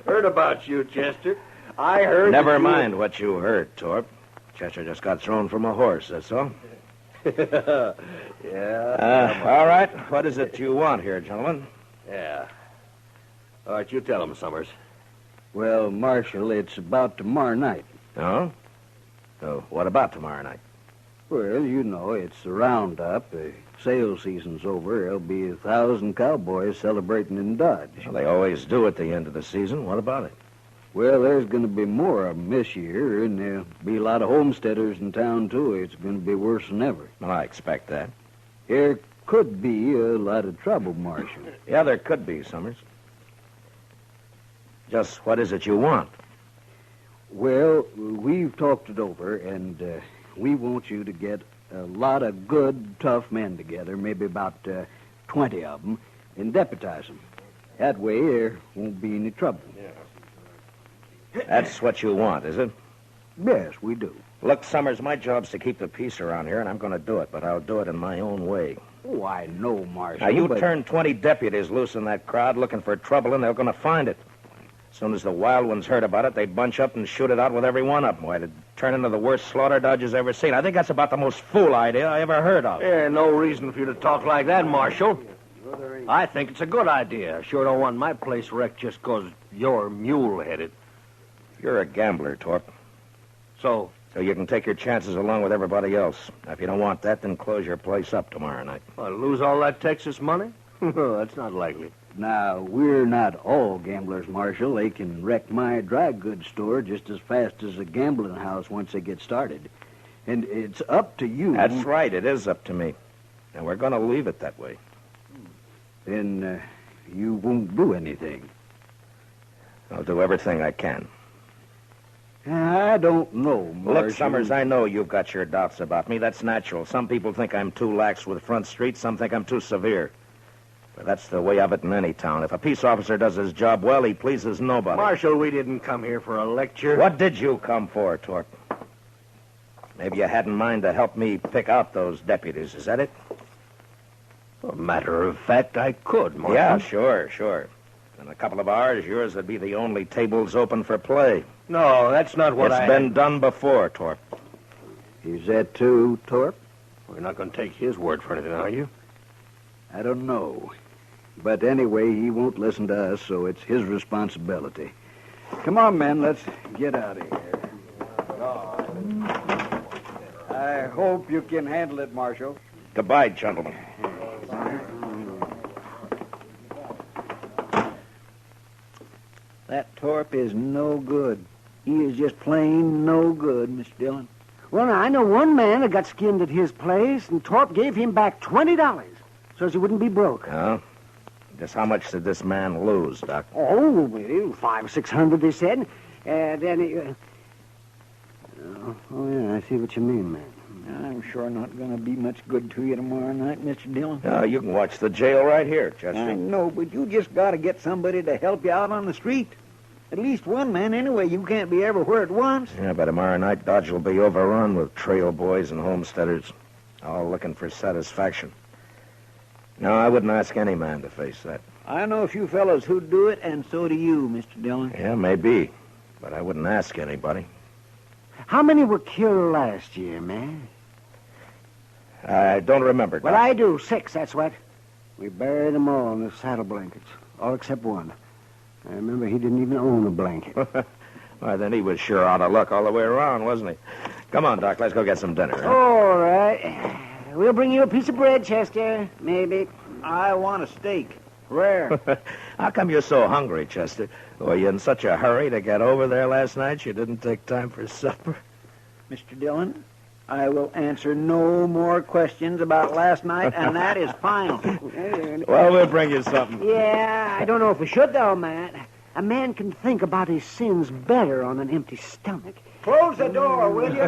Heard about you, Chester. I heard. Never mind what you heard, Torp. Chester just got thrown from a horse, that's all. Yeah. All right. What is it you want here, gentlemen? Yeah. All right, you tell him, Summers. Well, Marshal, it's about tomorrow night. Oh? So, what about tomorrow night? Well, you know, it's the roundup. The sales season's over. There'll be 1,000 cowboys celebrating in Dodge. Well, they always do at the end of the season. What about it? Well, there's going to be more of them this year, and there'll be a lot of homesteaders in town, too. It's going to be worse than ever. Well, I expect that. There could be a lot of trouble, Marshal. Yeah, there could be, Summers. Just what is it you want? Well, we've talked it over, and we want you to get a lot of good, tough men together, maybe about 20 of them, and deputize them. That way, there won't be any trouble. Yeah. That's what you want, is it? Yes, we do. Look, Summers, my job's to keep the peace around here, and I'm going to do it, but I'll do it in my own way. Oh, I know, Marshal. Now, you turn 20 deputies loose in that crowd looking for trouble, and they're going to find it. As soon as the wild ones heard about it, they'd bunch up and shoot it out with every one of them. Why, it'd turn into the worst slaughter Dodge's ever seen. I think that's about the most fool idea I ever heard of. Yeah, no reason for you to talk like that, Marshal. I think it's a good idea. I sure don't want my place wrecked just 'cause you're mule-headed. You're a gambler, Torp. So you can take your chances along with everybody else. Now, if you don't want that, then close your place up tomorrow night. Lose all that Texas money? That's not likely. Now, we're not all gamblers, Marshal. They can wreck my dry goods store just as fast as a gambling house once they get started. And it's up to you. That's right. It is up to me. And we're going to leave it that way. Then you won't do anything. I'll do everything I can. I don't know, Marshal. Look, Summers, I know you've got your doubts about me. That's natural. Some people think I'm too lax with Front Street. Some think I'm too severe. But that's the way of it in any town. If a peace officer does his job well, he pleases nobody. Marshal, we didn't come here for a lecture. What did you come for, Torp? Maybe you had in mind to help me pick out those deputies. Is that it? A matter of fact, I could, Marshal. Yeah, sure. In a couple of hours, yours would be the only tables open for play. No, that's not what It's been done before, Torp. Is that true, Torp? We're not going to take his word for anything, are you? I don't know. But anyway, he won't listen to us, so it's his responsibility. Come on, men, let's get out of here. I hope you can handle it, Marshal. Goodbye, gentlemen. That Torp is no good. He is just plain no good, Mr. Dillon. Well, now, I know one man that got skinned at his place, and Torp gave him back $20 so he wouldn't be broke. Oh? Just how much did this man lose, Doc? Oh, well, 500 or 600, they said. Then he... Oh, yeah, I see what you mean, man. I'm sure not going to be much good to you tomorrow night, Mr. Dillon. No, you can watch the jail right here, Chester. I know, but you just got to get somebody to help you out on the street. At least one man, anyway. You can't be everywhere at once. Yeah, by tomorrow night, Dodge will be overrun with trail boys and homesteaders, all looking for satisfaction. No, I wouldn't ask any man to face that. I know a few fellows who'd do it, and so do you, Mr. Dillon. Yeah, maybe, but I wouldn't ask anybody. How many were killed last year, man? I don't remember, Doc. Well, I do. 6, that's what. We buried them all in the saddle blankets, all except one. I remember he didn't even own a blanket. Well, then he was sure out of luck all the way around, wasn't he? Come on, Doc, let's go get some dinner. Huh? All right. We'll bring you a piece of bread, Chester. Maybe. I want a steak. Rare. How come you're so hungry, Chester? Were you in such a hurry to get over there last night you didn't take time for supper? Mr. Dillon, I will answer no more questions about last night, and that is final. Well, we'll bring you something. Yeah, I don't know if we should, though, Matt. A man can think about his sins better on an empty stomach. Close the door, will you?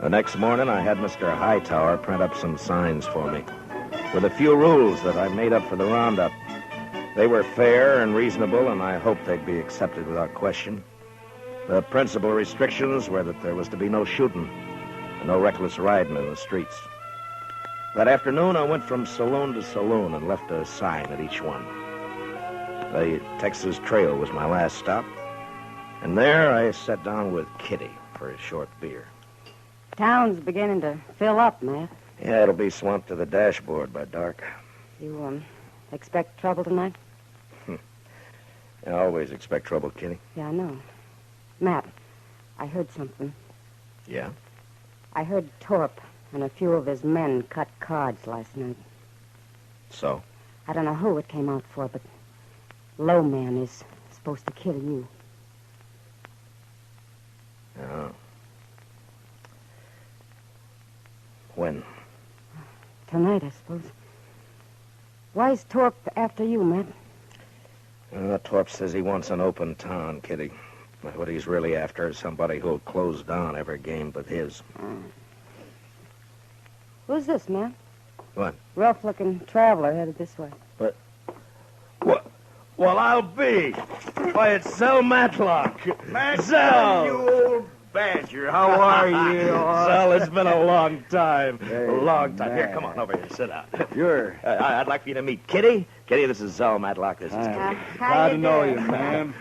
The next morning, I had Mr. Hightower print up some signs for me with a few rules that I made up for the roundup. They were fair and reasonable, and I hoped they'd be accepted without question. The principal restrictions were that there was to be no shooting and no reckless riding in the streets. That afternoon, I went from saloon to saloon and left a sign at each one. The Texas Trail was my last stop, and there I sat down with Kitty for a short beer. Town's beginning to fill up, Matt. Yeah, it'll be swamped to the dashboard by dark. You, expect trouble tonight? I always expect trouble, Kitty. Yeah, I know. Matt, I heard something. Yeah? I heard Torp and a few of his men cut cards last night. So? I don't know who it came out for, but Low Man is supposed to kill you. Oh. When? Tonight, I suppose. Why's Torp after you, Matt? Torp says he wants an open town, Kitty. But what he's really after is somebody who'll close down every game but his. Who's this, man? What? Rough-looking traveler headed this way. But... What? Well, I'll be. Why, it's Zell Matlock. Zell! You old badger. How are you? Zell, it's been a long time. A long time. Here, come on over here. Sit down. Sure. I'd like for you to meet Kitty. Kitty, this is Zell Matlock. This is Kitty. Glad to know you, ma'am.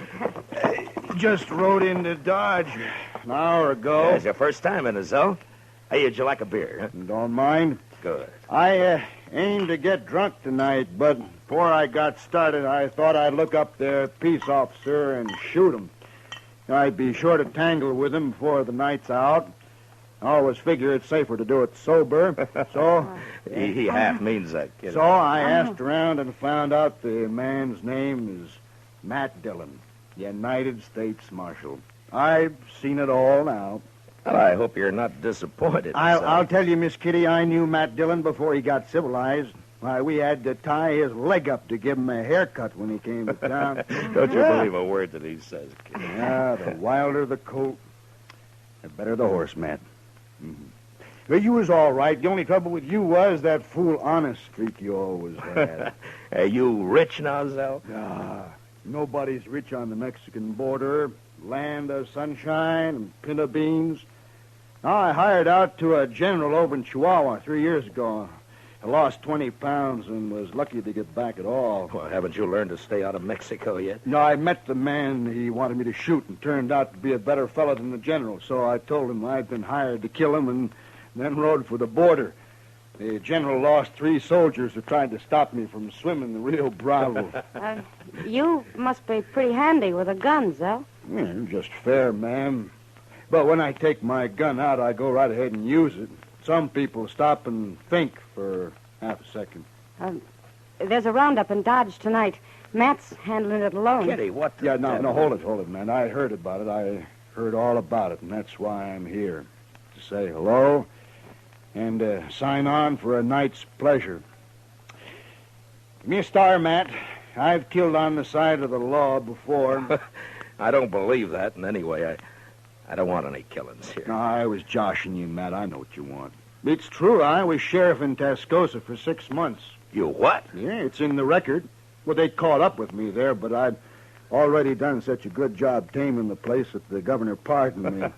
Just rode into Dodge an hour ago. Yeah, it's your first time in it, Zell. Hey, would you like a beer? Huh? Don't mind. Good. I aimed to get drunk tonight, but before I got started, I thought I'd look up their peace officer and shoot him. I'd be sure to tangle with him before the night's out. I always figure it's safer to do it sober. So he half means that, kid. So I asked around and found out the man's name is Matt Dillon, United States Marshal. I've seen it all now. Well, I hope you're not disappointed. I'll tell you, Miss Kitty, I knew Matt Dillon before he got civilized. Why, we had to tie his leg up to give him a haircut when he came to town. Don't you believe a word that he says, kid. Yeah, the wilder the colt, the better the horse, Matt. Mm-hmm. But you was all right. The only trouble with you was that fool honest streak you always had. Are you rich now, Zell? Nobody's rich on the Mexican border. Land of sunshine and pinto beans. I hired out to a general over in Chihuahua 3 years ago. I lost 20 pounds and was lucky to get back at all. Well, haven't you learned to stay out of Mexico yet? No, I met the man he wanted me to shoot and turned out to be a better fellow than the general. So I told him I'd been hired to kill him and then rode for the border. The general lost 3 soldiers who tried to stop me from swimming the Rio Bravo. You must be pretty handy with a gun, Zell. Yeah, just fair, ma'am. But when I take my gun out, I go right ahead and use it. Some people stop and think for half a second. There's a roundup in Dodge tonight. Matt's handling it alone. Kitty, what the... Yeah, no, hold it, man. I heard about it. I heard all about it, and that's why I'm here. To say hello and sign on for a night's pleasure. Give me a star, Matt. I've killed on the side of the law before. I don't believe that, and anyway, I don't want any killings here. No, I was joshing you, Matt. I know what you want. It's true. I was sheriff in Tascosa for 6 months. You what? Yeah, it's in the record. Well, they caught up with me there, but I'd already done such a good job taming the place that the governor pardoned me.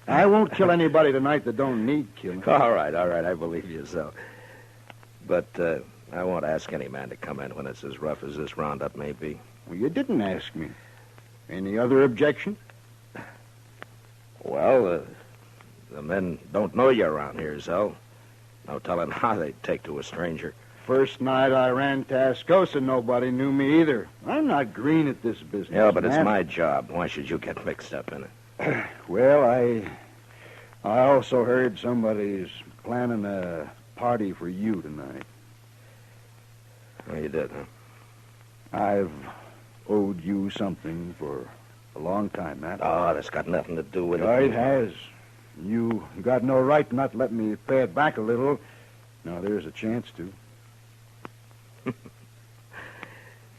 I won't kill anybody tonight that don't need killing. All right, I believe you so. But I won't ask any man to come in when it's as rough as this roundup may be. Well, you didn't ask me. Any other objection? Well, the men don't know you around here, Zell. No telling how they'd take to a stranger. First night I ran Tascosa, nobody knew me either. I'm not green at this business. Yeah, but Matt. It's my job. Why should you get mixed up in it? Well, I also heard somebody's planning a party for you tonight. Oh, you did, huh? I've owed you something for a long time, Matt. Oh, that's got nothing to do with it. Oh, it has. You got no right not let me pay it back a little. Now, there's a chance to.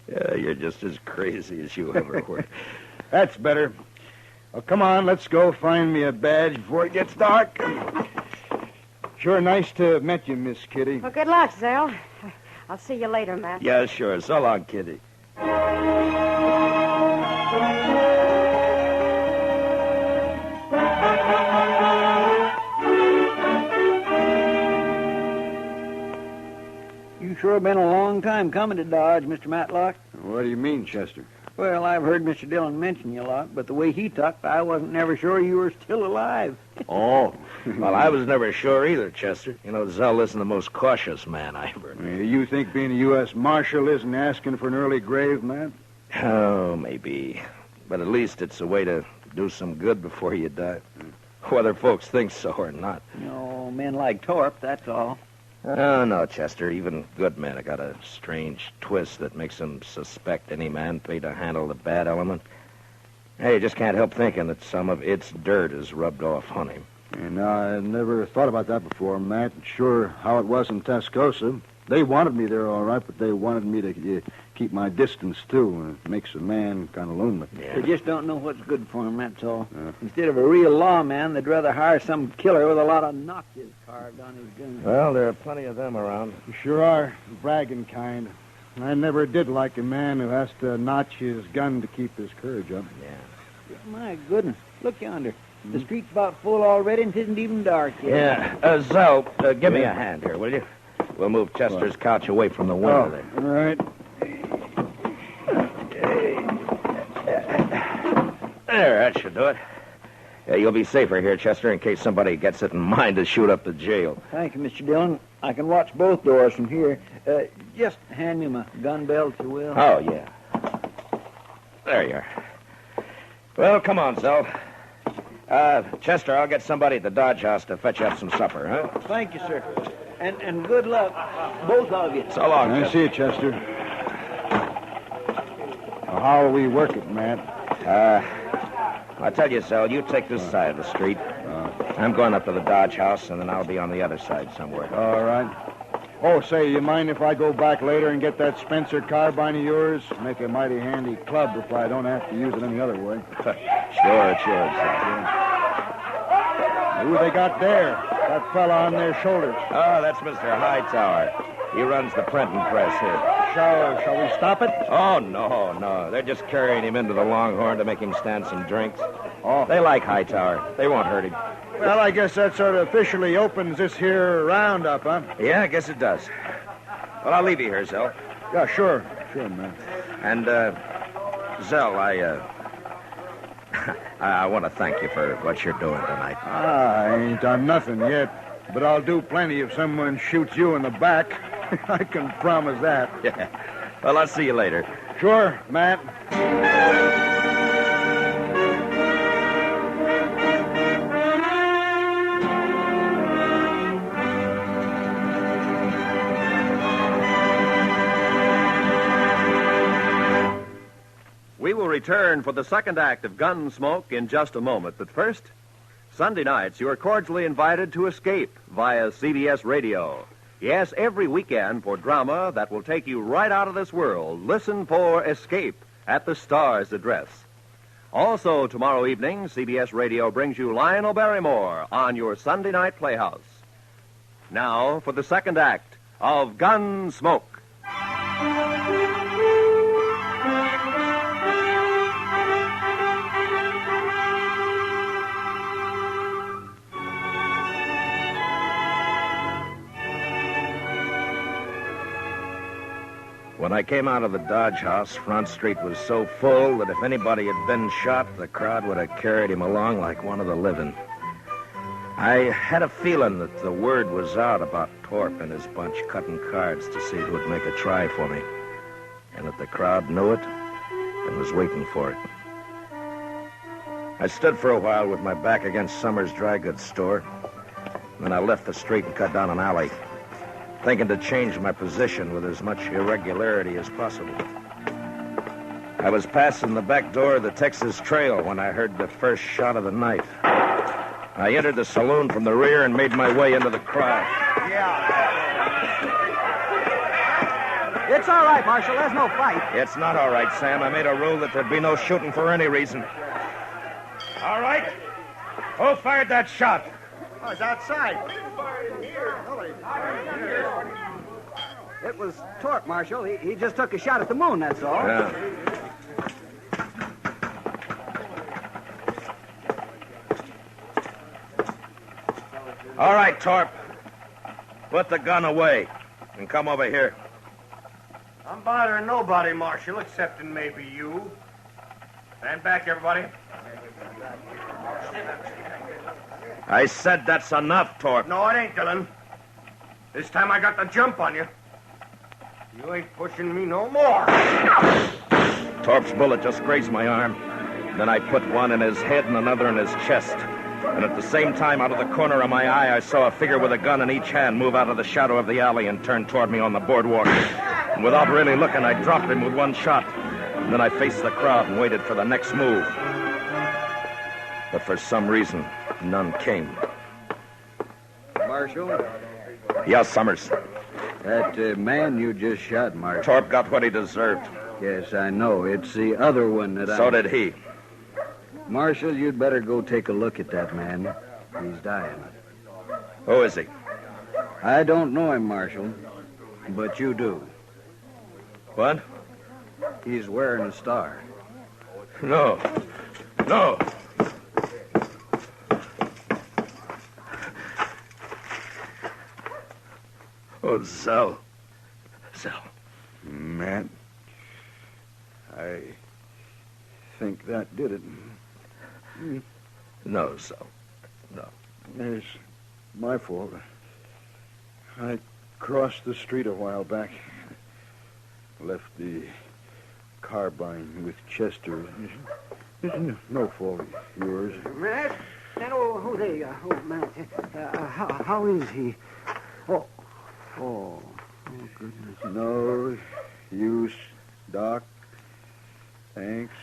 Yeah, you're just as crazy as you ever were. That's better. Well, come on, let's go find me a badge before it gets dark. Sure nice to have met you, Miss Kitty. Well, good luck, Zell. I'll see you later, Matt. Yeah, sure. So long, Kitty. You sure been a long time coming to Dodge, Mr. Matlock. What do you mean, Chester? Well, I've heard Mr. Dillon mention you a lot, but the way he talked, I wasn't never sure you were still alive. Oh. Well, I was never sure either, Chester. You know, Zell isn't the most cautious man I ever knew. You think being a U.S. Marshal isn't asking for an early grave, man? Oh, maybe. But at least it's a way to do some good before you die. Whether folks think so or not. No, men like Torp, that's all. Oh, no, Chester. Even good men have got a strange twist that makes them suspect any man paid to handle the bad element. Hey, you just can't help thinking that some of its dirt is rubbed off on him. And I never thought about that before, Matt. Sure how it was in Tascosa. They wanted me there, all right, but they wanted me to keep my distance, too. It makes a man kind of lonely. Yeah. They just don't know what's good for him, that's all. Instead of a real lawman, they'd rather hire some killer with a lot of notches carved on his gun. Well, there are plenty of them around. You sure are. Bragging kind. I never did like a man who has to notch his gun to keep his courage up. Yeah. My goodness. Look yonder. The street's about full already, and it isn't even dark yet. Yeah. Zell, give me a hand here, will you? We'll move Chester's couch away from the window there. All right. There, that should do it. Yeah, you'll be safer here, Chester, in case somebody gets it in mind to shoot up the jail. Thank you, Mr. Dillon. I can watch both doors from here. Just hand me my gun belt, if you will. Oh, yeah. There you are. Well, come on, Zell. Chester, I'll get somebody at the Dodge House to fetch up some supper, huh? Thank you, sir. And good luck, both of you. So long, Chester. I see you, Chester. Well, how will we work it, Matt? I'll tell you, Zell, you take this side of the street. I'm going up to the Dodge House, and then I'll be on the other side somewhere. All right. Oh, say, you mind if I go back later and get that Spencer carbine of yours? Make a mighty handy club if I don't have to use it any other way. Sure, it's yours, Zell. Who they got there? That fella on their shoulders. Oh, that's Mr. Hightower. He runs the printing press here. Shall we stop it? Oh, no. They're just carrying him into the Longhorn to make him stand some drinks. Oh. They like Hightower. They won't hurt him. Well, I guess that sort of officially opens this here roundup, huh? Yeah, I guess it does. Well, I'll leave you here, Zell. Yeah, sure. Sure, man. And, Zell, I want to thank you for what you're doing tonight. I ain't done nothing yet, but I'll do plenty if someone shoots you in the back. I can promise that. Yeah. Well, I'll see you later. Sure, Matt. We will return for the second act of Gunsmoke in just a moment. But first, Sunday nights, you're cordially invited to Escape via CBS Radio. Yes, every weekend for drama that will take you right out of this world. Listen for Escape at the Star's address. Also, tomorrow evening, CBS Radio brings you Lionel Barrymore on your Sunday night playhouse. Now, for the second act of Gunsmoke. When I came out of the Dodge House, Front Street was so full that if anybody had been shot, the crowd would have carried him along like one of the living. I had a feeling that the word was out about Torp and his bunch cutting cards to see who would make a try for me, and that the crowd knew it and was waiting for it. I stood for a while with my back against Summers' dry goods store. Then I left the street and cut down an alley, thinking to change my position with as much irregularity as possible. I was passing the back door of the Texas Trail when I heard the first shot of the night. I entered the saloon from the rear and made my way into the crowd. It's all right, Marshal. There's no fight. It's not all right, Sam. I made a rule that there'd be no shooting for any reason. All right. Who fired that shot? Oh, it's outside. It was Torp, Marshal. He just took a shot at the moon, that's all. Yeah. All right, Torp. Put the gun away and come over here. I'm bothering nobody, Marshal, excepting maybe you. Stand back, everybody. I said that's enough, Torp. No, it ain't, Dillon. This time I got the jump on you. You ain't pushing me no more. Torp's bullet just grazed my arm. Then I put one in his head and another in his chest. And at the same time, out of the corner of my eye, I saw a figure with a gun in each hand move out of the shadow of the alley and turn toward me on the boardwalk. And without really looking, I dropped him with one shot. And then I faced the crowd and waited for the next move. But for some reason, none came. Marshal? Yes, Summers. That man you just shot, Marshal. Torp got what he deserved. Yes, I know. It's the other one that So did he. Marshal, you'd better go take a look at that man. He's dying. Who is he? I don't know him, Marshal, but you do. What? He's wearing a star. No. No. Oh, Zell. Zell. Matt, I think that did it. No, Zell. No. It's my fault. I crossed the street a while back. Left the carbine with Chester. It's no fault of yours. Matt? Oh, there. Oh, Matt. How is he? Oh, goodness. No use, Doc. Thanks.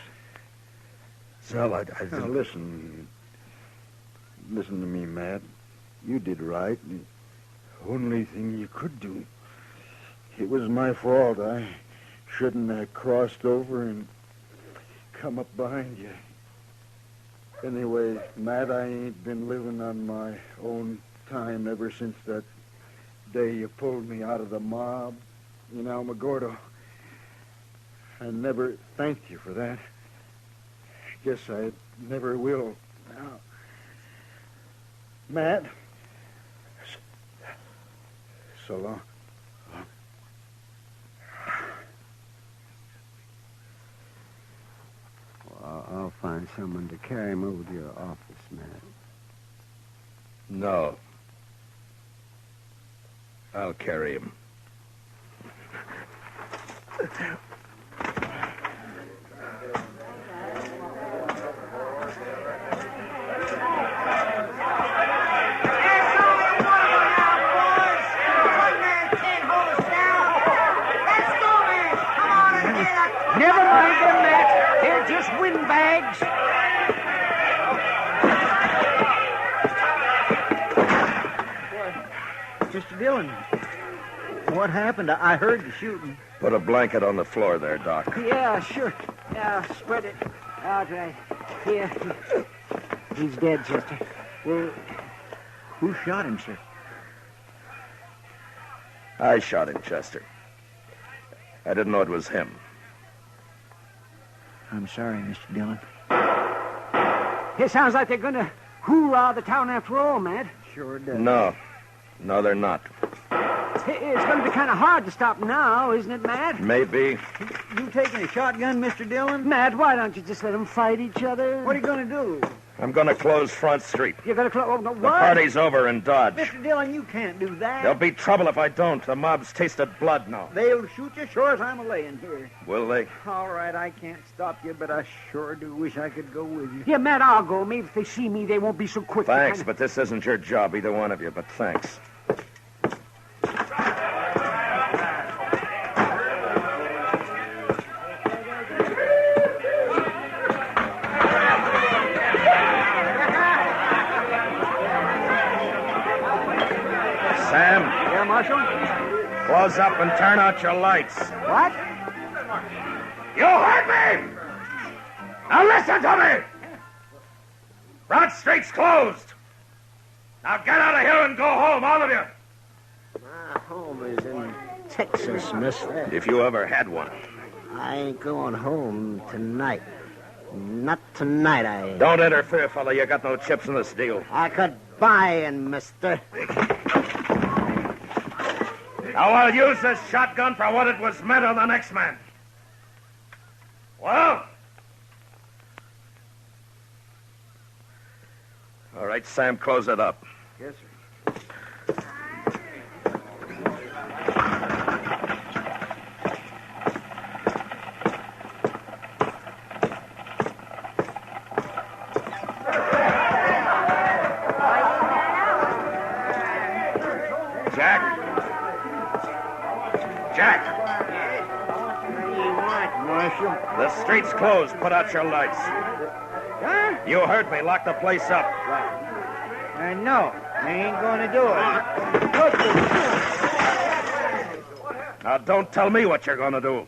Zell, I Now, listen. Listen to me, Matt. You did right. The only thing you could do. It was my fault. I shouldn't have crossed over and come up behind you. Anyway, Matt, I ain't been living on my own time ever since that day you pulled me out of the mob in Alamogordo. I never thanked you for that. Guess I never will now. Matt, so long. Well, I'll find someone to carry him over to your office, Matt. No. I'll carry him. Never mind them, Matt. They're just windbags. Mr. Dillon. What happened? I heard the shooting. Put a blanket on the floor there, Doc. Yeah, sure. Yeah, spread it out right here. He's dead, Chester. Well, who shot him, sir? I shot him, Chester. I didn't know it was him. I'm sorry, Mr. Dillon. It sounds like they're going to hoorah the town after all, Matt. Sure does. No, they're not. It's going to be kind of hard to stop now, isn't it, Matt? Maybe. You taking a shotgun, Mr. Dillon? Matt, why don't you just let them fight each other? What are you going to do? I'm going to close Front Street. You're going to close... Oh, no, The what? party's over in Dodge. Mr. Dillon, you can't do that. There'll be trouble if I don't. The mob's tasted blood now. They'll shoot you sure as I'm a-laying here. Will they? All right, I can't stop you, but I sure do wish I could go with you. Yeah, Matt, I'll go. Maybe if they see me, they won't be so quick. Thanks, but this isn't your job, either one of you, but thanks. Sam. Yeah, Marshal? Close up and turn out your lights. What? You heard me! Now listen to me! Front Street's closed. Now get out of here and go home, all of you. My home is in Texas, mister. If you ever had one. I ain't going home tonight. Not tonight, I ain't. Don't interfere, fella. You got no chips in this deal. I could buy in, mister. Now I'll use this shotgun for what it was meant on the next man. Well? All right, Sam, close it up. Yes, sir. Jack. What do you want, Marshal? The street's closed. Put out your lights. Huh? You heard me. Lock the place up. No, I ain't going to do it. Now, don't tell me what you're going to do.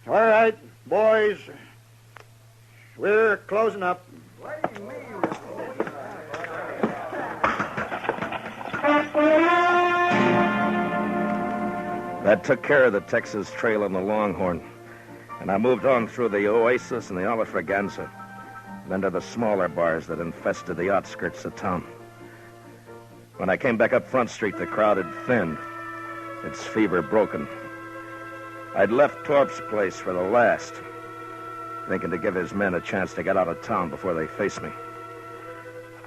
All right, boys. We're closing up. That took care of the Texas Trail and the Longhorn. And I moved on through the Oasis and the Olive Fraganza, then to the smaller bars that infested the outskirts of town. When I came back up Front Street, the crowd had thinned, its fever broken. I'd left Torp's place for the last, thinking to give his men a chance to get out of town before they faced me.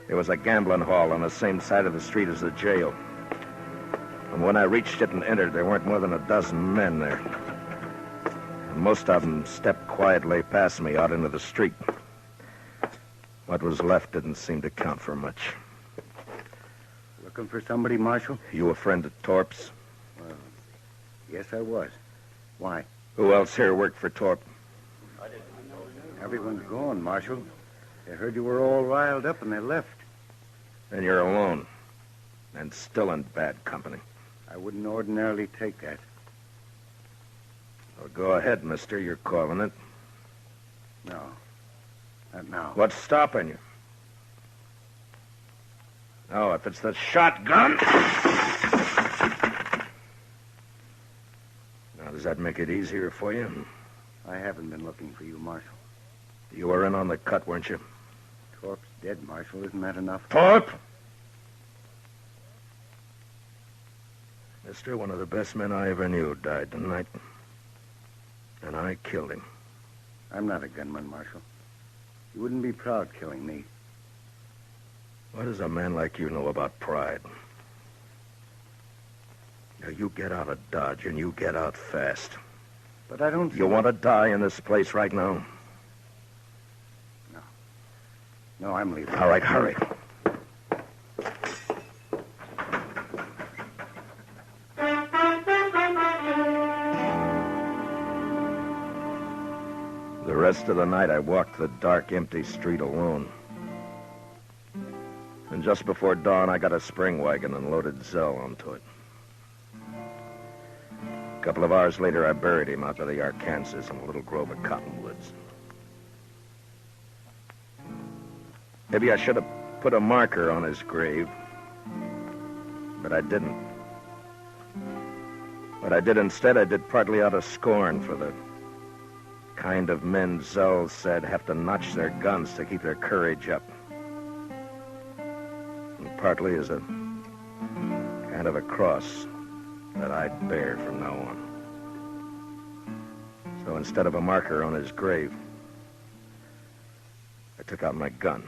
There was a gambling hall on the same side of the street as the jail. And when I reached it and entered, there weren't more than a dozen men there. And most of them stepped quietly past me out into the street. What was left didn't seem to count for much. Looking for somebody, Marshal? You a friend of Torp's? Well, yes, I was. Why? Who else here worked for Torp? Everyone's gone, Marshal. They heard you were all riled up and they left. And you're alone. And still in bad company. I wouldn't ordinarily take that. Well, go ahead, mister. You're calling it. No. Not now. What's stopping you? Oh, if it's the shotgun. Now, does that make it easier for you? I haven't been looking for you, Marshal. You were in on the cut, weren't you? Torp's dead, Marshal. Isn't that enough? Torp! Mister, one of the best men I ever knew died tonight. And I killed him. I'm not a gunman, Marshal. You wouldn't be proud killing me. What does a man like you know about pride? Now, you get out of Dodge, and you get out fast. But I don't... You want to die in this place right now? No, I'm leaving. All right, hurry. The rest of the night, I walked the dark, empty street alone. And just before dawn, I got a spring wagon and loaded Zell onto it. A couple of hours later, I buried him out by the Arkansas in a little grove of cottonwoods. Maybe I should have put a marker on his grave, but I didn't. What I did instead, I did partly out of scorn for the kind of men Zell said have to notch their guns to keep their courage up. And partly as a kind of a cross that I'd bear from now on. So instead of a marker on his grave, I took out my gun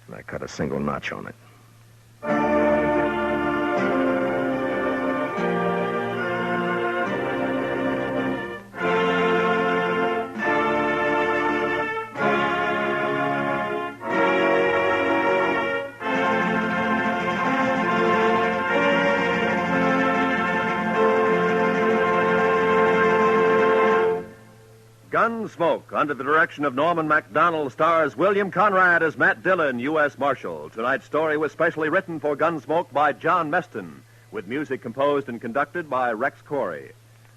and I cut a single notch on it. Gunsmoke, under the direction of Norman Macdonald, stars William Conrad as Matt Dillon, U.S. Marshal. Tonight's story was specially written for Gunsmoke by John Meston, with music composed and conducted by Rex Corey.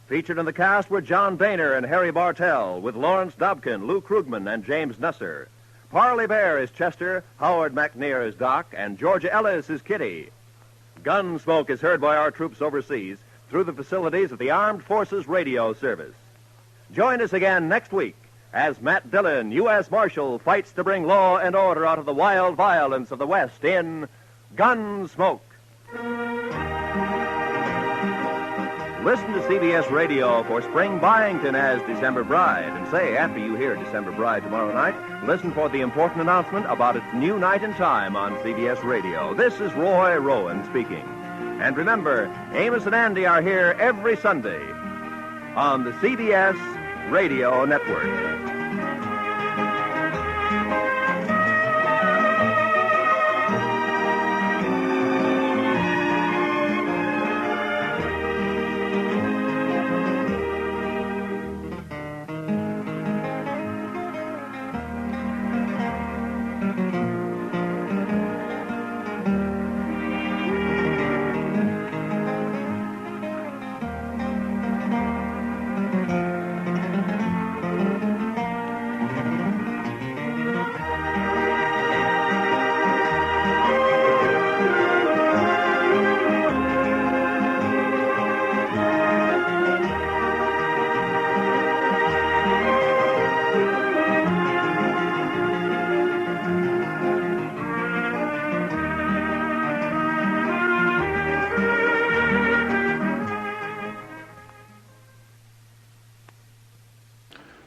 Featured in the cast were John Boehner and Harry Bartell, with Lawrence Dobkin, Lou Krugman, and James Nusser. Parley Bear is Chester, Howard McNear is Doc, and Georgia Ellis is Kitty. Gunsmoke is heard by our troops overseas through the facilities of the Armed Forces Radio Service. Join us again next week as Matt Dillon, U.S. Marshal, fights to bring law and order out of the wild violence of the West in Gunsmoke. Listen to CBS Radio for Spring Byington as December Bride. And say, after you hear December Bride tomorrow night, listen for the important announcement about its new night and time on CBS Radio. This is Roy Rowan speaking. And remember, Amos and Andy are here every Sunday on the CBS Radio Network.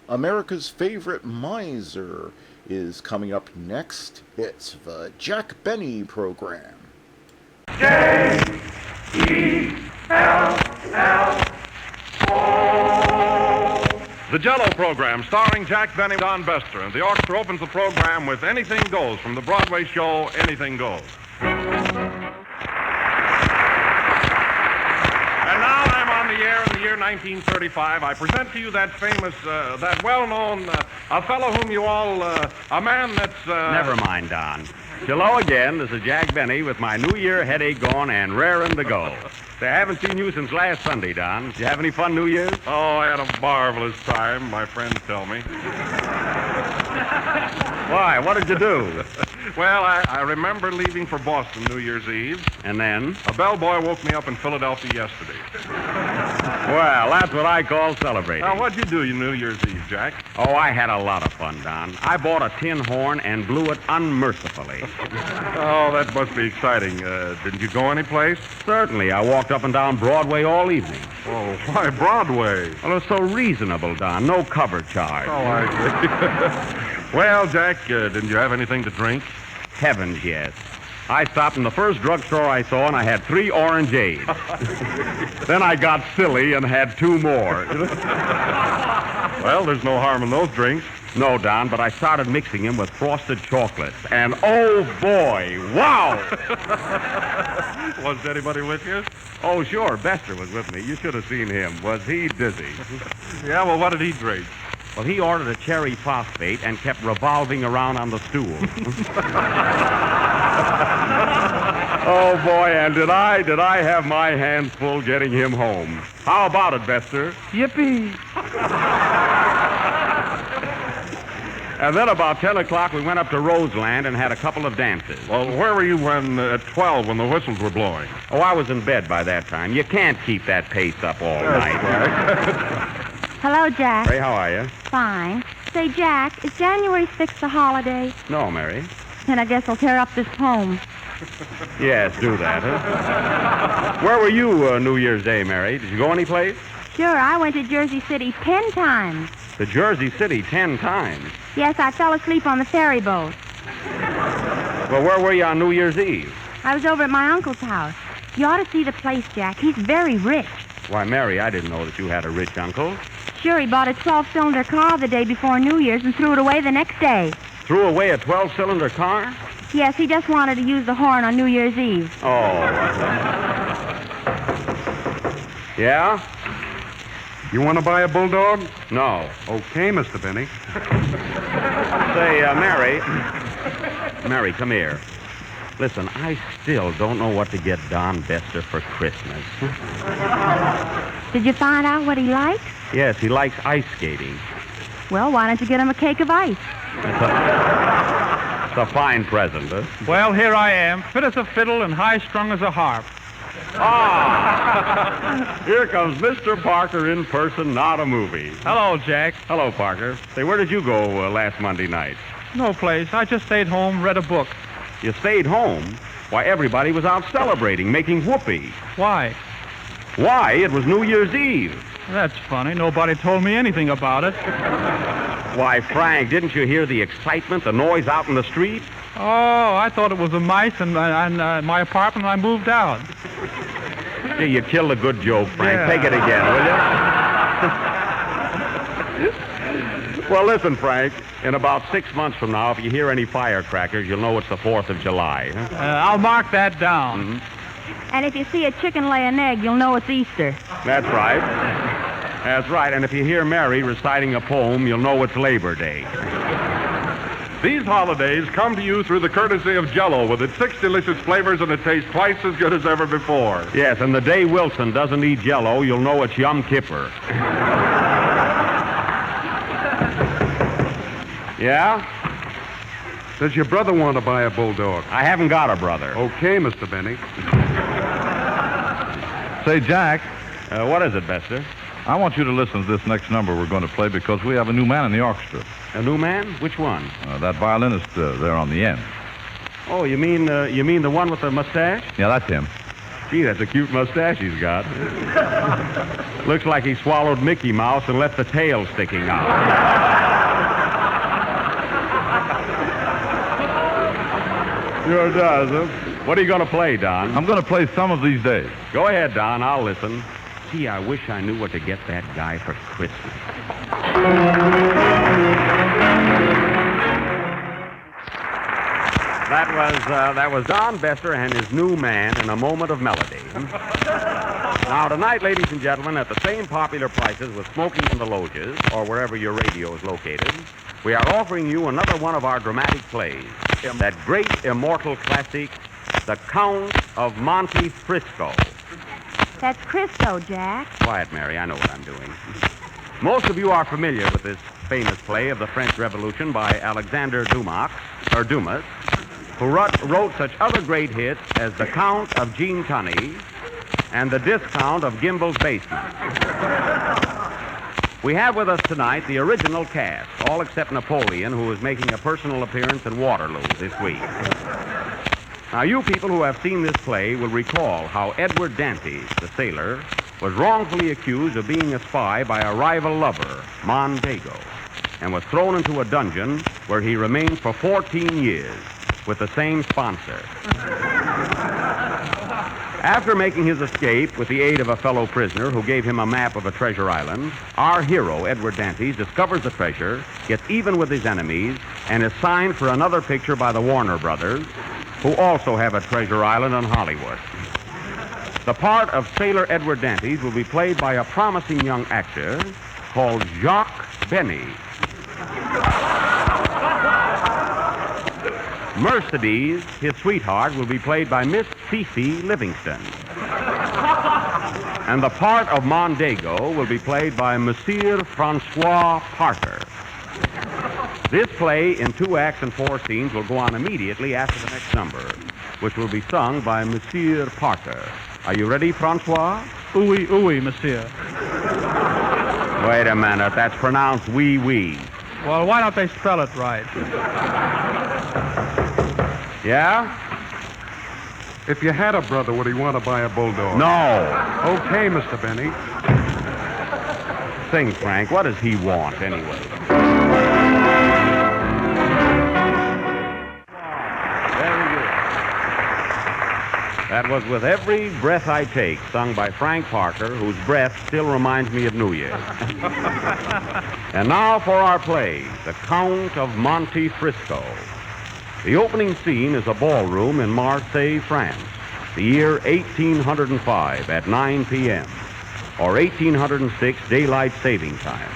America's Favorite Miser is coming up next. It's the Jack Benny Program. J-E-L-L-O. The Jello Program, starring Jack Benny and Don Bester. And the orchestra opens the program with Anything Goes from the Broadway show Anything Goes. In the year 1935, I present to you that famous, that well-known, a fellow whom you all, a man that's... Never mind, Don. Hello again. This is Jack Benny with my New Year headache gone and raring to go. Say, I haven't seen you since last Sunday, Don. Did you have any fun New Year's? Oh, I had a marvelous time, my friends tell me. Why? What did you do? Well, I remember leaving for Boston New Year's Eve. And then? A bellboy woke me up in Philadelphia yesterday. Well, that's what I call celebrating. Now, what'd you do New Year's Eve, Jack? Oh, I had a lot of fun, Don. I bought a tin horn and blew it unmercifully. Oh, that must be exciting. Didn't you go anyplace? Certainly. I walked up and down Broadway all evening. Oh, why Broadway? Well, it's so reasonable, Don. No cover charge. Oh, I see. Well, Jack, didn't you have anything to drink? Heavens, yes. I stopped in the first drugstore I saw, and I had 3 orangeades. Then I got silly and had 2 more. Well, there's no harm in those drinks. No, Don, but I started mixing them with frosted chocolates. And, oh, boy, wow! Was anybody with you? Oh, sure, Bester was with me. You should have seen him. Was he dizzy? Yeah, well, what did he drink? Well, he ordered a cherry phosphate and kept revolving around on the stool. Oh, boy, and did I have my hands full getting him home. How about it, Bester? Yippee! And then about 10 o'clock, we went up to Roseland and had a couple of dances. Well, where were you at 12 when the whistles were blowing? Oh, I was in bed by that time. You can't keep that pace up all night. Hello, Jack. Ray, how are you? Fine. Say, Jack, is January 6th a holiday? No, Mary. Then I guess I'll tear up this poem. Yes, do that, huh? Where were you New Year's Day, Mary? Did you go anyplace? Sure, I went to Jersey City 10 times. To Jersey City 10 times? Yes, I fell asleep on the ferry boat. Well, where were you on New Year's Eve? I was over at my uncle's house. You ought to see the place, Jack. He's very rich. Why, Mary, I didn't know that you had a rich uncle. Sure, he bought a 12-cylinder car the day before New Year's and threw it away the next day. Threw away a 12-cylinder car? Yes, he just wanted to use the horn on New Year's Eve. Oh. Yeah? You want to buy a bulldog? No. Okay, Mr. Benny. Say, Mary, come here. Listen, I still don't know what to get Don Bester for Christmas. Did you find out what he likes? Yes, he likes ice skating. Well, why don't you get him a cake of ice? It's a fine present, huh? Well, here I am, fit as a fiddle and high-strung as a harp. Ah! Here comes Mr. Parker in person, not a movie. Hello, Jack. Hello, Parker. Say, where did you go last Monday night? No place. I just stayed home, read a book. You stayed home? Why, everybody was out celebrating, making whoopee. Why? Why? It was New Year's Eve. That's funny. Nobody told me anything about it. Why, Frank, didn't you hear the excitement, the noise out in the street? Oh, I thought it was the mice in my apartment, and I moved out. Gee, you killed a good joke, Frank. Yeah. Take it again, will you? Well, listen, Frank. In about 6 months from now, if you hear any firecrackers, you'll know it's the 4th of July. Huh? I'll mark that down. Mm-hmm. And if you see a chicken lay an egg, you'll know it's Easter. That's right. That's right. And if you hear Mary reciting a poem, you'll know it's Labor Day. These holidays come to you through the courtesy of Jell-O with its 6 delicious flavors, and it tastes twice as good as ever before. Yes, and the day Wilson doesn't eat Jell-O, you'll know it's Yom Kippur. Yeah? Does your brother want to buy a bulldog? I haven't got a brother. Okay, Mr. Benny. Say, Jack. What is it, Bester? I want you to listen to this next number we're going to play because we have a new man in the orchestra. A new man? Which one? That violinist there on the end. Oh, you mean the one with the mustache? Yeah, that's him. Gee, that's a cute mustache he's got. Looks like he swallowed Mickey Mouse and left the tail sticking out. Sure does, huh? What are you going to play, Don? I'm going to play Some of These Days. Go ahead, Don. I'll listen. Gee, I wish I knew what to get that guy for Christmas. That was Don Bester and his new man in a moment of melody. Now, tonight, ladies and gentlemen, at the same popular prices with smoking in the loges, or wherever your radio is located, we are offering you another one of our dramatic plays, that great immortal classic, The Count of Monte Cristo. That's Cristo, Jack. Quiet, Mary. I know what I'm doing. Most of you are familiar with this famous play of the French Revolution by Alexander Dumas, who wrote such other great hits as The Count of Jean Tunney and The Discount of Gimbel's Basement. We have with us tonight the original cast, all except Napoleon, who is making a personal appearance in Waterloo this week. Now, you people who have seen this play will recall how Edward Dantes, the sailor, was wrongfully accused of being a spy by a rival lover, Mondego, and was thrown into a dungeon where he remained for 14 years with the same sponsor. After making his escape with the aid of a fellow prisoner who gave him a map of a treasure island, our hero, Edward Dantes, discovers the treasure, gets even with his enemies, and is signed for another picture by the Warner Brothers, who also have a treasure island in Hollywood. The part of Sailor Edward Dantes will be played by a promising young actor called Jacques Benny. Mercedes, his sweetheart, will be played by Miss Fifi Livingston. And the part of Mondego will be played by Monsieur Francois Parker. This play in 2 acts and 4 scenes will go on immediately after the next number, which will be sung by Monsieur Parker. Are you ready, Francois? Oui, oui, monsieur. Wait a minute. That's pronounced wee wee. Well, why don't they spell it right? Yeah? If you had a brother, would he want to buy a bulldog? No. Okay, Mr. Benny. Sing, Frank. What does he want, anyway? Very good. That was With Every Breath I Take, sung by Frank Parker, whose breath still reminds me of New Year's. And now for our play, The Count of Monte Cristo. The opening scene is a ballroom in Marseille, France, the year 1805 at 9 p.m., or 1806 daylight saving time.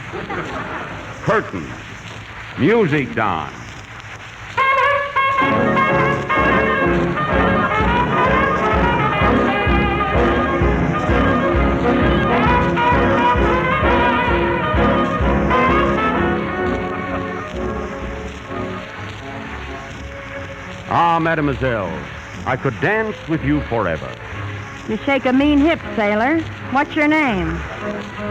Curtains. Music, Don. Ah, mademoiselle, I could dance with you forever. You shake a mean hip, sailor. What's your name?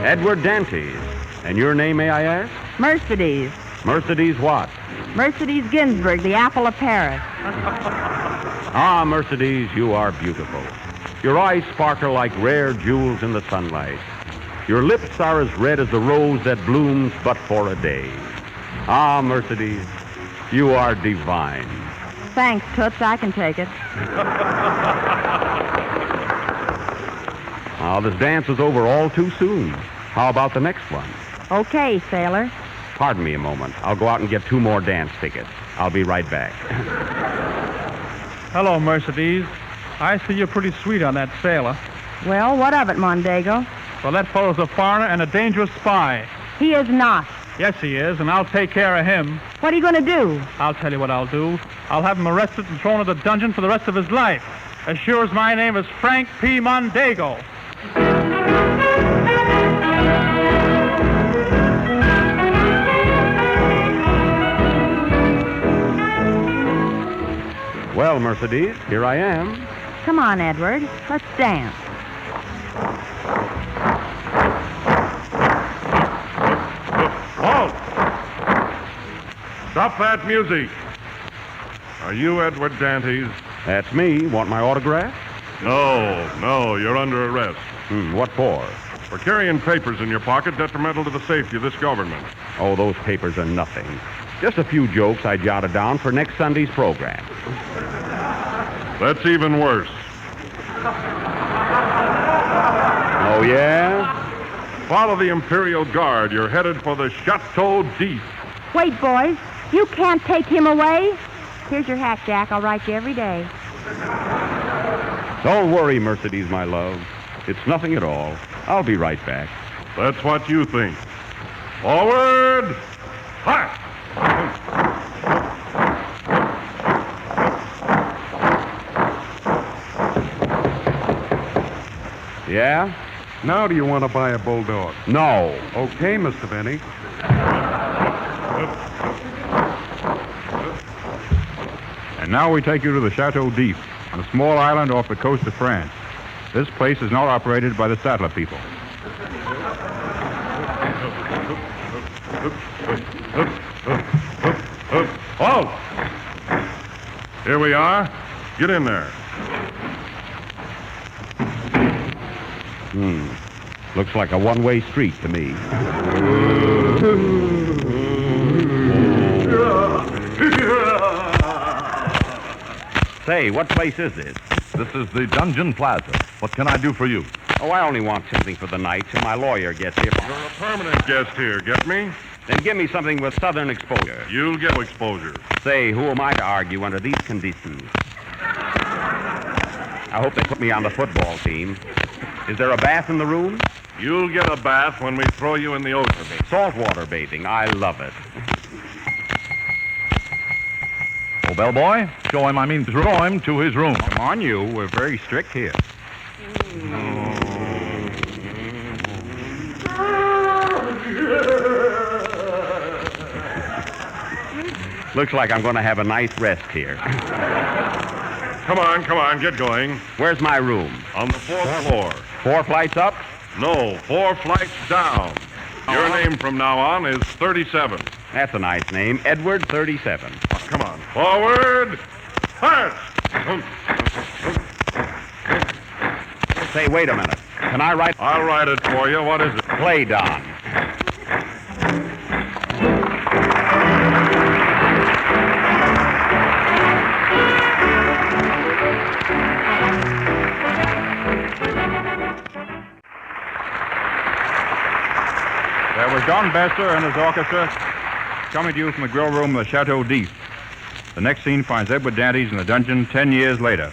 Edward Dantes. And your name, may I ask? Mercedes. Mercedes what? Mercedes Ginsburg, the apple of Paris. Ah, Mercedes, you are beautiful. Your eyes sparkle like rare jewels in the sunlight. Your lips are as red as a rose that blooms but for a day. Ah, Mercedes, you are divine. Thanks, Toots. I can take it. Now, this dance is over all too soon. How about the next one? Okay, sailor. Pardon me a moment. I'll go out and get 2 more dance tickets. I'll be right back. Hello, Mercedes. I see you're pretty sweet on that sailor. Well, what of it, Mondego? Well, that fellow's a foreigner and a dangerous spy. He is not. Yes, he is, and I'll take care of him. What are you going to do? I'll tell you what I'll do. I'll have him arrested and thrown in the dungeon for the rest of his life. As sure as my name is Frank P. Mondego. Well, Mercedes, here I am. Come on, Edward. Let's dance. Halt! Stop that music. Are you Edward Dantes? That's me. Want my autograph? No, you're under arrest. What for? For carrying papers in your pocket detrimental to the safety of this government. Oh, those papers are nothing. Just a few jokes I jotted down for next Sunday's program. That's even worse. Oh, yeah? Follow the Imperial Guard. You're headed for the Chateau d'If. Wait, boys. You can't take him away. Here's your hat, Jack. I'll write you every day. Don't worry, Mercedes, my love. It's nothing at all. I'll be right back. That's what you think. Forward! Hi! Yeah? Now do you want to buy a bulldog? No. Okay, Mr. Benny. And now we take you to the Chateau d'If, on a small island off the coast of France. This place is not operated by the Sattler people. Halt! Here we are. Get in there. Looks like a one-way street to me. Say, what place is this? This is the Dungeon Plaza. What can I do for you? Oh, I only want something for the night till my lawyer gets here. You're a permanent guest here, get me? Then give me something with southern exposure. You'll get exposure. Say, who am I to argue under these conditions? I hope they put me on the football team. Is there a bath in the room? You'll get a bath when we throw you in the ocean. Saltwater bathing. I love it. Oh, bellboy, show him to his room. Come on, you. We're very strict here. Looks like I'm going to have a nice rest here. Come on, get going. Where's my room? On the 4th floor. 4 flights up? No, 4 flights down. Your name from now on is 37. That's a nice name. Edward 37. Oh, come on. Forward. Fast. Say, wait a minute. Can I write? I'll write it for you. What is it? Play, Don. There was Don Besser and his orchestra coming to you from the grill room of the Chateau d'If. The next scene finds Edward Dantes in the dungeon 10 years later.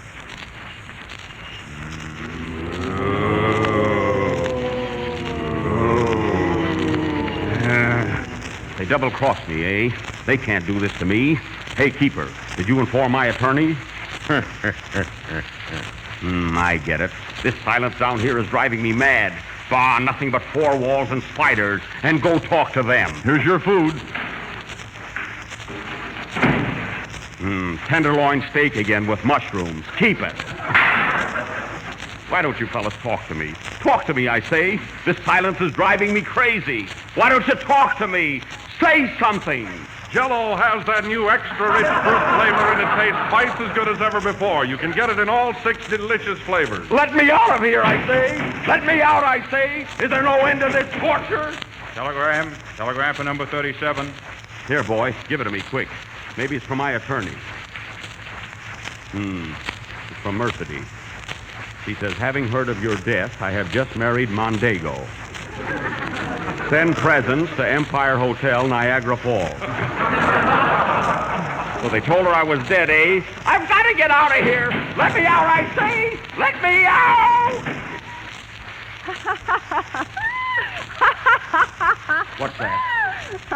They double-crossed me, eh? They can't do this to me. Hey, Keeper, did you inform my attorney? I get it. This silence down here is driving me mad. Bah, nothing but 4 walls and spiders. And go talk to them. Here's your food. Tenderloin steak again with mushrooms. Keep it. Why don't you fellas talk to me? Talk to me, I say. This silence is driving me crazy. Why don't you talk to me? Say something. Jell-O has that new extra-rich fruit flavor, and it tastes twice as good as ever before. You can get it in all 6 delicious flavors. Let me out of here, I say. Let me out, I say. Is there no end to this torture? Telegram for number 37. Here, boy, give it to me quick. Maybe it's from my attorney. It's from Mercedes. She says, having heard of your death, I have just married Mondego. Send presents to Empire Hotel, Niagara Falls. Well, they told her I was dead, eh? I've got to get out of here. Let me out, I say. Let me out. What's that?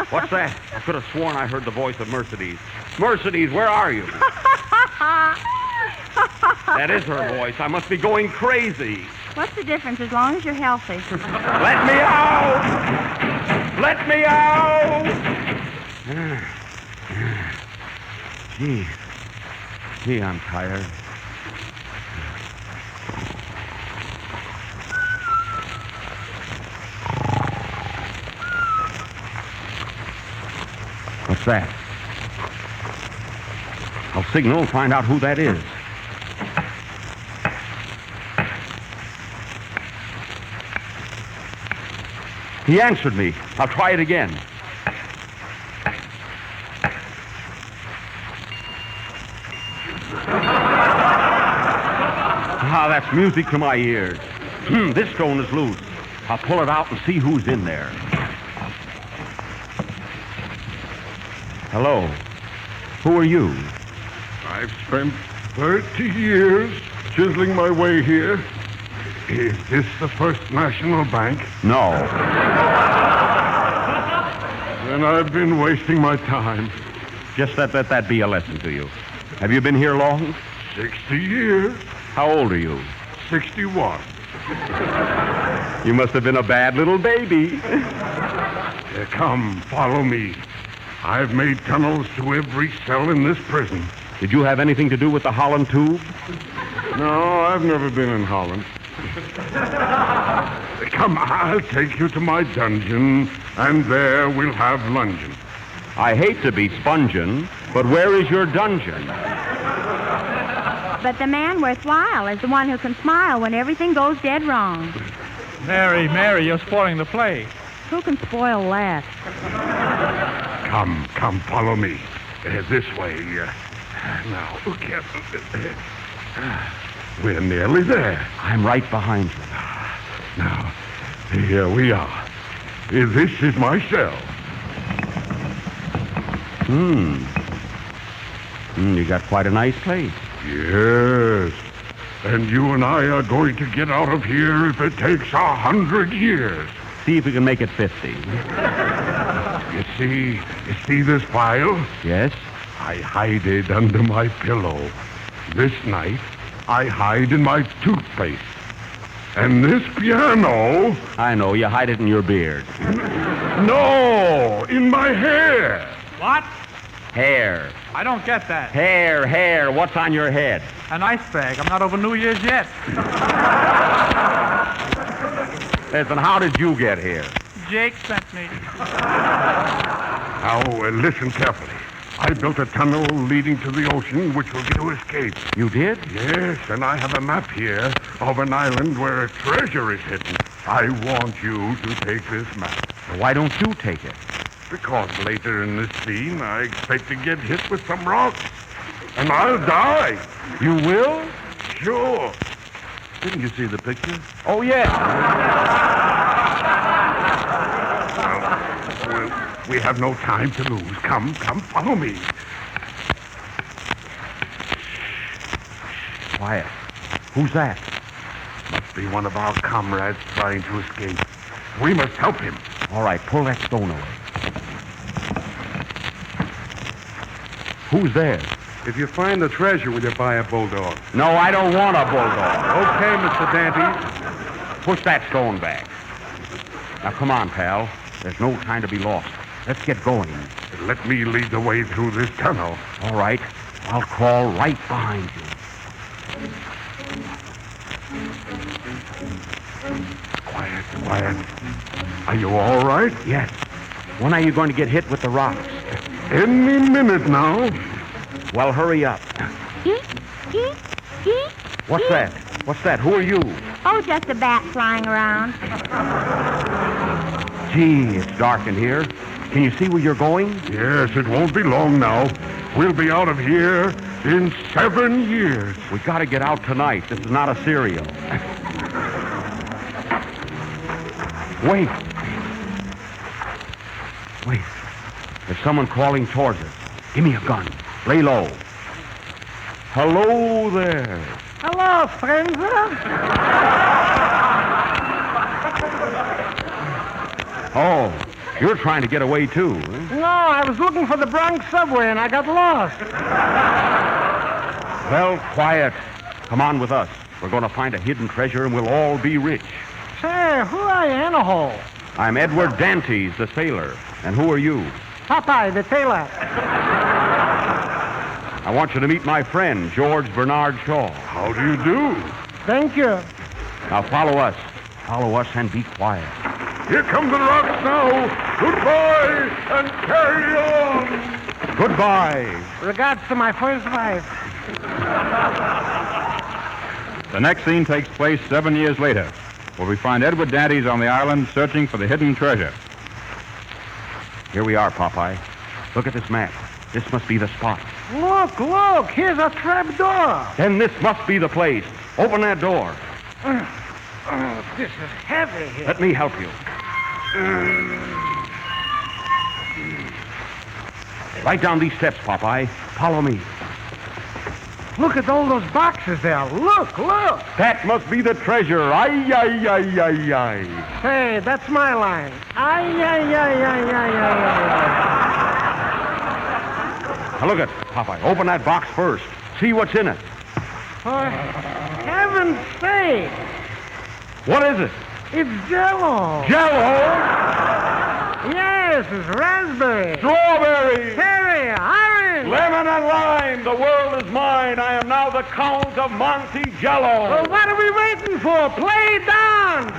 What's that? I could have sworn I heard the voice of Mercedes. Mercedes, where are you? That is her voice. I must be going crazy. What's the difference as long as you're healthy? Let me out! Let me out! Gee, I'm tired. What's that? I'll signal and find out who that is. He answered me. I'll try it again. That's music to my ears. This stone is loose. I'll pull it out and see who's in there. Hello. Who are you? I've spent 30 years chiseling my way here. Is this the First National Bank? No. Then I've been wasting my time. Just let that be a lesson to you. Have you been here long? 60 years. How old are you? 61. You must have been a bad little baby. Come, follow me. I've made tunnels to every cell in this prison. Did you have anything to do with the Holland tube? No, I've never been in Holland. Come, I'll take you to my dungeon, and there we'll have luncheon. I hate to be spongin', but where is your dungeon? But the man worthwhile is the one who can smile when everything goes dead wrong. Mary, you're spoiling the play. Who can spoil that? Come, follow me. This way. Now, okay. We're nearly there. I'm right behind you. Now, here we are. This is my cell. You got quite a nice place. Yes. And you and I are going to get out of here if it takes 100 years. See if we can make it 50. You see this file? Yes. I hide it under my pillow. This night, I hide in my toothpaste. And this piano... I know, you hide it in your beard. No, in my hair. What? Hair. I don't get that. Hair. What's on your head? An ice bag. I'm not over New Year's yet. Listen, how did you get here? Jake sent me. Now, listen carefully. I built a tunnel leading to the ocean, which will give you escape. You did? Yes, and I have a map here of an island where a treasure is hidden. I want you to take this map. Why don't you take it? Because later in this scene, I expect to get hit with some rocks. And I'll die. You will? Sure. Didn't you see the picture? Oh, yeah. Well, we have no time to lose. Come, follow me. Quiet. Who's that? Must be one of our comrades trying to escape. We must help him. All right, pull that stone away. Who's there? If you find the treasure, will you buy a bulldog? No, I don't want a bulldog. Okay, Mr. Dante. Push that stone back. Now, come on, pal. There's no time to be lost. Let's get going. Let me lead the way through this tunnel. All right. I'll crawl right behind you. Quiet. Are you all right? Yes. When are you going to get hit with the rocks? Any minute now. Well, hurry up. What's that? What's that? Who are you? Oh, just a bat flying around. Gee, it's dark in here. Can you see where you're going? Yes, it won't be long now. We'll be out of here in 7 years. We got to get out tonight. This is not a serial. Wait. There's someone crawling towards us. Give me a gun. Lay low. Hello there. Hello, stranger. Oh, you're trying to get away, too. Eh? No, I was looking for the Bronx subway and I got lost. Well, quiet. Come on with us. We're going to find a hidden treasure and we'll all be rich. Say, who are you in a hole? I'm Edward Dantes, the sailor. And who are you? Popeye, the tailor. I want you to meet my friend, George Bernard Shaw. How do you do? Thank you. Now follow us. Follow us and be quiet. Here come the rocks now. Goodbye and carry on. Goodbye. Regards to my first wife. The next scene takes place 7 years later, where we find Edward Dantes on the island searching for the hidden treasure. Here we are, Popeye. Look at this map. This must be the spot. Look, here's a trap door. Then this must be the place. Open that door. This is heavy here. Let me help you. Right down these steps, Popeye. Follow me. Look at all those boxes there. Look. That must be the treasure. Ay. Hey, that's my line. Ay. Now look at Popeye. Open that box first. See what's in it. For heaven's sake. What is it? It's Jell-O. Jell-O? Yes, it's raspberry. Strawberry. Cherry. Orange. Lemon and lime. The world is mine. I am now the Count of Monticello. Well, what are we waiting for? Play down.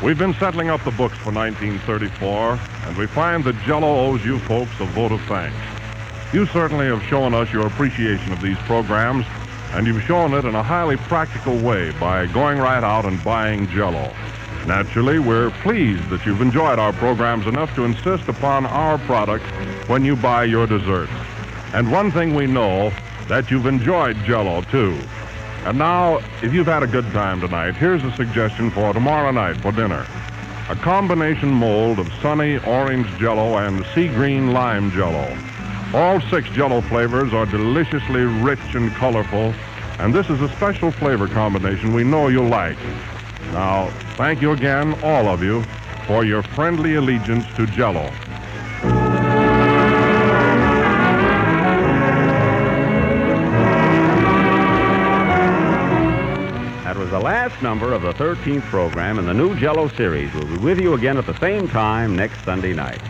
We've been settling up the books for 1934, and we find that Jell-O owes you folks a vote of thanks. You certainly have shown us your appreciation of these programs, and you've shown it in a highly practical way by going right out and buying Jell-O. Naturally, we're pleased that you've enjoyed our programs enough to insist upon our product when you buy your desserts. And one thing we know, that you've enjoyed Jell-O, too. And now, if you've had a good time tonight, here's a suggestion for tomorrow night for dinner. A combination mold of sunny orange Jell-O and sea green lime Jell-O. All 6 Jell-O flavors are deliciously rich and colorful, and this is a special flavor combination we know you'll like. Now, thank you again, all of you, for your friendly allegiance to Jell-O. That was the last number of the 13th program in the new Jell-O series. We'll be with you again at the same time next Sunday night.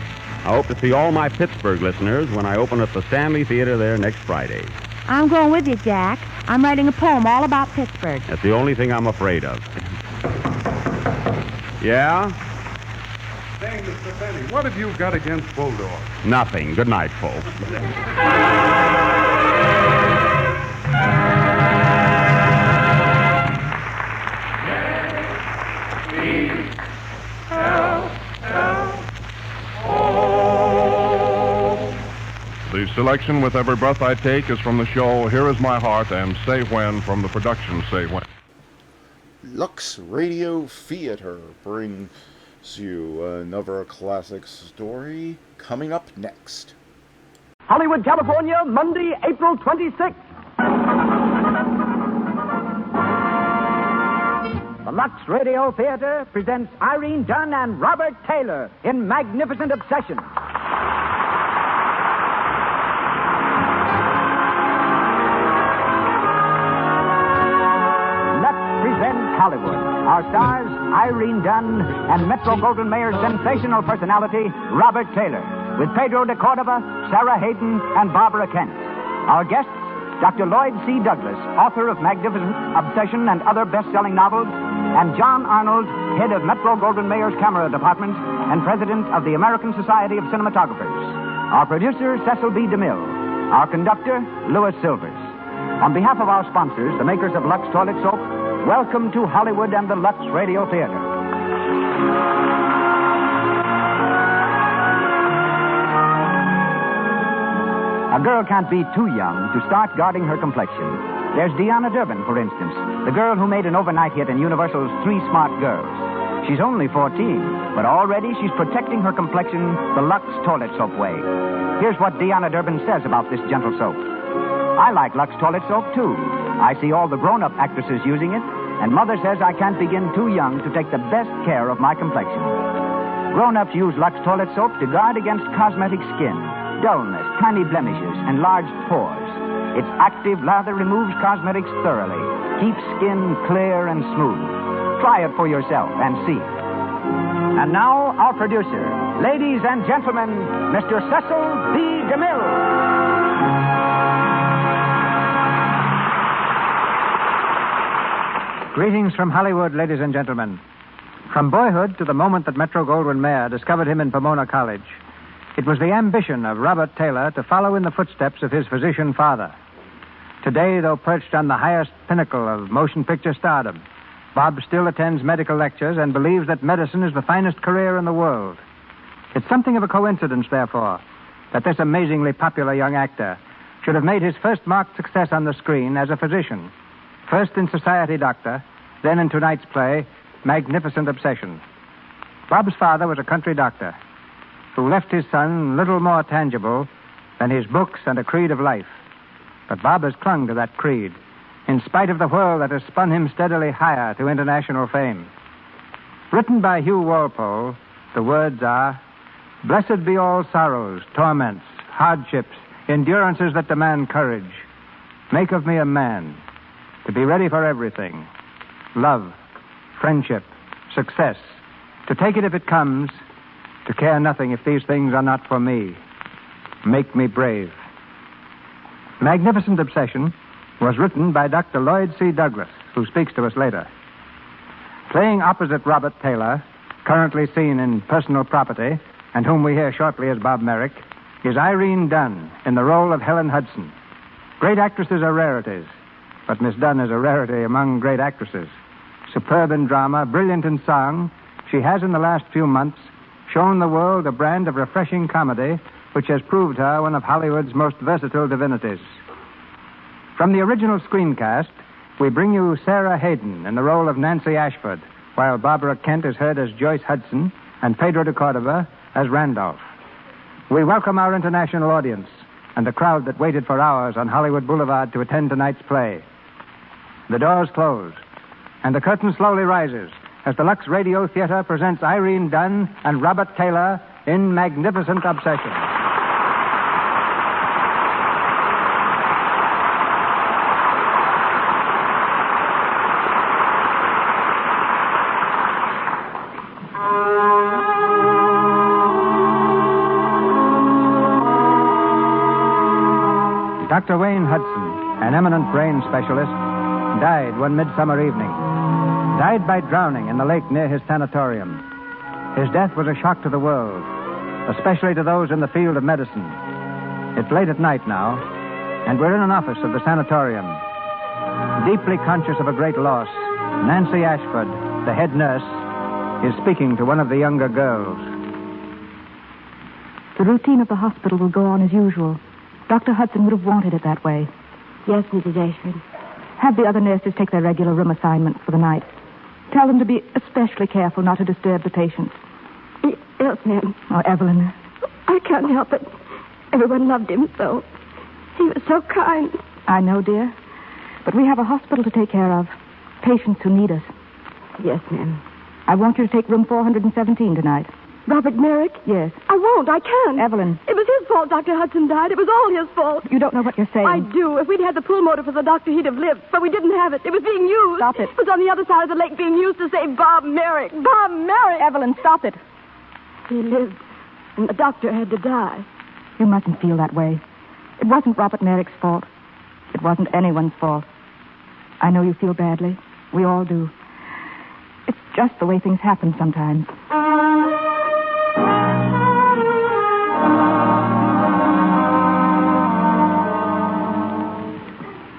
I hope to see all my Pittsburgh listeners when I open at the Stanley Theater there next Friday. I'm going with you, Jack. I'm writing a poem all about Pittsburgh. That's the only thing I'm afraid of. Yeah? Say, Mr. Benny, what have you got against bulldogs? Nothing. Good night, folks. The selection with Every Breath I Take is from the show Here Is My Heart and Say When from the production Say When. Lux Radio Theater brings you another classic story coming up next. Hollywood, California, Monday, April 26th. The Lux Radio Theater presents Irene Dunn and Robert Taylor in Magnificent Obsession. Hollywood. Our stars, Irene Dunn and Metro-Goldwyn-Mayer's sensational personality, Robert Taylor, with Pedro de Cordova, Sarah Hayden, and Barbara Kent. Our guests, Dr. Lloyd C. Douglas, author of Magnificent Obsession and other best-selling novels, and John Arnold, head of Metro-Goldwyn-Mayer's Camera Department and president of the American Society of Cinematographers. Our producer, Cecil B. DeMille. Our conductor, Louis Silvers. On behalf of our sponsors, the makers of Lux Toilet Soap, welcome to Hollywood and the Lux Radio Theater. A girl can't be too young to start guarding her complexion. There's Deanna Durbin, for instance, the girl who made an overnight hit in Universal's Three Smart Girls. She's only 14, but already she's protecting her complexion the Lux Toilet Soap way. Here's what Deanna Durbin says about this gentle soap. I like Lux Toilet Soap, too. I see all the grown-up actresses using it, and Mother says I can't begin too young to take the best care of my complexion. Grown-ups use Lux Toilet Soap to guard against cosmetic skin, dullness, tiny blemishes, enlarged pores. Its active lather removes cosmetics thoroughly, keeps skin clear and smooth. Try it for yourself and see. And now, our producer, ladies and gentlemen, Mr. Cecil B. DeMille. Greetings from Hollywood, ladies and gentlemen. From boyhood to the moment that Metro-Goldwyn-Mayer discovered him in Pomona College, it was the ambition of Robert Taylor to follow in the footsteps of his physician father. Today, though perched on the highest pinnacle of motion picture stardom, Bob still attends medical lectures and believes that medicine is the finest career in the world. It's something of a coincidence, therefore, that this amazingly popular young actor should have made his first marked success on the screen as a physician. First in Society Doctor, then in tonight's play, Magnificent Obsession. Bob's father was a country doctor who left his son little more tangible than his books and a creed of life. But Bob has clung to that creed, in spite of the whirl that has spun him steadily higher to international fame. Written by Hugh Walpole, the words are, "Blessed be all sorrows, torments, hardships, endurances that demand courage. Make of me a man, to be ready for everything. Love, friendship, success. To take it if it comes. To care nothing if these things are not for me. Make me brave." Magnificent Obsession was written by Dr. Lloyd C. Douglas, who speaks to us later. Playing opposite Robert Taylor, currently seen in Personal Property, and whom we hear shortly as Bob Merrick, is Irene Dunn in the role of Helen Hudson. Great actresses are rarities, but Miss Dunn is a rarity among great actresses. Superb in drama, brilliant in song, she has in the last few months shown the world a brand of refreshing comedy which has proved her one of Hollywood's most versatile divinities. From the original screencast, we bring you Sarah Hayden in the role of Nancy Ashford, while Barbara Kent is heard as Joyce Hudson and Pedro de Cordova as Randolph. We welcome our international audience and the crowd that waited for hours on Hollywood Boulevard to attend tonight's play. The doors close, and the curtain slowly rises as the Lux Radio Theater presents Irene Dunn and Robert Taylor in Magnificent Obsession. Dr. Wayne Hudson, an eminent brain specialist, died one midsummer evening. Died by drowning in the lake near his sanatorium. His death was a shock to the world, especially to those in the field of medicine. It's late at night now, and we're in an office of the sanatorium. Deeply conscious of a great loss, Nancy Ashford, the head nurse, is speaking to one of the younger girls. The routine of the hospital will go on as usual. Dr. Hudson would have wanted it that way. Yes, Mrs. Ashford. Have the other nurses take their regular room assignments for the night. Tell them to be especially careful not to disturb the patients. Yes, ma'am. Oh, Evelyn. I can't help it. Everyone loved him so. He was so kind. I know, dear. But we have a hospital to take care of. Patients who need us. Yes, ma'am. I want you to take room 417 tonight. Robert Merrick? Yes. I won't. I can't. Evelyn. It was his fault Dr. Hudson died. It was all his fault. You don't know what you're saying. I do. If we'd had the pull motor for the doctor, he'd have lived. But we didn't have it. It was being used. Stop it. It was on the other side of the lake being used to save Bob Merrick. Bob Merrick! Evelyn, stop it. He lived, and the doctor had to die. You mustn't feel that way. It wasn't Robert Merrick's fault. It wasn't anyone's fault. I know you feel badly. We all do. It's just the way things happen sometimes.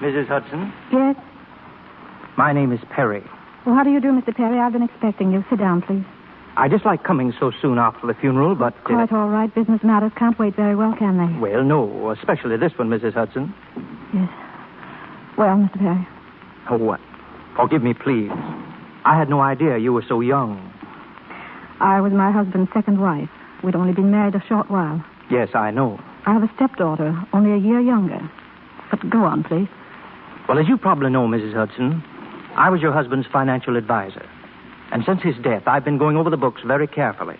Mrs. Hudson? Yes? My name is Perry. Well, how do you do, Mr. Perry? I've been expecting you. Sit down, please. I dislike coming so soon after the funeral, but... Quite all right. Business matters can't wait very well, can they? Well, no, especially this one, Mrs. Hudson. Yes. Well, Mr. Perry? Oh, what? Forgive me, please. I had no idea you were so young. I was my husband's second wife. We'd only been married a short while. Yes, I know. I have a stepdaughter, only a year younger. But go on, please. Well, as you probably know, Mrs. Hudson, I was your husband's financial advisor. And since his death, I've been going over the books very carefully.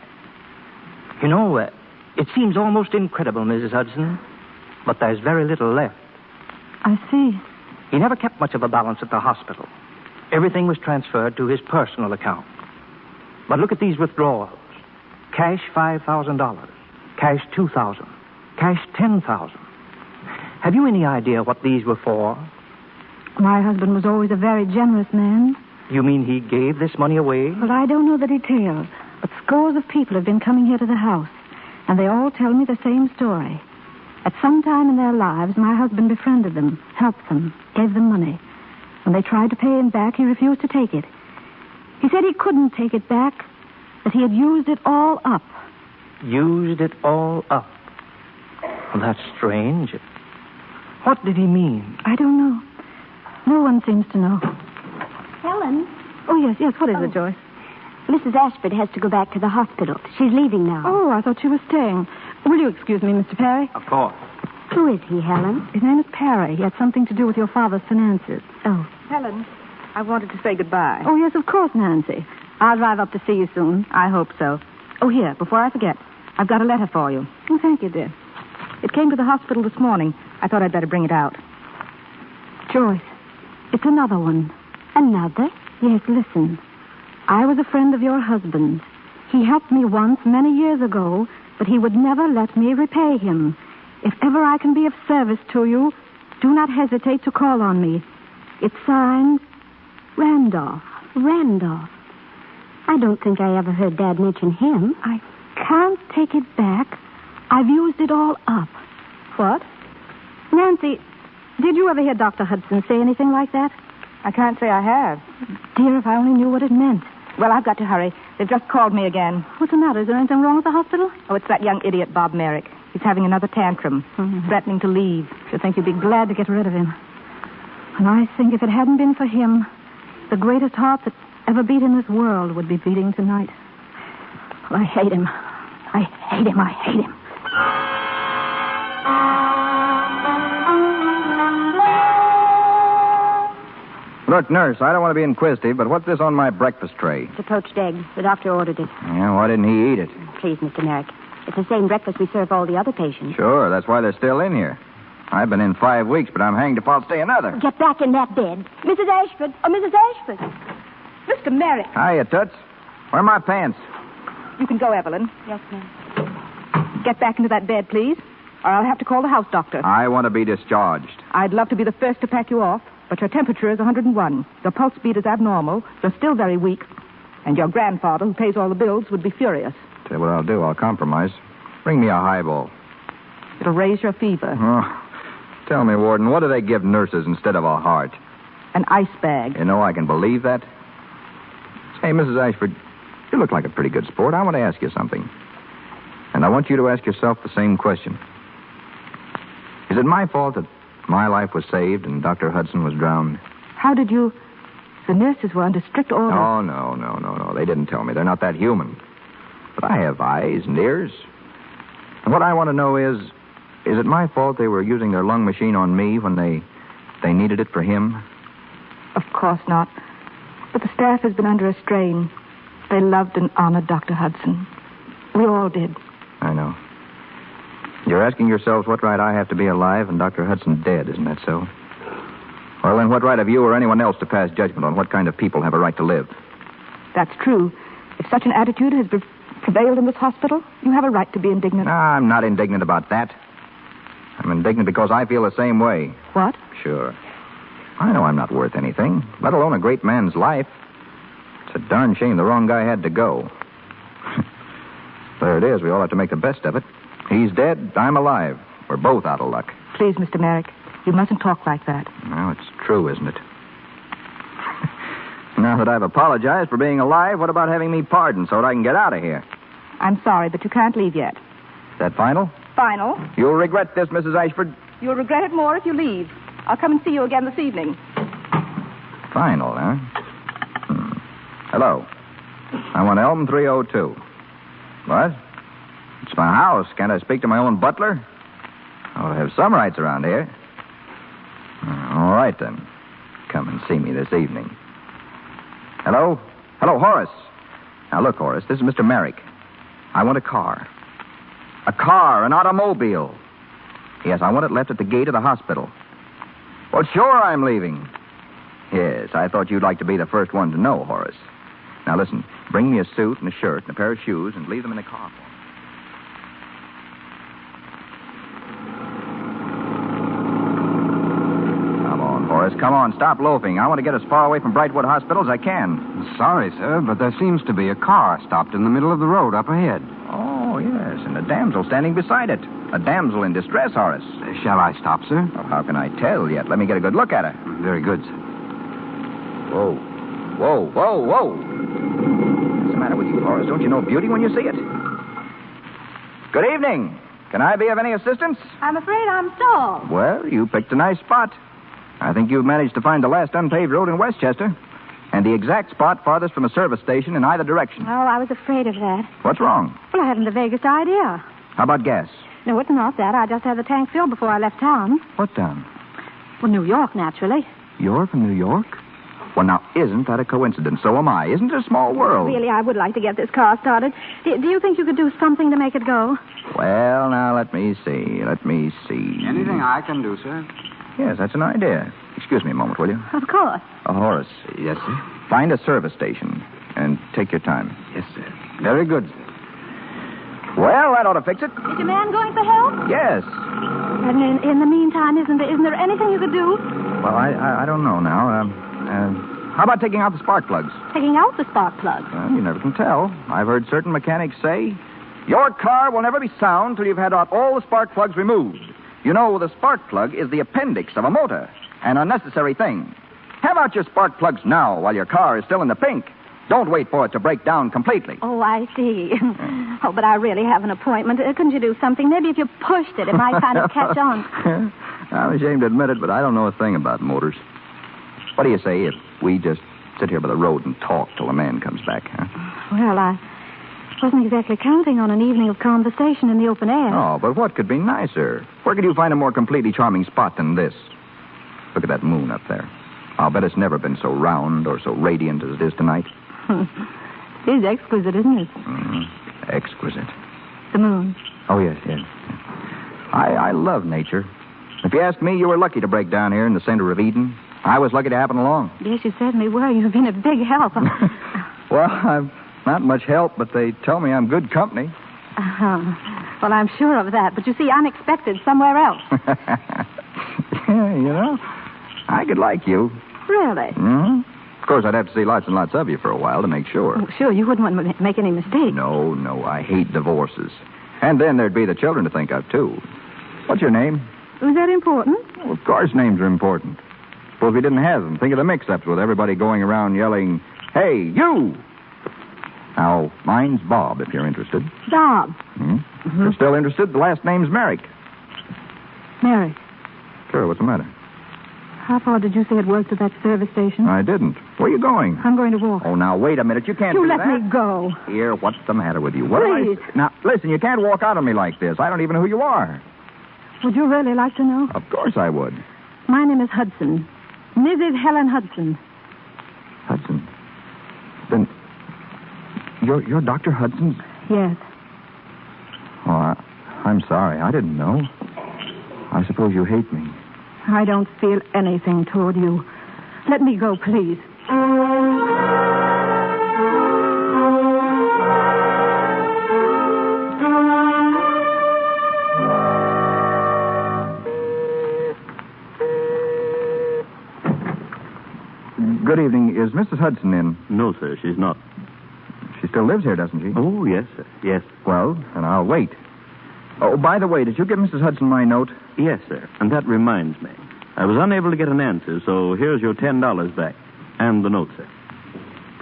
You know, it seems almost incredible, Mrs. Hudson, but there's very little left. I see. He never kept much of a balance at the hospital. Everything was transferred to his personal account. But look at these withdrawals. Cash $5,000. Cash $2,000. Cash $10,000. Have you any idea what these were for? My husband was always a very generous man. You mean he gave this money away? Well, I don't know the details, but scores of people have been coming here to the house, and they all tell me the same story. At some time in their lives, my husband befriended them, helped them, gave them money. When they tried to pay him back, he refused to take it. He said he couldn't take it back, that he had used it all up. Used it all up? Well, that's strange. What did he mean? I don't know. No one seems to know. Helen? Oh, yes. What is it, Joyce? Mrs. Ashford has to go back to the hospital. She's leaving now. Oh, I thought she was staying. Will you excuse me, Mr. Perry? Of course. Who is he, Helen? His name is Perry. He had something to do with your father's finances. Oh. Helen, I wanted to say goodbye. Oh, yes, of course, Nancy. I'll drive up to see you soon. I hope so. Oh, here, before I forget, I've got a letter for you. Oh, thank you, dear. It came to the hospital this morning. I thought I'd better bring it out. Joyce, it's another one. Another? Yes, listen. I was a friend of your husband's. He helped me once many years ago, but he would never let me repay him. If ever I can be of service to you, do not hesitate to call on me. It's signed Randolph. Randolph? I don't think I ever heard Dad mention him. I can't take it back. I've used it all up. What? Nancy, did you ever hear Dr. Hudson say anything like that? I can't say I have. Dear, if I only knew what it meant. Well, I've got to hurry. They've just called me again. What's the matter? Is there anything wrong with the hospital? Oh, it's that young idiot, Bob Merrick. He's having another tantrum, threatening to leave. She'll think you'd be glad to get rid of him. And I think if it hadn't been for him, the greatest heart that ever beat in this world would be beating tonight. Well, I hate him. I hate him. I hate him. Look, nurse, I don't want to be inquisitive, but what's this on my breakfast tray? It's a poached egg. The doctor ordered it. Yeah, why didn't he eat it? Please, Mr. Merrick. It's the same breakfast we serve all the other patients. Sure, that's why they're still in here. I've been in 5 weeks, but I'm hanged if I'll stay another. Get back in that bed. Mrs. Ashford. Oh, Mrs. Ashford. Mr. Merrick. Hiya, Toots. Where are my pants? You can go, Evelyn. Yes, ma'am. Get back into that bed, please, or I'll have to call the house doctor. I want to be discharged. I'd love to be the first to pack you off, but your temperature is 101. Your pulse beat is abnormal. You're still very weak. And your grandfather, who pays all the bills, would be furious. Tell you what I'll do. I'll compromise. Bring me a highball. It'll raise your fever. Oh, tell me, Warden, what do they give nurses instead of a heart? An ice bag. You know I can believe that. Hey, Mrs. Ashford, you look like a pretty good sport. I want to ask you something. And I want you to ask yourself the same question. Is it my fault that my life was saved and Dr. Hudson was drowned? How did you... The nurses were under strict orders. Oh, no. They didn't tell me. They're not that human. But I have eyes and ears. And what I want to know is it my fault they were using their lung machine on me when they needed it for him? Of course not. But the staff has been under a strain. They loved and honored Dr. Hudson. We all did. I know. You're asking yourselves what right I have to be alive and Dr. Hudson dead, isn't that so? Well, then what right have you or anyone else to pass judgment on what kind of people have a right to live? That's true. If such an attitude has prevailed in this hospital, you have a right to be indignant. I'm not indignant about that. I'm indignant because I feel the same way. What? Sure. I know I'm not worth anything, let alone a great man's life. It's a darn shame the wrong guy had to go. There it is. We all have to make the best of it. He's dead. I'm alive. We're both out of luck. Please, Mr. Merrick, you mustn't talk like that. Well, it's true, isn't it? Now that I've apologized for being alive, what about having me pardoned so that I can get out of here? I'm sorry, but you can't leave yet. Is that final? Final. You'll regret this, Mrs. Ashford. You'll regret it more if you leave. I'll come and see you again this evening. Final, huh? Hello. I'm on Elm 302. What? It's my house. Can't I speak to my own butler? I ought to have some rights around here. All right, then. Come and see me this evening. Hello? Hello, Horace. Now, look, Horace, this is Mr. Merrick. I want a car. A car, an automobile. Yes, I want it left at the gate of the hospital. Well, sure, I'm leaving. Yes, I thought you'd like to be the first one to know, Horace. Now, listen, bring me a suit and a shirt and a pair of shoes and leave them in the car for me. Come on, Horace, come on, stop loafing. I want to get as far away from Brightwood Hospital as I can. Sorry, sir, but there seems to be a car stopped in the middle of the road up ahead. Oh, yes, and a damsel standing beside it. A damsel in distress, Horace. Shall I stop, sir? Well, how can I tell yet? Let me get a good look at her. Very good, sir. Whoa. What's the matter with you, Horace? Don't you know beauty when you see it? Good evening. Can I be of any assistance? I'm afraid I'm stalled. Well, you picked a nice spot. I think you've managed to find the last unpaved road in Westchester. And the exact spot farthest from a service station in either direction. Oh, I was afraid of that. What's wrong? Well, I haven't the vaguest idea. How about gas? No, it's not that. I just had the tank filled before I left town. What town? Well, New York, naturally. You're from New York? Well, now, isn't that a coincidence? So am I. Isn't it a small world? Really, I would like to get this car started. Do you think you could do something to make it go? Well, now, let me see. Anything I can do, sir? Yes, that's an idea. Excuse me a moment, will you? Of course. Horace. Yes, sir? Find a service station and take your time. Yes, sir. Very good. Well, that ought to fix it. Is your man going for help? Yes. And in the meantime, isn't there anything you could do? Well, I don't know now. How about taking out the spark plugs? Taking out the spark plugs? Well, you never can tell. I've heard certain mechanics say, your car will never be sound till you've had out all the spark plugs removed. You know, the spark plug is the appendix of a motor, an unnecessary thing. Have out your spark plugs now while your car is still in the pink. Don't wait for it to break down completely. Oh, I see. Oh, but I really have an appointment. Couldn't you do something? Maybe if you pushed it might kind of catch on. I'm ashamed to admit it, but I don't know a thing about motors. What do you say if we just sit here by the road and talk till the man comes back, huh? Well, I wasn't exactly counting on an evening of conversation in the open air. Oh, but what could be nicer? Where could you find a more completely charming spot than this? Look at that moon up there. I'll bet it's never been so round or so radiant as it is tonight. It is exquisite, isn't it? Exquisite. The moon. Oh, yes. I love nature. If you ask me, you were lucky to break down here in the center of Eden. I was lucky to happen along. Yes, you certainly were. You've been a big help. Well, I'm not much help, but they tell me I'm good company. Well, I'm sure of that. But you see, I'm expected somewhere else. Yeah, I could like you. Really? Mm-hmm. Of course, I'd have to see lots and lots of you for a while to make sure. Oh, sure, you wouldn't want to make any mistakes. No, I hate divorces. And then there'd be the children to think of, too. What's your name? Was that important? Well, of course names are important. Suppose we didn't have them. Think of the mix-ups with everybody going around yelling, "Hey, you!" Now, mine's Bob, if you're interested. Bob. If you're still interested, the last name's Merrick. Merrick. Sure, what's the matter? How far did you say it was to that service station? I didn't. Where are you going? I'm going to walk. Oh, now, wait a minute. You can't You do let that. me go. Here, what's the matter with you? What Please. Now, listen, you can't walk out on me like this. I don't even know who you are. Would you really like to know? Of course I would. My name is Hudson. Mrs. Helen Hudson. Hudson? Then, you're Dr. Hudson? Yes. Oh, I'm sorry. I didn't know. I suppose you hate me. I don't feel anything toward you. Let me go, please. Good evening. Is Mrs. Hudson in? No, sir, she's not. She still lives here, doesn't she? Oh, yes, sir. Yes. Well, then I'll wait. Oh, by the way, did you give Mrs. Hudson my note? Yes, sir. And that reminds me. I was unable to get an answer, so here's your $10 back. And the note, sir.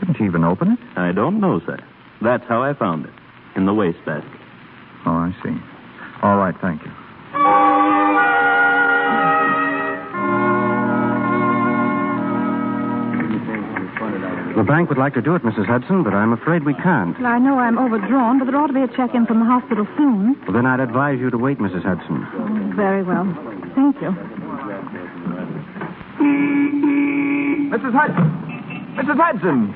Didn't you even open it? I don't know, sir. That's how I found it. In the wastebasket. Oh, I see. All right, thank you. The bank would like to do it, Mrs. Hudson, but I'm afraid we can't. Well, I know I'm overdrawn, but there ought to be a check-in from the hospital soon. Well, then I'd advise you to wait, Mrs. Hudson. Oh, very well. Thank you. Mrs. Hudson! Mrs. Hudson!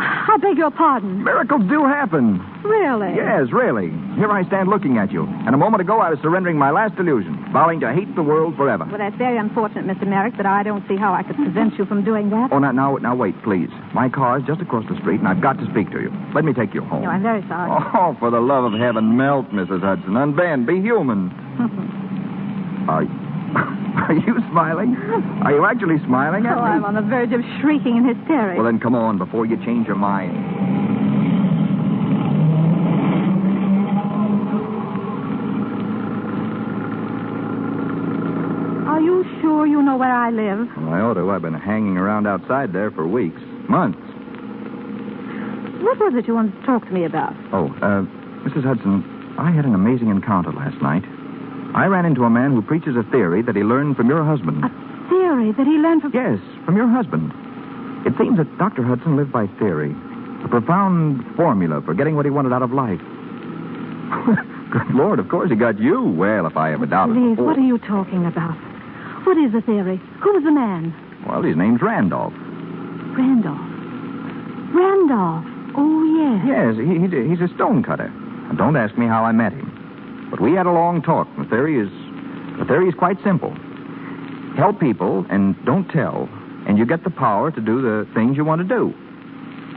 I beg your pardon. Miracles do happen. Really? Yes, really. Here I stand looking at you. And a moment ago I was surrendering my last illusion, vowing to hate the world forever. Well, that's very unfortunate, Mr. Merrick, but I don't see how I could prevent you from doing that. Oh, now, wait, please. My car's just across the street, and I've got to speak to you. Let me take you home. No, I'm very sorry. Oh, for the love of heaven, melt, Mrs. Hudson. Unbend. Be human. Are you smiling? Are you actually smiling at me? I'm on the verge of shrieking in hysterics. Well, then come on before you change your mind. Are you sure you know where I live? Well, I ought to. I've been hanging around outside there for weeks, months. What was it you wanted to talk to me about? Oh, Mrs. Hudson, I had an amazing encounter last night. I ran into a man who preaches a theory that he learned from your husband. A theory that he learned from... Yes, from your husband. It seems that Dr. Hudson lived by theory. A profound formula for getting what he wanted out of life. Good Lord, of course he got you. Well, if I ever doubted Please, before. what are you talking about? What is the theory? Who's the man? Well, his name's Randolph. Randolph. Randolph. Oh, yes. Yes, he's a stone cutter. And don't ask me how I met him. But we had a long talk. The theory is quite simple. Help people and don't tell, and you get the power to do the things you want to do.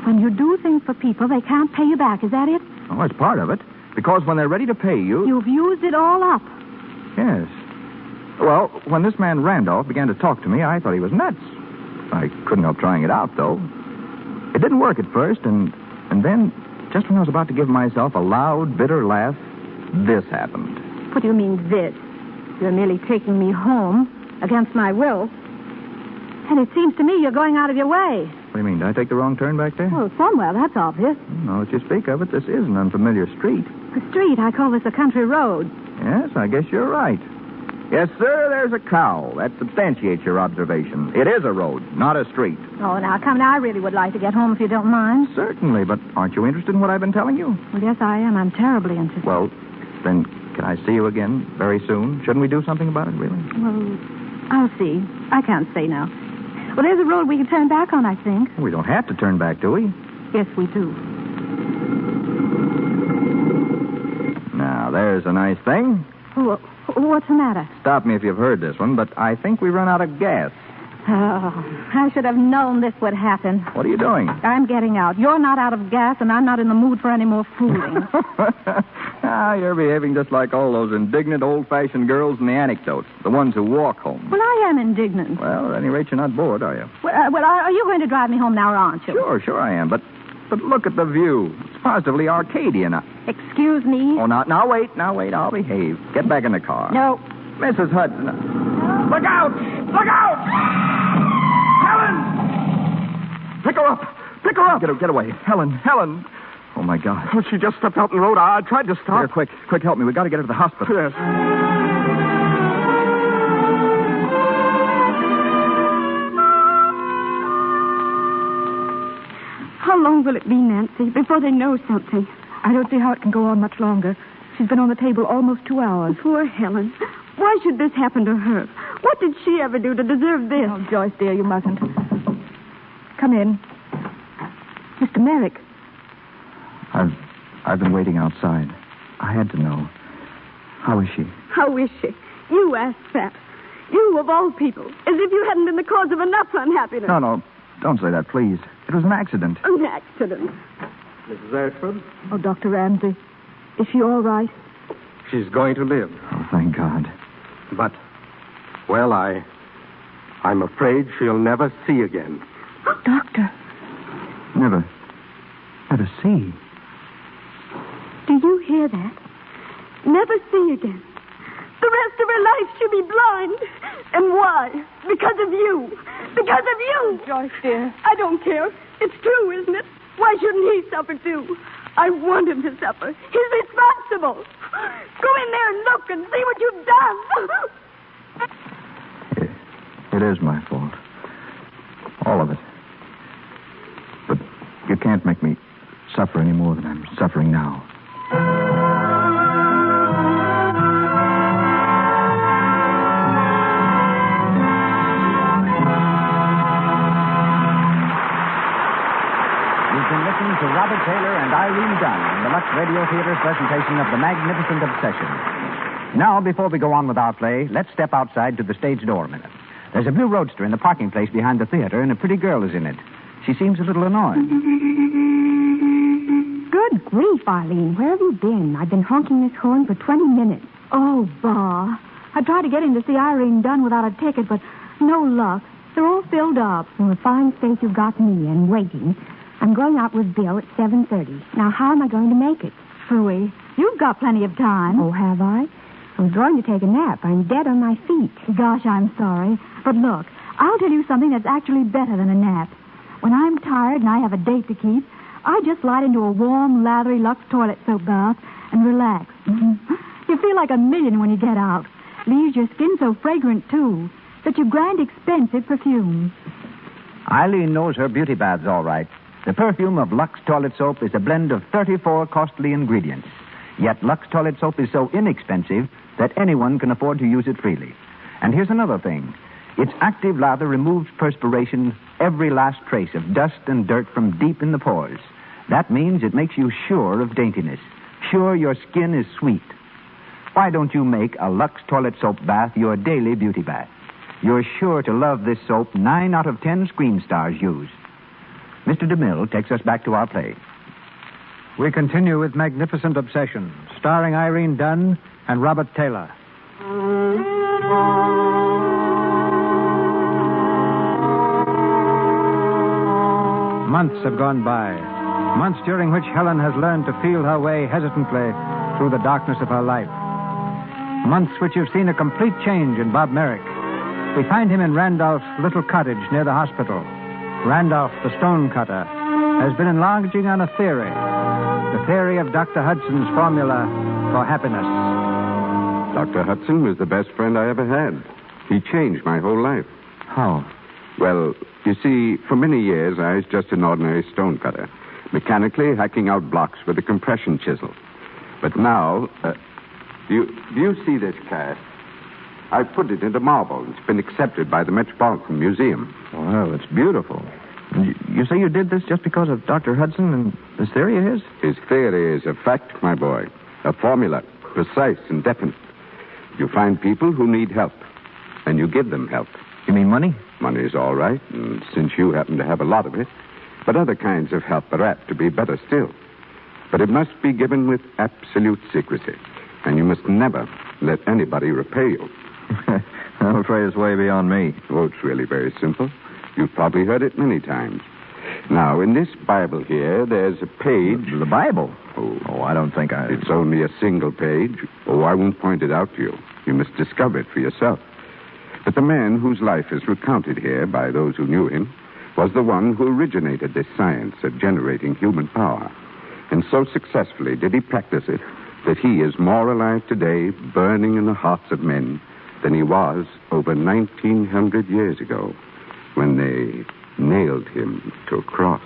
When you do things for people, they can't pay you back. Is that it? Oh, it's part of it. Because when they're ready to pay you... You've used it all up. Yes. Well, when this man Randolph began to talk to me, I thought he was nuts. I couldn't help trying it out, though. It didn't work at first, and then, just when I was about to give myself a loud, bitter laugh, this happened. What do you mean, this? You're merely taking me home against my will. And it seems to me you're going out of your way. What do you mean? Did I take the wrong turn back there? Well, somewhere, that's obvious. No, that you speak of it, this is an unfamiliar street. A street, I call this a country road. Yes, I guess you're right. Yes, sir, there's a cow. That substantiates your observation. It is a road, not a street. Oh, now, come now, I really would like to get home if you don't mind. Certainly, but aren't you interested in what I've been telling you? Well, yes, I am. I'm terribly interested. Well, then, can I see you again very soon? Shouldn't we do something about it, really? Well, I'll see. I can't say now. Well, there's a road we can turn back on, I think. We don't have to turn back, do we? Yes, we do. Now, there's a nice thing. Oh, what's the matter? Stop me if you've heard this one, but I think we run out of gas. Oh, I should have known this would happen. What are you doing? I'm getting out. You're not out of gas, and I'm not in the mood for any more fooling. You're behaving just like all those indignant, old-fashioned girls in the anecdotes, the ones who walk home. Well, I am indignant. Well, at any rate, you're not bored, are you? Well, are you going to drive me home now, or aren't you? Sure I am, but look at the view. It's positively Arcadian. Excuse me? Oh, now wait, I'll behave. Get back in the car. No. Mrs. Hudson. Look out! Look out! Helen! Pick her up! Get away. Helen! Oh, my God. Oh, she just stepped out in the road. I tried to stop. Here, quick, help me. We've got to get her to the hospital. Yes. How long will it be, Nancy, before they know something? I don't see how it can go on much longer. She's been on the table almost 2 hours. Poor Helen. Why should this happen to her? What did she ever do to deserve this? Oh, Joyce, dear, you mustn't. Come in. Mr. Merrick. I've been waiting outside. I had to know. How is she? How is she? You asked that. You, of all people. As if you hadn't been the cause of enough unhappiness. No. Don't say that, please. It was an accident. An accident? Mrs. Ashford? Oh, Dr. Ramsey. Is she all right? She's going to live. Oh, thank God. But, well, I'm afraid she'll never see again. Doctor. Never see. Do you hear that? Never see again. The rest of her life she'll be blind. And why? Because of you. Because of you. Joyce, dear. I don't care. It's true, isn't it? Why shouldn't he suffer, too? I want him to suffer. He's responsible. Go in there and look and see what you've done. It is my fault. All of it. But you can't make me suffer any more than I'm suffering now. You've been listening to Robert Taylor and Irene Dunn in the Lux Radio Theater's presentation of The Magnificent Obsession. Now, before we go on with our play, let's step outside to the stage door a minute. There's a blue roadster in the parking place behind the theater, and a pretty girl is in it. She seems a little annoyed. Good grief, Arlene. Where have you been? I've been honking this horn for 20 minutes. Oh, bah. I tried to get in to see Irene Dunn without a ticket, but no luck. They're all filled up. Well, a fine state you've got me in, waiting. I'm going out with Bill at 7:30. Now, how am I going to make it? Phooey. You've got plenty of time. Oh, have I? I was going to take a nap. I'm dead on my feet. Gosh, I'm sorry. But look, I'll tell you something that's actually better than a nap. When I'm tired and I have a date to keep, I just slide into a warm, lathery Lux toilet soap bath and relax. You feel like a million when you get out. Leaves your skin so fragrant, too. Such a grand, expensive perfume. Eileen knows her beauty baths all right. The perfume of Lux toilet soap is a blend of 34 costly ingredients. Yet Lux toilet soap is so inexpensive that anyone can afford to use it freely. And here's another thing. Its active lather removes perspiration, every last trace of dust and dirt from deep in the pores. That means it makes you sure of daintiness, sure your skin is sweet. Why don't you make a Lux toilet soap bath your daily beauty bath? You're sure to love this soap 9 out of 10 screen stars use. Mr. DeMille takes us back to our play. We continue with Magnificent Obsession, starring Irene Dunn and Robert Taylor. Months have gone by. Months during which Helen has learned to feel her way hesitantly through the darkness of her life. Months which have seen a complete change in Bob Merrick. We find him in Randolph's little cottage near the hospital. Randolph, the stonecutter, has been enlarging on a theory. The theory of Dr. Hudson's formula for happiness. Dr. Hudson was the best friend I ever had. He changed my whole life. How? Well, you see, for many years I was just an ordinary stonecutter, mechanically hacking out blocks with a compression chisel. But now, do you see this cast? I put it into marble. It's been accepted by the Metropolitan Museum. Well, it's beautiful. You say you did this just because of Dr. Hudson and this theory of his? His theory is a fact, my boy. A formula, precise and definite. You find people who need help, and you give them help. You mean money? Money's all right, and since you happen to have a lot of it. But other kinds of help are apt to be better still. But it must be given with absolute secrecy, and you must never let anybody repay you. I'm afraid it's way beyond me. Oh, it's really very simple. You've probably heard it many times. Now, in this Bible here, there's a page... The Bible? Oh, I don't think I... It's only a single page. Oh, I won't point it out to you. You must discover it for yourself. But the man whose life is recounted here by those who knew him was the one who originated this science of generating human power. And so successfully did he practice it that he is more alive today, burning in the hearts of men, than he was over 1,900 years ago, when they nailed him to a cross.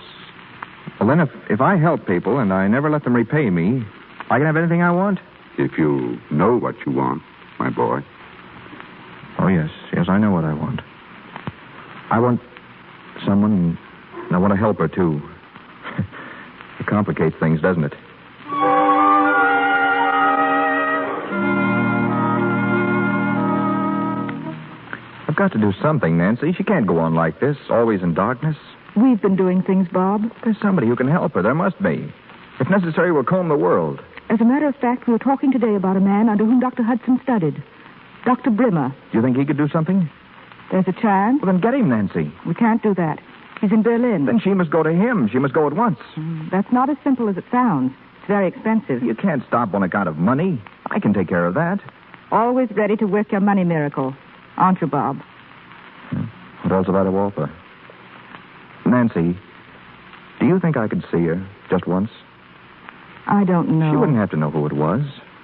Well, then, if I help people and I never let them repay me, I can have anything I want? If you know what you want, my boy. Oh, yes, I know what I want. I want someone, and I want to help her, too. It complicates things, doesn't it? I've got to do something, Nancy. She can't go on like this, always in darkness. We've been doing things, Bob. There's somebody who can help her. There must be. If necessary, we'll comb the world. As a matter of fact, we were talking today about a man under whom Dr. Hudson studied. Dr. Brimmer. Do you think he could do something? There's a chance. Well, then get him, Nancy. We can't do that. He's in Berlin. Then she must go to him. She must go at once. That's not as simple as it sounds. It's very expensive. You can't stop on account of money. I can take care of that. Always ready to work your money miracle. Aren't you, Bob? What else about a Walter? Nancy, do you think I could see her just once? I don't know. She wouldn't have to know who it was.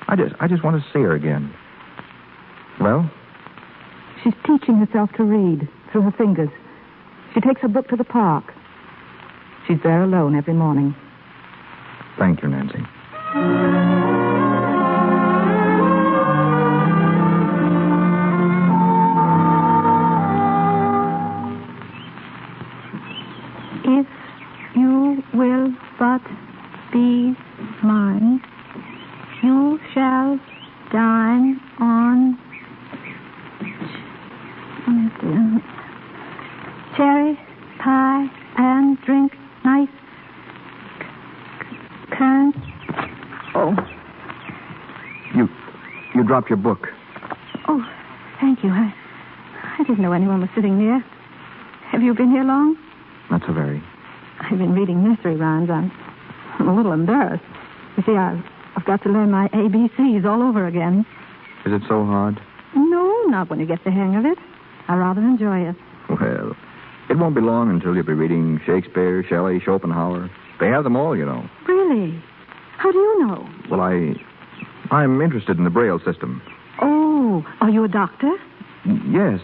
I just want to see her again. Well? She's teaching herself to read through her fingers. She takes her book to the park. She's there alone every morning. Thank you, Nancy. If you will but be mine, you shall dine on cherry pie and drink nice currants. Oh. You dropped your book. Oh, thank you. I didn't know anyone was sitting near. Have you been here long? Not so very. I've been reading nursery rhymes. I'm a little embarrassed. You see, I've got to learn my ABCs all over again. Is it so hard? No, not when you get the hang of it. I rather enjoy it. Well, it won't be long until you'll be reading Shakespeare, Shelley, Schopenhauer. They have them all, you know. Really? How do you know? Well, I'm interested in the Braille system. Oh, are you a doctor? Yes.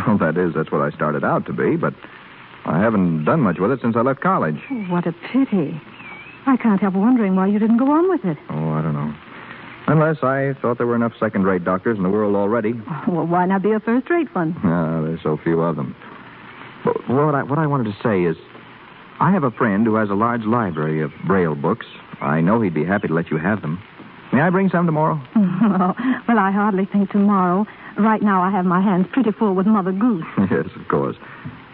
Well, that's what I started out to be, but I haven't done much with it since I left college. Oh, what a pity. I can't help wondering why you didn't go on with it. Oh, I don't know. Unless I thought there were enough second-rate doctors in the world already. Well, why not be a first-rate one? There's so few of them. But what I wanted to say is, I have a friend who has a large library of Braille books. I know he'd be happy to let you have them. May I bring some tomorrow? Well, I hardly think tomorrow. Right now I have my hands pretty full with Mother Goose. Yes, of course.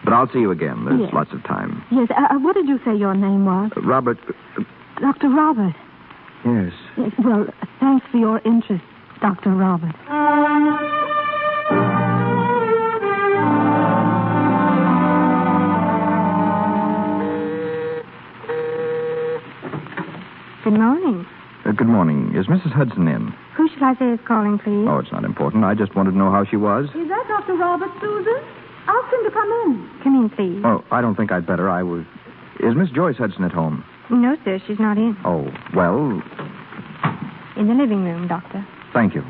But I'll see you again. There's Yes. lots of time. Yes, what did you say your name was? Robert... Dr. Robert. Yes. Yes, well, thanks for your interest, Dr. Robert. Good morning. Good morning. Is Mrs. Hudson in? Who should I say is calling, please? Oh, it's not important. I just wanted to know how she was. Is that Dr. Robert, Susan? Ask him to come in. Come in, please. Oh, I don't think I'd better. Is Miss Joyce Hudson at home? No, sir, she's not in. Oh, well, In the living room, Doctor. thank you.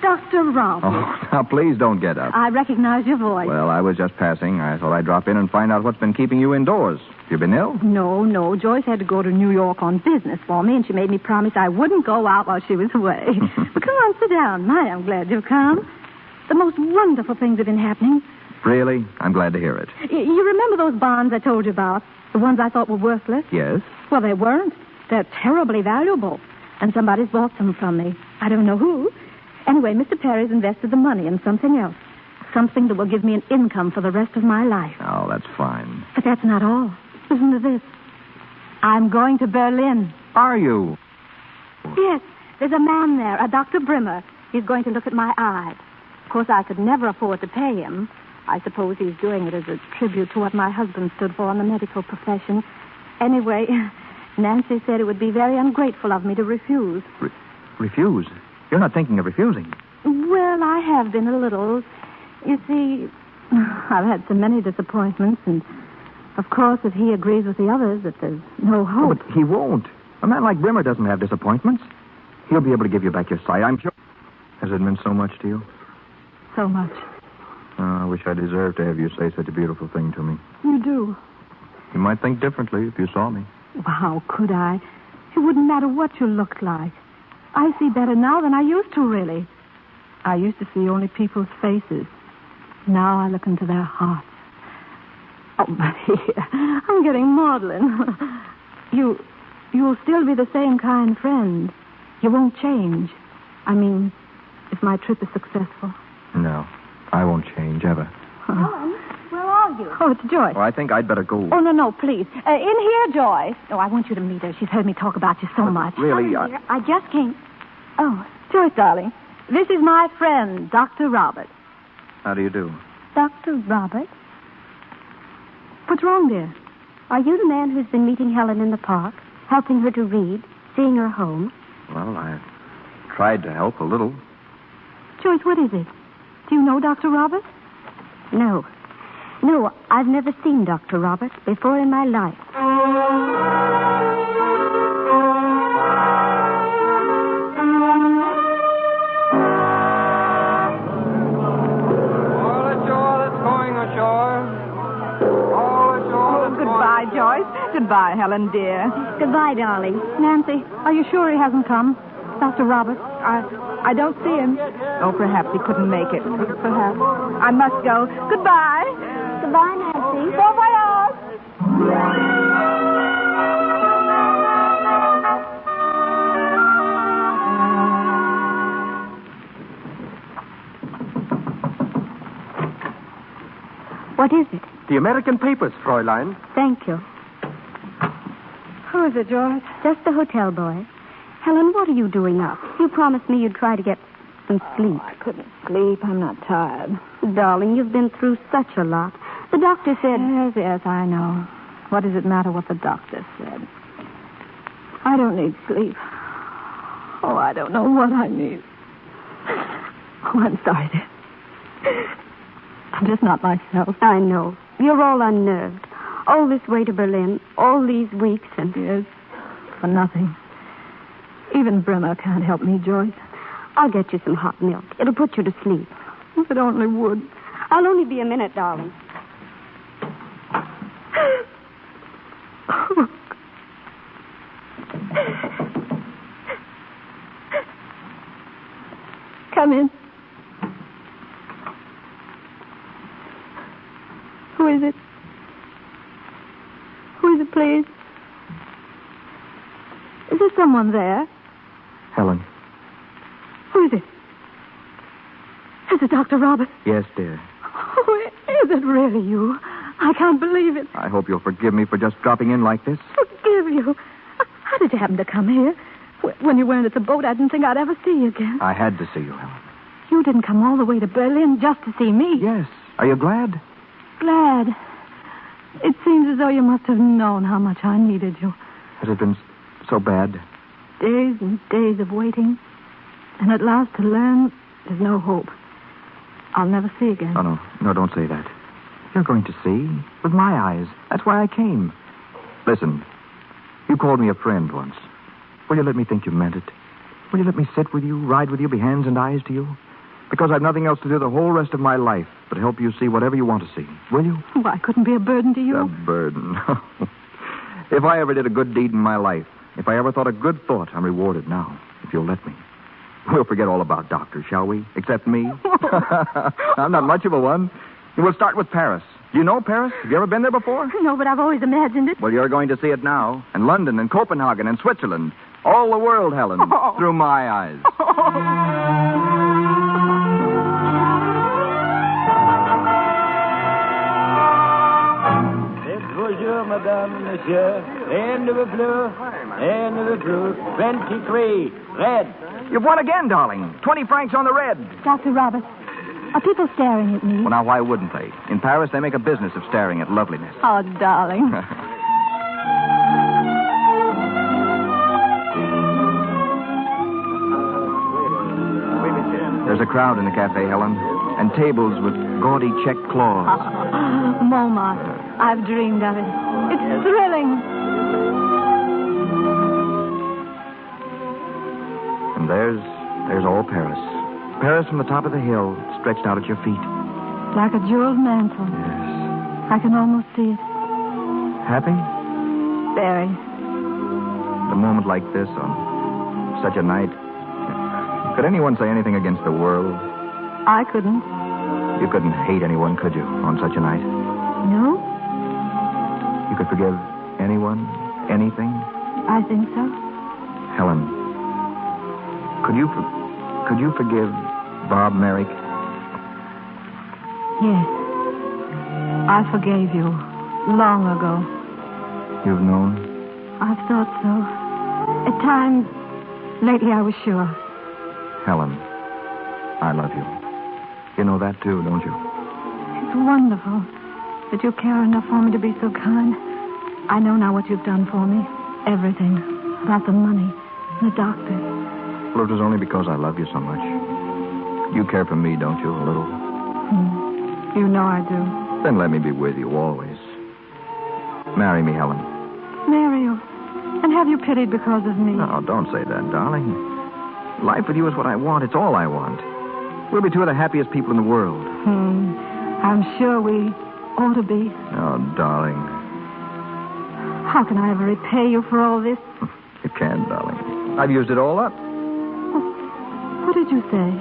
Dr. Roberts. Oh, now please don't get up. I recognize your voice. Well, I was just passing. I thought I'd drop in and find out what's been keeping you indoors. You been ill? No. Joyce had to go to New York on business for me, and she made me promise I wouldn't go out while she was away. Well, come on, sit down. My, I'm glad you've come. The most wonderful things have been happening. Really? I'm glad to hear it. You remember those bonds I told you about? The ones I thought were worthless? Yes? Well, they weren't. They're terribly valuable. And somebody's bought some from me. I don't know who. Anyway, Mr. Perry's invested the money in something else. Something that will give me an income for the rest of my life. Oh, that's fine. But that's not all. Listen to this. I'm going to Berlin. Are you? Yes. There's a man there, a Dr. Brimmer. He's going to look at my eyes. Of course, I could never afford to pay him. I suppose he's doing it as a tribute to what my husband stood for in the medical profession. Anyway, Nancy said it would be very ungrateful of me to refuse. Refuse? You're not thinking of refusing. Well, I have been a little. You see, I've had so many disappointments, and of course, if he agrees with the others that there's no hope. Oh, but he won't. A man like Brimmer doesn't have disappointments. He'll be able to give you back your sight, I'm sure. Has it meant so much to you? So much. Oh, I wish I deserved to have you say such a beautiful thing to me. You do. You might think differently if you saw me. Well, how could I? It wouldn't matter what you looked like. I see better now than I used to, really. I used to see only people's faces. Now I look into their hearts. Oh, but here, I'm getting maudlin. You'll still be the same kind friend. You won't change. I mean, if my trip is successful. No, I won't change, ever. Helen, where are you? Oh, it's Joyce. Well, I think I'd better go. Oh, no, please. In here, Joyce. Oh, I want you to meet her. She's heard me talk about you so much. Really, I just came. Oh, Joyce, darling. This is my friend, Dr. Robert. How do you do? Dr. Robert? What's wrong, dear? Are you the man who's been meeting Helen in the park, helping her to read, seeing her home? Well, I tried to help a little. Joyce, what is it? Do you know Dr. Robert? No. No, I've never seen Dr. Robert before in my life. Goodbye, Joyce. Goodbye, Helen, dear. Goodbye, darling. Nancy, are you sure he hasn't come? Dr. Robert? I don't see him. Oh, perhaps he couldn't make it. Perhaps. I must go. Goodbye. Goodbye, Nancy. Bon voyage. What is it? The American papers, Fräulein. Thank you. Who is it, Joyce? Just the hotel boy. Helen, what are you doing up? You promised me you'd try to get some sleep. I couldn't sleep. I'm not tired. Darling, you've been through such a lot. The doctor said... Yes, I know. What does it matter what the doctor said? I don't need sleep. Oh, I don't know what I need. Oh, I'm sorry, dear. I'm just not myself. I know. You're all unnerved. All this way to Berlin, all these weeks, and... Yes, for nothing. Even Brimmer can't help me, Joyce. I'll get you some hot milk. It'll put you to sleep. If it only would. I'll only be a minute, darling. Come in. Who is it? Who is it, please? Is there someone there? Helen. Who is it? Is it Dr. Robert? Yes, dear. Oh, is it really you? I can't believe it. I hope you'll forgive me for just dropping in like this. Forgive you? How did you happen to come here? When you weren't at the boat, I didn't think I'd ever see you again. I had to see you, Helen. You didn't come all the way to Berlin just to see me. Yes. Are you glad? Glad. It seems as though you must have known how much I needed you. Has it been so bad? Days and days of waiting. And at last to learn there's no hope. I'll never see again. Oh, no, don't say that. You're going to see. With my eyes. That's why I came. Listen, you called me a friend once. Will you let me think you meant it? Will you let me sit with you, ride with you, be hands and eyes to you? Because I've nothing else to do the whole rest of my life but help you see whatever you want to see. Will you? Oh, I couldn't be a burden to you. A burden. If I ever did a good deed in my life, if I ever thought a good thought, I'm rewarded now, if you'll let me. We'll forget all about doctors, shall we? Except me. I'm not much of a one. We'll start with Paris. Do you know Paris? Have you ever been there before? No, but I've always imagined it. Well, you're going to see it now. And London and Copenhagen and Switzerland. All the world, Helen. Through my eyes. Bonjour, madame, monsieur. And the blue, and the blue. 23. Red. You've won again, darling. 20 francs on the red. Dr. Roberts, are people staring at me? Well, now, why wouldn't they? In Paris, they make a business of staring at loveliness. Oh, darling. There's a crowd in the cafe, Helen, and tables with gaudy check cloths. Montmartre. I've dreamed of it. It's thrilling. And there's all Paris. Paris from the top of the hill, stretched out at your feet. Like a jeweled mantle. Yes. I can almost see it. Happy? Very. A moment like this on such a night. Could anyone say anything against the world? I couldn't. You couldn't hate anyone, could you, on such a night? No? You could forgive anyone, anything? I think so. Helen, could you forgive Bob Merrick? Yes. I forgave you long ago. You've known? I've thought so. At times, lately I was sure. Helen, I love you. You know that too, don't you? It's wonderful that you care enough for me to be so kind. I know now what you've done for me. Everything. About the money, the doctor. Well, it was only because I love you so much. You care for me, don't you, a little? You know I do. Then let me be with you always. Marry me, Helen. Marry you. And have you pitied because of me? No, don't say that, darling. Life with you is what I want. It's all I want. We'll be two of the happiest people in the world. I'm sure we ought to be. Oh, darling. How can I ever repay you for all this? You can't, darling. I've used it all up. What did you say?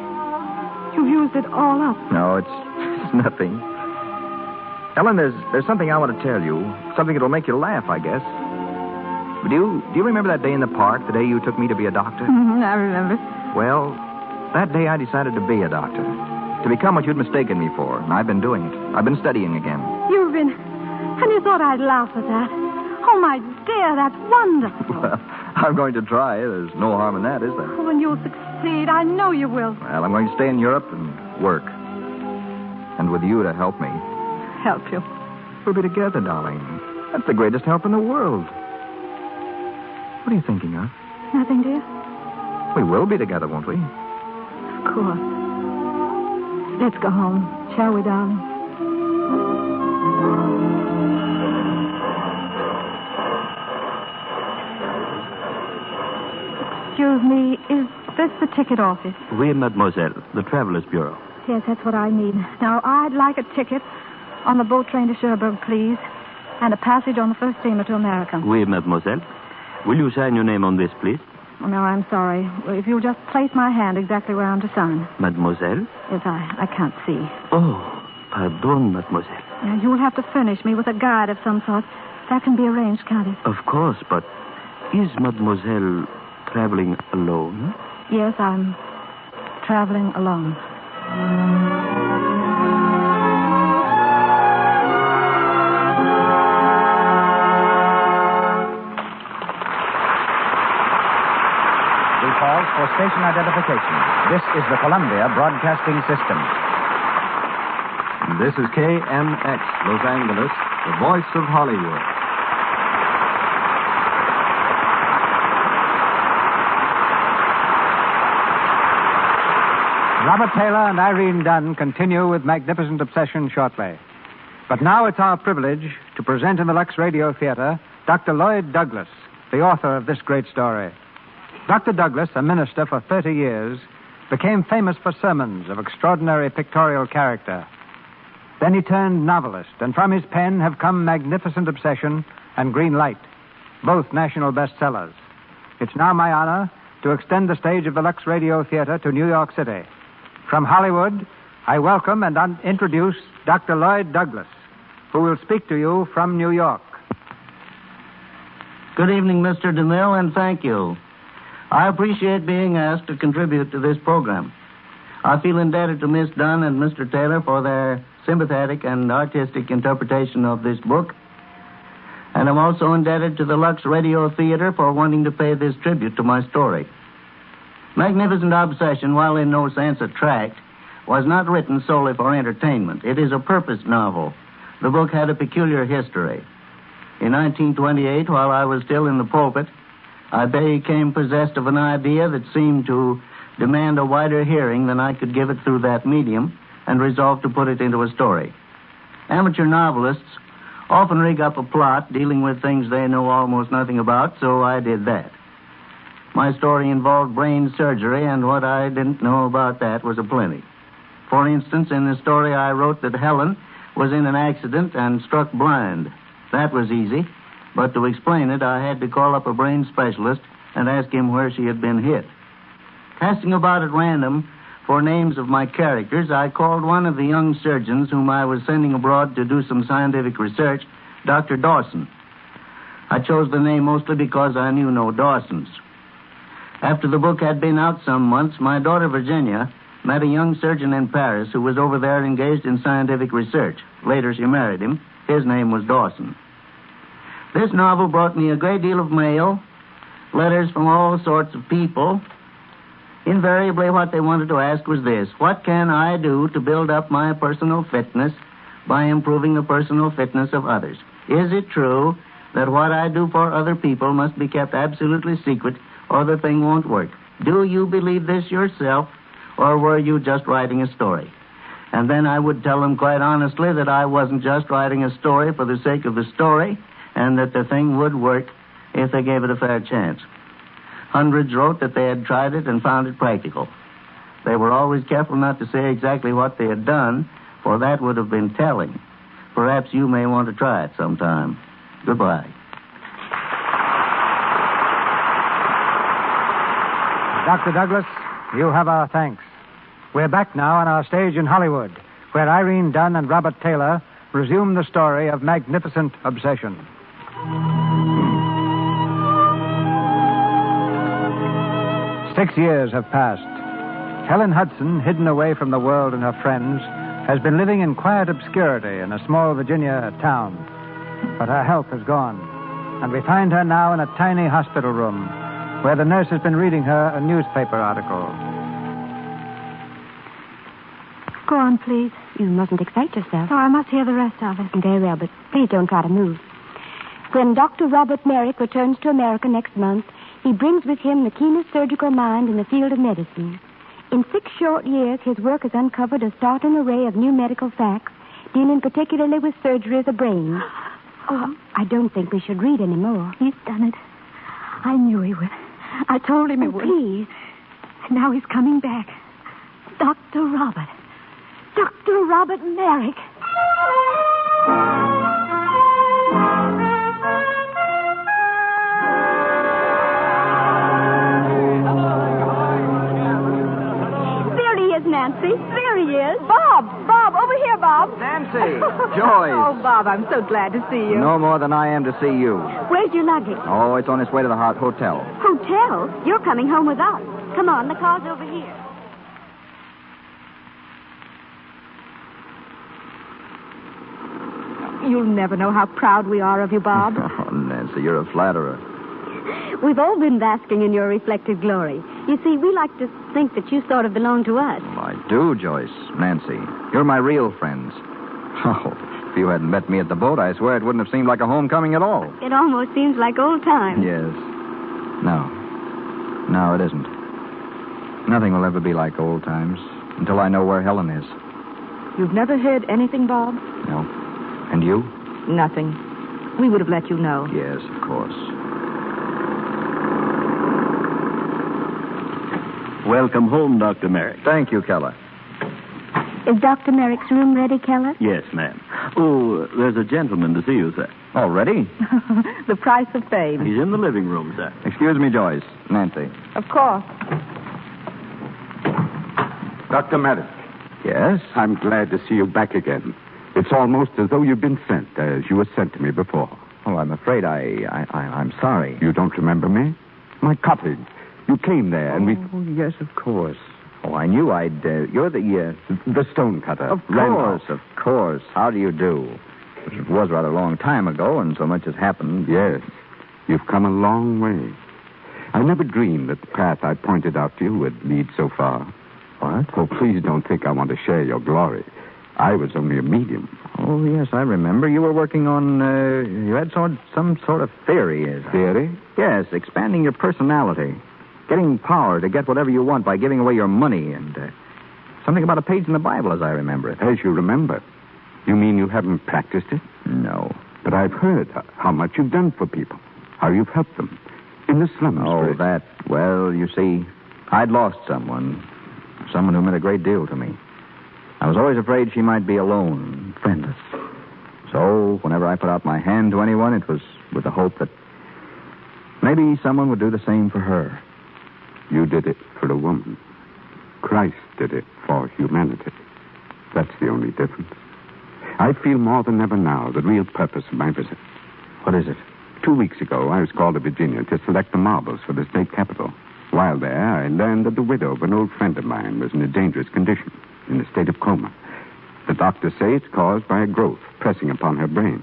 You've used it all up. No, it's nothing. Ellen, there's something I want to tell you. Something that'll make you laugh, I guess. Do you remember that day in the park, the day you took me to be a doctor? I remember. Well, that day I decided to be a doctor. To become what you'd mistaken me for. And I've been doing it. I've been studying again. You've been... And you thought I'd laugh at that. Oh, my dear, that's wonderful. Well, I'm going to try. There's no harm in that, is there? When you'll succeed, I know you will. Well, I'm going to stay in Europe and work. And with you to help me. Help you? We'll be together, darling. That's the greatest help in the world. What are you thinking of? Nothing, dear. We will be together, won't we? Of course. Let's go home, shall we, darling? Excuse me, is this the ticket office? Oui, mademoiselle. The Travelers Bureau. Yes, that's what I need. Now, I'd like a ticket on the boat train to Cherbourg, please, and a passage on the first steamer to America. Oui, mademoiselle. Will you sign your name on this, please? Oh, no, I'm sorry. If you'll just place my hand exactly where I'm to sign. Mademoiselle? Yes, I can't see. Oh, pardon, mademoiselle. Now, you'll have to furnish me with a guide of some sort. That can be arranged, can't it? Of course, but is mademoiselle traveling alone? Yes, I'm traveling alone. Pause for station identification. This is the Columbia Broadcasting System. This is KMX, Los Angeles, the voice of Hollywood. Robert Taylor and Irene Dunn continue with Magnificent Obsession shortly. But now it's our privilege to present in the Lux Radio Theater Dr. Lloyd Douglas, the author of this great story. Dr. Douglas, a minister for 30 years, became famous for sermons of extraordinary pictorial character. Then he turned novelist, and from his pen have come Magnificent Obsession and Green Light, both national bestsellers. It's now my honor to extend the stage of the Lux Radio Theater to New York City. From Hollywood, I welcome and introduce Dr. Lloyd Douglas, who will speak to you from New York. Good evening, Mr. DeMille, and thank you. I appreciate being asked to contribute to this program. I feel indebted to Miss Dunn and Mr. Taylor for their sympathetic and artistic interpretation of this book. And I'm also indebted to the Lux Radio Theater for wanting to pay this tribute to my story. Magnificent Obsession, while in no sense a tract, was not written solely for entertainment. It is a purpose novel. The book had a peculiar history. In 1928, while I was still in the pulpit, I became possessed of an idea that seemed to demand a wider hearing than I could give it through that medium, and resolved to put it into a story. Amateur novelists often rig up a plot dealing with things they know almost nothing about, so I did that. My story involved brain surgery, and what I didn't know about that was aplenty. For instance, in the story I wrote that Helen was in an accident and struck blind. That was easy, but to explain it, I had to call up a brain specialist and ask him where she had been hit. Casting about at random for names of my characters, I called one of the young surgeons whom I was sending abroad to do some scientific research, Dr. Dawson. I chose the name mostly because I knew no Dawsons. After the book had been out some months, my daughter Virginia met a young surgeon in Paris who was over there engaged in scientific research. Later, she married him. His name was Dawson. This novel brought me a great deal of mail, letters from all sorts of people. Invariably, what they wanted to ask was this: what can I do to build up my personal fitness by improving the personal fitness of others? Is it true that what I do for other people must be kept absolutely secret or the thing won't work? Do you believe this yourself, or were you just writing a story? And then I would tell them quite honestly that I wasn't just writing a story for the sake of the story, and that the thing would work if they gave it a fair chance. Hundreds wrote that they had tried it and found it practical. They were always careful not to say exactly what they had done, for that would have been telling. Perhaps you may want to try it sometime. Goodbye. Dr. Douglas, you have our thanks. We're back now on our stage in Hollywood, where Irene Dunn and Robert Taylor resume the story of Magnificent Obsession. 6 years have passed. Helen Hudson, hidden away from the world and her friends, has been living in quiet obscurity in a small Virginia town. But her health has gone, and we find her now in a tiny hospital room where the nurse has been reading her a newspaper article. Go on, please. You mustn't excite yourself. Oh, I must hear the rest of it. Very well, but please don't try to move. When Dr. Robert Merrick returns to America next month, he brings with him the keenest surgical mind in the field of medicine. In 6 short years, his work has uncovered a startling array of new medical facts, dealing particularly with surgery of the brain. Oh, I don't think we should read any more. He's done it. I knew he would. I told him he would. Please. And now he's coming back. Dr. Robert. Dr. Robert Merrick. There he is, Nancy. There he is. Bob, over here, Bob. Nancy, Joyce. Oh, Bob, I'm so glad to see you. No more than I am to see you. Where's your luggage? Oh, it's on its way to the hotel. Hotel? You're coming home with us. Come on, the car's over here. You'll never know how proud we are of you, Bob. Oh, Nancy, you're a flatterer. We've all been basking in your reflected glory. You see, we like to think that you sort of belong to us. Well, I do, Joyce. Nancy, you're my real friends. Oh, if you hadn't met me at the boat, I swear it wouldn't have seemed like a homecoming at all. It almost seems like old times. Yes. No, it isn't. Nothing will ever be like old times. until I know where Helen is. You've never heard anything, Bob? No. And you? Nothing. We would have let you know. Yes, of course. Welcome home, Dr. Merrick. Thank you, Keller. Is Dr. Merrick's room ready, Keller? Yes, ma'am. Oh, there's a gentleman to see you, sir. Already? The price of fame. He's in the living room, sir. Excuse me, Joyce. Nancy. Of course. Dr. Merrick. Yes? I'm glad to see you back again. It's almost as though you've been sent, as you were sent to me before. Oh, I'm afraid I'm sorry. You don't remember me? My cottage. You came there and we... Oh, yes, of course. Oh, I knew I'd... you're the stonecutter. Of course, of course. How do you do? It was rather a long time ago, and so much has happened. Yes. You've come a long way. I never dreamed that the path I pointed out to you would lead so far. What? Oh, please don't think I want to share your glory. I was only a medium. Oh, yes, I remember. You were working on... you had some sort of theory. Theory? Yes, expanding your personality. Getting power to get whatever you want by giving away your money and something about a page in the Bible, as I remember it. As you remember? You mean you haven't practiced it? No. But I've heard how much you've done for people, how you've helped them in the slums. Oh, that... Well, you see, I'd lost someone who meant a great deal to me. I was always afraid she might be alone, friendless. So, whenever I put out my hand to anyone, it was with the hope that maybe someone would do the same for her. You did it for a woman. Christ did it for humanity. That's the only difference. I feel more than ever now the real purpose of my visit. What is it? 2 weeks ago, I was called to Virginia to select the marbles for the state capitol. While there, I learned that the widow of an old friend of mine was in a dangerous condition, in a state of coma. The doctors say it's caused by a growth pressing upon her brain.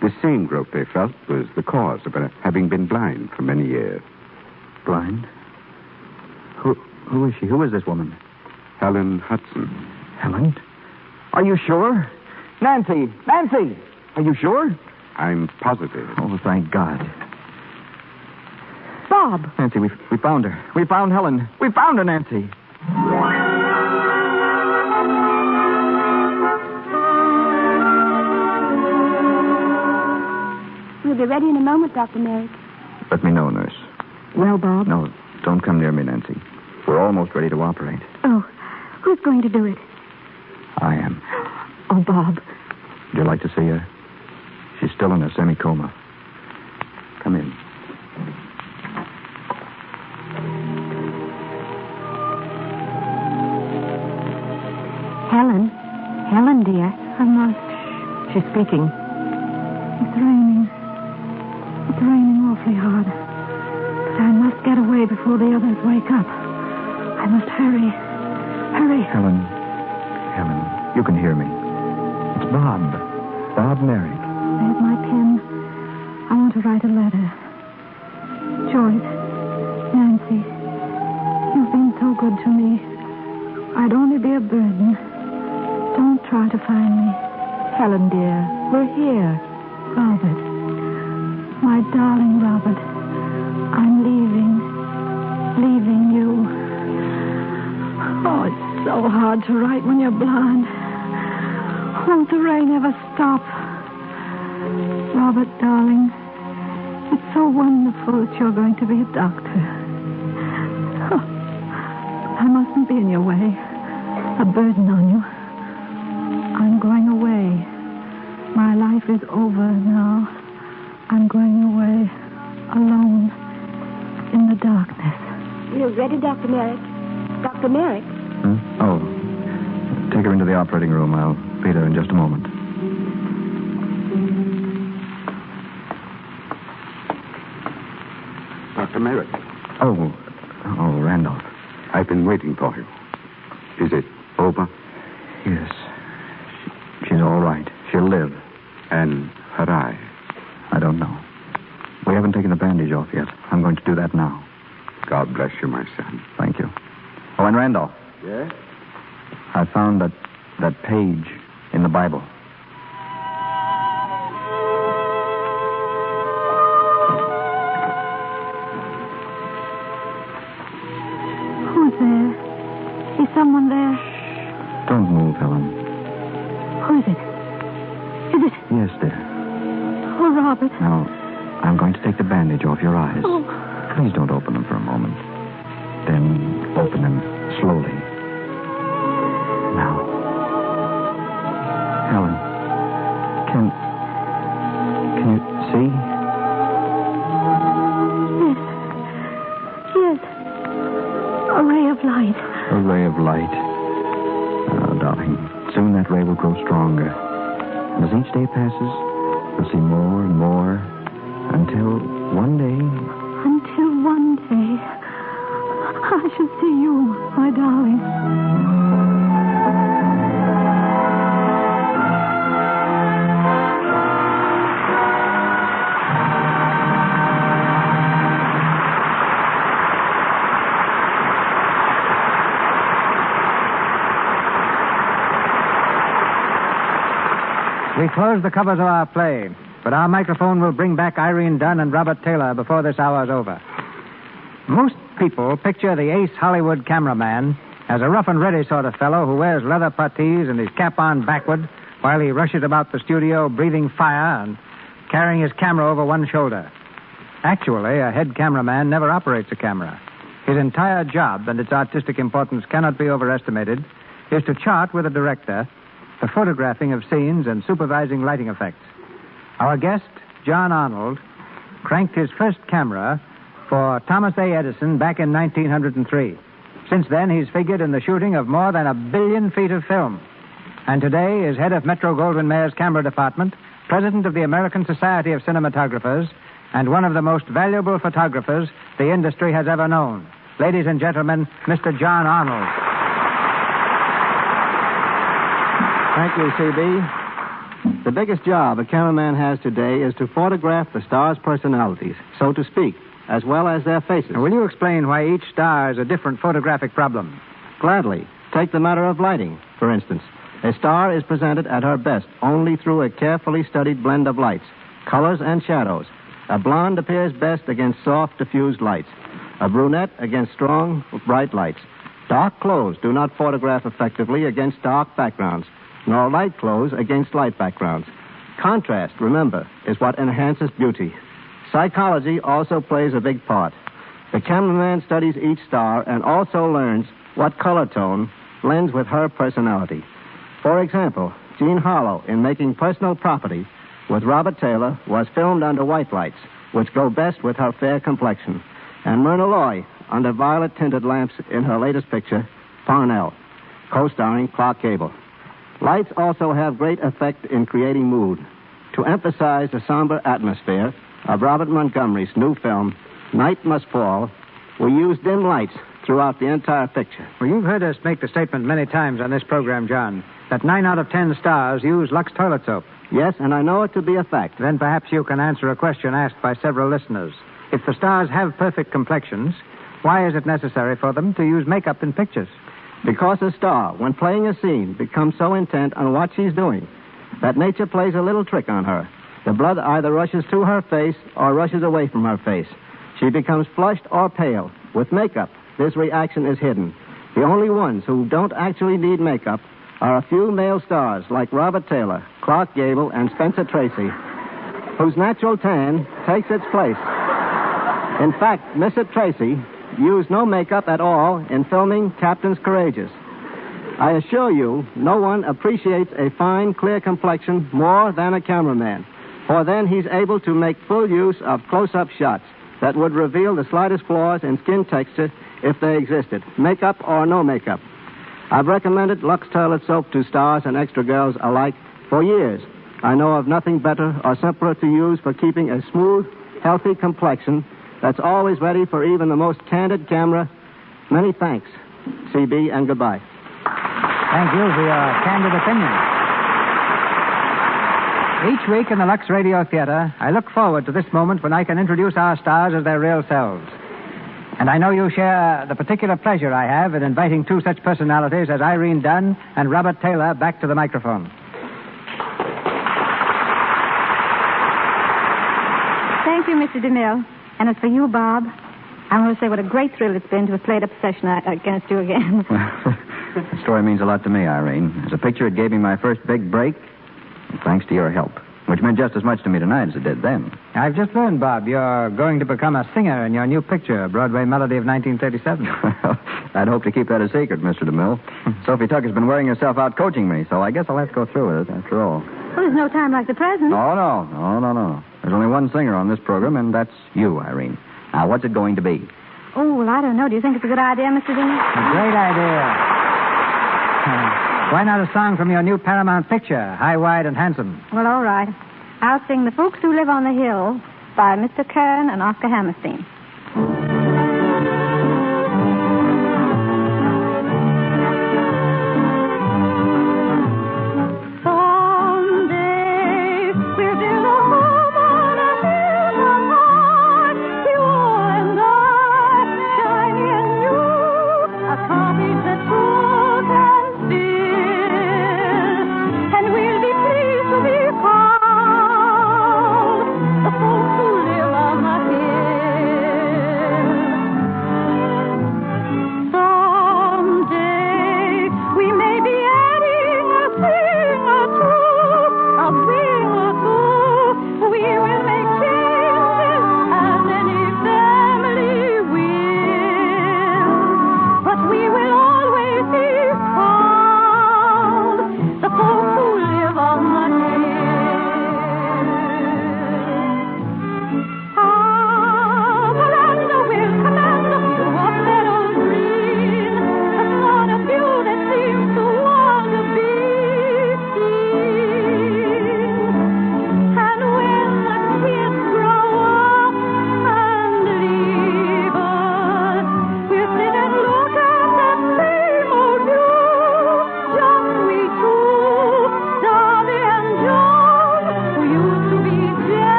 The same growth, they felt, was the cause of her having been blind for many years. Blind? Who is she? Who is this woman? Helen Hudson. Helen? Are you sure? Nancy! Nancy! Are you sure? I'm positive. Oh, thank God. Bob! Nancy, we found her. We found Helen. We found her, Nancy. We'll be ready in a moment, Dr. Merrick. Let me know, nurse. Well, Bob? No, don't come near me, Nancy. We're almost ready to operate. Oh, who's going to do it? I am. Oh, Bob. Would you like to see her? She's still in a semi-coma. Come in. Helen. Helen, dear. I must. She's speaking. It's raining. It's raining awfully hard. But I must get away before the others wake up. I must hurry. Hurry. Helen, you can hear me. It's Bob. Bob Merrick. There's my pen. I want to write a letter. Joyce, Nancy, you've been so good to me. I'd only be a burden. Don't try to find me. Helen, dear, we're here. Robert. My darling Robert. I'm leaving. Leaving you. Oh, it's so hard to write when you're blind. Won't the rain ever stop? Robert, darling, it's so wonderful that you're going to be a doctor. Oh, I mustn't be in your way, a burden on you. I'm going away. My life is over now. I'm going away, alone, in the darkness. We're ready, Dr. Merrick. Dr. Merrick? Oh, take her into the operating room. I'll be there in just a moment. Dr. Merrick. Oh, Randolph. I've been waiting for you. Is it over? Yes. She's all right. She'll live. And her eye? I don't know. We haven't taken the bandage off yet. I'm going to do that now. God bless you, my son. Thank you. Oh, and Randolph. Yes? I found that page in the Bible. Who's there? Is someone there? move, Helen. Who is it? Is it? Yes, dear. Oh, Robert. Now, I'm going to take the bandage off your eyes. Oh. Please don't open them for a moment. Then open them slowly. Now. Helen, can you see? Yes. A ray of light. A ray of light. Oh, darling, soon that ray will grow stronger. And as each day passes, you'll see more and more until one day... Until one day, I shall see you, my darling. We close the covers of our play, but our microphone will bring back Irene Dunn and Robert Taylor before this hour's over. Most people picture the ace Hollywood cameraman as a rough and ready sort of fellow who wears leather puttees and his cap on backward while he rushes about the studio breathing fire and carrying his camera over one shoulder. Actually, a head cameraman never operates a camera. His entire job and its artistic importance cannot be overestimated is to chart with a director the photographing of scenes and supervising lighting effects. Our guest, John Arnold, cranked his first camera for Thomas A. Edison back in 1903. Since then, he's figured in the shooting of more than 1 billion feet of film. And today is head of Metro-Goldwyn-Mayer's camera department, president of the American Society of Cinematographers, and one of the most valuable photographers the industry has ever known. Ladies and gentlemen, Mr. John Arnold. Thank you, C.B. The biggest job a cameraman has today is to photograph the stars' personalities, so to speak, as well as their faces. Now, will you explain why each star is a different photographic problem? Gladly. Take the matter of lighting, for instance. A star is presented at her best only through a carefully studied blend of lights, colors, and shadows. A blonde appears best against soft, diffused lights. A brunette against strong, bright lights. Dark clothes do not photograph effectively against dark backgrounds, nor light clothes against light backgrounds. Contrast, remember, is what enhances beauty. Psychology also plays a big part. The cameraman studies each star and also learns what color tone blends with her personality. For example, Jean Harlow, in Making Personal Property with Robert Taylor, was filmed under white lights, which go best with her fair complexion, and Myrna Loy under violet-tinted lamps in her latest picture, Parnell, co-starring Clark Gable. Lights also have great effect in creating mood. To emphasize the somber atmosphere of Robert Montgomery's new film, Night Must Fall, we use dim lights throughout the entire picture. Well, you've heard us make the statement many times on this program, John, that 9 out of 10 stars use Lux toilet soap. Yes, and I know it to be a fact. Then perhaps you can answer a question asked by several listeners. If the stars have perfect complexions, why is it necessary for them to use makeup in pictures? Because a star, when playing a scene, becomes so intent on what she's doing that nature plays a little trick on her. The blood either rushes to her face or rushes away from her face. She becomes flushed or pale. With makeup, this reaction is hidden. The only ones who don't actually need makeup are a few male stars like Robert Taylor, Clark Gable, and Spencer Tracy, whose natural tan takes its place. In fact, Mr. Tracy used no makeup at all in filming Captains Courageous. I assure you, no one appreciates a fine, clear complexion more than a cameraman, for then he's able to make full use of close-up shots that would reveal the slightest flaws in skin texture if they existed, makeup or no makeup. I've recommended Lux toilet soap to stars and extra girls alike for years. I know of nothing better or simpler to use for keeping a smooth, healthy complexion that's always ready for even the most candid camera. Many thanks, CB, and goodbye. Thank you for your candid opinion. Each week in the Lux Radio Theater, I look forward to this moment when I can introduce our stars as their real selves. And I know you share the particular pleasure I have in inviting 2 such personalities as Irene Dunn and Robert Taylor back to the microphone. Thank you, Mr. DeMille. And as for you, Bob, I want to say what a great thrill it's been to have played up a session against you again. The story means a lot to me, Irene. As a picture, it gave me my first big break, and thanks to your help, which meant just as much to me tonight as it did then. I've just learned, Bob, you're going to become a singer in your new picture, Broadway Melody of 1937. I'd hope to keep that a secret, Mr. DeMille. Sophie Tucker's been wearing herself out coaching me, so I guess I'll have to go through with it, after all. Well, there's no time like the present. Oh, no. There's only one singer on this program, and that's you, Irene. Now, what's it going to be? Oh, well, I don't know. Do you think it's a good idea, Mr. Dean? A great idea. Why not a song from your new Paramount picture, High, Wide, and Handsome? Well, all right. I'll sing The Folks Who Live on the Hill by Mr. Kern and Oscar Hammerstein.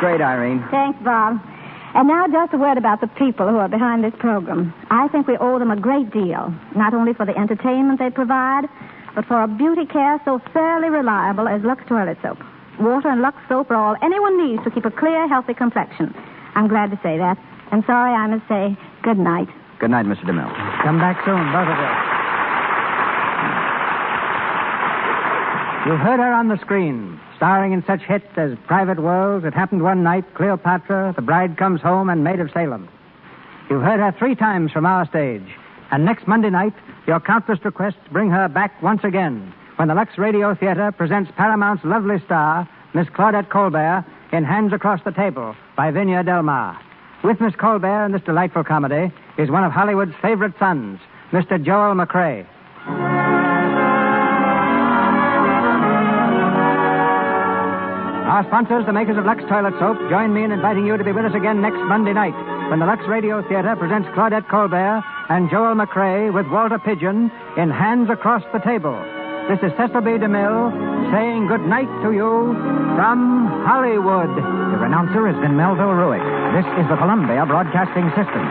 Great, Irene. Thanks, Bob. And now just a word about the people who are behind this program. I think we owe them a great deal, not only for the entertainment they provide, but for a beauty care so fairly reliable as Lux Toilet Soap. Water and Lux Soap are all anyone needs to keep a clear, healthy complexion. I'm glad to say that. And sorry I must say good night. Good night, Mr. DeMille. Come back soon, both of you. You've heard her on the screen, starring in such hits as Private Worlds, It Happened One Night, Cleopatra, The Bride Comes Home, and Maid of Salem. You've heard her 3 times from our stage. And next Monday night, your countless requests bring her back once again when the Lux Radio Theater presents Paramount's lovely star, Miss Claudette Colbert, in Hands Across the Table by Vinya Del Mar. With Miss Colbert in this delightful comedy is one of Hollywood's favorite sons, Mr. Joel McCrea. Our sponsors, the makers of Lux Toilet Soap, join me in inviting you to be with us again next Monday night when the Lux Radio Theater presents Claudette Colbert and Joel McCrea with Walter Pidgeon in Hands Across the Table. This is Cecil B. DeMille saying good night to you from Hollywood. The announcer has been Melville Ruick. This is the Columbia Broadcasting System.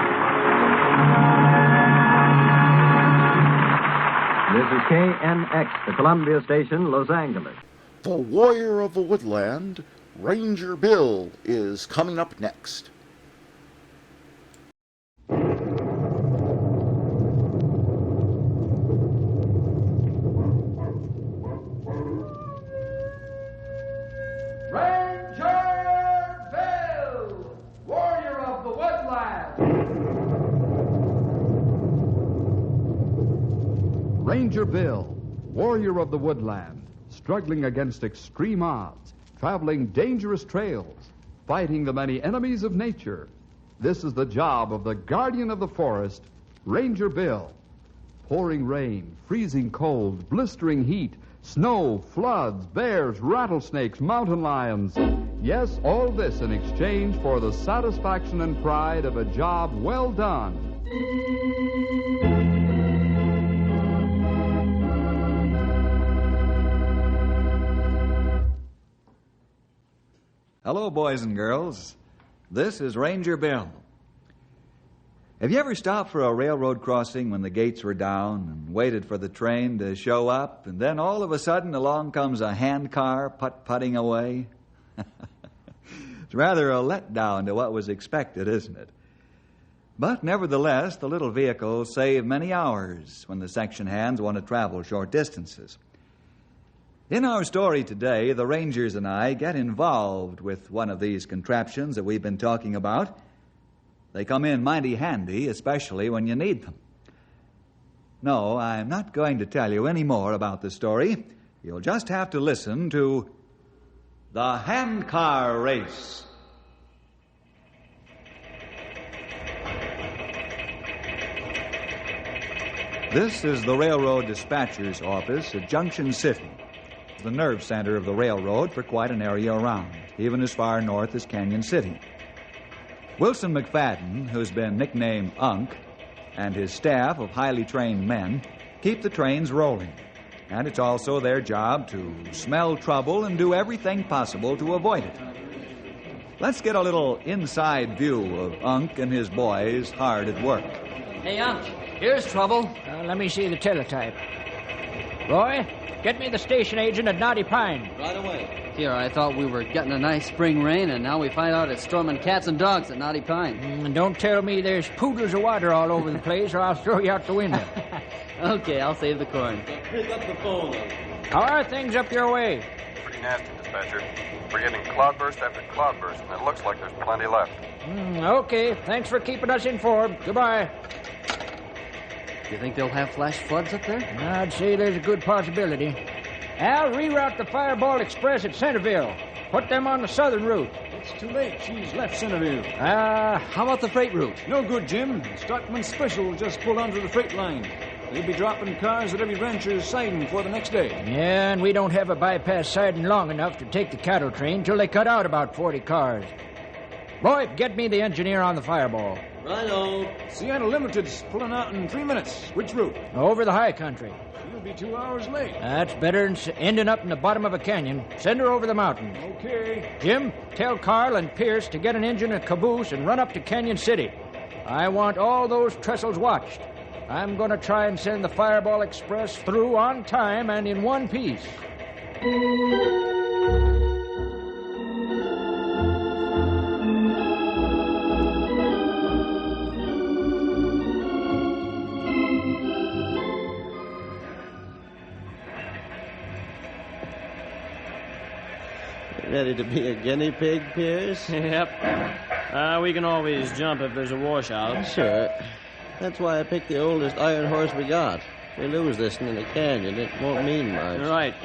This is KNX, the Columbia Station, Los Angeles. The Warrior of the Woodland, Ranger Bill, is coming up next. Ranger Bill, Warrior of the Woodland. Ranger Bill, Warrior of the Woodland, struggling against extreme odds, traveling dangerous trails, fighting the many enemies of nature. This is the job of the guardian of the forest, Ranger Bill. Pouring rain, freezing cold, blistering heat, snow, floods, bears, rattlesnakes, mountain lions. Yes, all this in exchange for the satisfaction and pride of a job well done. Hello, boys and girls. This is Ranger Bill. Have you ever stopped for a railroad crossing when the gates were down and waited for the train to show up, and then all of a sudden along comes a handcar putt-putting away? It's rather a letdown to what was expected, isn't it? But nevertheless, the little vehicles save many hours when the section hands want to travel short distances. In our story today, the Rangers and I get involved with one of these contraptions that we've been talking about. They come in mighty handy, especially when you need them. No, I'm not going to tell you any more about the story. You'll just have to listen to The Handcar Race. This is the railroad dispatcher's office at Junction City, the nerve center of the railroad for quite an area around, even as far north as Canyon City. Wilson McFadden, who's been nicknamed Unc, and his staff of highly trained men keep the trains rolling. And it's also their job to smell trouble and do everything possible to avoid it. Let's get a little inside view of Unc and his boys hard at work. Hey, Unc, here's trouble. Let me see the teletype. Roy, get me the station agent at Knotty Pine. Right away. Here, I thought we were getting a nice spring rain, and now we find out it's storming cats and dogs at Knotty Pine. And don't tell me there's poodles of water all over the place, or I'll throw you out the window. Okay, I'll save the corn. Pick up the phone. How are things up your way? Pretty nasty, dispatcher. We're getting cloudburst after cloudburst, and it looks like there's plenty left. Okay, thanks for keeping us informed. Goodbye. Do you think they'll have flash floods up there? I'd say there's a good possibility. Al, reroute the Fireball Express at Centerville. Put them on the southern route. It's too late. She's left Centerville. How about the freight route? No good, Jim. Stockman Special just pulled onto the freight line. They'll be dropping cars at every rancher's siding for the next day. Yeah, and we don't have a bypass siding long enough to take the cattle train till they cut out about 40 cars. Boy, get me the engineer on the Fireball. Righto. Seattle Limited's pulling out in 3 minutes. Which route? Over the high country. You'll be 2 hours late. That's better than ending up in the bottom of a canyon. Send her over the mountain. Okay. Jim, tell Carl and Pierce to get an engine and caboose and run up to Canyon City. I want all those trestles watched. I'm going to try and send the Fireball Express through on time and in one piece. Ready to be a guinea pig, Pierce? Yep. We can always jump if there's a washout. Sure. That's why I picked the oldest iron horse we got. If we lose this one in the canyon, it won't mean much. You're right.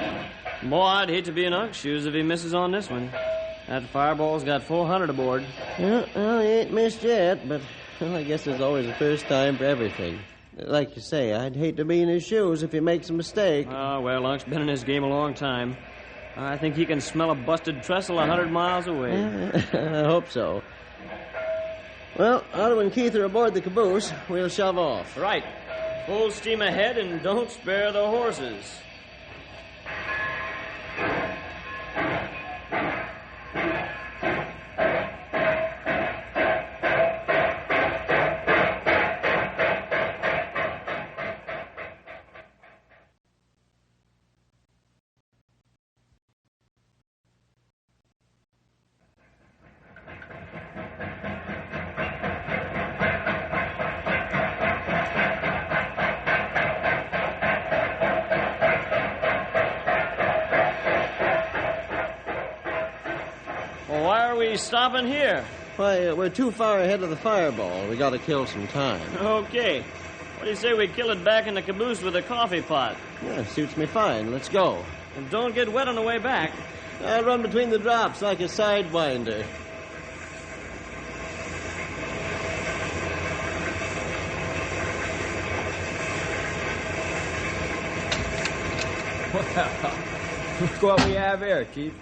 Boy, I'd hate to be in Unc's shoes if he misses on this one. That Fireball's got 400 aboard. Well, he ain't missed yet, but well, I guess there's always a first time for everything. Like you say, I'd hate to be in his shoes if he makes a mistake. Well, Unc's been in his game a long time. I think he can smell a busted trestle 100 miles away. I hope so. Well, Otto and Keith are aboard the caboose. We'll shove off. Right. Full steam ahead and don't spare the horses. Stopping here? Why, we're too far ahead of the Fireball. We gotta kill some time. Okay. What do you say we kill it back in the caboose with a coffee pot? Yeah, suits me fine. Let's go. And don't get wet on the way back. I run between the drops like a sidewinder. Well, look what we have here, Keith.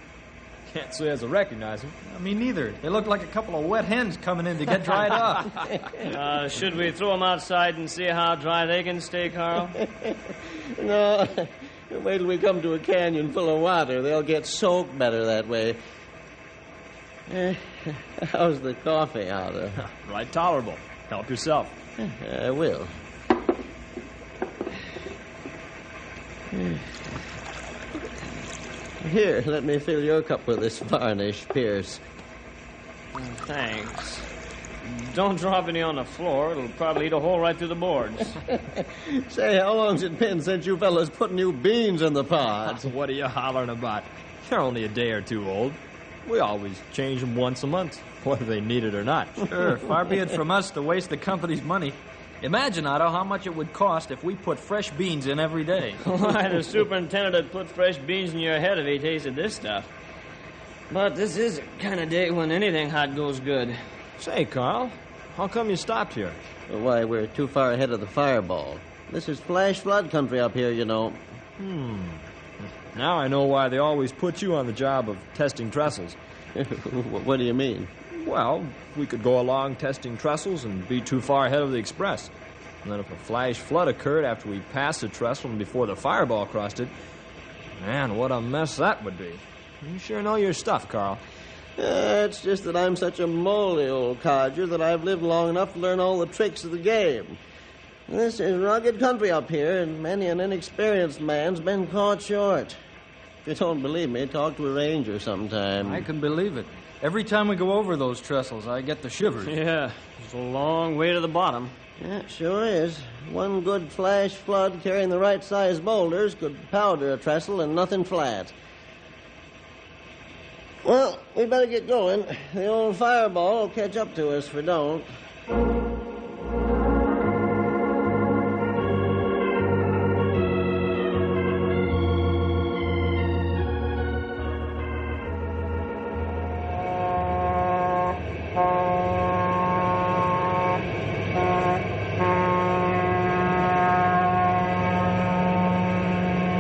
Can't say as I recognize them. Me neither. They look like a couple of wet hens coming in to get dried up. Should we throw them outside and see how dry they can stay, Carl? No. Wait till we come to a canyon full of water. They'll get soaked better that way. How's the coffee out there? Right tolerable. Help yourself. I will. Here, let me fill your cup with this varnish, Pierce. Thanks. Don't drop any on the floor. It'll probably eat a hole right through the boards. Say, how long's it been since you fellas put new beans in the pot? What are you hollering about? They're only a day or two old. We always change them once a month, whether they need it or not. Sure, far be it from us to waste the company's money. Imagine, Otto, how much it would cost if we put fresh beans in every day. Why, the superintendent would put fresh beans in your head if he tasted this stuff. But this is the kind of day when anything hot goes good. Say, Carl, how come you stopped here? Why, we're too far ahead of the fireball. This is flash flood country up here, you know. Now I know why they always put you on the job of testing trestles. What do you mean? Well, we could go along testing trestles and be too far ahead of the express. And then if a flash flood occurred after we passed the trestle and before the fireball crossed it, man, what a mess that would be. You sure know your stuff, Carl. It's just that I'm such a moldy old codger that I've lived long enough to learn all the tricks of the game. This is rugged country up here, and many an inexperienced man's been caught short. If you don't believe me, talk to a ranger sometime. I can believe it. Every time we go over those trestles, I get the shivers. Yeah, it's a long way to the bottom. Yeah, sure is. One good flash flood carrying the right size boulders could powder a trestle and nothing flat. Well, we better get going. The old fireball will catch up to us if we don't.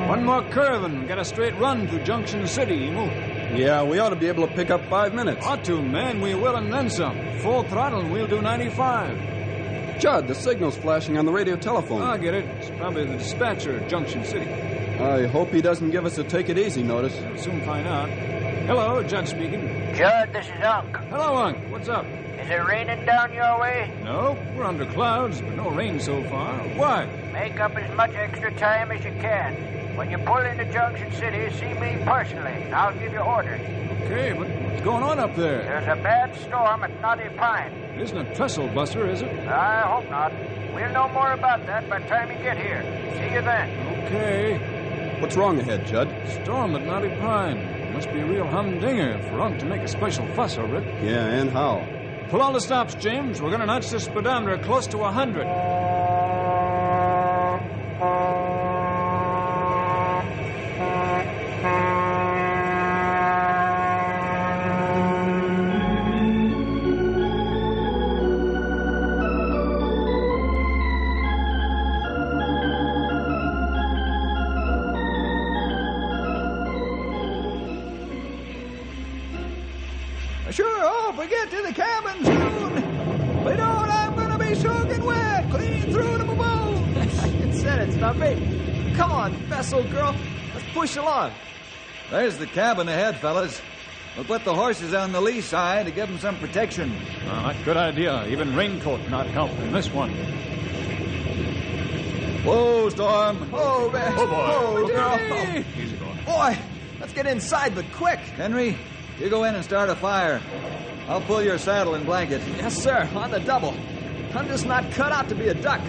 One more curve and get a straight run to Junction City, Emu. Yeah, we ought to be able to pick up 5 minutes. Ought to, man. We will and then some. Full throttle and we'll do 95. Judd, the signal's flashing on the radio telephone. I get it. It's probably the dispatcher at Junction City. I hope he doesn't give us a take-it-easy notice. We'll soon find out. Hello, Judd speaking. Judd, this is Unc. Hello, Unc. What's up? Is it raining down your way? No, we're under clouds, but no rain so far. Why? Make up as much extra time as you can. When you pull into Junction City, see me personally. I'll give you orders. Okay, but what's going on up there? There's a bad storm at Knotty Pine. It isn't a trestle buster, is it? I hope not. We'll know more about that by the time you get here. See you then. Okay. What's wrong ahead, Judd? Storm at Knotty Pine. Must be a real humdinger for Unc to make a special fuss over it. Yeah, and how? Pull all the stops, James. We're going to notch this speedometer close to 100. Sure hope we get to the cabin soon. If we don't, I'm going to be soaking wet, clean through to my bones. I said it, Stumpy. Come on, vessel girl. Let's push along. There's the cabin ahead, fellas. We'll put the horses on the lee side to give them some protection. Good idea. Even raincoat not help in this one. Whoa, Storm. Oh, man. Oh, boy. Oh, girl. Okay. Easy going. Boy, let's get inside, but quick. Henry, you go in and start a fire. I'll pull your saddle and blanket. Yes, sir. On the double. I'm just not cut out to be a duck.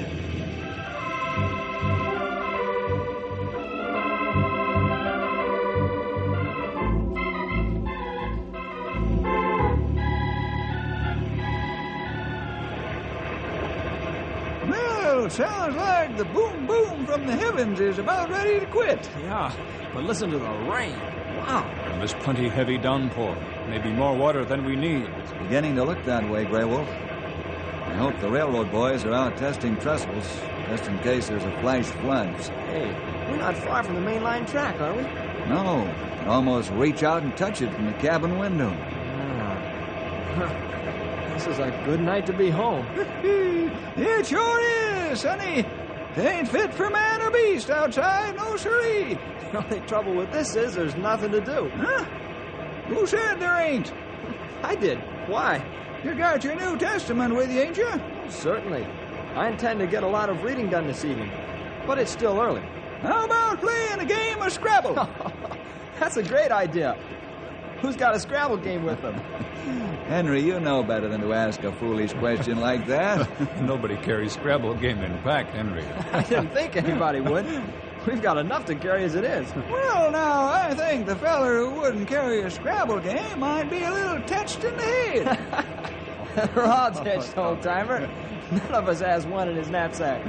Well, sounds like the boom boom from the heavens is about ready to quit. Yeah, but listen to the rain. Wow. And there's plenty heavy downpour. Maybe more water than we need. It's beginning to look that way, Grey Wolf. I hope the railroad boys are out testing trestles, just in case there's a flash flood. Hey, we're not far from the main line track, are we? No. You can almost reach out and touch it from the cabin window. This is a good night to be home. It sure is, sonny. It ain't fit for man or beast outside, no siree. The only trouble with this is there's nothing to do. Huh? Who said there ain't? I did. Why? You got your New Testament with you, ain't you? Certainly. I intend to get a lot of reading done this evening, but it's still early. How about playing a game of Scrabble? That's a great idea. Who's got a Scrabble game with them? Henry, you know better than to ask a foolish question like that. Nobody carries Scrabble game in pack, Henry. I didn't think anybody would. We've got enough to carry as it is. Well, now, I think the feller who wouldn't carry a Scrabble game might be a little touched in the head. We're all touched, old-timer. None of us has one in his knapsack.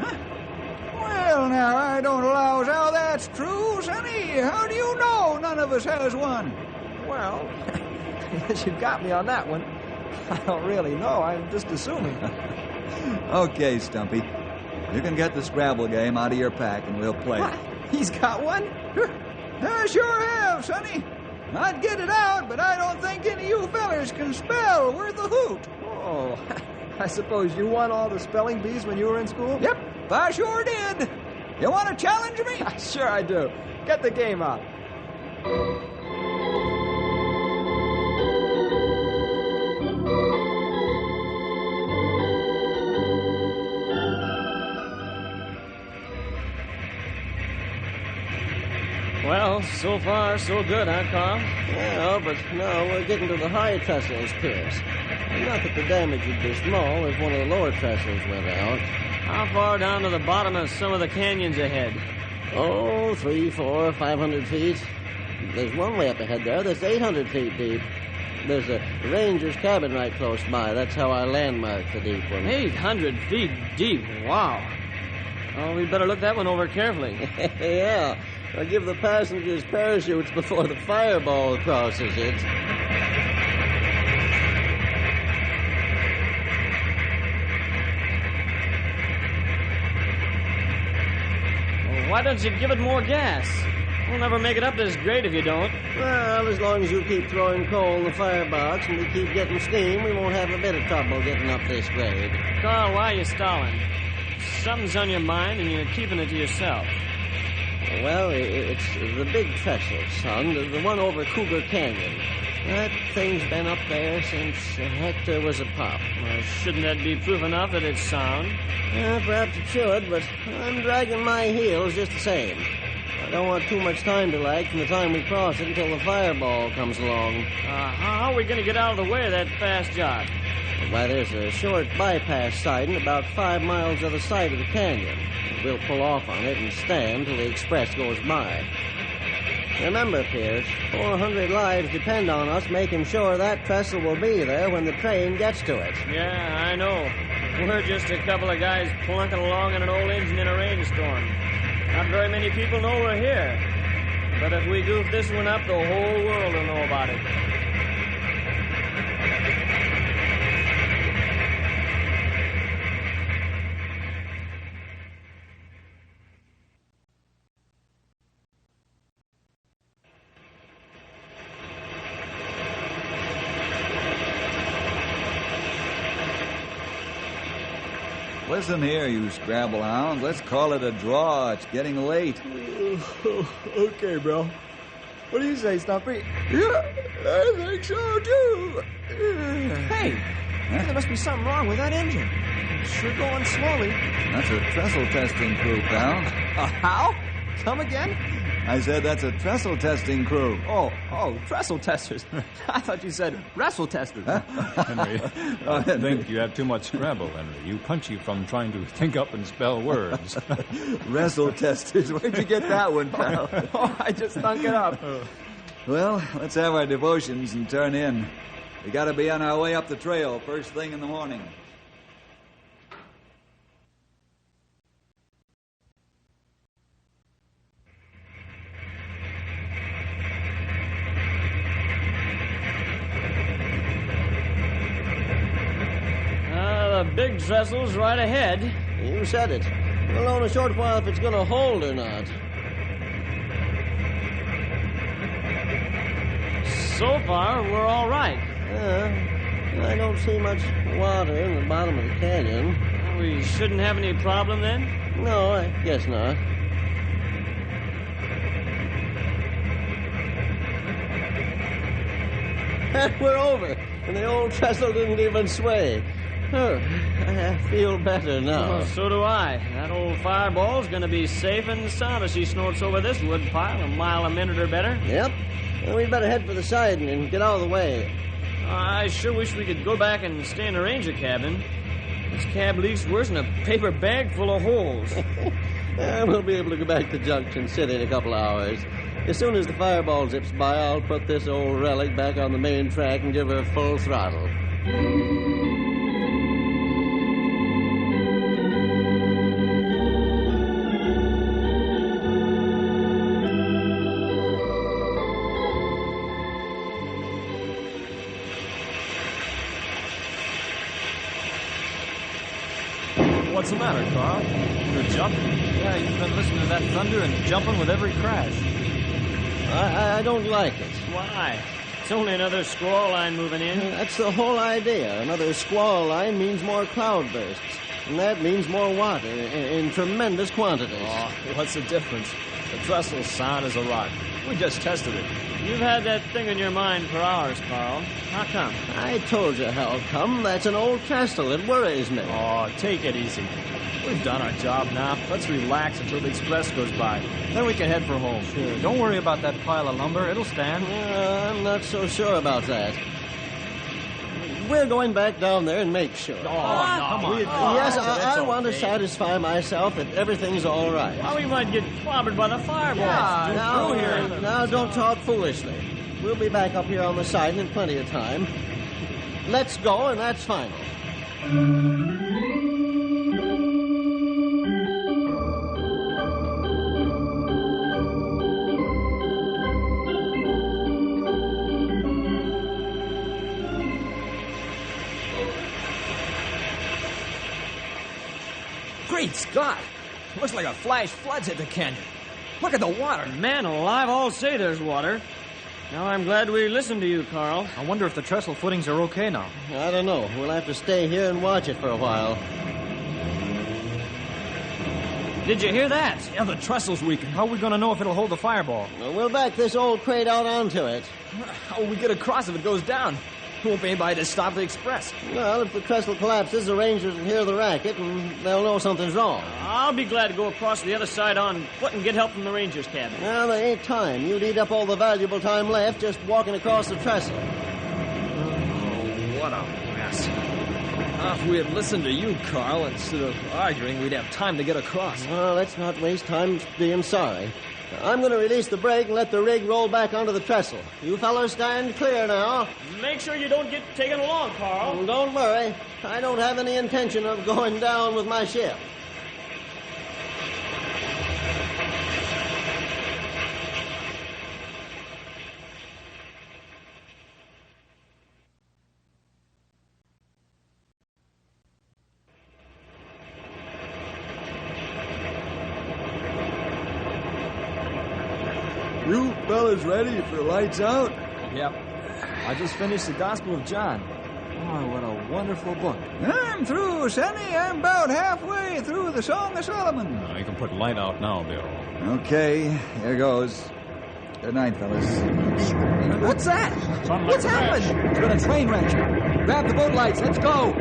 Well, now, I don't allow how that's true, Sonny. How do you know none of us has one? Well, you've got me on that one. I don't really know. I'm just assuming. Okay, Stumpy. You can get the Scrabble game out of your pack and we'll play. What? He's got one? I sure have, Sonny. I'd get it out, but I don't think any of you fellers can spell worth a hoot. Oh, I suppose you won all the spelling bees when you were in school? Yep, I sure did. You want to challenge me? Sure I do. Get the game out. Well, so far, so good, huh, Carl? Yeah, but now we're getting to the high trestles, Pierce. Not that the damage would be small if one of the lower trestles went out. How far down to the bottom of some of the canyons ahead? Oh, 300, 400, 500 feet. There's one way up ahead there that's 800 feet deep. There's a ranger's cabin right close by. That's how I landmarked the deep one. 800 feet deep. Wow. Oh, we better look that one over carefully. Yeah. I'll give the passengers parachutes before the fireball crosses it. Well, why don't you give it more gas? We'll never make it up this grade if you don't. Well, as long as you keep throwing coal in the firebox and we keep getting steam, we won't have a bit of trouble getting up this grade. Carl, why are you stalling? Something's on your mind and you're keeping it to yourself. Well, it's the big trestle, son, the one over Cougar Canyon. That thing's been up there since Hector was a pup. Well, shouldn't that be proof enough that it's sound? Perhaps it should, but I'm dragging my heels just the same. I don't want too much time to lag from the time we cross it until the fireball comes along. How are we going to get out of the way of that fast jog? Why, there's a short bypass siding about 5 miles other side of the canyon. We'll pull off on it and stand till the express goes by. Remember, Pierce, 400 lives depend on us making sure that trestle will be there when the train gets to it. Yeah, I know. We're just a couple of guys plunking along in an old engine in a rainstorm. Not very many people know we're here. But if we goof this one up, the whole world will know about it. Listen here, you Scrabble hounds. Let's call it a draw. It's getting late. Okay, bro. What do you say, Stumpy? Yeah, I think so, too. Hey, there must be something wrong with that engine. It's sure going slowly. That's a trestle testing crew, pal. How? Come again? I said that's a trestle testing crew. Oh, trestle testers. I thought you said wrestle testers. Henry, I think you have too much Scrabble, Henry. You punchy from trying to think up and spell words. Wrestle testers. Where'd you get that one, pal? I just thunk it up. Well, let's have our devotions and turn in. We got to be on our way up the trail first thing in the morning. The big trestle's right ahead. You said it. We'll know in a short while if it's going to hold or not. So far, we're all right. I don't see much water in the bottom of the canyon. We shouldn't have any problem then? No, I guess not. And we're over, and the old trestle didn't even sway. Oh, I feel better now. Well, so do I. That old fireball's gonna be safe and sound as she snorts over this wood pile a mile a minute or better. Yep. Well, we'd better head for the side and get out of the way. I sure wish we could go back and stay in the ranger cabin. This cab leaks worse than a paper bag full of holes. We'll be able to go back to Junction City in a couple of hours. As soon as the fireball zips by, I'll put this old relic back on the main track and give her full throttle. What's the matter, Carl? You're jumping. Yeah, you've been listening to that thunder and jumping with every crash. I don't like it. Why? It's only another squall line moving in. That's the whole idea. Another squall line means more cloud bursts. And that means more water in tremendous quantities. Oh, what's the difference? The trestle's sound as a rock. We just tested it. You've had that thing in your mind for hours, Carl. How come? I told you how'll come. That's an old trestle. It worries me. Oh, take it easy. We've done our job now. Let's relax until the express goes by. Then we can head for home. Sure. Don't worry about that pile of lumber. It'll stand. I'm not so sure about that. We're going back down there and make sure. Oh, no, come on. Yes, I want to satisfy myself that everything's all right. Well, we might get clobbered by the fireball. Now, don't talk foolishly. We'll be back up here on the side in plenty of time. Let's go, and that's final. Great Scott! Looks like a flash flood's hit the canyon. Look at the water. Man alive, all say there's water. Now I'm glad we listened to you, Carl. I wonder if the trestle footings are okay now. I don't know. We'll have to stay here and watch it for a while. Did you hear that? Yeah, the trestle's weakened. How are we going to know if it'll hold the fireball? We'll back this old crate out onto it. How will we get across if it goes down? Won't be anybody to stop the express. Well, if the trestle collapses, the rangers will hear the racket and they'll know something's wrong. I'll be glad to go across to the other side on foot and get help from the ranger's cabin. Well, there ain't time. You'd eat up all the valuable time left just walking across the trestle. Oh, what a mess. If we had listened to you, Carl, instead of arguing, we'd have time to get across. Well, let's not waste time being sorry. I'm going to release the brake and let the rig roll back onto the trestle. You fellows stand clear now. Make sure you don't get taken along, Carl. Don't worry. I don't have any intention of going down with my ship. You fellas ready for lights out? Yep. I just finished the Gospel of John. Oh, what a wonderful book. I'm through, Sonny. I'm about halfway through the Song of Solomon. You can put light out now, Bill. Okay, here goes. Good night, fellas. What's that? What's happened? It's been a train wreck. Grab the boat lights. Let's go.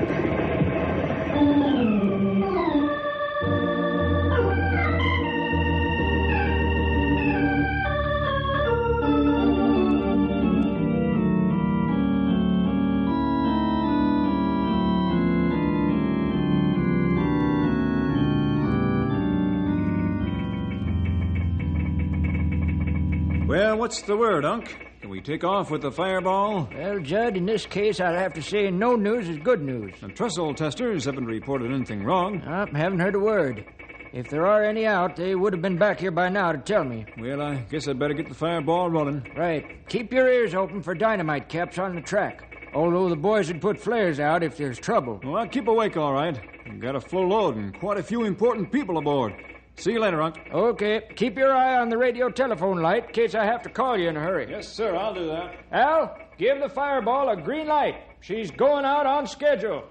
Well, what's the word, Unc? Can we take off with the fireball? Well, Judd, in this case, I'd have to say no news is good news. The trestle testers haven't reported anything wrong. Haven't heard a word. If there are any out, they would have been back here by now to tell me. Well, I guess I'd better get the fireball rolling. Right. Keep your ears open for dynamite caps on the track. Although the boys would put flares out if there's trouble. Well, I'll keep awake, all right. We've got a full load and quite a few important people aboard. See you later, Unc. Okay. Keep your eye on the radio telephone light in case I have to call you in a hurry. Yes, sir. I'll do that. Al, give the fireball a green light. She's going out on schedule.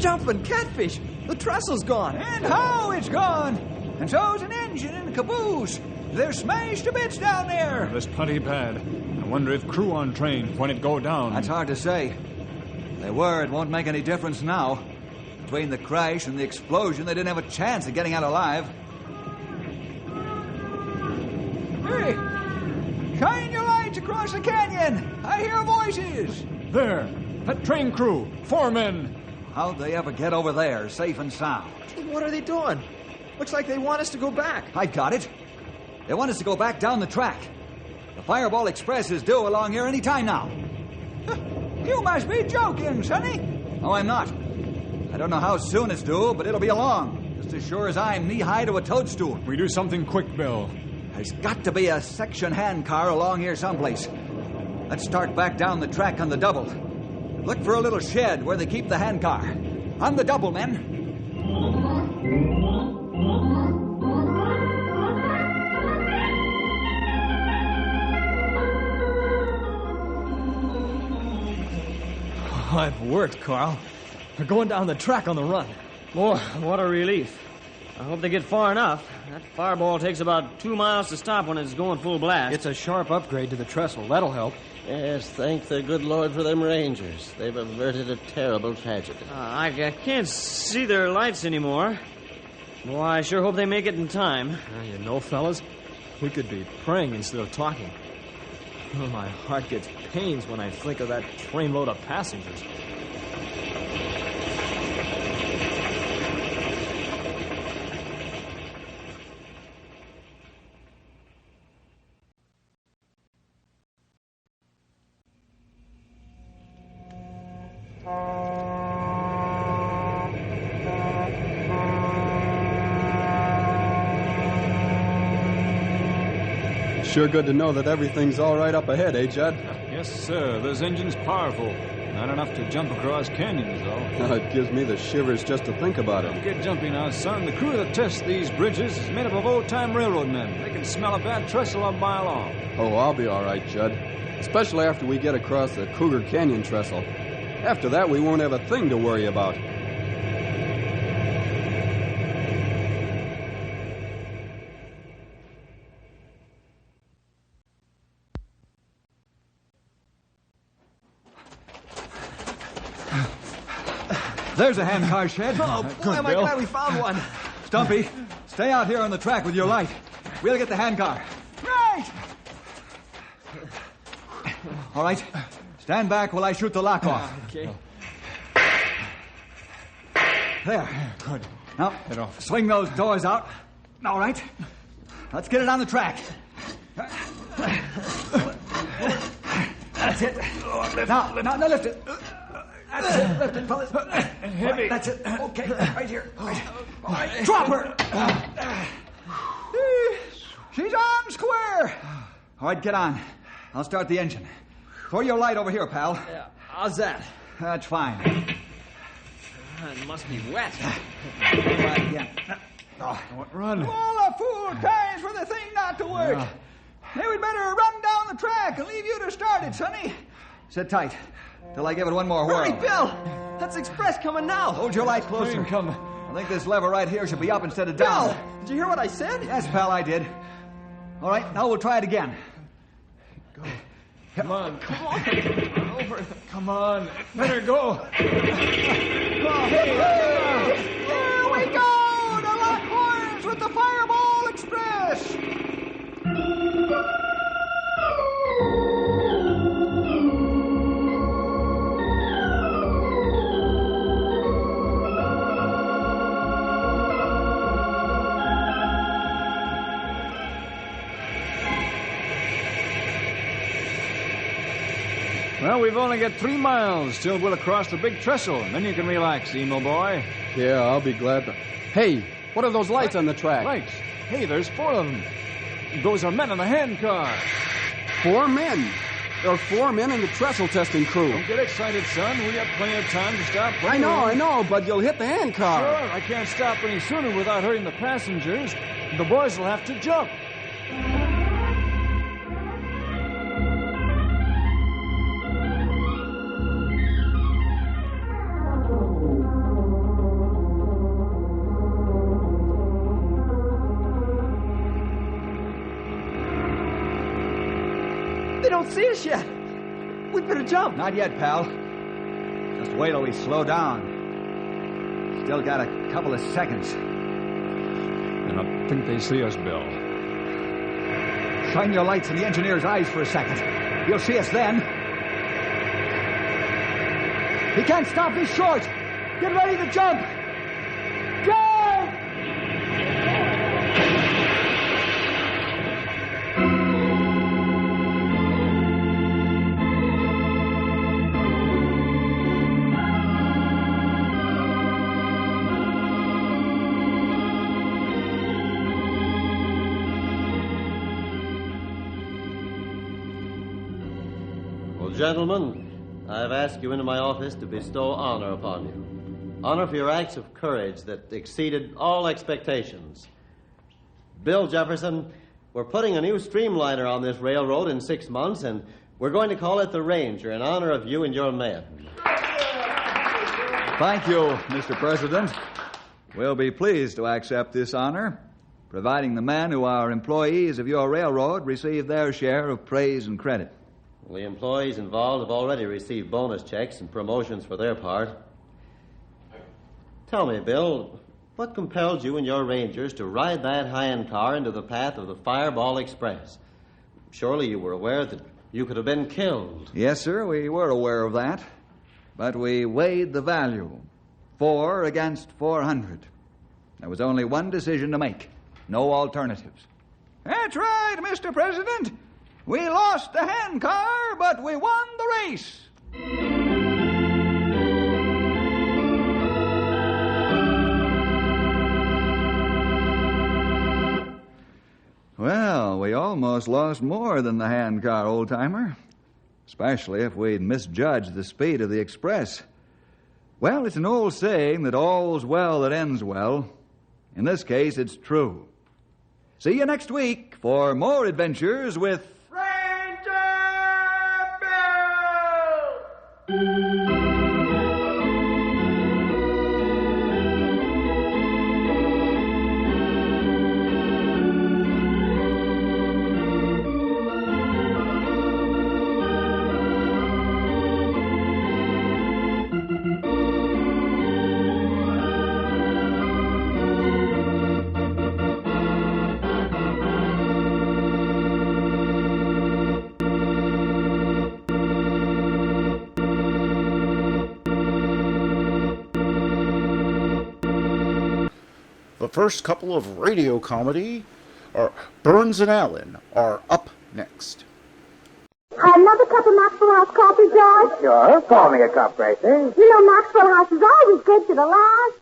jumping catfish. The trestle's gone. And how it's gone. And so's an engine and a caboose. They're smashed to bits down there. That's plenty bad. I wonder if crew on train when it go down. That's hard to say. If they were, it won't make any difference now. Between the crash and the explosion, they didn't have a chance of getting out alive. Hey! Shine your lights across the canyon! I hear voices! There! That train crew! 4 men! How'd they ever get over there, safe and sound? What are they doing? Looks like they want us to go back. I got it. They want us to go back down the track. The Fireball Express is due along here any time now. You must be joking, Sonny. No, I'm not. I don't know how soon it's due, but it'll be along. Just as sure as I'm knee-high to a toadstool. We do something quick, Bill. There's got to be a section handcar along here someplace. Let's start back down the track on the double. Look for a little shed where they keep the handcar. On the double, men. Oh, it worked, Carl. They're going down the track on the run. Boy, what a relief. I hope they get far enough. That fireball takes about 2 miles to stop when it's going full blast. It's a sharp upgrade to the trestle. That'll help. Yes, thank the good Lord for them Rangers. They've averted a terrible tragedy. I can't see their lights anymore. Well, I sure hope they make it in time. You know, fellas, we could be praying instead of talking. Oh, my heart gets pains when I think of that trainload of passengers. Sure good to know that everything's all right up ahead, eh, Judd? Yes, sir. Those engines powerful. Not enough to jump across canyons, though. It gives me the shivers just to think about it. Don't get jumpy now, son. The crew that tests these bridges is made up of old-time railroad men. They can smell a bad trestle a mile off. Oh, I'll be all right, Judd. Especially after we get across the Cougar Canyon trestle. After that, we won't have a thing to worry about. There's a handcar shed. Oh, boy, am I glad we found one. Stumpy, stay out here on the track with your light. We'll get the handcar. Right! All right. Stand back while I shoot the lock off. Okay. There. Good. Now, Get off. swing those doors out. All right. Let's get it on the track. That's it. Now lift it. That's it. Lift it, fellas. Heavy. That's it. Okay, right here. Right. All right. Drop her. She's on square. All right, get on. I'll start the engine. Throw your light over here, pal. Yeah, how's that? That's fine. It must be wet. Run. Well, a fool cries for the thing not to work. Yeah. Hey, we'd better run down the track and leave you to start it, Sonny. Sit tight till I give it one more whirl. Hurry, Bill! That's Express coming now. Hold your light closer. Train coming. I think this lever right here should be up instead of down. Bill, did you hear what I said? Yes, pal, I did. All right, now we'll try it again. Go. Come on. Come on. Over. Come on. Let her go. Here we go! To lock horns with the Fireball Express! Well, we've only got 3 miles till we'll cross the big trestle, and then you can relax, Emo boy. Yeah, I'll be glad to... Hey, what are those lights on the track? Lights? Hey, there's 4 of them. Those are men in the handcar. 4 men? There are 4 men in the trestle testing crew. Don't get excited, son. We got plenty of time to stop. I know, but you'll hit the handcar. Sure, I can't stop any sooner without hurting the passengers. The boys will have to jump. don't see us yet. We'd better jump. Not yet, pal. Just wait till we slow down. Still got a couple of seconds. I don't think they see us, Bill. Shine your lights in the engineer's eyes for a second. You'll see us then. He can't stop. He's short. Get ready to jump. Jump! Well, gentlemen, I have asked you into my office to bestow honor upon you. Honor for your acts of courage that exceeded all expectations. Bill Jefferson, we're putting a new streamliner on this railroad in 6 months, and we're going to call it the Ranger in honor of you and your men. Thank you, Mr. President. We'll be pleased to accept this honor, providing the men who are employees of your railroad receive their share of praise and credit. Well, the employees involved have already received bonus checks and promotions for their part. Tell me, Bill, what compelled you and your Rangers to ride that handcar into the path of the Fireball Express? Surely you were aware that you could have been killed. Yes, sir, we were aware of that. But we weighed the value. 4 against 400. There was only one decision to make. No alternatives. That's right, Mr. President. We lost the handcar, but we won the race. Well, we almost lost more than the handcar, old-timer. Especially if we'd misjudged the speed of the express. Well, it's an old saying that all's well that ends well. In this case, it's true. See you next week for more adventures with The first couple of radio comedy, Burns and Allen, are up next. Another cup of Maxwell House coffee, George? Sure. Call me a cup, Gracie. You know Maxwell House is always good to the last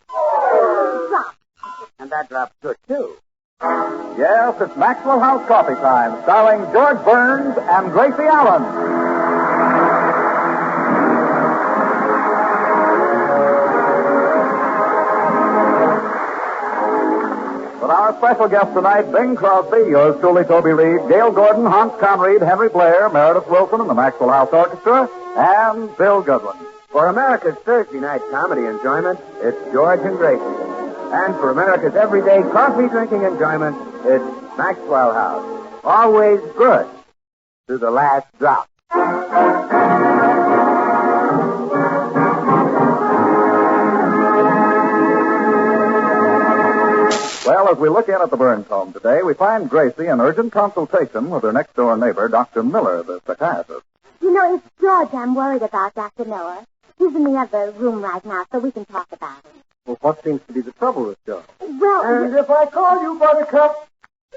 drop. And that drops good, too. Yes, it's Maxwell House Coffee Time, starring George Burns and Gracie Allen. But our special guest tonight, Bing Crosby, yours truly, Toby Reed, Gail Gordon, Hans Conried, Henry Blair, Meredith Wilson, and the Maxwell House Orchestra, and Bill Goodwin. For America's Thursday night comedy enjoyment, it's George and Gracie. And for America's everyday coffee-drinking enjoyment, it's Maxwell House. Always good to the last drop. Well, as we look in at the Burns home today, we find Gracie in urgent consultation with her next-door neighbor, Dr. Miller, the psychiatrist. You know, it's George I'm worried about, Dr. Miller. He's in the other room right now, so we can talk about it. Well, what seems to be the trouble with George? Well, And if I call you Buttercup,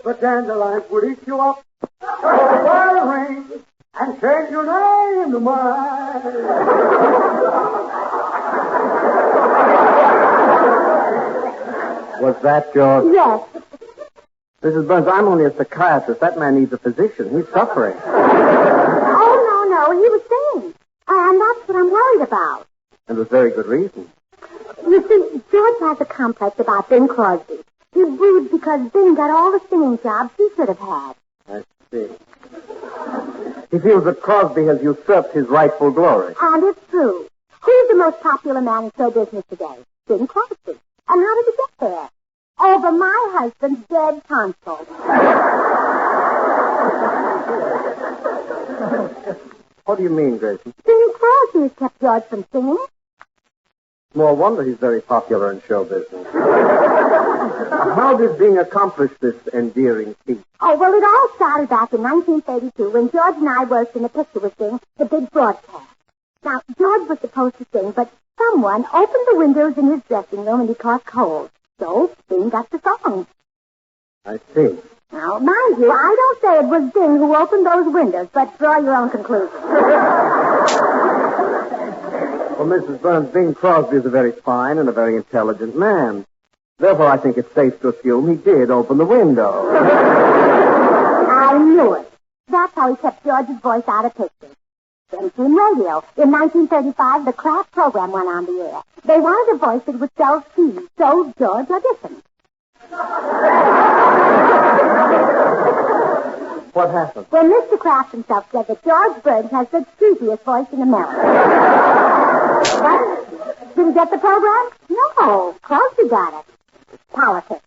the dandelions would eat you up. I'll ring and change your name to mine. Was that George? Yes. Mrs. Burns, I'm only a psychiatrist. That man needs a physician. He's suffering. Oh, no, he was sane. And that's what I'm worried about. And with very good reason. You see, George has a complex about Bing Crosby. He's rude because Bing got all the singing jobs he should have had. I see. He feels that Crosby has usurped his rightful glory. And it's true. Who's the most popular man in show business today? Bing Crosby. And how did he get there? Over my husband's dead tonsil. What do you mean, Grayson? Bing Crosby has kept George from singing. Small wonder he's very popular in show business. How did Bing accomplish this endearing feat? Oh, well, it all started back in 1932 when George and I worked in a picture with Bing, the big broadcast. Now, George was supposed to sing, but someone opened the windows in his dressing room and he caught cold. So Bing got the song. I see. Now, mind you, I don't say it was Bing who opened those windows, but draw your own conclusion. Well, Mrs. Burns, Bing Crosby is a very fine and a very intelligent man. Therefore, I think it's safe to assume he did open the window. I knew it. That's how he kept George's voice out of pictures. Then came radio. In 1935, the Kraft program went on the air. They wanted a voice that would sell cheese, so George auditioned. What happened? Well, Mr. Kraft himself said that George Burns has the creepiest voice in America. What? Did he get the program? No. Crosby got it. Politics.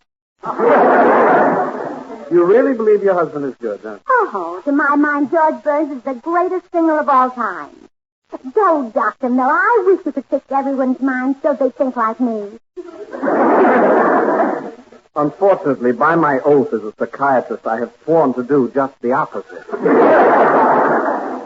You really believe your husband is good, huh? Oh, to my mind, George Burns is the greatest singer of all time. Go, Dr. Miller. I wish you could fix everyone's mind so they think like me. Unfortunately, by my oath as a psychiatrist, I have sworn to do just the opposite.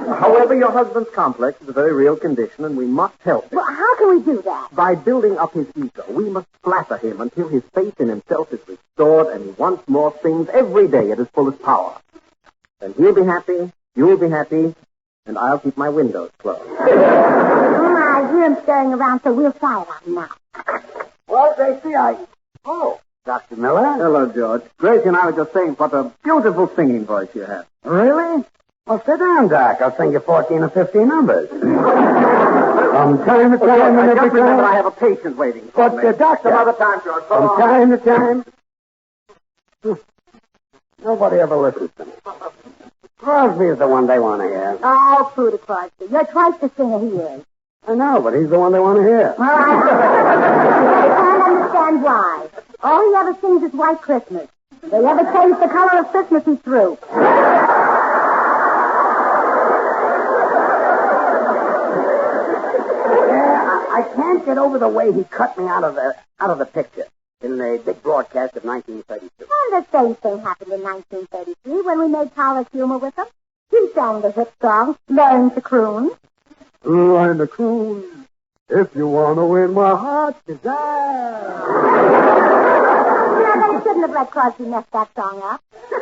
However, your husband's complex is a very real condition, and we must help him. Well, how can we do that? By building up his ego. We must flatter him until his faith in himself is restored and he once more sings every day at his fullest power. Then he'll be happy, you'll be happy, and I'll keep my windows closed. I hear him stirring around, so we'll try it on now. Well, Gracie, Oh, Dr. Miller. Hello, George. Gracie and I were just saying what a beautiful singing voice you have. Really? Well, sit down, Doc. I'll sing you 14 or 15 numbers. From time to time, and every time. I have a patient waiting for me. Doc, some other time, George. From time to time. Nobody ever listens to me. Crosby is the one they want to hear. Oh, Prudy Crosby. You're twice the singer he is. I know, but he's the one they want to hear. Well, I can't understand why. All he ever sings is White Christmas. They ever change the color of Christmas, he's through. I can't get over the way he cut me out of the picture in the big broadcast of 1932. And the same thing happened in 1933 when we made College Humor with him. He sang the hit song, Learn to Croon. Learn to croon if you want to win my heart's desire. They shouldn't have let Crosby mess that song up. They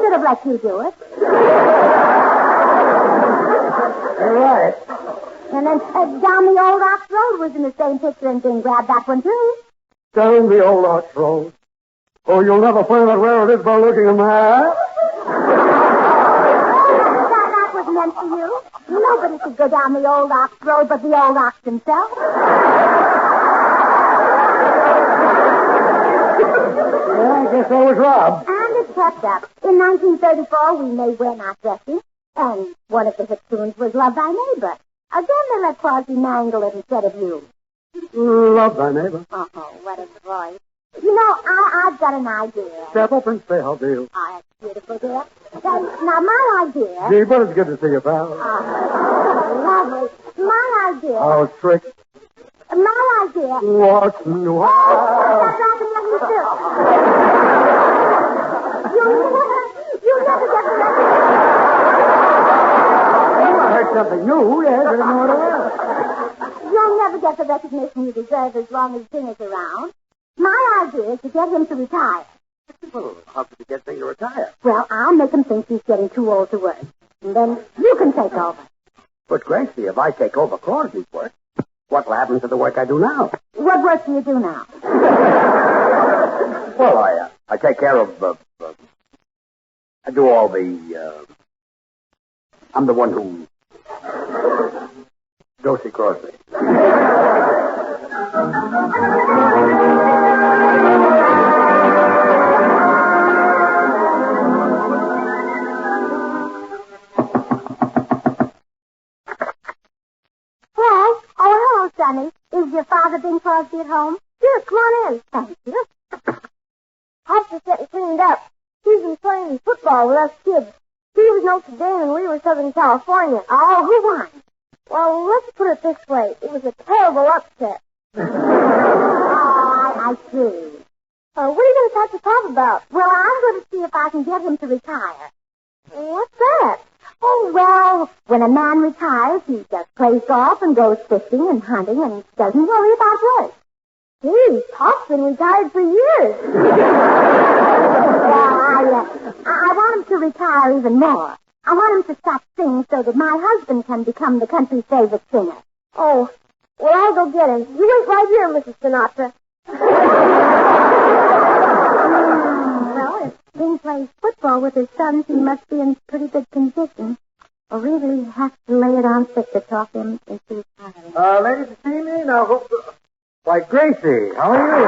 should have let you do it. You're right. And then Down the Old Ox Road was in the same picture and Bing grabbed that one, too. Down the old Ox Road. Oh, you'll never find out where it is by looking in my eye. That was meant for you. Nobody could go down the Old Ox Road but the old ox himself. Well, I guess I was robbed. And it kept up. In 1934, we made We're Not Dressing, and one of the hit tunes was Love Thy Neighbor. Again, they let Crosby mangle it instead of you. Love Thy Neighbor. Oh, what a voice. You know, I've got an idea. Step up and say how do you. Oh, that's beautiful, dear. Now, my idea... Gee, but it's good to see you, pal. Oh, lovely. My idea... Oh, trick. My idea... What's new? Stop laughing like you do. You'll never get the record. I heard something new. Yes, I didn't know what it was. You'll never get the recognition you deserve as long as Bing is around. My idea is to get him to retire. Well, how could you get Bing to retire? Well, I'll make him think he's getting too old to work. And then you can take over. But, Gracie, if I take over Crosby's work, what will happen to the work I do now? What work do you do now? Well, I take care of, I do all the, I'm the one who... Go see Crosby. Sonny, is your father Bing Crosby at home? Yes, come on in. Thank you. Have to get cleaned up. He's been playing football with us kids. He was Notre Dame and we were Southern California. Oh, who won? Well, let's put it this way. It was a terrible upset. Oh, I see. What are you going to start to talk about? Well, I'm going to see if I can get him to retire. What's that? Oh, well, when a man retires, he just plays golf and goes fishing and hunting and doesn't worry about work. Gee, Pop's been retired for years. I want him to retire even more. I want him to stop singing so that my husband can become the country's favorite singer. Oh, well, I'll go get him. You wait right here, Mrs. Sinatra. Well, if Bing plays football with his sons, he must be in pretty good condition. Or really has to lay it on thick to talk him into retiring. Ladies to see me? Now, why, Gracie, how are you?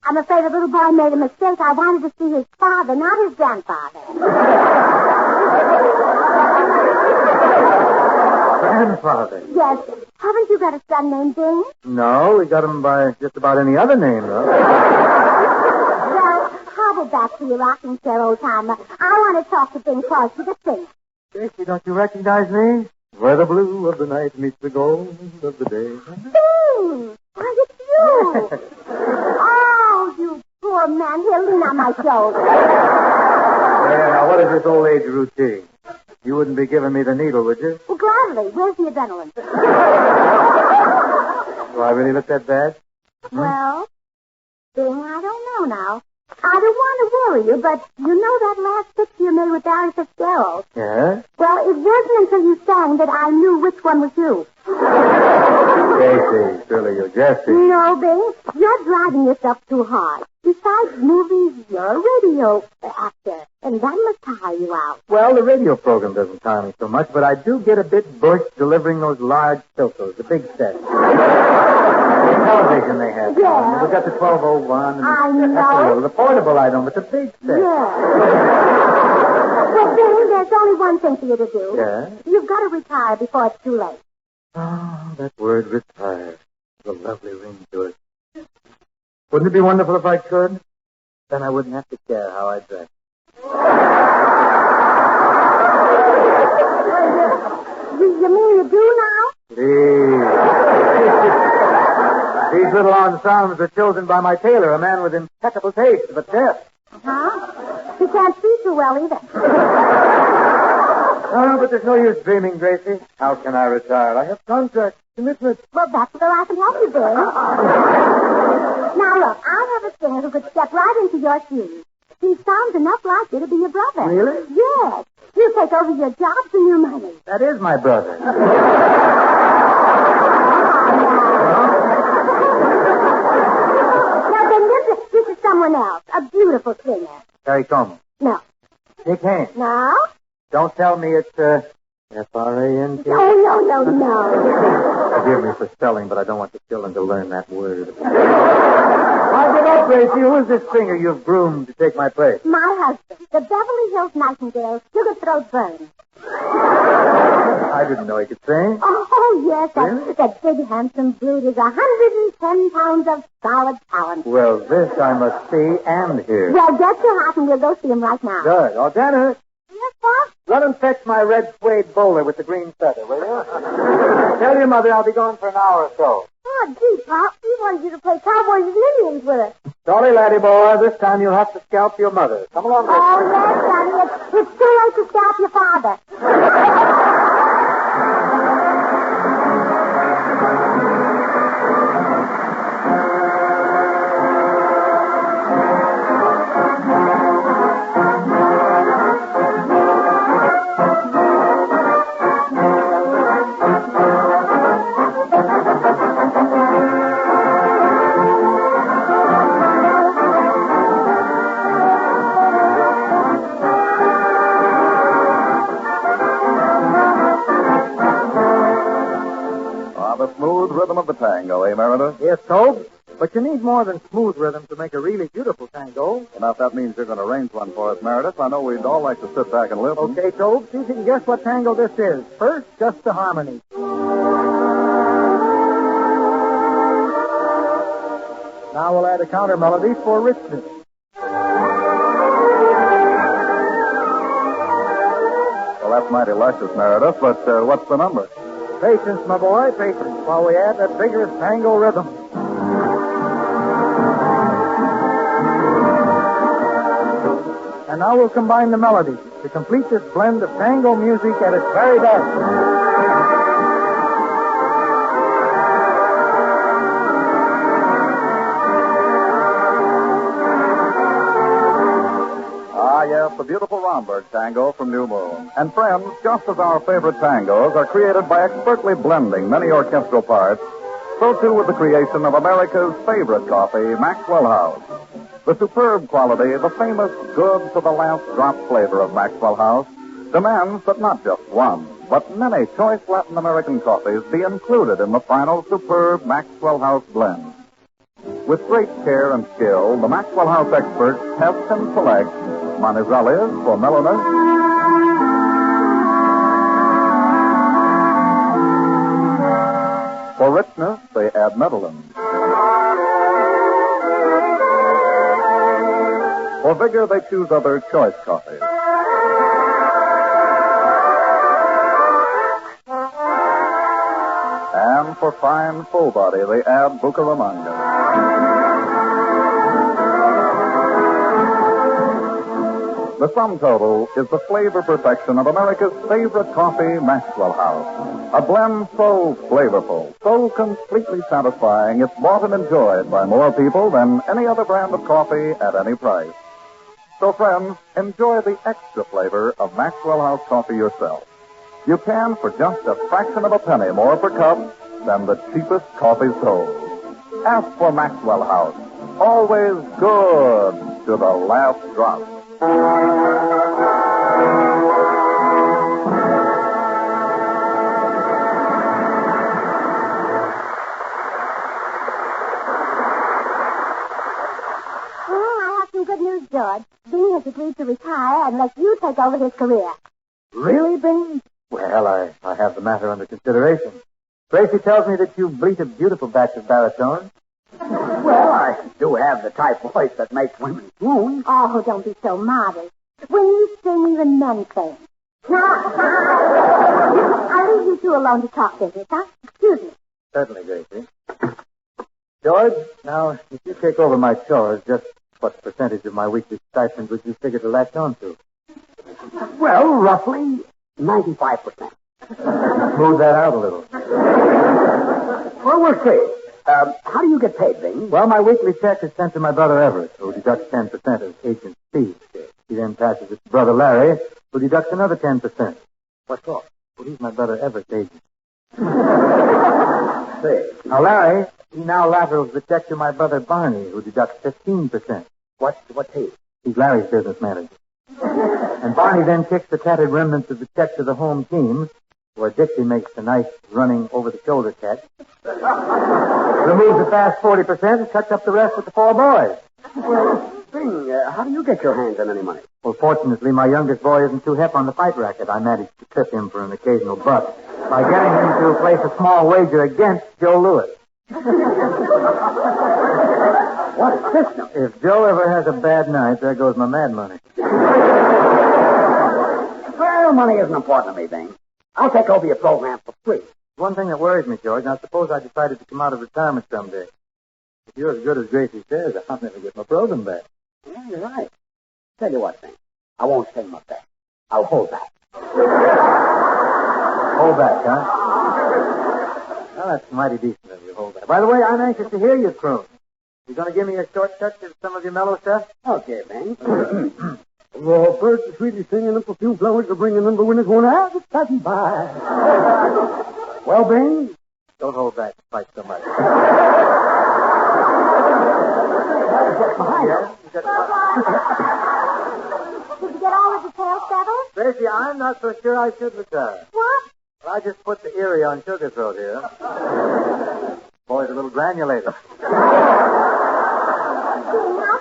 I'm afraid the little boy made a mistake. I wanted to see his father, not his grandfather. Grandfather? Yes. Haven't you got a son named Bing? No, we got him by just about any other name, though. Well, hobble back to your rocking chair, old timer. I want to talk to Bing Crosby, the singer. Gracie, don't you recognize me? Where the blue of the night meets the gold of the day. Bing! Why, it's you! Oh, you poor man. Here, lean on my shoulder. Yeah, now, what is this old age routine? You wouldn't be giving me the needle, would you? Well, gladly. Where's the adrenaline? Do I really look that bad? Well, Bing, I don't know now. I don't want to worry you, but you know that last picture you made with Barry Fitzgerald? Yeah? Well, it wasn't until you sang that I knew which one was you. Gracie, surely you're jesting. No, Bing. You're driving yourself too hard. Besides movies, you're a radio actor, and that must tire you out. Well, the radio program doesn't tire me so much, but I do get a bit bushed delivering those large filters, the big sets. The television they have. Yeah. We've got the 1201. And I know. The portable item, but the big set. Yeah. Well, Bing, there's only one thing for you to do. Yeah? You've got to retire before it's too late. Oh, that word retire. There's a lovely ring to it. Wouldn't it be wonderful if I could? Then I wouldn't have to care how I dress. You mean you do now? These little ensembles are chosen by my tailor, a man with impeccable taste, but deaf. Huh? He can't see too well either. Oh, but there's no use dreaming, Gracie. How can I retire? I have contracts, commitments. Well, that's where I can help you, Bill. Now, look, I have a singer who could step right into your shoes. He sounds enough like you to be your brother. Really? Yes. He'll take over your jobs and your money. That is my brother. Now, then, this is someone else, a beautiful singer. Harry Coleman. No. Dick Haynes. No? Don't tell me it's, F-R-A-N-K. No. Forgive me for spelling, but I don't want the children to learn that word. Why, give up, Gracie. Who is this singer you've groomed to take my place? My husband, the Beverly Hills Nightingale, Sugar Throat Burns. I didn't know he could sing. Oh, yes. Really? That big, handsome brute is 110 pounds of solid talent. Well, this I must see and hear. Well, get your hat and we'll go see him right now. Good. Oh, Dennis. Yes, Pop? Run and fetch my red suede bowler with the green feather, will you? Tell your mother I'll be gone for an hour or so. Oh, gee, Pop, we wanted you to play cowboys and Indians with us. Sorry, laddie boy. This time you'll have to scalp your mother. Come along, Gracie. Oh, yes, Sonny. It's too late to scalp your father. Of the tango, eh, Meredith? Yes, Tobe. But you need more than smooth rhythm to make a really beautiful tango. And if that means you're going to arrange one for us, Meredith, I know we'd all like to sit back and listen. Okay, Tobe, see if you can guess what tango this is. First, just the harmony. Now we'll add a counter melody for richness. Well, that's mighty luscious, Meredith, but what's the number? Patience, my boy, patience, while we add that vigorous tango rhythm. And now we'll combine the melodies to complete this blend of tango music at its very best. Yes, the beautiful Romberg tango from New Moon. And friends, just as our favorite tangos are created by expertly blending many orchestral parts, so too with the creation of America's favorite coffee, Maxwell House. The superb quality, the famous good to the last drop flavor of Maxwell House demands that not just one, but many choice Latin American coffees be included in the final superb Maxwell House blend. With great care and skill, the Maxwell House experts test and select Manizales for mellowness, for richness, they add Medellin. For vigor, they choose other choice coffees. And for fine, full body, they add Bucaramanga. The sum total is the flavor perfection of America's favorite coffee, Maxwell House. A blend so flavorful, so completely satisfying, it's bought and enjoyed by more people than any other brand of coffee at any price. So, friends, enjoy the extra flavor of Maxwell House coffee yourself. You can for just a fraction of a penny more per cup than the cheapest coffee sold. Ask for Maxwell House. Always good to the last drop. Good news, George. Bing has agreed to retire and let you take over his career. Really, Bing? Well, I have the matter under consideration. Gracie tells me that you bleat a beautiful batch of baritone. Well, I do have the type voice that makes women swoon. Oh, don't be so modest. When you sing, even men sing. Now, I'll leave you two alone to talk business, huh? Excuse me. Certainly, Gracie. George, now, if you take over my chores, just what percentage of my weekly stipend would you figure to latch on to? Well, roughly 95%. Smooth that out a little. Well, we'll see. How do you get paid, Bing? Well, my weekly check is sent to my brother Everett, who deducts 10% as agent fees. He then passes it to brother Larry, who deducts another 10%. What for? Well, he's my brother Everett's agent. See. Now, Larry, he now laterals the check to my brother Barney, who deducts 15%. What's he? He's Larry's business manager. And Barney then kicks the tattered remnants of the check to the home team, where Dixie makes the nice running over-the-shoulder catch, removes the fast 40%, and cuts up the rest with the four boys. Well, Bing, how do you get your hands on any money? Well, fortunately, my youngest boy isn't too hep on the fight racket. I managed to trip him for an occasional buck by getting him to place a small wager against Joe Lewis. What a system. If Joe ever has a bad night, there goes my mad money. Well, money isn't important to me, Bing. I'll take over your program for free. One thing that worries me, George, now suppose I decided to come out of retirement someday. If you're as good as Gracie says, I'll never get my program back. Yeah, you're right. Tell you what, Bing. I won't sing my bet. I'll hold back. Hold back, huh? Well, that's mighty decent of you, hold back. By the way, I'm anxious to hear you croon. You going to give me a short touch of some of your mellow stuff? Okay, Bing. The birds are sweetly singing, and perfume flowers are bringing them. The wind is going out, it's passing by. Well, Bing, don't hold back quite so much. Behind her. Did you get all the details settled? Gracie, I'm not so sure I should retire. What? Well, I just put the Erie on Sugar Throat here. Boy's a little granulated. How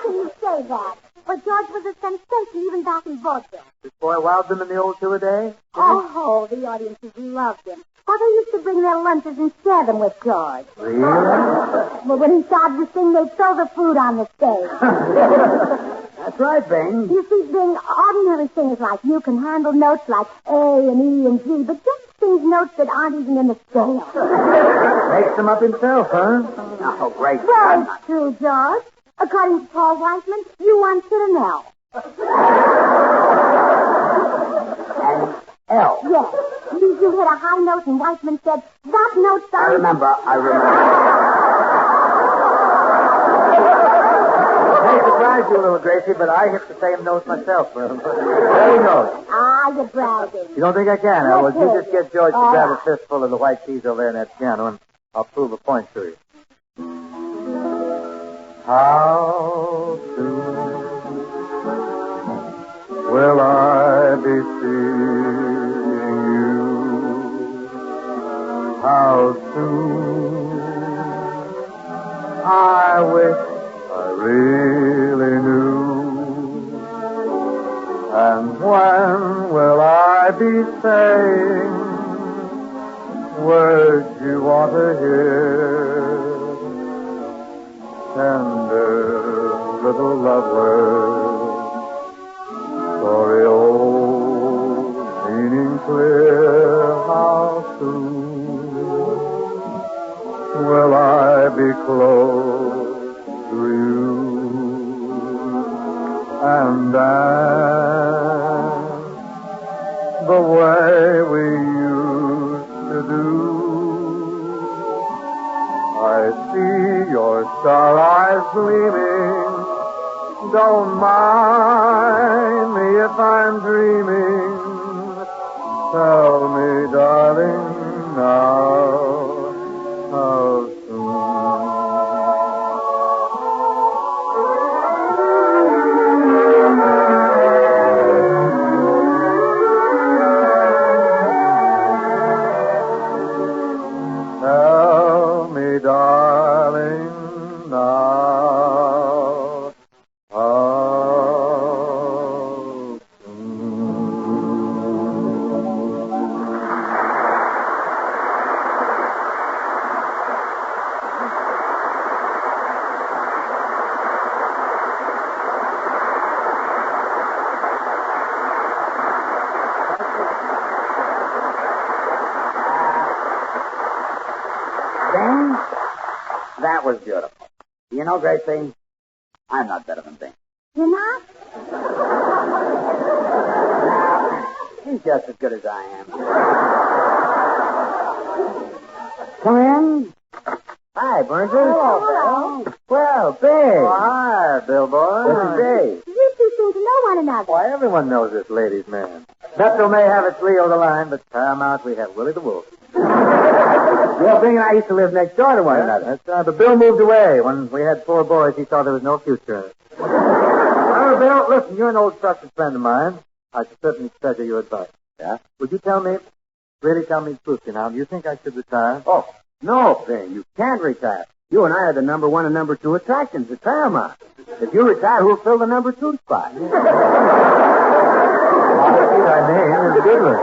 can you say that? Well, George was a sensation even back in vaudeville. This boy wowed them in the old two-a-day? Oh, the audiences loved him. Why, they used to bring their lunches and share them with George. Really? But when he started to sing, they'd throw the food on the stage. That's right, Bing. You see, Bing, ordinary singers like you can handle notes like A and E and G, but George sings notes that aren't even in the scale. Makes them up himself, huh? Oh, great. Well, it's true, George. According to Paul Weissman, you once hit an L. An L? Yes. You hit a high note, and Weissman said, that note sounds... I remember. May surprise you a little, Gracie, but I hit the same note myself. Very note. Ah, you're bragging. You don't think I can? Yes, Well, you just get George to all grab a right. fistful of the white keys over there in that piano, and I'll prove a point to you. How soon will I be seeing you? How soon? I wish I really knew. And when will I be saying words you want to hear? Tender little love words, story old, meaning clear. How soon will I be close to you and dance the way we used to do? I see your star eyes gleaming. Don't mind me if I'm dreaming. Tell me, darling, now how Tell me, darling, now how Bing, that was beautiful. You know, Gracie, I'm not better than Bing. You're not? He's just as good as I am. Come in. Hi, Burns. Hello. Well, Bing. Oh, hi, Bill boy. This is Dave. You two seem to know one another. Why, everyone knows this ladies' man. Metro may have its Leo the Lion, but Paramount we have Willie the Wolf. Well, Bing and I used to live next door to one another. That's right, but Bill moved away. When we had 4 boys, he saw there was no future in it. Well, Bill, listen, you're an old trusted friend of mine. I should certainly treasure your advice. Yeah? Would you really tell me the truth, you know? Do you think I should retire? Oh, no, Bing, you can't retire. You and I are the number 1 and number 2 attractions at Paramount. If you retire, who'll fill the number 2 spot? Our name is Goodwin.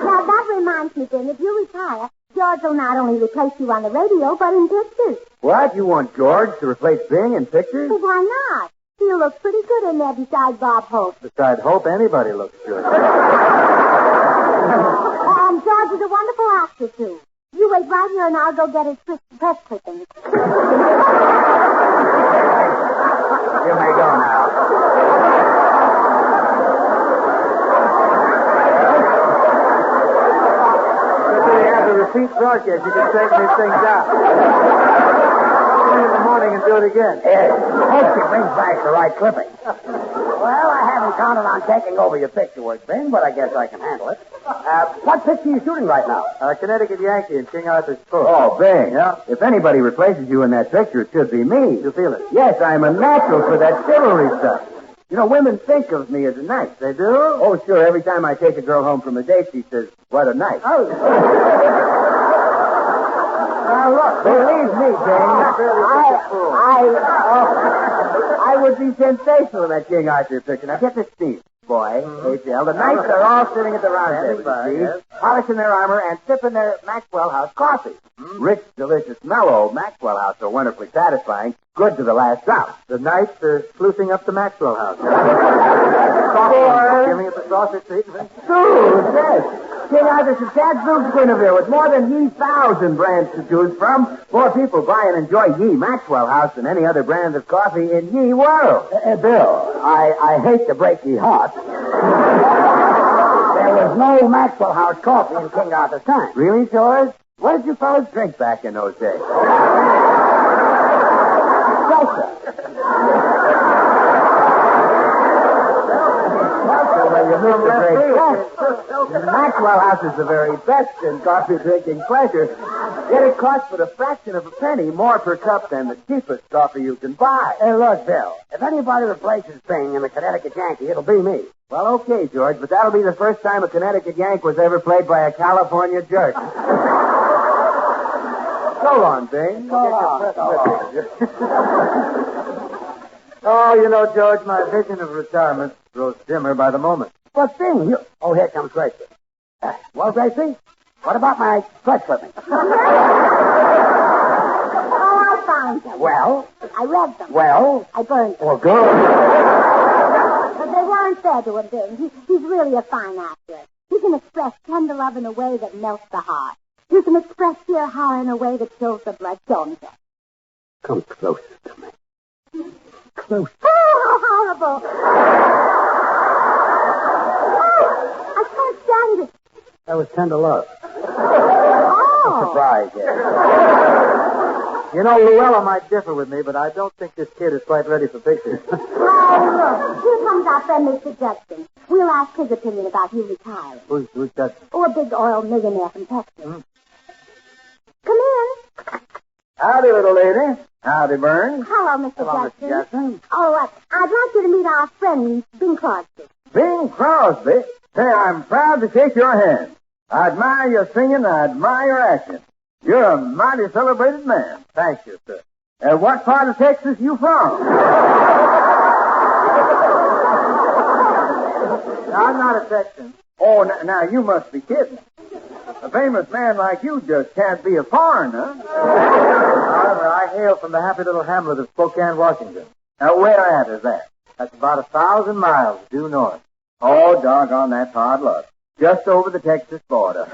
Now, that reminds me, Bing, if you retire, George will not only replace you on the radio, but in pictures. What? You want George to replace Bing in pictures? Well, why not? He'll look pretty good in there beside Bob Hope. Besides Hope, anybody looks good. And George is a wonderful actor, too. You wait right here and I'll go get his press clippings. You may go now. If we have the repeat broadcast, you can straighten these things out. In the morning and do it again. Hope she brings back the right clipping. Well, I haven't counted on taking over your picture work, Bing, but I guess I can handle it. What picture are you shooting right now? Connecticut Yankee in King Arthur's Court. Oh, Bing. Yeah? If anybody replaces you in that picture, it should be me. You feel it? Yes, I'm a natural for that chivalry stuff. You know, women think of me as a knight. They do? Oh, sure. Every time I take a girl home from a date, she says, what a knight. Oh. Now, look, believe me, Bing. I would be sensational in that King Arthur picture. Now get this speech, boy. H.L. The knights are all sitting at the round table, polishing their armor and sipping their Maxwell House coffee. Rich, delicious, mellow Maxwell House, so wonderfully satisfying. Good to the last drop. The knights are sluicing up to Maxwell House. Giving it the sausage treatment. Yes. King Arthur said, Gadzooks Guinevere, with more than ye 1,000 brands to choose from, more people buy and enjoy ye Maxwell House than any other brand of coffee in ye world. Bill, I hate to break ye heart. There was no Maxwell House coffee in King Arthur's time. Really, George? What did you fellas drink back in those days? Maxwell House is the very best in coffee drinking pleasure. Yet it costs but a fraction of a penny more per cup than the cheapest coffee you can buy. Hey, look, Bill, if anybody replaces Bing in the Connecticut Yankee, it'll be me. Well, okay, George, but that'll be the first time a Connecticut Yank was ever played by a California jerk. So long, Bing. Oh, you know, George, my vision of retirement grows dimmer by the moment. What thing? You... Oh, here comes Gracie. Well, Gracie, what about my clutch clippings? Oh, I found them. Well? I read them. Well? I burned them. Well, good. But they weren't fair to him, Bing. He's really a fine actor. He can express tender love in a way that melts the heart. You can express sheer horror in a way that chills the blood, don't you? Come closer to me. Close. Oh, how horrible! Oh, I can't stand it. That was tender love. Oh. I'm surprised, yes. You know, Luella might differ with me, but I don't think this kid is quite ready for pictures. Oh, look, here comes our friend Mr. Judson. We'll ask his opinion about you retiring. Who's Judson? Oh, a big oil millionaire from Texas. Come in. Howdy, little lady. Howdy, Burns. Hello, Mr. Hello, Judson. Mr. Judson. Oh, I'd like you to meet our friend, Bing Crosby. Bing Crosby? Say, I'm proud to shake your hand. I admire your singing and I admire your acting. You're a mighty celebrated man. Thank you, sir. What part of Texas you from? I'm not a Texan. Oh, now you must be kidding. A famous man like you just can't be a foreigner. However, I hail from the happy little hamlet of Spokane, Washington. Now, where at is that? That's about 1,000 miles due north. Oh, doggone, that's hard luck. Just over the Texas border.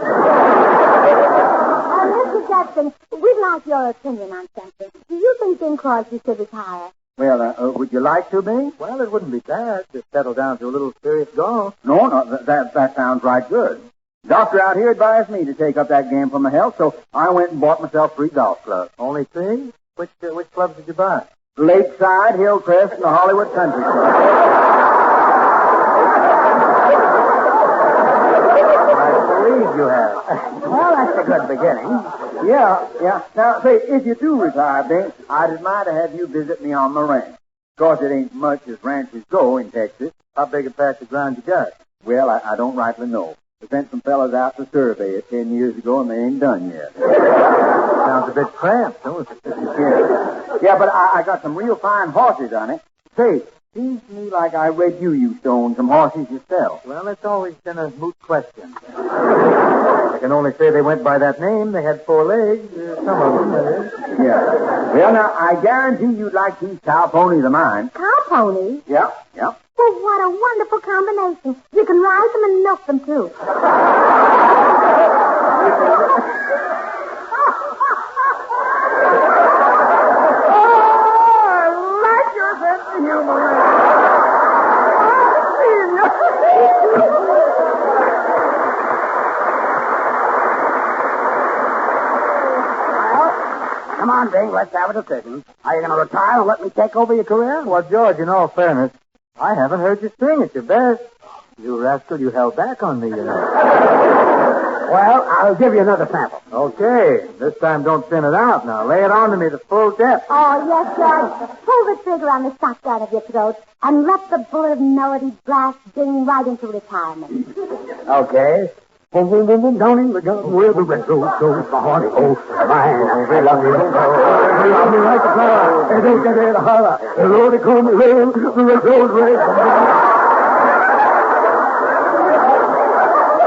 Mr. Judson, we'd like your opinion on something. Do you think Bing Crosby should retire? Well, would you like to, Bing? Well, it wouldn't be bad to settle down to a little serious golf. No, that sounds right good. Doctor out here advised me to take up that game for my health, so I went and bought myself 3 golf clubs. Only 3? Which clubs did you buy? Lakeside, Hillcrest, and the Hollywood Country Club. I believe you have. Well, that's a good beginning. Yeah. Now, say, if you do retire, Bing, I'd admire to have you visit me on my ranch. Of course, it ain't much as ranches go in Texas. How big a patch of ground you got? Well, I don't rightly know. We sent some fellas out to survey it 10 years ago, and they ain't done yet. Sounds a bit cramped, don't it? Yeah, but I got some real fine horses on it. Say, seems to me like I read you used to own some horses yourself. Well, it's always been a moot question. I can only say they went by that name. They had 4 legs. Some of them, that is. Yeah. Well, now, I guarantee you'd like these cow ponies of mine. Cow ponies? Yep. Well, what a wonderful combination. You can ride them and milk them, too. Come on, Bing, let's have a decision. Are you going to retire and let me take over your career? Well, George, in all fairness, I haven't heard you sing at your best. You rascal, you held back on me, you know. Well, I'll give you another sample. Okay. This time don't thin it out. Now, lay it on to me the full depth. Oh, yes, George. Pull the trigger on the shotgun of your throat and let the bullet of melody blast Bing right into retirement. Okay. Boom, boom, boom, boom, down in the garden where the red rose goes. My heart, oh, mine. They love me, they love me like a flower. They don't get it a holler. The Lord, they call me red, the red rose red.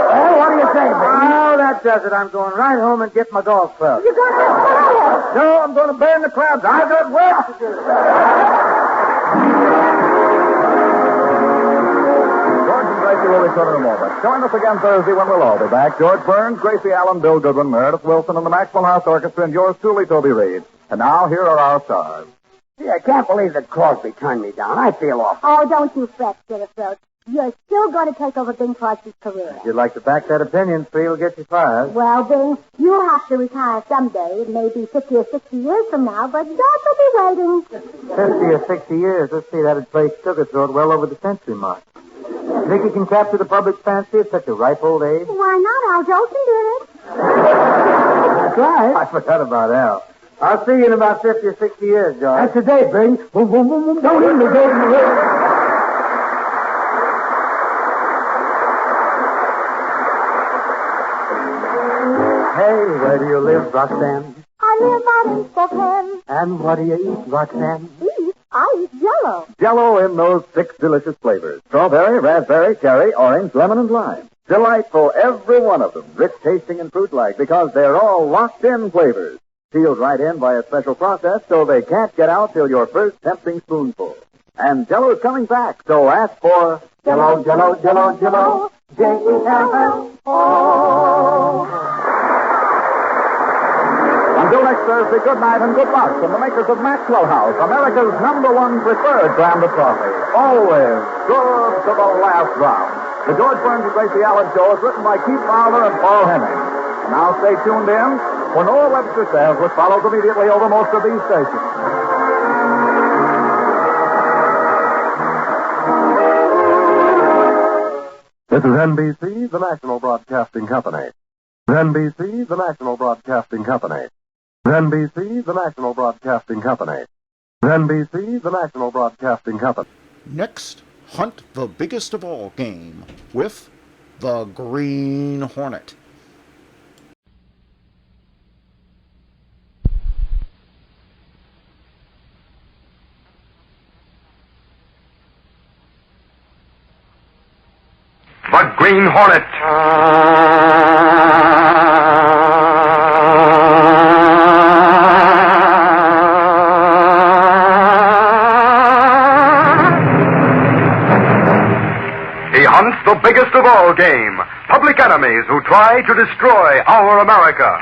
Hey, what do you say, baby? Oh, that does it. I'm going right home and get my golf club. You're going to fire. No, I'm going to burn the clubs. I've got work to do. George and Gracie will return in a moment. Join us again Thursday when we'll all be back. George Burns, Gracie Allen, Bill Goodwin, Meredith Wilson, and the Maxwell House Orchestra, and yours truly, Toby Reed. And now, here are our stars. Gee, I can't believe that Crosby turned me down. I feel awful. Oh, don't you fret, Silverthroat. You're still going to take over Bing Crosby's career. If you'd like to back that opinion, Free will get you fired. Well, Bing, you'll have to retire someday. It may be 50 or 60 years from now, but George will be waiting. 50 or 60 years. Let's see, that'd place Sugarthroat well over the century mark. Think he can capture the public's fancy at such a ripe old age? Why not? Al Jolson did it. That's right. I forgot about Al. I'll see you in about 50 or 60 years, George. That's the day, Bing. Boom, boom, boom, boom, down in the garden. Hey, where do you live, Roxanne? I live out in Spokane. And what do you eat, Roxanne? Eat? I eat Jell-O. Jell-O in those 6 delicious flavors. Strawberry, raspberry, cherry, orange, lemon, and lime. Delightful, every one of them. Rich tasting and fruit-like because they're all locked-in flavors. Sealed right in by a special process so they can't get out till your first tempting spoonful. And Jell-O's coming back, so ask for Jell-O, Jell-O, Jell-O, Jell-O, J-E-L-L-O. Until next Thursday, good night and good luck from the makers of Maxwell House, America's #1 preferred brand of coffee. Always good to the last drop. The George Burns and Gracie Allen Show is written by Keith Fowler and Paul Henning. And now stay tuned in for Noah Webster Says, which follows immediately over most of these stations. This is NBC, the National Broadcasting Company. NBC, the National Broadcasting Company. NBC, the National Broadcasting Company. NBC, the National Broadcasting Company. Next, hunt the biggest of all game with the Green Hornet. The Green Hornet. He hunts the biggest of all game, public enemies who try to destroy our America.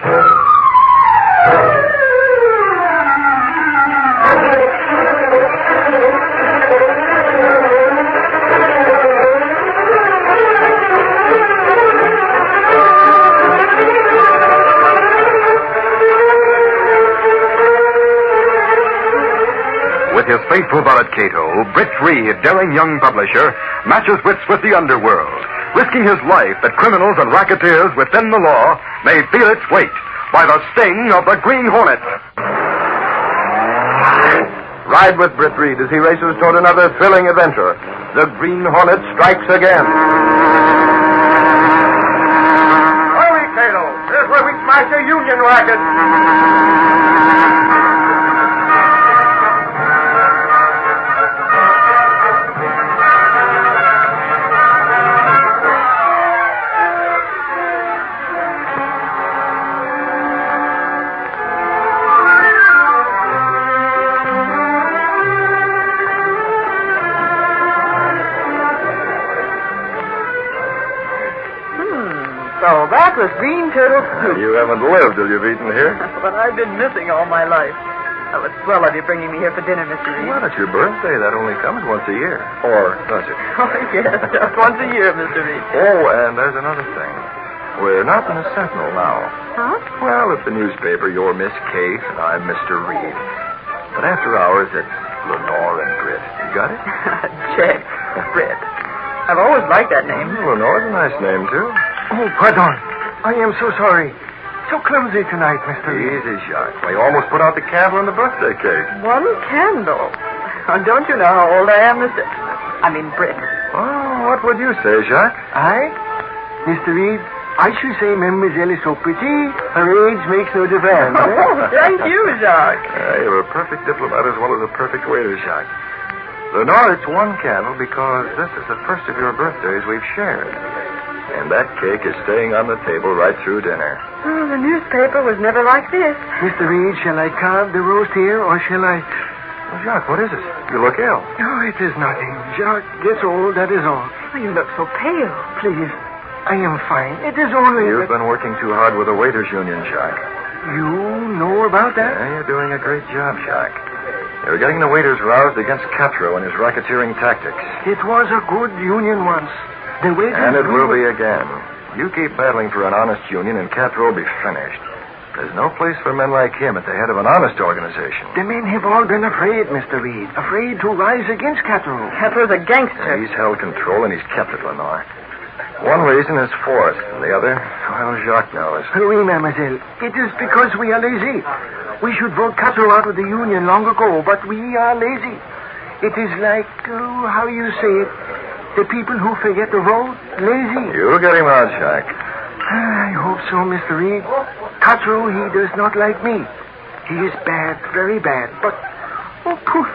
With his faithful valet Cato, Britt Reed, daring young publisher, matches wits with the underworld, risking his life that criminals and racketeers within the law may feel its weight by the sting of the Green Hornet. Ride with Britt Reed as he races toward another thrilling adventure. The Green Hornet strikes again. Hurry, Cato! Here's where we smash a Union racket! So that was Green Turtle Soup. You haven't lived till you've eaten here. But I've been missing all my life. That was swell of you bringing me here for dinner, Mr. Reed. Well, it's your birthday. That only comes once a year. Or does it? Oh, yes, just once a year, Mr. Reed. Oh, and there's another thing. We're not in the Sentinel now. Huh? Well, it's the newspaper. You're Miss Case, and I'm Mr. Reed. But after hours, it's Lenore and Britt. You got it? Check. Britt. I've always liked that name. Lenore's a nice name, too. Oh, pardon. I am so sorry. So clumsy tonight, Mr. Reed. Easy, Jacques. Well, you almost put out the candle in the birthday cake. One candle. Oh, don't you know how old I am, Mr. I mean, Britt. Oh, what would you say, Jacques? I? Mr. Reed, I should say Mademoiselle is so pretty, her age makes no difference. Thank you, Jacques. You're a perfect diplomat as well as a perfect waiter, Jacques. Lenore, it's one candle because this is the first of your birthdays we've shared. And that cake is staying on the table right through dinner. Oh, the newspaper was never like this. Mr. Reed, shall I carve the roast here, or shall I... Well, Jacques, what is it? You look ill. Oh, it is nothing. Jacques gets old, that is all. Oh, you look so pale. Please, I am fine. It is only... You've been working too hard with the waiters' union, Jacques. You know about that? Yeah, you're doing a great job, Jacques. You're getting the waiters roused against Catro and his racketeering tactics. It was a good union once. The waiters... And it will be again. You keep battling for an honest union and Catro will be finished. There's no place for men like him at the head of an honest organization. The men have all been afraid, Mr. Reed. Afraid to rise against Catro. Catro's a gangster. He's held control and he's kept it, Lenore. One reason is force, and the other, well, Jacques knows. Oui, mademoiselle. It is because we are lazy. We should vote Catro out of the union long ago, but we are lazy. It is like, how you say it, the people who forget to vote, lazy. You'll get him out, Jacques. I hope so, Mr. Reed. Catro, he does not like me. He is bad, very bad, but, oh, poof,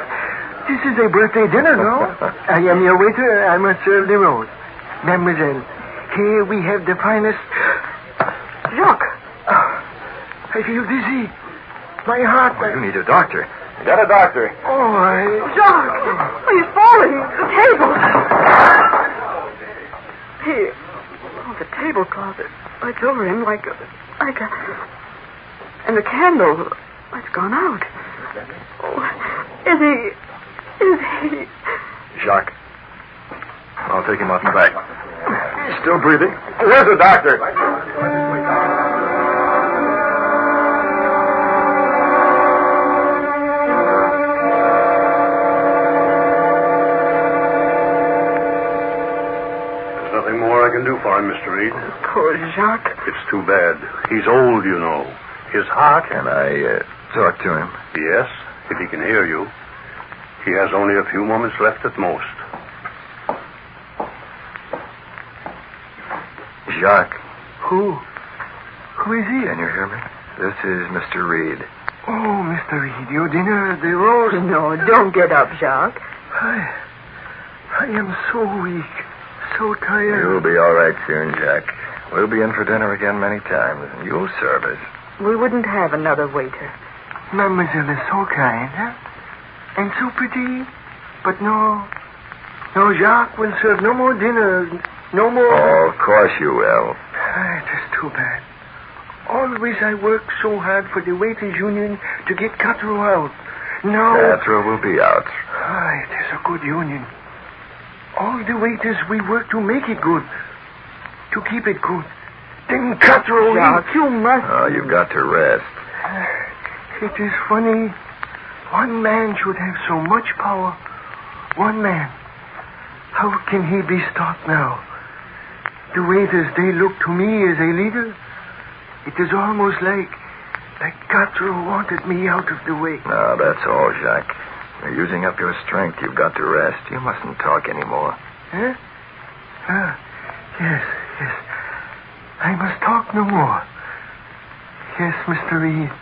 this is a birthday dinner, no? I am your waiter. I must serve the roast. Mademoiselle, here we have the finest... Jacques! I feel dizzy. My heart... You need a doctor. You got a doctor. Oh, Jacques! He's falling. The table. Here. Oh, the tablecloth. It's over him like a... And the candle... It's gone out. Oh, is he... Jacques. I'll take him out in the back. He's still breathing. Where's the doctor? There's nothing more I can do for him, Mr. Reed. Poor Jacques. It's too bad. He's old, you know. His heart... Can I talk to him? Yes, if he can hear you. He has only a few moments left at most. Jacques. Who? Who is he? Can you hear me? This is Mr. Reed. Oh, Mr. Reed, your dinner, the roast. No, don't get up, Jacques. I am so weak, so tired. You'll be all right soon, Jacques. We'll be in for dinner again many times, and you'll serve us. We wouldn't have another waiter. Mademoiselle is so kind, huh? And so pretty. But no, Jacques will serve no more dinners. No more... Oh, of course you will. It is too bad. Always I work so hard for the waiters' union to get Catro out. Now... Catro will be out. It is a good union. All the waiters, we work to make it good. To keep it good. Then Catro... Jacques, you must... Oh, you've got to rest. It is funny. One man should have so much power. One man. How can he be stopped now? The waiters, they look to me as a leader. It is almost like Catro wanted me out of the way. No, that's all, Jacques. You're using up your strength. You've got to rest. You mustn't talk anymore. Huh? Yes. I must talk no more. Yes, Mr. Reed.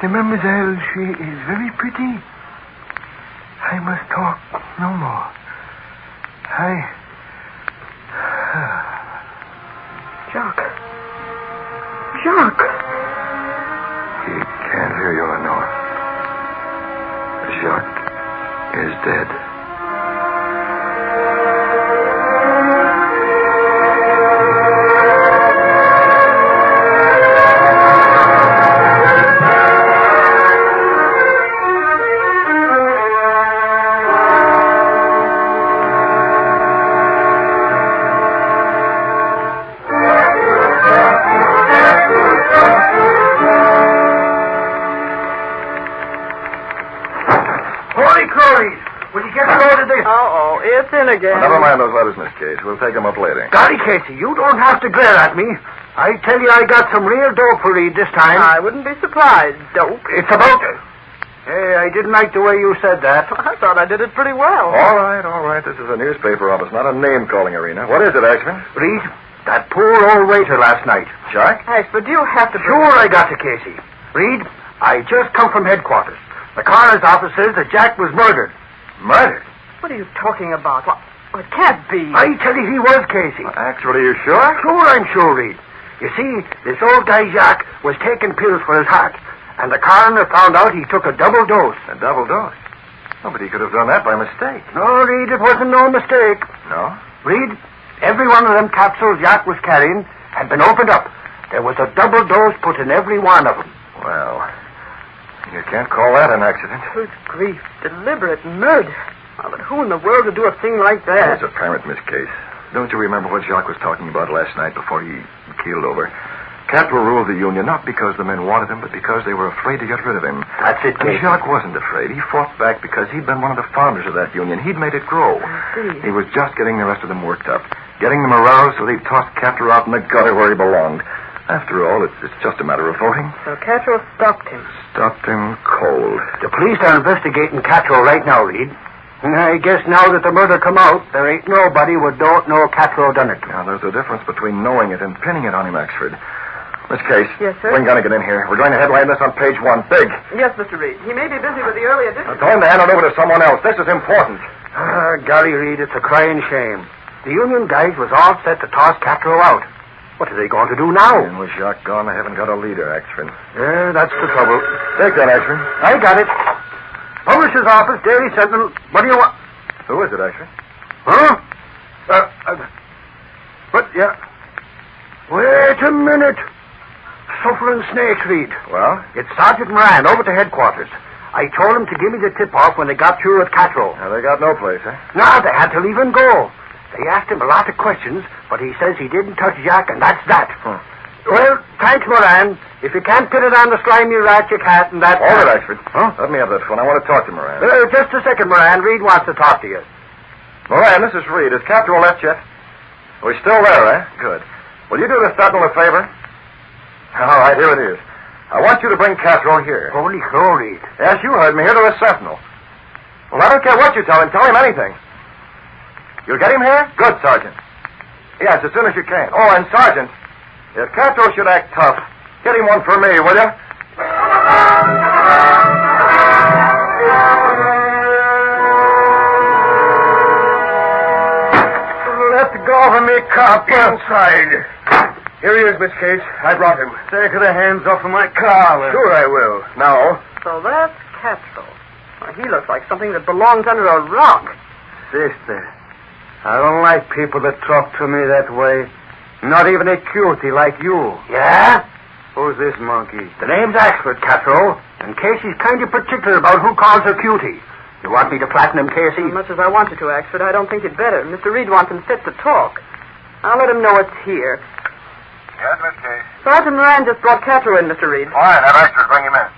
The mademoiselle, she is very pretty. I must talk no more. Jacques. He can't hear you, Lenore. Jacques is dead. It's in again. Well, never mind those letters, Miss Case. We'll take them up later. Golly, Casey, you don't have to glare at me. I tell you, I got some real dope for Reed this time. I wouldn't be surprised. Dope. It's about... Hey, I didn't like the way you said that. I thought I did it pretty well. All right. This is a newspaper office, not a name-calling arena. What is it, Axman? Reed, That poor old waiter last night. Jack? But do you have to... Sure I got to, Casey. Reed, I just come from headquarters. The coroner's office says that Jack was murdered. Murdered? What are you talking about? Well, it can't be. I tell you, he was, Casey. Actually, you sure? Sure, I'm sure, Reed. You see, this old guy Jacques was taking pills for his heart, and the coroner found out he took a double dose. A double dose? Oh, but he could have done that by mistake. No, Reed, it wasn't no mistake. No? Reed, every one of them capsules Jacques was carrying had been opened up. There was a double dose put in every one of them. Well, you can't call that an accident. Good grief. Deliberate murder. Oh, but who in the world would do a thing like that? It's apparent, Miss Case. Don't you remember what Jacques was talking about last night before he keeled over? Capra ruled the Union not because the men wanted him, but because they were afraid to get rid of him. That's it, And Jacques wasn't afraid. He fought back because he'd been one of the founders of that Union. He'd made it grow. He was just getting the rest of them worked up, getting them aroused so they'd toss Capra out in the gutter where he belonged. After all, it's just a matter of voting. So Cattrall stopped him. Stopped him cold. The police are investigating Cattrall right now, Reed. And I guess now that the murder come out, there ain't nobody who don't know Cattrall done it. Now, there's a difference between knowing it and pinning it on him, Axford. Miss Case. Yes, sir? Bring Gunnigan in here. We're going to headline this on page 1. Big. Yes, Mr. Reed. He may be busy with the early edition. Tell him to hand it over to someone else. This is important. Golly, Reed, it's a crying shame. The Union guys was all set to toss Cattrall out. What are they going to do now? And with Jacques gone, they haven't got a leader, Axford. Yeah, that's the trouble. Take that, Axford. I got it. Publisher's office, Daily Sentinel. What do you want? Who is it, Axford? Huh? What? Yeah. Wait a minute. Suffering snakes, Reed. Well? It's Sergeant Moran over to headquarters. I told him to give me the tip-off when they got through with Cattrall. Now, they got no place, eh? No, they had to leave him go. They asked him a lot of questions, but he says he didn't touch Jacques, and that's that. Well, thanks, Moran. If you can't pin it on the slimy rat, you can't, and that's... All right, Axford. Huh? Let me have that phone. I want to talk to Moran. Just a second, Moran. Reed wants to talk to you. Moran, this is Reed. Has Cattrall left yet? We're still there, eh? Good. Will you do the Sentinel a favor? All right, here it is. I want you to bring Cattrall here. Holy crow, Reed. Yes, you heard me. Here to the Sentinel. Well, I don't care what you tell him. Tell him anything. You'll get him here? Good, Sergeant. Yes, as soon as you can. Oh, and Sergeant, if Cattrall should act tough, get him one for me, will you? Let go of me, cop. Inside. Here he is, Miss Case. I brought him. Take the hands off of my car. Sure I will. Now. So that's Cattrall. Well, he looks like something that belongs under a rock. Sister, I don't like people that talk to me that way. Not even a cutie like you. Yeah? Who's this monkey? The name's Axford, Cattrall. And Casey's kind of particular about who calls her cutie. You want me to flatten him, Casey? As much as I want you to, Axford, I don't think you'd better. Mr. Reed wants him fit to talk. I'll let him know it's here. Yes, Miss Case. Sergeant Moran just brought Cattrall in, Mr. Reed. All right, have Axford bring him in.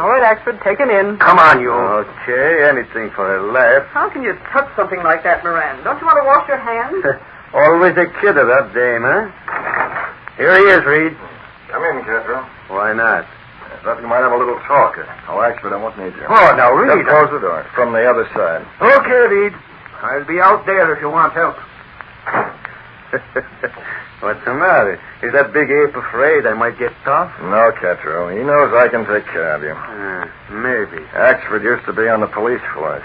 All right, Axford, take him in. Come on, you. Okay, anything for a laugh. How can you touch something like that, Moran? Don't you want to wash your hands? Always a kid of that dame, huh? Here he is, Reed. Come in, Cattrall. Why not? I thought we might have a little talk. Oh, Axford, I won't need you. Oh, now, Reed. Just close the door. From the other side. Okay, Reed. I'll be out there if you want help. What's the matter? Is that big ape afraid I might get tough? No, Cattrall. He knows I can take care of you. Maybe. Axford used to be on the police force.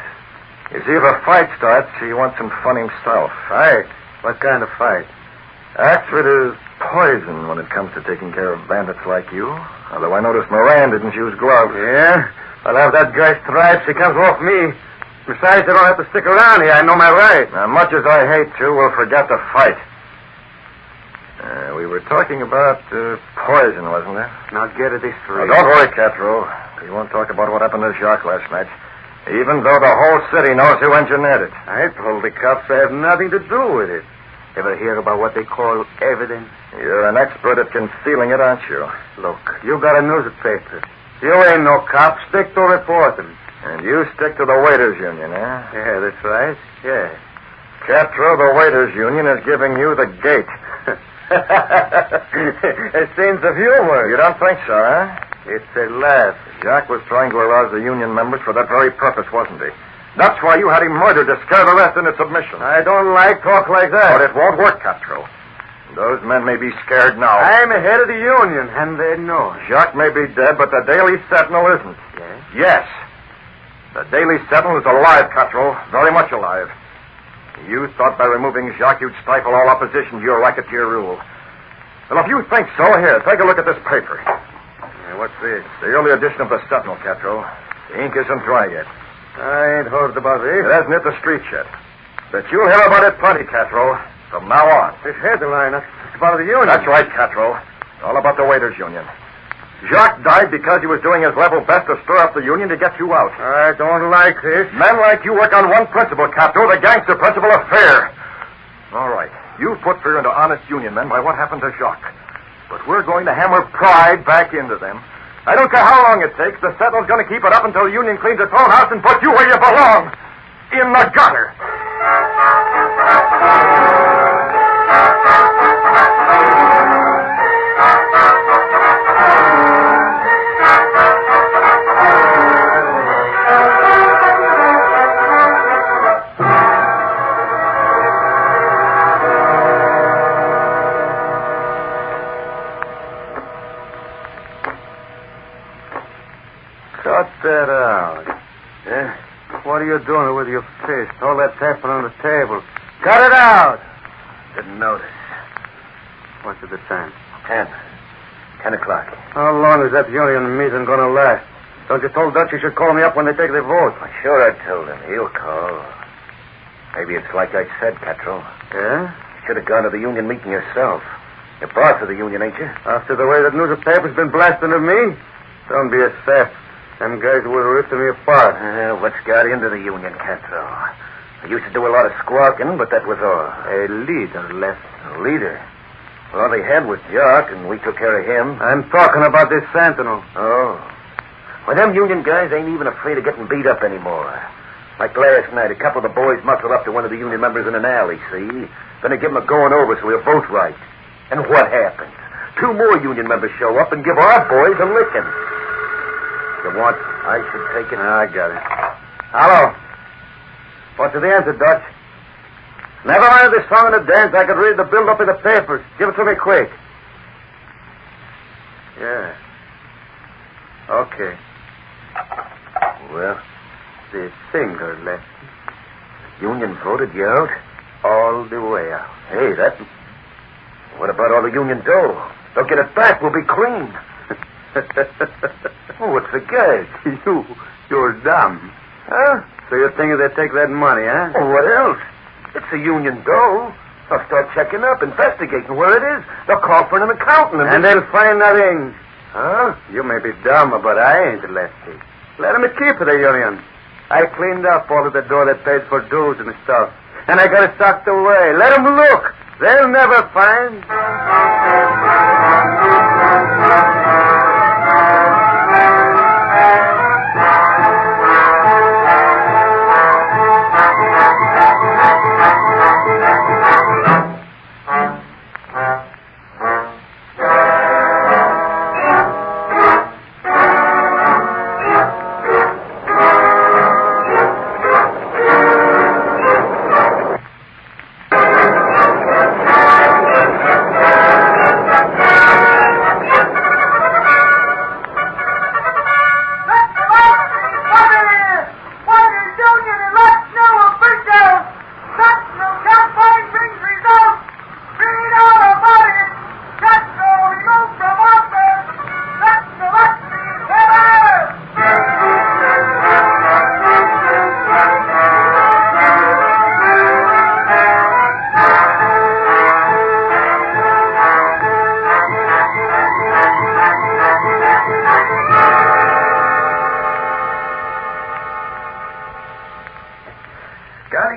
You see, if a fight starts, he wants some fun himself. Fight? What kind of fight? Axford is poison when it comes to taking care of bandits like you. Although I noticed Moran didn't use gloves. Yeah? I'll have that guy's stripes. He comes off me. Besides, I don't have to stick around here. I know my right. Now, much as I hate to, we'll forget the fight. We were talking about poison, wasn't it? Now get it this straight. Now, don't worry, Cattrall. We won't talk about what happened to Jacques last night. Even though the whole city knows who engineered it. I told the cops I have nothing to do with it. Ever hear about what they call evidence? You're an expert at concealing it, aren't you? Look, you got a newspaper. You ain't no cop. Stick to reporting. And you stick to the Waiters' Union, eh? Yeah, that's right. Yeah. Cattrall, the Waiters' Union is giving you the gate. A sense of humor. You don't think so, huh? It's a laugh. Jacques was trying to arouse the union members for that very purpose, wasn't he? That's why you had him murdered, to scare the rest into submission. I don't like talk like that. But it won't work, Cattrall. Those men may be scared now. I'm ahead of the Union, and they know it. Jacques may be dead, but the Daily Sentinel isn't. Yes? Yes. The Daily Sentinel is alive, Cottrell. Very much alive. You thought by removing Jacques you'd stifle all opposition to your racketeer rule. Well, if you think so, here, take a look at this paper. What's this? The early edition of the Sentinel, Cottrell. The ink isn't dry yet. I ain't heard about this. It hasn't hit the streets yet. But you'll hear about it plenty, Cottrell, from now on. This headline, that's about the Union. That's right, Cottrell. All about the Waiters' Union. Jacques died because he was doing his level best to stir up the Union to get you out. I don't like this. Men like you work on one principle, Cottrell, the gangster principle of fear. All right. You've put fear into honest Union men by what happened to Jacques. But we're going to hammer pride back into them. I don't care how long it takes. The Sentinel's going to keep it up until the Union cleans its own house and puts you where you belong. In the gutter. Cut that out. Yeah? What are you doing with your fist? All that tapping on the table. Cut it out! Didn't notice. What's the time? 10. 10 o'clock. How long is that Union meeting going to last? Don't you told Dutch he should call me up when they take their vote? Sure, I told him. He'll call. Maybe it's like I said, Cottrell. Yeah? You should have gone to the Union meeting yourself. You're boss of the Union, ain't you? After the way that newspaper's been blasting of me? Don't be a sap. Them guys would have ripped me apart. What's got into the Union, Cottrell? I used to do a lot of squawking, but that was all. A leader left. A leader? Well, all they had was Jock, and we took care of him. I'm talking about this Sentinel. Oh. Well, them Union guys ain't even afraid of getting beat up anymore. Like last night, a couple of the boys muscled up to one of the Union members in an alley, see? Then they give him a going over so he'll vote right. And what happens? 2 more Union members show up and give our boys a licking. You want I should take it? I got it. Hello. What's the answer, Dutch? Never mind the song and the dance. I could read the build-up in the papers. Give it to me quick. Yeah. Okay. Well? The finger left. Union voted you out? All the way out. Hey, that... What about all the Union dough? They'll get it back. We'll be clean. Oh, what's the gag? You're dumb. Huh? So you're thinking they'd take that money, huh? Oh, what else? It's the Union dough. They'll start checking up, investigating where it is. They'll call for an accountant. And they'll find nothing. Huh? You may be dumb, but I ain't lefty. Let them keep the Union. I cleaned up all of the dough that paid for dues and stuff. And I got it stocked away. Let them look. They'll never find.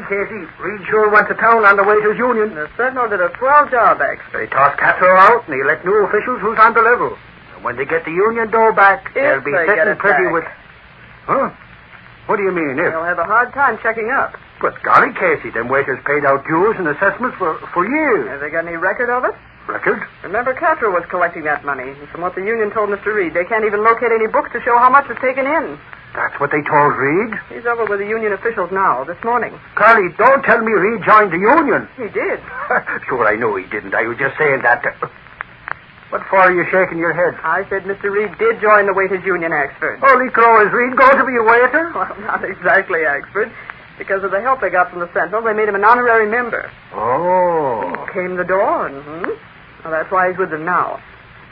Casey, Reed sure went to town on the Waiters' Union. The Sentinel did a swell job, Extra. They tossed Castro out, and he elect new officials who's on the level. And when they get the Union dough back, they'll be sitting pretty with... Huh? What do you mean, if? They'll have a hard time checking up. But golly, Casey, them waiters paid out dues and assessments for years. Have they got any record of it? Record? Remember, Castro was collecting that money. And from what the Union told Mr. Reed, they can't even locate any books to show how much was taken in. That's what they told Reed? He's over with the union officials now, this morning. Carly, don't tell me Reed joined the union. He did. Sure, I know he didn't. I was just saying that. What for are you shaking your head? I said Mr. Reed did join the waiters' union, Axford. Holy crow, is Reed going to be a waiter? Well, not exactly, Axford. Because of the help they got from the Sentinel, they made him an honorary member. Oh. He came the door, well, that's why he's with them now.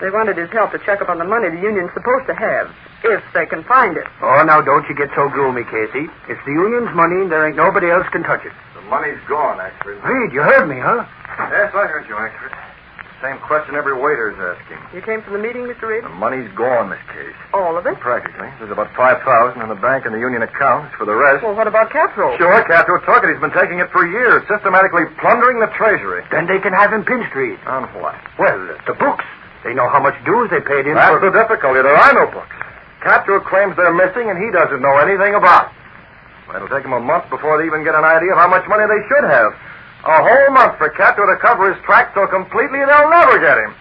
They wanted his help to check up on the money the union's supposed to have, if they can find it. Oh, now don't you get so gloomy, Casey. It's the union's money, and there ain't nobody else can touch it. The money's gone, Axford. Reed, you heard me, huh? Yes, I heard you, Axford. Same question every waiter's asking. You came from the meeting, Mr. Reed? The money's gone, Miss Case. All of it? Practically. There's about $5,000 in the bank and the union accounts. For the rest... Well, what about Castro? Sure, Castro took it. He's been taking it for years, systematically plundering the treasury. Then they can have him pinched, Reed. On what? Well, the books. They know how much dues they paid in. That's the difficulty. There are no books. Castro claims they're missing, and he doesn't know anything about it. It'll take him a month before they even get an idea of how much money they should have. A whole month for Castro to cover his tracks so completely they'll never get him.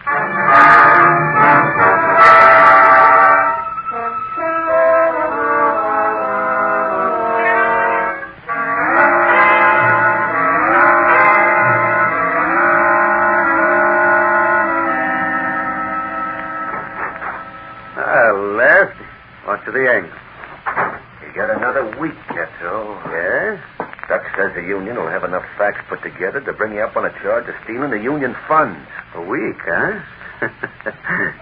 Left. What's the angle? You got another week, Castro. Yeah? Duck says the union will have enough facts put together to bring you up on a charge of stealing the union funds. A week, huh?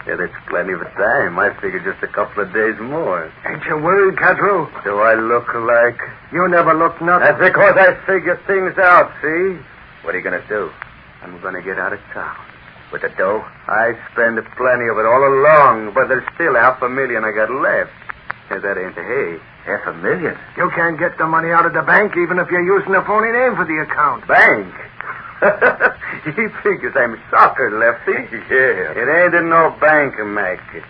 Yeah, that's plenty of time. I figured just a couple of days more. Ain't you worried, Castro? Do I look like... You never look nothing. That's because I figure things out, see? What are you going to do? I'm going to get out of town. With the dough, I spend plenty of it all along, but there's still $500,000 I got left. Yeah, that ain't the hay. $500,000? You can't get the money out of the bank even if you're using a phony name for the account. Bank? He figures I'm soccer, Lefty. Yeah. It ain't in no bank, Mac. As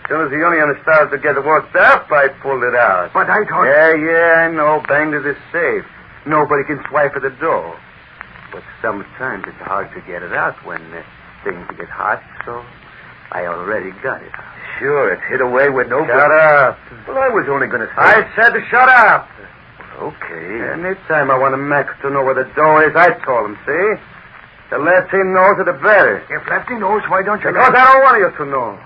soon as the union starts to get worked up, I pulled it out. But I thought... Yeah, I know. Banged it is safe. Nobody can swipe at the door. But sometimes it's hard to get it out when things get hot, so I already got it. Sure, it's hid away with no... Shut up. Well, I was only going to say... I said to shut up. Okay. Anytime I want a Max to know where the door is, I told him, see? The less he knows, the better. If Lefty knows, why don't you... Because I don't want you to know.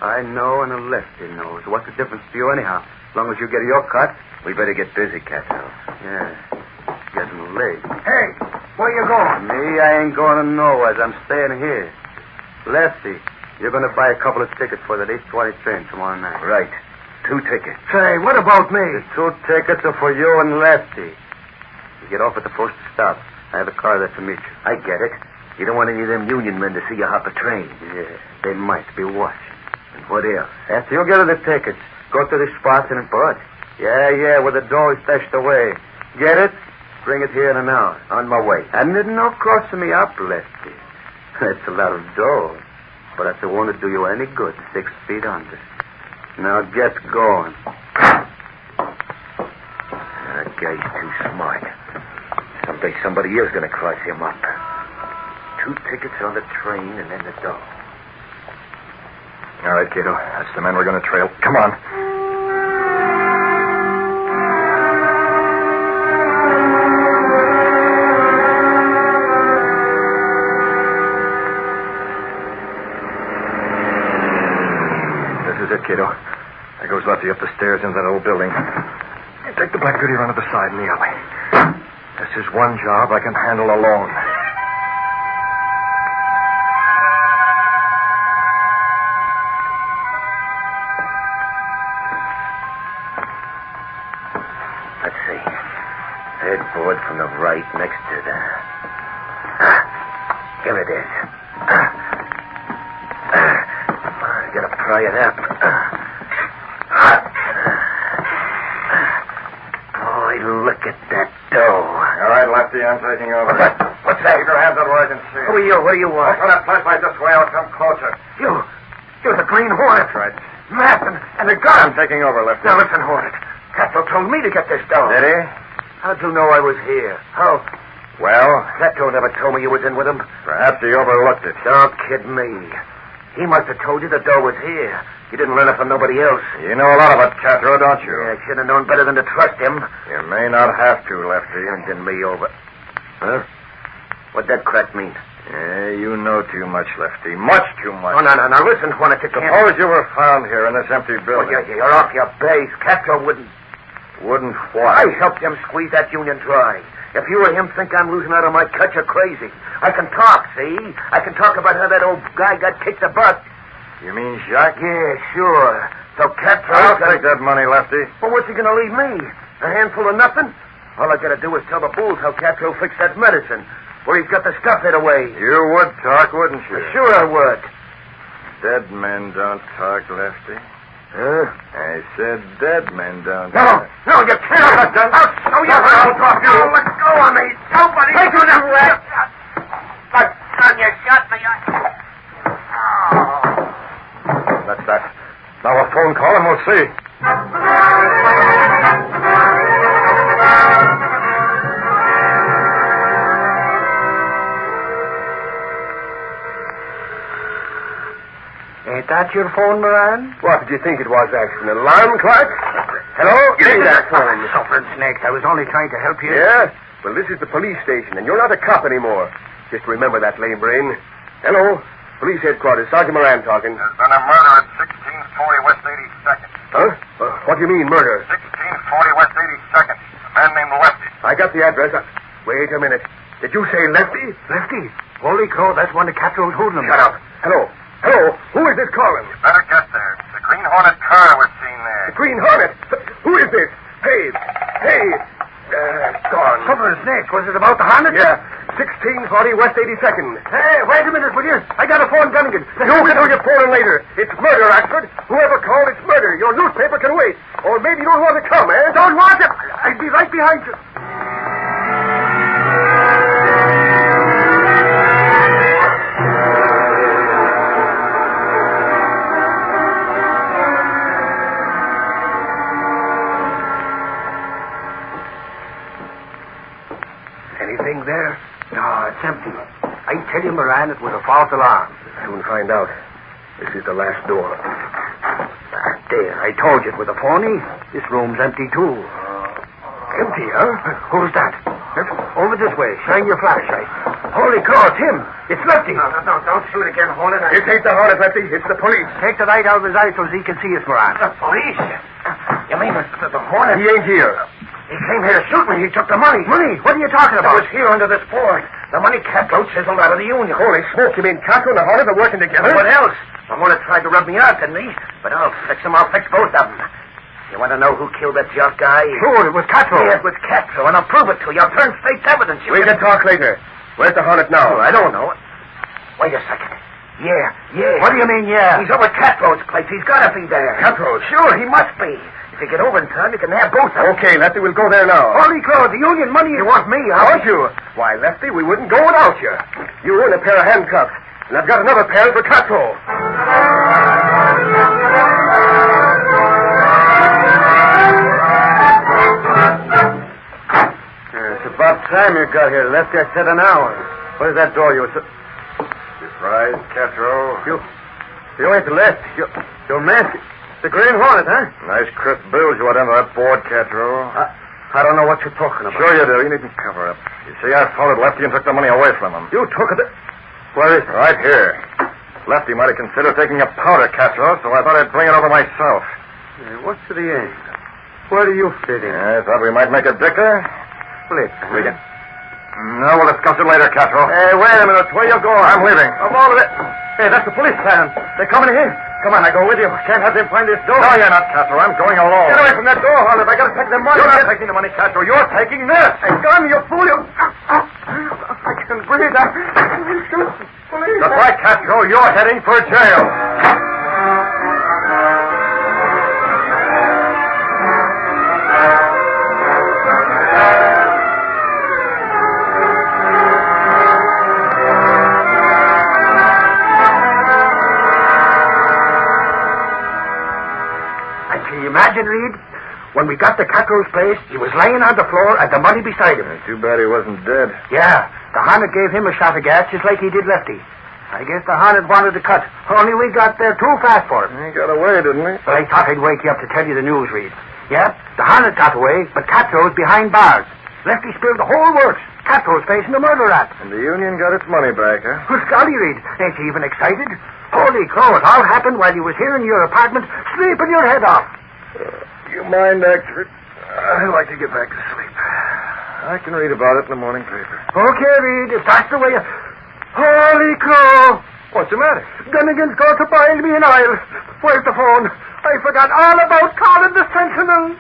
I know and the Lefty knows. What's the difference to you anyhow? As long as you get your cut, we better get busy, Castro. Yeah. Getting late. Hey, where you going? Me, I ain't going to nowhere. I'm staying here. Lefty, you're going to buy a couple of tickets for that 8:20 train tomorrow night. Right. 2 tickets. Say, what about me? The 2 tickets are for you and Lefty. You get off at the first stop. I have a car there to meet you. I get it. You don't want any of them union men to see you hop a train. Yeah, they might be watching. And what else? After you get her the tickets, go to the spots in Bud. Yeah, where the door is stashed away. Get it? Bring it here in an hour. On my way. And there's no crossing me up, Lefty. That's a lot of dough. But if it won't do you any good, 6 feet under. Now get going. That guy's too smart. Someday somebody is going to cross him up. 2 tickets on the train and then the door. All right, Cato. That's the man we're going to trail. Come on. This is it, Cato. There goes Lefty up the stairs into that old building. Take the black beauty around to the side in the alley. This is one job I can handle alone. Let's see. Headboard from the right next to the... Here it is. I gotta pry it up. Boy, look at that dough. All right, Lefty, I'm taking over. What's that? Keep your hands up where I can see. Who are you? What do you want? Open that flashlight this way. I'll come closer. You're the Green Hornet. That's right. Map and a gun. I'm taking over, Lefty. Now listen, Hornet. Castro told me to get this dough. Did he? How'd you know I was here? How? Well, Castro never told me you was in with him. perhaps he overlooked it. Don't kid me. He must have told you the dough was here. You didn't learn it from nobody else. You know a lot about Catro, don't you? Yeah, I should have known better than to trust him. You may not have to, Lefty. Handing me over. Huh? What'd that crack mean? Yeah, you know too much, Lefty. Much too much. Oh, no. Listen, Hornet, you can't... Suppose you were found here in this empty building. Oh, you're off your base. Catro wouldn't... Wouldn't what? I helped him squeeze that union dry. If you or him think I'm losing out on my cut, you're crazy. I can talk, see? I can talk about how that old guy got kicked the butt. You mean Jacques? Yeah, sure. So Catro... I'll take that money, Lefty. Well, what's he going to leave me? A handful of nothing? All I got to do is tell the bulls how Catro fixed that medicine, where he's got the stuff hid away. You would talk, wouldn't you? Sure I would. Dead men don't talk, Lefty. Huh? I said dead men don't talk. No, you can't. I'll show you how to talk. No, let go of me. Somebody... Take you to red. Son, you shot me. That's that. Now a phone call and we'll see. Ain't that your phone, Moran? What did you think it was, Action? An alarm clock? Hello? Give me that phone. Suffering snakes. I was only trying to help you. Yeah? Well, this is the police station, and you're not a cop anymore. Just remember that, lame brain. Hello? Police headquarters. Sergeant Moran talking. There's been a murder at 1640 West 82nd. Huh? What do you mean, murder? 1640 West 82nd. A man named Lefty. I got the address. Wait a minute. Did you say Lefty? Lefty? Holy crow, that's one of Catro's hoodlums. Shut up. Hello? Who is this calling? You better get there. The Green Hornet car was seen there. The Green Hornet? Who is this? Hey. Gone. Suffering snakes. Was it about the Hornet? Yeah. 1640 West 82nd. Hey, wait a minute, will you? I got a phone Gunnigan. You can do your phoning later. It's murder, Axford. Whoever called, it's murder. Your newspaper can wait. Or maybe you don't want to come, eh? Don't want it. I'd be right behind you. Anything there? No, it's empty. I tell you, Moran, it was a false alarm. Soon find out. This is the last door. There, I told you it was a phony. This room's empty, too. Empty, huh? Who's that? Over this way. Shine your flashlight. Holy crow, it's him. It's Lefty. No, don't shoot again, Hornet. It ain't the Hornet, Lefty. It's the police. Take the light out of his eyes so he can see us, Moran. The police? You mean the Hornet? He ain't here. He came here to shoot me. He took the money. Money? What are you talking about? It was here under this board. The money Catro chiseled out of the union. Holy smoke, you mean Catro and the Hornet are working together? What else? The Hornet tried to rub me out, didn't he? But I'll fix him. I'll fix both of them. You want to know who killed that junk guy? Sure, it was Catro. Yeah, it was Catro, and I'll prove it to you. I'll turn state's evidence. We can talk later. Where's the Hornet now? I don't know. Wait a second. Yeah. What do you mean, yeah? He's over at Catro's place. He's got to be there. Catro's? Sure, he must be. If you get over in time, you can have both of them. Okay, Lefty, we'll go there now. Holy crow, the union money... You want me, huh? Don't you? Why, Lefty, we wouldn't go without you. You in a pair of handcuffs, and I've got another pair for Catro. It's about time you got here, Lefty. I said an hour. Where's that door you... Surprise, Catro. You ain't Lefty. You're masked. The Green Hornet, huh? Nice crisp bills you had under that board, Catro. I don't know what you're talking about. Sure you do. You needn't cover up. You see, I followed Lefty and took the money away from him. You took it? Where is it? Right here. Lefty might have considered taking a powder, Catro, so I thought I'd bring it over myself. What's the aim? Where do you fit in? I thought we might make a dicker. Split. No, we'll discuss it later, Catro. Hey, wait a minute. Where you going? I'm leaving. Of all of it. Hey, that's the police van. They're coming here. Come on, I go with you. Can't have them find this door. No, you're not, Catro. I'm going alone. Get away from that door, Hornet. I gotta take the money. You're not taking the money, Catro. You're taking this. Hey, gun, you fool. I can breathe. Police. That's right, Catro. You're heading for jail. Imagine, Reed, when we got to Catro's place, he was laying on the floor and the money beside him. Too bad he wasn't dead. Yeah, the Hornet gave him a shot of gas just like he did Lefty. I guess the Hornet wanted to cut. Only we got there too fast for him. He got away, didn't he? I thought I'd wake you up to tell you the news, Reed. Yeah, the Hornet got away, but Catro's behind bars. Lefty spilled the whole works. Catro's facing the murder rap. And the Union got its money back, huh? Well, golly, Reed, ain't you even excited? Holy crow, it all happened while you was here in your apartment, sleeping your head off. You mind, Actor? I'd like to get back to sleep. I can read about it in the morning paper. Okay, Reed, if that's the way you... Holy crow! What's the matter? Dunnigan's going to boil me in oil. Where's the phone? I forgot all about calling the Sentinel.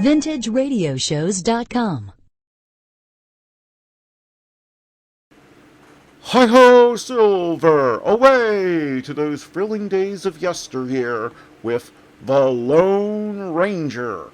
VintageRadioshows.com. Hi-ho, Silver! Away to those thrilling days of yesteryear with The Lone Ranger.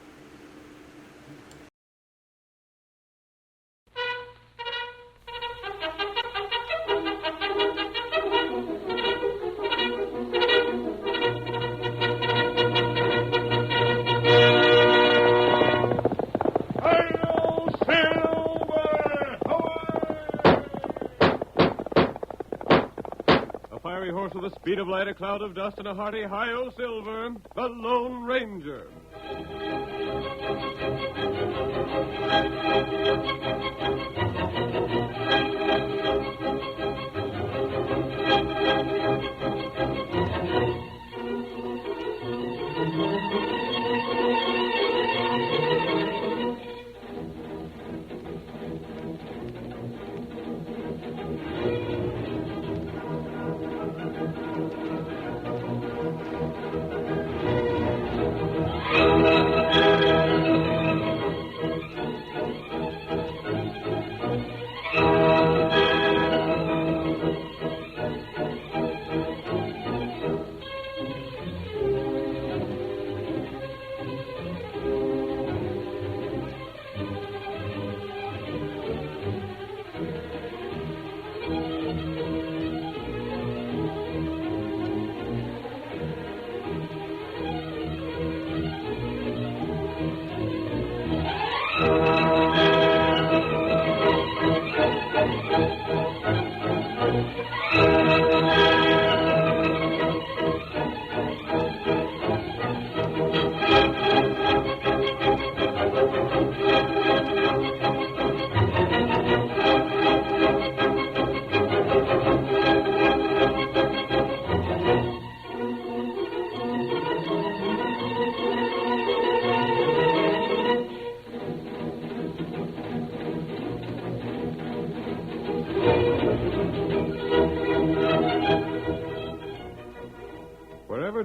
Horse with the speed of light, a cloud of dust, and a hearty hi-yo Silver, the Lone Ranger.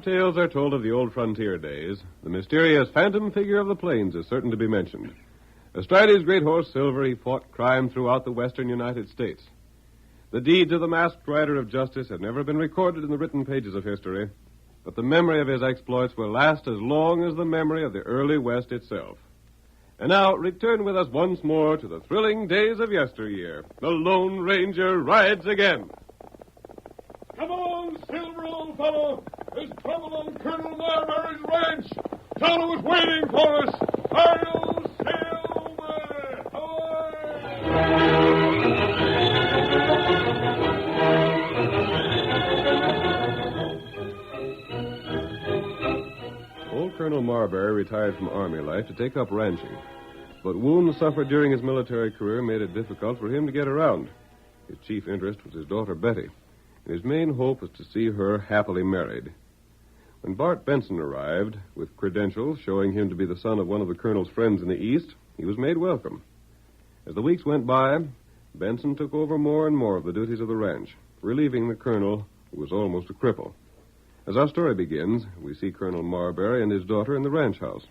Tales are told of the old frontier days, the mysterious phantom figure of the plains is certain to be mentioned. Astride his great horse, Silver, he fought crime throughout the western United States. The deeds of the masked rider of justice have never been recorded in the written pages of history, but the memory of his exploits will last as long as the memory of the early West itself. And now, return with us once more to the thrilling days of yesteryear. The Lone Ranger rides again. Come on, Silver, old fellow. There's trouble on Colonel Marbury's ranch. Tonto is waiting for us. Hi-yo, Silver! Old Colonel Marbury retired from Army life to take up ranching. But wounds suffered during his military career made it difficult for him to get around. His chief interest was his daughter, Betty. His main hope was to see her happily married. When Bart Benson arrived, with credentials showing him to be the son of one of the colonel's friends in the East, he was made welcome. As the weeks went by, Benson took over more and more of the duties of the ranch, relieving the colonel, who was almost a cripple. As our story begins, we see Colonel Marbury and his daughter in the ranch house.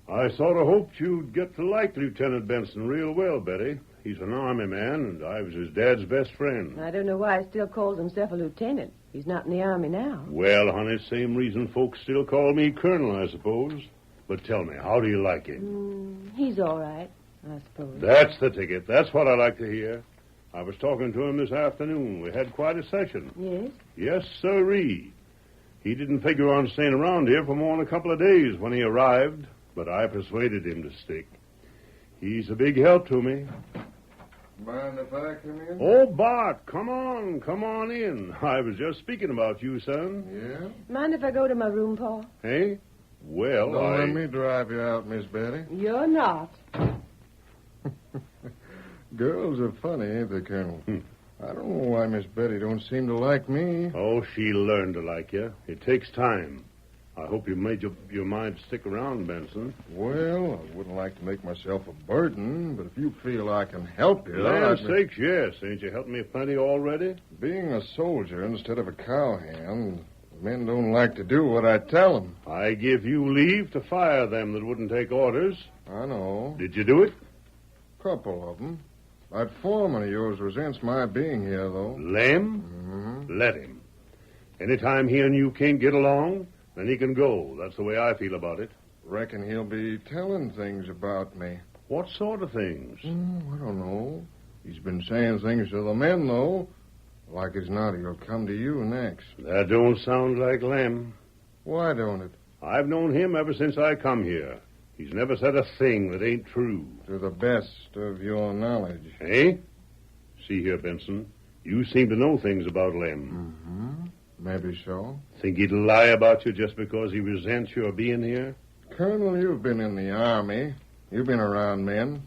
I sort of hoped you'd get to like Lieutenant Benson real well, Betty. He's an Army man, and I was his dad's best friend. I don't know why he still calls himself a lieutenant. He's not in the Army now. Well, honey, same reason folks still call me Colonel, I suppose. But tell me, how do you like him? He's all right, I suppose. That's the ticket. That's what I like to hear. I was talking to him this afternoon. We had quite a session. Yes? Yes, sirree. He didn't figure on staying around here for more than a couple of days when he arrived, but I persuaded him to stick. He's a big help to me. Mind if I come in? Oh, Bart, come on in. I was just speaking about you, son. Yeah? Mind if I go to my room, Paul? Hey? Well, Don't let me drive you out, Miss Betty. You're not. Girls are funny, ain't they, Colonel? I don't know why Miss Betty don't seem to like me. Oh, she'll learn to like you. It takes time. I hope you made your mind stick around, Benson. Well, I wouldn't like to make myself a burden, but if you feel I can help you... Land's sakes, yes. Ain't you helped me plenty already? Being a soldier instead of a cowhand, men don't like to do what I tell them. I give you leave to fire them that wouldn't take orders. I know. Did you do it? Couple of them. That foreman of yours resents my being here, though. Lem? Mm-hmm. Let him. Anytime he and you can't get along, then he can go. That's the way I feel about it. Reckon he'll be telling things about me. What sort of things? I don't know. He's been saying things to the men, though. Like as not, he'll come to you next. That don't sound like Lem. Why don't it? I've known him ever since I come here. He's never said a thing that ain't true. To the best of your knowledge. Eh? See here, Benson. You seem to know things about Lem. Mm-hmm. Maybe so. Think he'd lie about you just because he resents your being here? Colonel, you've been in the Army. You've been around men.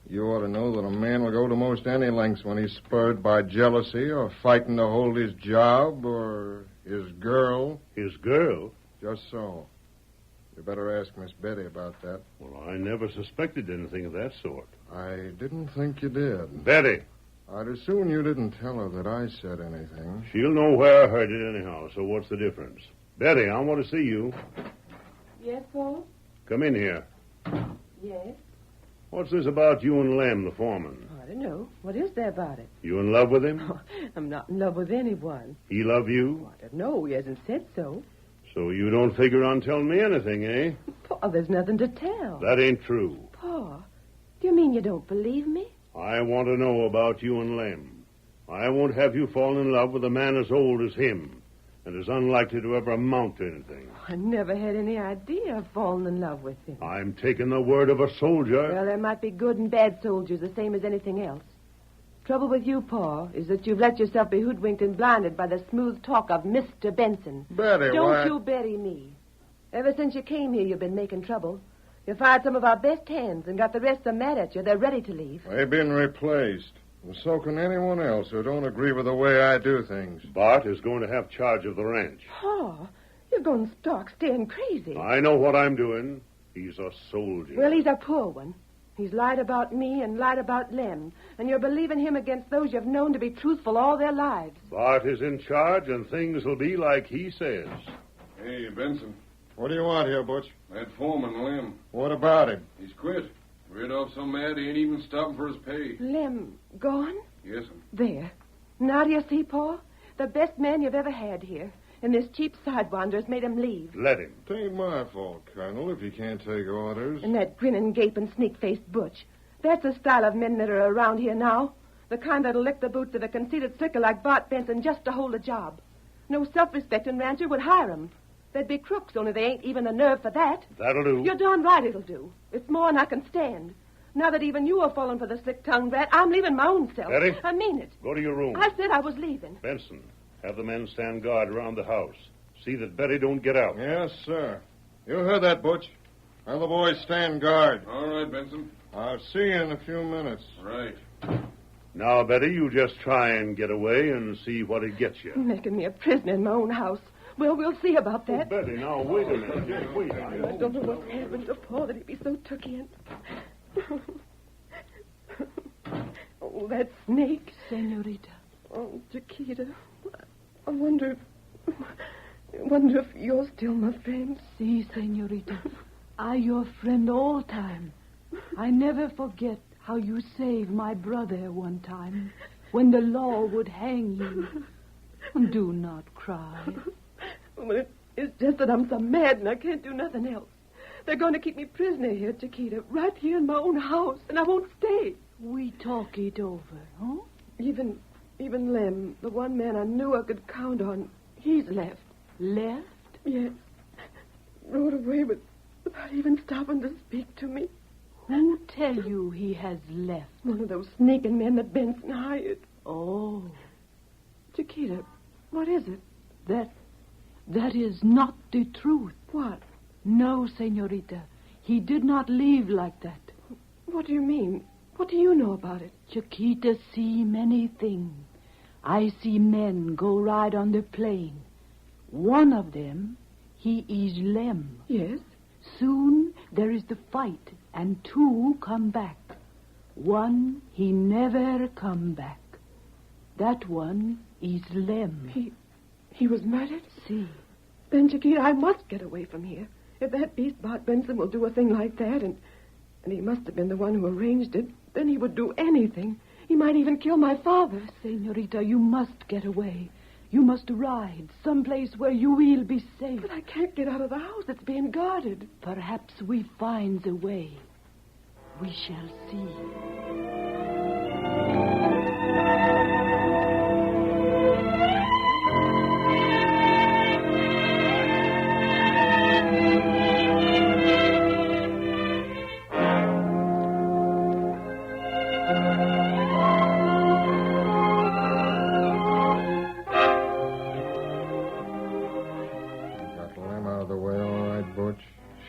You ought to know that a man will go to most any lengths when he's spurred by jealousy or fighting to hold his job or his girl. His girl? Just so. You better ask Miss Betty about that. Well, I never suspected anything of that sort. I didn't think you did. Betty! I'd assume you didn't tell her that I said anything. She'll know where I heard it anyhow, so what's the difference? Betty, I want to see you. Yes, Paul? Come in here. Yes? What's this about you and Lem, the foreman? I don't know. What is there about it? You in love with him? I'm not in love with anyone. He love you? I don't know. He hasn't said so. So you don't figure on telling me anything, eh? Paul, there's nothing to tell. That ain't true. Paul, do you mean you don't believe me? I want to know about you and Lem. I won't have you fall in love with a man as old as him and as unlikely to ever amount to anything. I never had any idea of falling in love with him. I'm taking the word of a soldier. Well, there might be good and bad soldiers, the same as anything else. Trouble with you, Paul, is that you've let yourself be hoodwinked and blinded by the smooth talk of Mr. Benson. Betty, Don't you Betty me. Ever since you came here, you've been making trouble. You fired some of our best hands and got the rest of them mad at you. They're ready to leave. They've been replaced. And so can anyone else who don't agree with the way I do things. Bart is going to have charge of the ranch. Paul, you're going stark, staying crazy. I know what I'm doing. He's a soldier. Well, he's a poor one. He's lied about me and lied about Lem. And you're believing him against those you've known to be truthful all their lives. Bart is in charge, and things will be like he says. Hey, Benson. What do you want here, Butch? That foreman, Lem. What about him? He's quit. Rid off so mad he ain't even stopping for his pay. Lem gone? Yes, sir. There. Now do you see, Paul? The best man you've ever had here. And this cheap sidewander's made him leave. Let him. It ain't my fault, Colonel, if he can't take orders. And that grinning, gaping, sneak-faced Butch. That's the style of men that are around here now. The kind that'll lick the boots of a conceited slicker like Bart Benson just to hold a job. No self-respecting rancher would hire him. They'd be crooks, only they ain't even the nerve for that. That'll do. You're darn right it'll do. It's more than I can stand. Now that even you are falling for the slick-tongued rat, I'm leaving my own self. Betty? I mean it. Go to your room. I said I was leaving. Benson, have the men stand guard around the house. See that Betty don't get out. Yes, sir. You heard that, Butch. Have the boys stand guard. All right, Benson. I'll see you in a few minutes. Right. Now, Betty, you just try and get away and see what it gets you. Making me a prisoner in my own house. Well, we'll see about that. Oh, Betty, now, wait a minute. Just wait. I don't know what's happened to Paul that he'd be so took in. Oh, that snake. Senorita. Oh, Chiquita. I wonder... wonder if you're still my friend. Si, senorita. I your friend all time. I never forget how you saved my brother one time when the law would hang you. Do not cry. Well, it's just that I'm so mad and I can't do nothing else. They're going to keep me prisoner here, Chiquita, right here in my own house, and I won't stay. We talk it over, huh? Even Lem, the one man I knew I could count on, he's left. Left? Yes. Rode away without even stopping to speak to me. Who tell you he has left? One of those sneaking men that Benson hired. Oh. Chiquita, what is it? That is not the truth. What? No, senorita. He did not leave like that. What do you mean? What do you know about it? Chiquita see many things. I see men go ride on the plain. One of them, he is Lem. Yes? Soon there is the fight, and two come back. One, he never come back. That one is Lem. He was murdered? See. Then, Chiquita, I must get away from here. If that beast Bart Benson will do a thing like that, and he must have been the one who arranged it, then he would do anything. He might even kill my father. Senorita, you must get away. You must ride someplace where you will be safe. But I can't get out of the house. It's being guarded. Perhaps we find a way. We shall see.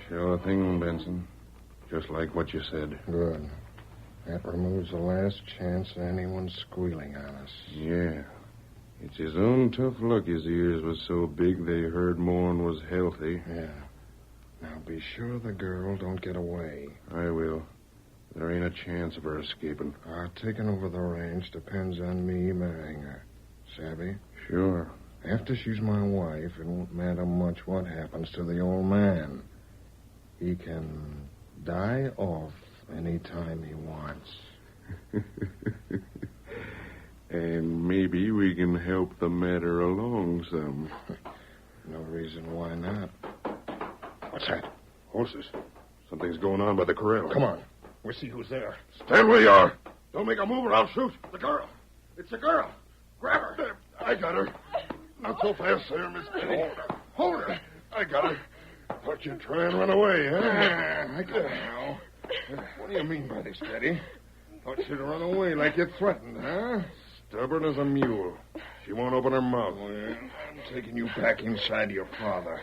Sure thing, Benson. Just like what you said. Good. That removes the last chance of anyone squealing on us. Yeah. It's his own tough luck his ears was so big they heard more'n was healthy. Yeah. Now be sure the girl don't get away. I will. There ain't a chance of her escaping. Our taking over the ranch depends on me marrying her. Savvy? Sure. After she's my wife, it won't matter much what happens to the old man. He can die off any time he wants. And maybe we can help the matter along some. No reason why not. What's that? Horses. Something's going on by the corral. Come on. We'll see who's there. Stand where you are. Don't make a move or I'll shoot. The girl. It's the girl. Grab her. I got her. Not so fast, sir, Miss Betty. Hold her. I got her. Thought you'd try and run away, huh? I got her now. What do you mean by this, Betty? Thought she'd run away like you threatened, huh? Stubborn as a mule. She won't open her mouth. Well, I'm taking you back inside to your father.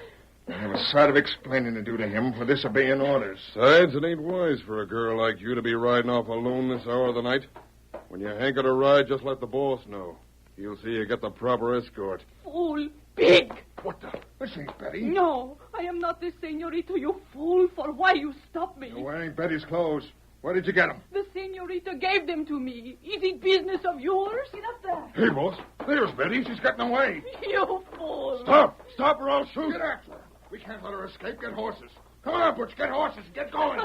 I have a sight of explaining to do to him for disobeying orders. Besides, it ain't wise for a girl like you to be riding off alone this hour of the night. When you hanker to ride, just let the boss know. He'll see you get the proper escort. Fool, pig! What the? This ain't Betty. No, I am not the senorita, you fool. For why you stop me? You're wearing Betty's clothes. Where did you get them? The senorita gave them to me. Is it business of yours? Get up there. Hey, boss. There's Betty. She's getting away. You fool. Stop. Stop or I'll shoot. Get after her. We can't let her escape. Get horses. Come on, Butch. Get horses and get going.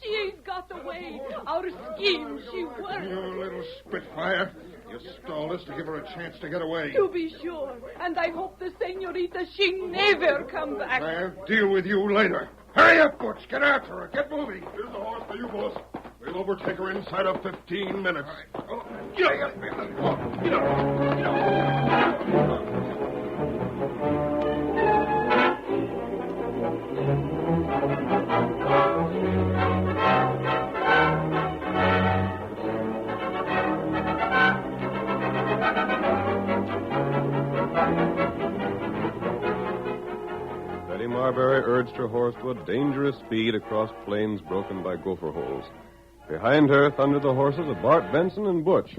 She ain't got away. Our scheme, she worked. You little spitfire. You stalled us to give her a chance to get away. To be sure. And I hope the senorita, she never come back. I'll deal with you later. Hurry up, Butch. Get after her. Get moving. Here's the horse for you, boss. We'll overtake her inside of 15 minutes. All right. Oh, get up. Get up. Get up. Betty Marbury urged her horse to a dangerous speed across plains broken by gopher holes. Behind her thundered the horses of Bart Benson and Butch.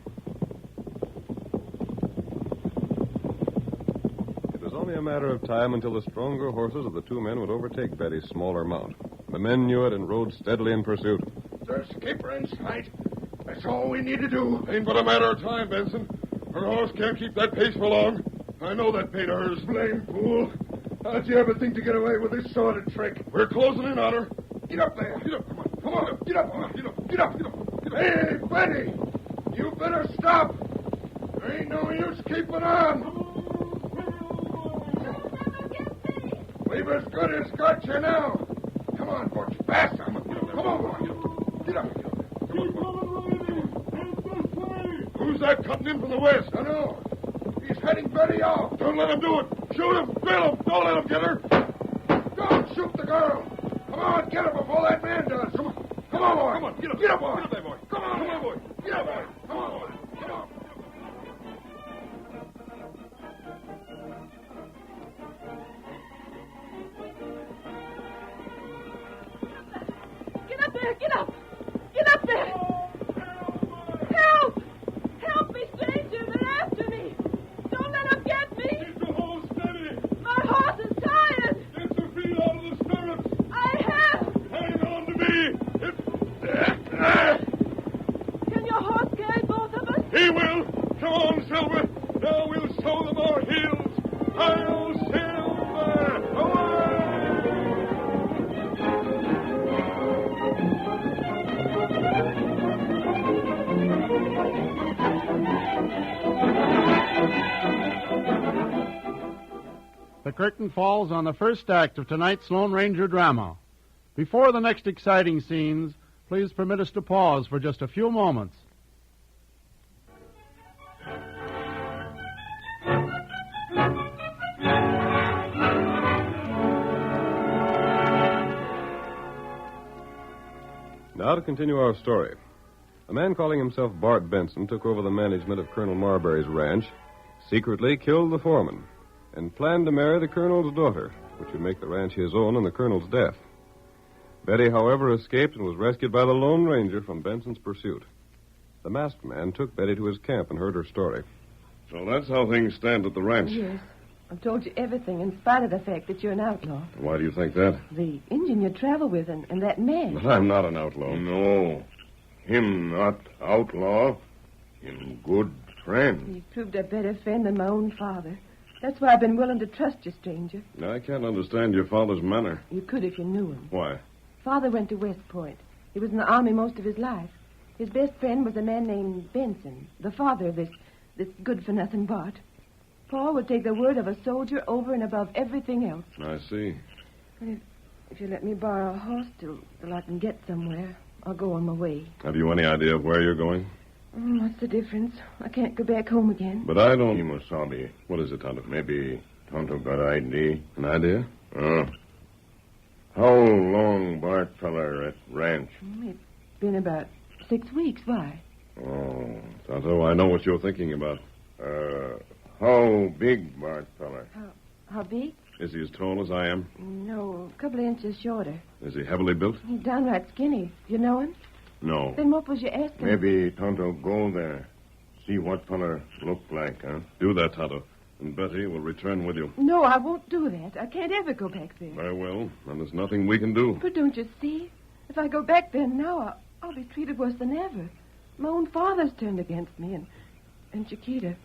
It was only a matter of time until the stronger horses of the two men would overtake Betty's smaller mount. The men knew it and rode steadily in pursuit. There's Skipper in sight. That's all we need to do. Ain't but a matter of time, Benson. Her horse can't keep that pace for long. I know that paid hers. Blame fool. How'd you ever think to get away with this sort of trick? We're closing in on her. Get up there. Get up. Come on. Get up. Get up. Get up. Get up. Hey, Betty. You better stop. There ain't no use keeping on. We've as good as got you now. Come on, Butch. Faster. Come on, boy. Get up. Who's that cutting in from the west? I know. He's heading Betty off. Don't let him do it. Shoot him. Drill him. Don't let him get her. Don't shoot the girl. Come on, get her before that man does. Come on. Come on, boy. Come on. Get up. Get up, boy. Get up there, boy. Come on, boy. Get up, boy. Come on, boy. Come on. Get up there. Get up. Get up there. Help. Help me, stranger. They're after me. Don't let them get me. Keep the horse steady. My horse is tired. Get your feet out of the stirrups. I have. Hang on to me. Can your horse carry both of us? He will. Come on, Silver. Now we'll show them our heels. I'll Silver. Away! The curtain falls on the first act of tonight's Lone Ranger drama. Before the next exciting scenes, please permit us to pause for just a few moments. Now to continue our story. A man calling himself Bart Benson took over the management of Colonel Marbury's ranch, secretly killed the foreman, and planned to marry the colonel's daughter, which would make the ranch his own on the colonel's death. Betty, however, escaped and was rescued by the Lone Ranger from Benson's pursuit. The masked man took Betty to his camp and heard her story. So that's how things stand at the ranch. Yes. I've told you everything in spite of the fact that you're an outlaw. Why do you think that? The Indian you travel with and that man. But I'm not an outlaw. No. Him not outlaw. Him good friend. He proved a better friend than my own father. That's why I've been willing to trust you, stranger. I can't understand your father's manner. You could if you knew him. Why? Father went to West Point. He was in the Army most of his life. His best friend was a man named Benson, the father of this good-for-nothing Bart. Paul would take the word of a soldier over and above everything else. I see. If you let me borrow a horse till I can get somewhere, I'll go on my way. Have you any idea of where you're going? What's the difference? I can't go back home again. But I don't... Mosabi. What is it, Tonto? Maybe Tonto got ID. An idea? How long Bart feller at ranch? It's been about 6 weeks. Why? Oh, Tonto, I know what you're thinking about. How big Bart feller? How big? Is he as tall as I am? No, a couple of inches shorter. Is he heavily built? He's downright skinny. You know him? No. Then what was you asking? Maybe Tonto go there. See what feller look like, huh? Do that, Tonto. And Betty will return with you. No, I won't do that. I can't ever go back there. Very well. And there's nothing we can do. But don't you see? If I go back there now, I'll be treated worse than ever. My own father's turned against me, and Chiquita.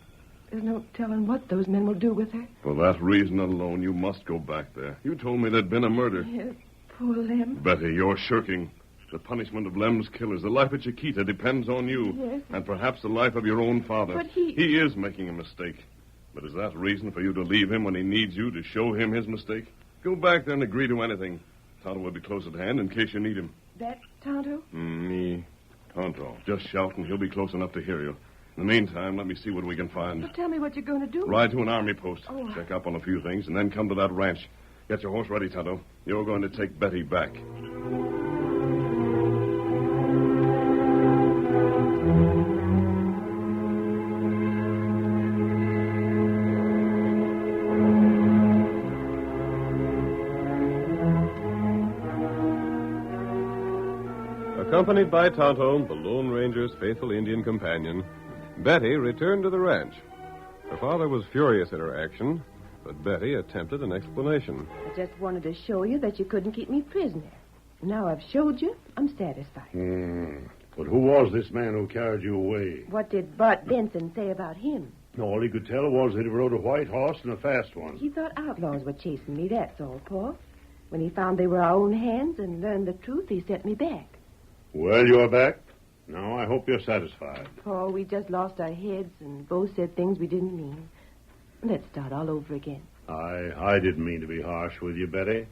There's no telling what those men will do with her. For that reason alone, you must go back there. You told me there'd been a murder. Yes, poor Lem. Betty, you're shirking. The punishment of Lem's killers, the life of Chiquita, depends on you. Yes. And perhaps the life of your own father. But he is making a mistake. But is that reason for you to leave him when he needs you to show him his mistake? Go back there and agree to anything. Tonto will be close at hand in case you need him. That Tonto? Me, Tonto. Just shout and he'll be close enough to hear you. In the meantime, let me see what we can find. Well, tell me what you're going to do. Ride to an army post. Oh. Check up on a few things, and then come to that ranch. Get your horse ready, Tonto. You're going to take Betty back. Accompanied by Tonto, the Lone Ranger's faithful Indian companion, Betty returned to the ranch. Her father was furious at her action, but Betty attempted an explanation. I just wanted to show you that you couldn't keep me prisoner. Now I've showed you, I'm satisfied. But who was this man who carried you away? What did Bart Benson say about him? All he could tell was that he rode a white horse and a fast one. He thought outlaws were chasing me, that's all, Pa. When he found they were our own hands and learned the truth, he sent me back. Well, you're back. Now, I hope you're satisfied. Pa, we just lost our heads and both said things we didn't mean. Let's start all over again. I didn't mean to be harsh with you, Betty.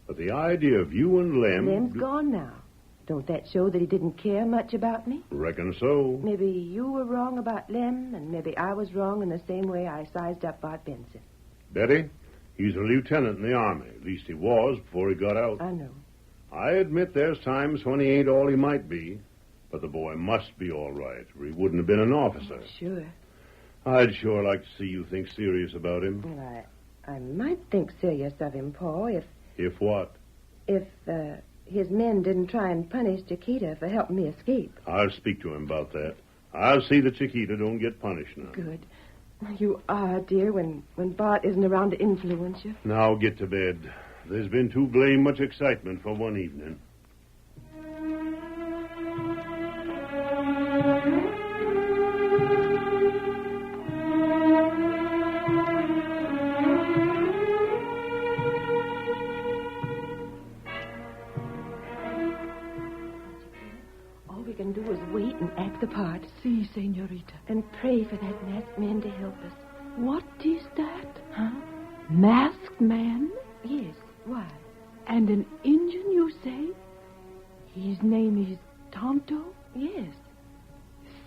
But the idea of you and Lem... Lem's gone now. Don't that show that he didn't care much about me? Reckon so. Maybe you were wrong about Lem, and maybe I was wrong in the same way I sized up Bart Benson. Betty, he's a lieutenant in the Army. At least he was before he got out. I know. I admit there's times when he ain't all he might be. But the boy must be all right, or he wouldn't have been an officer. Sure. I'd sure like to see you think serious about him. Well, I might think serious of him, Pa, if... If what? If, his men didn't try and punish Chiquita for helping me escape. I'll speak to him about that. I'll see that Chiquita don't get punished now. Good. You are, dear, when Bart isn't around to influence you. Now get to bed. There's been too blame much excitement for one evening. Do is wait and act the part. Si, senorita. And pray for that masked man to help us. What is that? Huh? Masked man? Yes. Why? And an Indian, you say? His name is Tonto? Yes.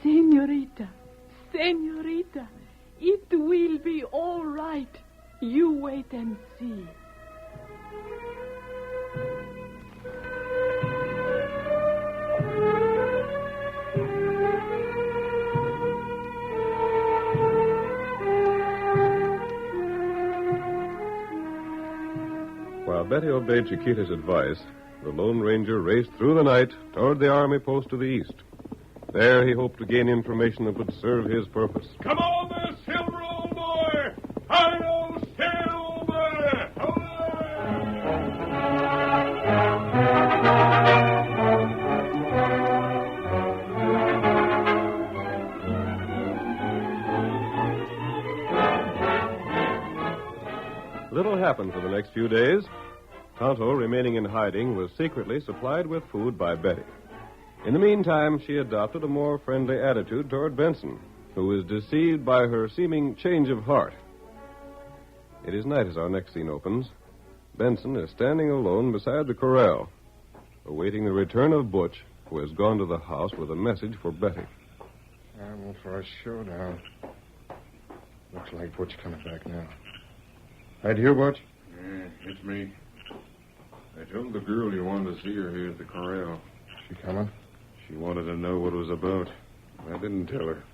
Senorita. Senorita. It will be all right. You wait and see. While Betty obeyed Chiquita's advice, the Lone Ranger raced through the night toward the army post to the east. There he hoped to gain information that would serve his purpose. Come on there, Silver, old boy! Hi-yo, Silver! Little happened for the next few days. Tonto, remaining in hiding, was secretly supplied with food by Betty. In the meantime, she adopted a more friendly attitude toward Benson, who was deceived by her seeming change of heart. It is night as our next scene opens. Benson is standing alone beside the corral, awaiting the return of Butch, who has gone to the house with a message for Betty. I'm for a showdown. Looks like Butch coming back now. Right here, Butch? Yeah, it's me. I told the girl you wanted to see her here at the corral. She coming? She wanted to know what it was about. I didn't tell her.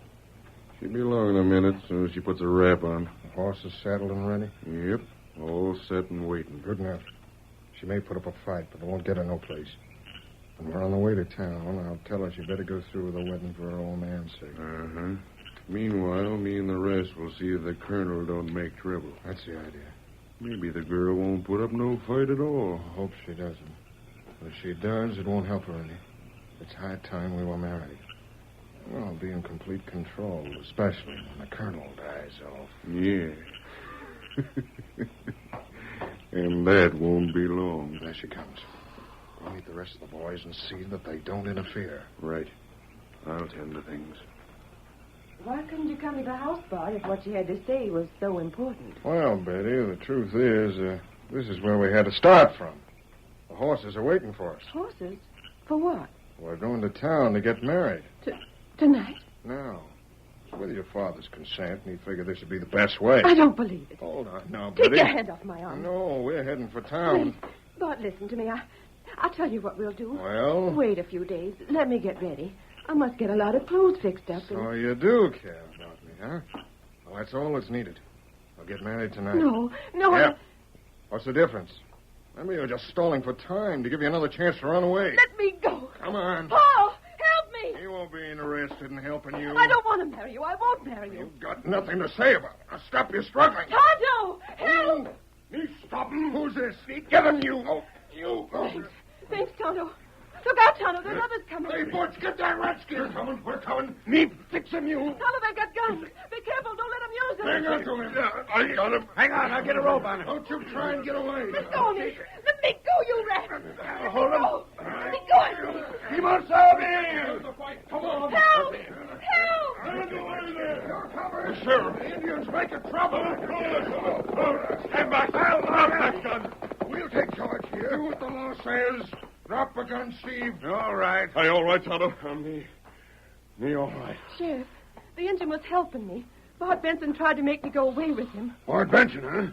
She'll be along in a minute, as soon as she puts her wrap on. The horse is saddled and ready? Yep, all set and waiting. Good enough. She may put up a fight, but it won't get her no place. When we're on the way to town, I'll tell her she better go through with the wedding for her old man's sake. Uh-huh. Meanwhile, me and the rest will see if the colonel don't make trouble. That's the idea. Maybe the girl won't put up no fight at all. I hope she doesn't. But if she does, it won't help her any. It's high time we were married. Well, I'll be in complete control, especially when the colonel dies off. Yeah. And that won't be long. There she comes. Go meet the rest of the boys and see that they don't interfere. Right. I'll tend to things. Why couldn't you come to the house, Bart, if what you had to say was so important? Well, Betty, the truth is, this is where we had to start from. The horses are waiting for us. Horses? For what? We're going to town to get married. Tonight? No. With your father's consent, and he figured this would be the best way. I don't believe it. Hold on now, Betty. Take your hand off my arm. No, we're heading for town. Please. Bart, listen to me. I'll tell you what we'll do. Well? Wait a few days. Let me get ready. I must get a lot of clothes fixed up. So you do care about me, huh? Well, that's all that's needed. I'll get married tonight. No. Yeah. What's the difference? Maybe you're just stalling for time to give you another chance to run away. Let me go. Come on. Paul, help me. He won't be interested in helping you. I don't want to marry you. I won't marry you. You've got nothing to say about it. Now stop your struggling. Tonto, help. Me stop him. Who's this? Get him, you. Oh, you. Oh. Thanks, Tonto. Look out, Tonto. There's others coming. Hey, Butch, get that redskin. We're coming. Me fix him, you. Tonto, they've got guns. Be careful. Don't let them Hang on to him. Yeah, I got him. Hang on, I'll get a rope on him. Don't you try and get away. Let go of me. Let me go, you rat. Hold him. Let me go. He must have me. Come on. Help! Help! The sheriff. The Indians making trouble. Stand back. I'll drop that gun. We'll take charge here. Do what the law says. Drop the gun, Steve. All right. Are you all right, Tonto? Me all right. Sheriff, the engine was helping me. Bart Benson tried to make me go away with him. Bart Benson, huh?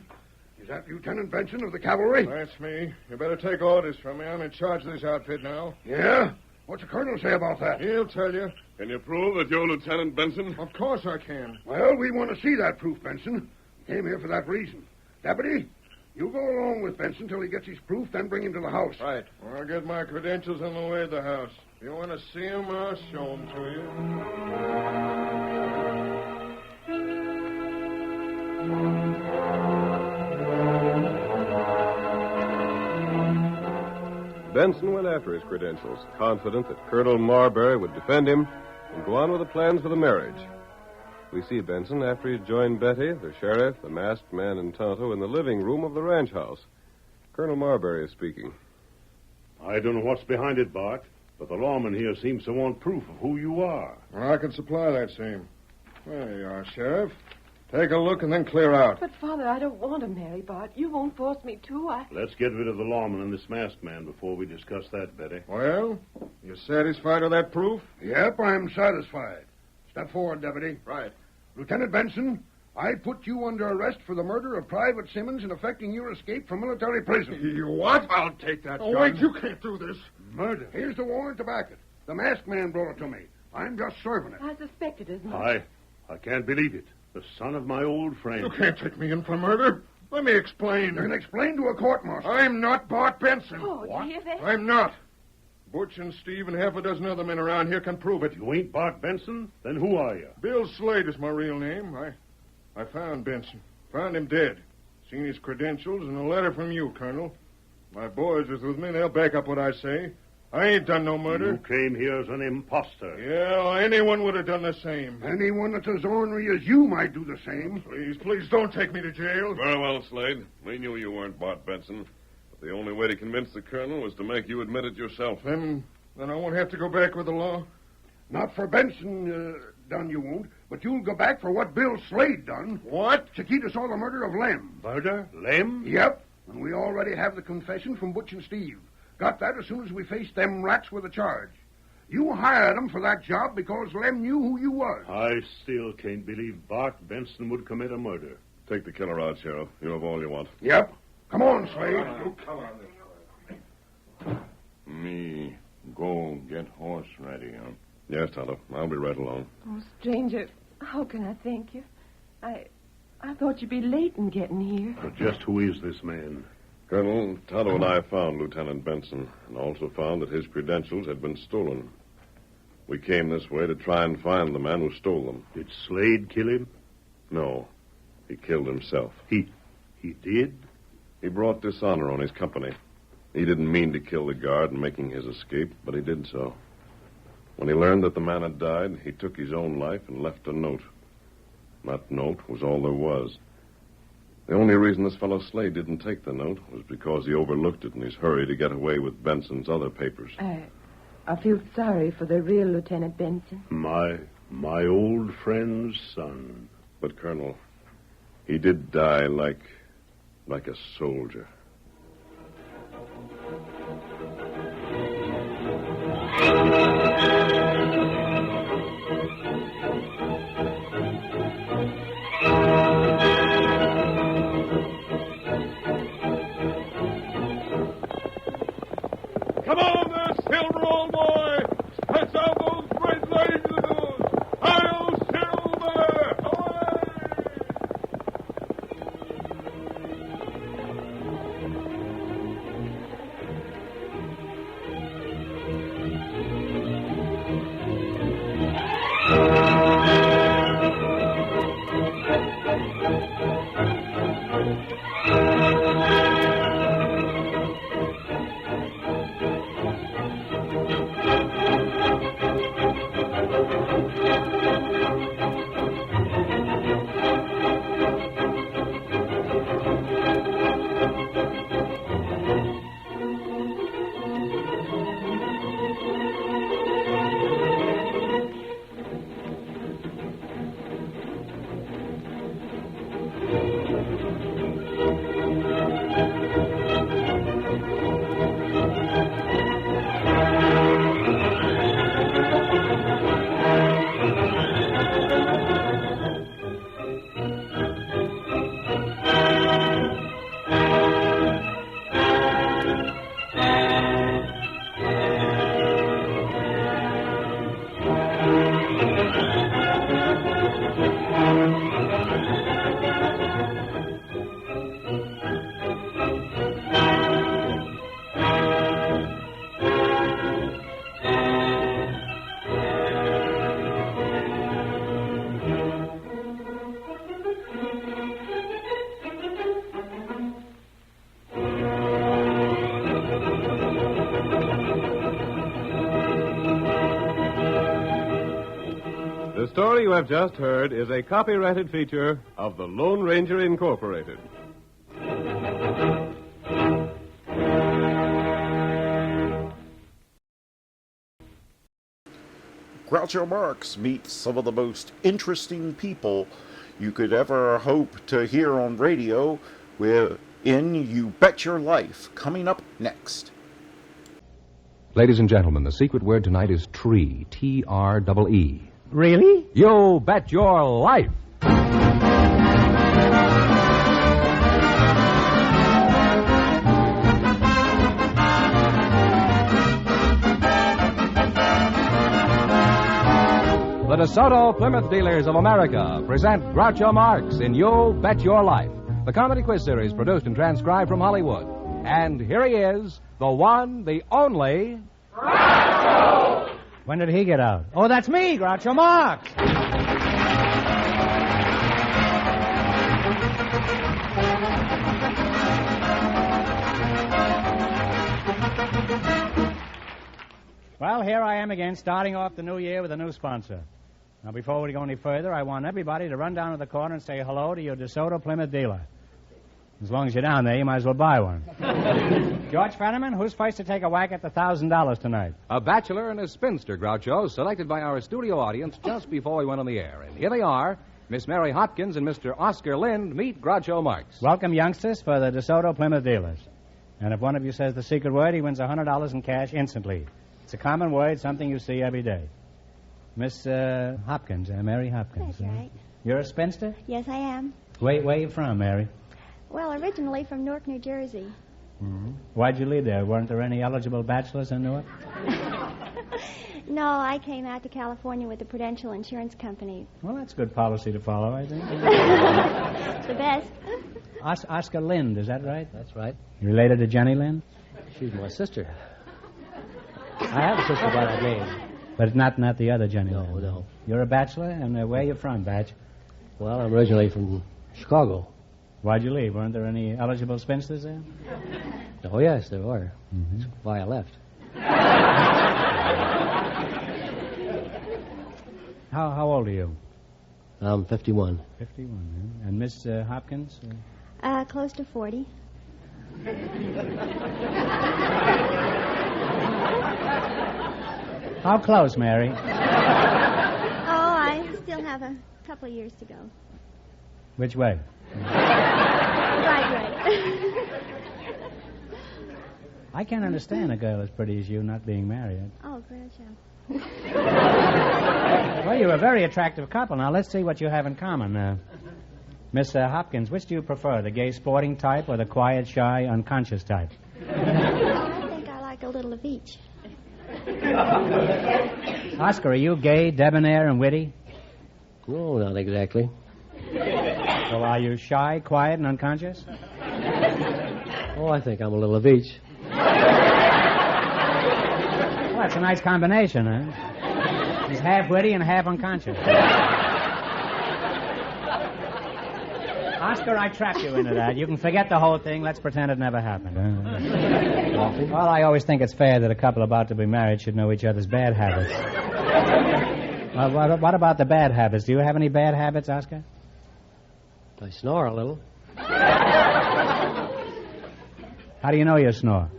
Is that Lieutenant Benson of the cavalry? That's me. You better take orders from me. I'm in charge of this outfit now. Yeah? What's the colonel say about that? He'll tell you. Can you prove that you're Lieutenant Benson? Of course I can. Well, we want to see that proof, Benson. Came here for that reason. Deputy, you go along with Benson till he gets his proof, then bring him to the house. Right. I'll get my credentials on the way to the house. If you want to see him, I'll show him to you. Benson went after his credentials, confident that Colonel Marbury would defend him and go on with the plans for the marriage. We see Benson after he joined Betty, the sheriff, the masked man, and Tonto in the living room of the ranch house. Colonel Marbury is speaking. I don't know what's behind it, Bart, but the lawman here seems to want proof of who you are. Well, I can supply that same. There you are, Sheriff. Take a look and then clear out. But, Father, I don't want to marry Bart. You won't force me to. Let's get rid of the lawman and this masked man before we discuss that, Betty. Well, you satisfied with that proof? Yep, I'm satisfied. Step forward, Deputy. Right. Lieutenant Benson, I put you under arrest for the murder of Private Simmons and effecting your escape from military prison. You what? I'll take that gun. Wait, you can't do this. Murder. Here's the warrant to back it. The masked man brought it to me. I'm just serving it. I suspected as much. I can't believe it. The son of my old friend. You can't take me in for murder. Let me explain. Then explain to a court-martial. I'm not Bart Benson. Oh, do you hear that? I'm not. Butch and Steve and half a dozen other men around here can prove it. You ain't Bart Benson? Then who are you? Bill Slade is my real name. I found Benson. Found him dead. Seen his credentials and a letter from you, Colonel. My boys is with me. They'll back up what I say. I ain't done no murder. You came here as an imposter. Yeah, anyone would have done the same. Anyone that's as ornery as you might do the same. Please don't take me to jail. Very well, Slade. We knew you weren't Bart Benson. But the only way to convince the colonel was to make you admit it yourself. Then I won't have to go back with the law? Not for Benson done, you won't. But you'll go back for what Bill Slade done. What? Chiquita saw the murder of Lem. Murder? Lem? Yep. And we already have the confession from Butch and Steve. Got that as soon as we faced them rats with a charge. You hired them for that job because Lem knew who you was. I still can't believe Bart Benson would commit a murder. Take the killer out, Sheriff. You have all you want. Yep. Come on, Slade. Come on. Me go get horse ready, huh? Yes, Tonto. I'll be right along. Oh, stranger, how can I thank you? I thought you'd be late in getting here. But just who is this man? Colonel, Tonto and I found Lieutenant Benson and also found that his credentials had been stolen. We came this way to try and find the man who stole them. Did Slade kill him? No. He killed himself. He did? He brought dishonor on his company. He didn't mean to kill the guard in making his escape, but he did so. When he learned that the man had died, he took his own life and left a note. That note was all there was. The only reason this fellow Slade didn't take the note was because he overlooked it in his hurry to get away with Benson's other papers. I feel sorry for the real Lieutenant Benson. My old friend's son. But, Colonel, he did die like a soldier. Come on there, Silver, old boy. Stretch out those great legs of yours. I'll Silver. you have just heard is a copyrighted feature of the Lone Ranger Incorporated. Groucho Marx meets some of the most interesting people you could ever hope to hear on radio. We're in You Bet Your Life, coming up next. Ladies and gentlemen, the secret word tonight is tree, T-R-E-E. Really? You bet your life. The DeSoto Plymouth Dealers of America present Groucho Marx in You Bet Your Life, the comedy quiz series produced and transcribed from Hollywood. And here he is, the one, the only... Groucho! When did he get out? Oh, that's me, Groucho Marx! Well, here I am again, starting off the new year with a new sponsor. Now, before we go any further, I want everybody to run down to the corner and say hello to your DeSoto Plymouth dealer. As long as you're down there, you might as well buy one. George Fenneman, who's first to take a whack at the $1,000 tonight? A bachelor and a spinster, Groucho, selected by our studio audience just before we went on the air. And here they are, Miss Mary Hopkins and Mr. Oscar Lind. Meet Groucho Marx. Welcome, youngsters, for the DeSoto Plymouth dealers. And if one of you says the secret word, he wins $100 in cash instantly. It's a common word, something you see every day. Miss Hopkins, Mary Hopkins. That's right. You're a spinster? Yes, I am. Where are you from, Mary? Well, originally from Newark, New Jersey. Mm-hmm. Why'd you leave there? Weren't there any eligible bachelors in Newark? No, I came out to California with the Prudential Insurance Company. Well, that's good policy to follow, I think. It's the best. Oscar Lind, is that right? That's right. You related to Jenny Lind? She's my sister. I have a sister by that name. But not the other Jenny Lind? No. You're a bachelor, and where are you from, Batch? Well, I'm originally from Chicago. Why'd you leave? Weren't there any eligible spinsters there? Oh, yes, there were. Mm-hmm. That's why I left. How old are you? I'm 51. 51, yeah. And Miss Hopkins? Close to 40. How close, Mary? Oh, I still have a couple of years to go. Which way? Right. I can't understand a girl as pretty as you not being married. Oh, Groucho. Well, you're a very attractive couple. Now, let's see what you have in common. Miss Hopkins, which do you prefer, the gay sporting type or the quiet, shy, unconscious type? I think I like a little of each. Oscar, are you gay, debonair, and witty? No, not exactly. Well, are you shy, quiet, and unconscious? Oh, I think I'm a little of each. Well, that's a nice combination, huh? He's half witty and half unconscious. Oscar, I trapped you into that. You can forget the whole thing. Let's pretend it never happened. Well, I always think it's fair that a couple about to be married should know each other's bad habits. What about the bad habits? Do you have any bad habits, Oscar? I snore a little. How do you know you snore?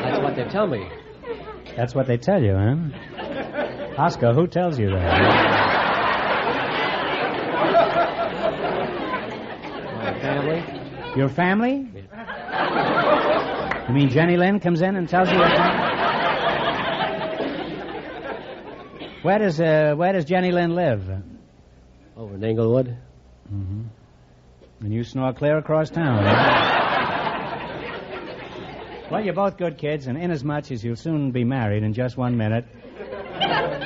That's what they tell me. That's what they tell you, huh? Oscar, who tells you that? My family. Your family? Yeah. You mean Jenny Lind comes in and tells you your family? Where does Jenny Lind live? Over in Englewood. Mm-hmm. And you snore clear across town, huh? Well, you're both good kids, and inasmuch as you'll soon be married in just 1 minute,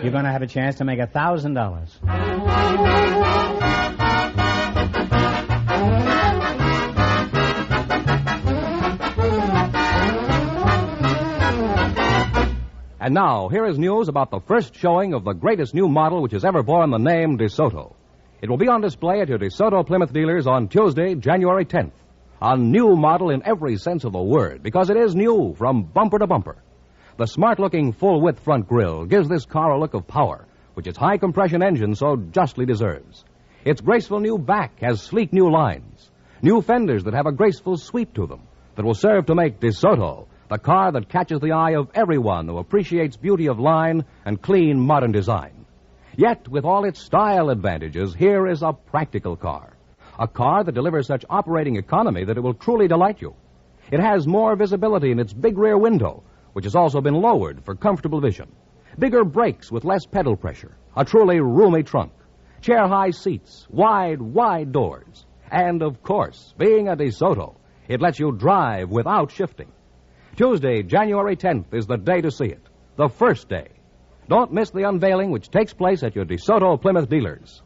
you're going to have a chance to make $1,000. And now, here is news about the first showing of the greatest new model which has ever borne the name DeSoto. It will be on display at your DeSoto Plymouth dealers on Tuesday, January 10th. A new model in every sense of the word, because it is new from bumper to bumper. The smart-looking full-width front grille gives this car a look of power, which its high-compression engine so justly deserves. Its graceful new back has sleek new lines, new fenders that have a graceful sweep to them that will serve to make DeSoto the car that catches the eye of everyone who appreciates beauty of line and clean modern design. Yet, with all its style advantages, here is a practical car. A car that delivers such operating economy that it will truly delight you. It has more visibility in its big rear window, which has also been lowered for comfortable vision. Bigger brakes with less pedal pressure. A truly roomy trunk. Chair-high seats. Wide doors. And, of course, being a DeSoto, it lets you drive without shifting. Tuesday, January 10th, is the day to see it. The first day. Don't miss the unveiling, which takes place at your DeSoto Plymouth dealers.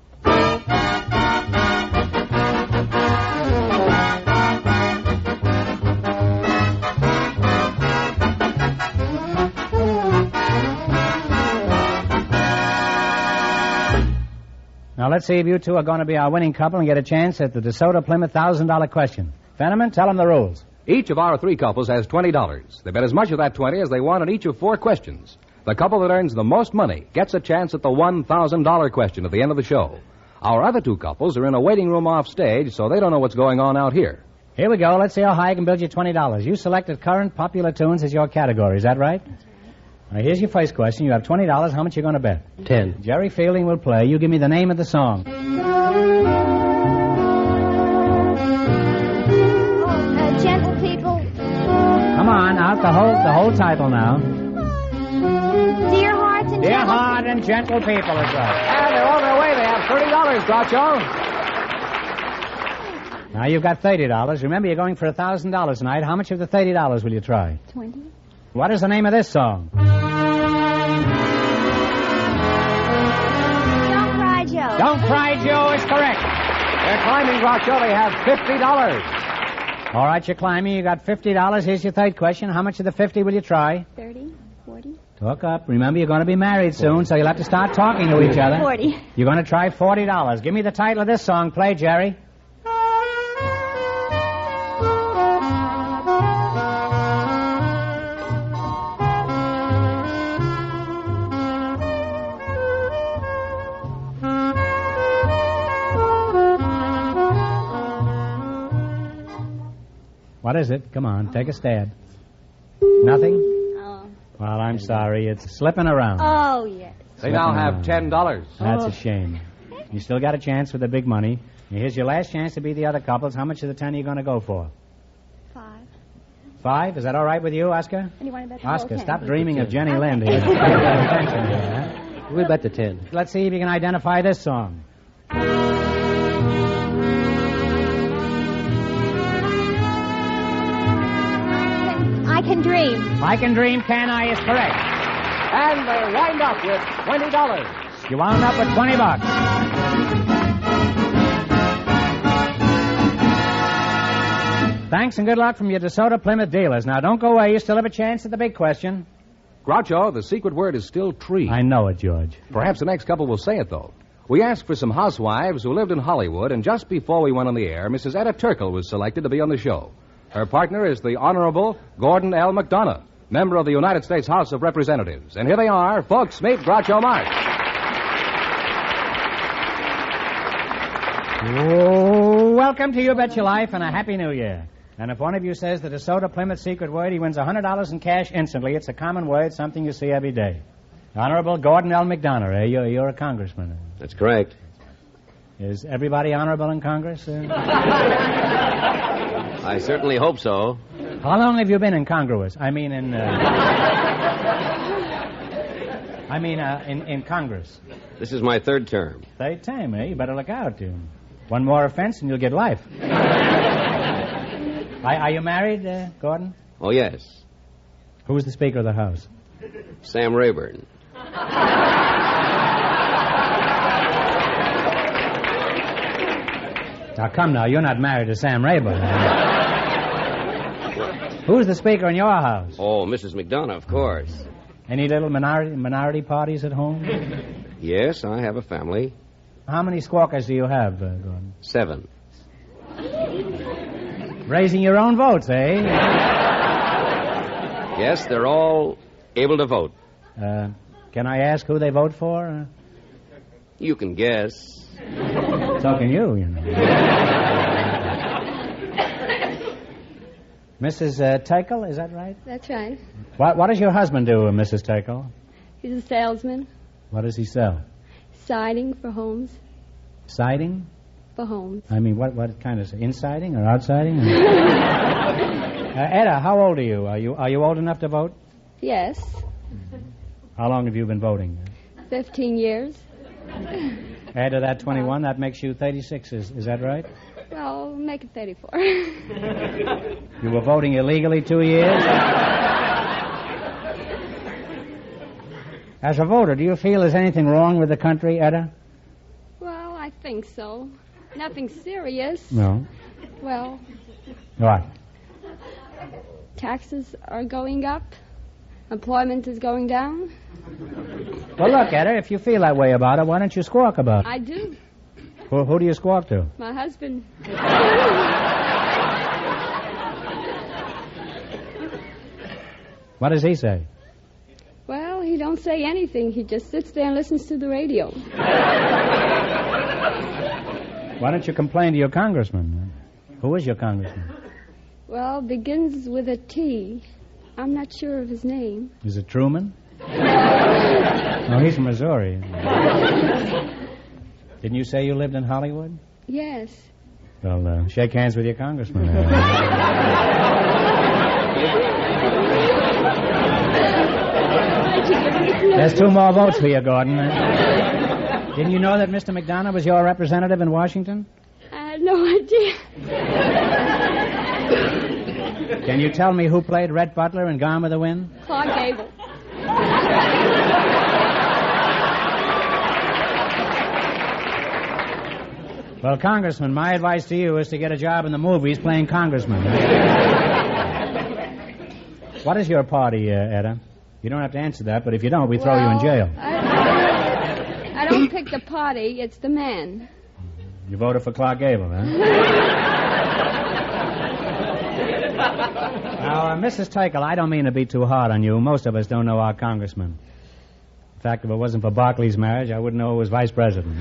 Now, let's see if you two are going to be our winning couple and get a chance at the DeSoto Plymouth $1,000 question. Fenneman, tell them the rules. Each of our three couples has $20. They bet as much of that 20 as they want on each of 4 questions. The couple that earns the most money gets a chance at the $1,000 question at the end of the show. Our other 2 couples are in a waiting room off stage, so they don't know what's going on out here. Here we go. Let's see how high I can build you $20. You selected current popular tunes as your category. Is that right? Now, here's your first question. You have $20. How much are you going to bet? 10. Jerry Fielding will play. You give me the name of the song. Gentle People. Come on, out the whole title now. Dear Heart and Dear Gentle Heart and Gentle People is right. And they're on their way. They have $30, Groucho. Now you've got $30. Remember, you're going for $1,000 tonight. How much of the $30 will you try? 20. What is the name of this song? Don't Cry Joe. Don't Cry Joe is correct. They're climbing, Groucho. They have $50. All right, you're climbing. You got $50. Here's your third question. How much of the 50 will you try? 30, 40. Talk up. Remember, you're going to be married soon, so you'll have to start talking to each other. 40. You're going to try $40. Give me the title of this song. Play, Jerry. What is it? Come on, take a stab. Nothing? Oh. Well, I'm sorry. It's slipping around. Oh, yes. They now have $10. That's a shame. You still got a chance with the big money. Here's your last chance to be the other couples. How much of the 10 are you going to go for? 5. 5? Is that all right with you, Oscar? And you want to bet the whole Oscar, 10? stop dreaming of Jenny Lind here. Pay attention here, huh? We'll bet the 10. Let's see if you can identify this song. I Can Dream. I Can Dream, Can I is correct. And they wind up with $20. You wound up with $20. Thanks and good luck from your DeSoto Plymouth dealers. Now, don't go away. You still have a chance at the big question. Groucho, the secret word is still tree. I know it, George. Perhaps the next couple will say it, though. We asked for some housewives who lived in Hollywood, and just before we went on the air, Mrs. Etta Turkle was selected to be on the show. Her partner is the Honorable Gordon L. McDonough, member of the United States House of Representatives. And here they are. Folks, meet Groucho Marx. Oh, welcome to You Bet Your Life and a Happy New Year. And if one of you says the DeSoto Plymouth secret word, he wins $100 in cash instantly. It's a common word, something you see every day. Honorable Gordon L. McDonough, eh? You're a congressman. That's correct. Is everybody honorable in Congress? I certainly hope so. How long have you been in Congress? in Congress. This is my 3rd term. 3rd time, eh? You better look out. One more offense and you'll get life. Are you married, Gordon? Oh, yes. Who's the Speaker of the House? Sam Rayburn. Now, come now. You're not married to Sam Rayburn. Who's the Speaker in your house? Oh, Mrs. McDonough, of course. Any little minority parties at home? Yes, I have a family. How many squawkers do you have, Gordon? 7. Raising your own votes, eh? Yes, they're all able to vote. Can I ask who they vote for? You can guess. So can you know. Mrs. Tickle, is that right? That's right. What does your husband do, Mrs. Tickle? He's a salesman. What does he sell? Siding for homes. Siding? For homes. I mean, what kind of... Insiding or outsiding? Etta, how old are you? Are you old enough to vote? Yes. How long have you been voting? 15 years. Add to that 21, that makes you 36, is that right? Well, make it 34. You were voting illegally 2 years? As a voter, do you feel there's anything wrong with the country, Etta? Well, I think so. Nothing serious. No. Well, What? taxes are going up. Employment is going down. Well, look, Etta, if you feel that way about it, why don't you squawk about it? I do. Who do you squawk to? My husband. What does he say? Well, he don't say anything. He just sits there and listens to the radio. Why don't you complain to your congressman? Who is your congressman? Well, begins with a T. I'm not sure of his name. Is it Truman? No, he's from Missouri. Didn't you say you lived in Hollywood? Yes. Well, shake hands with your congressman. There's 2 more votes for you, Gordon. Didn't you know that Mr. McDonough was your representative in Washington? I had no idea. Can you tell me who played Rhett Butler in Gone with the Wind? Clark Gable. Well, Congressman, my advice to you is to get a job in the movies playing congressman. What is your party, Etta? You don't have to answer that, but if you don't, we throw you in jail. I don't pick the party, it's the man. You voted for Clark Gable, huh? Now, Mrs. Tickle, I don't mean to be too hard on you. Most of us don't know our congressman. In fact, if it wasn't for Barclay's marriage, I wouldn't know who was vice president.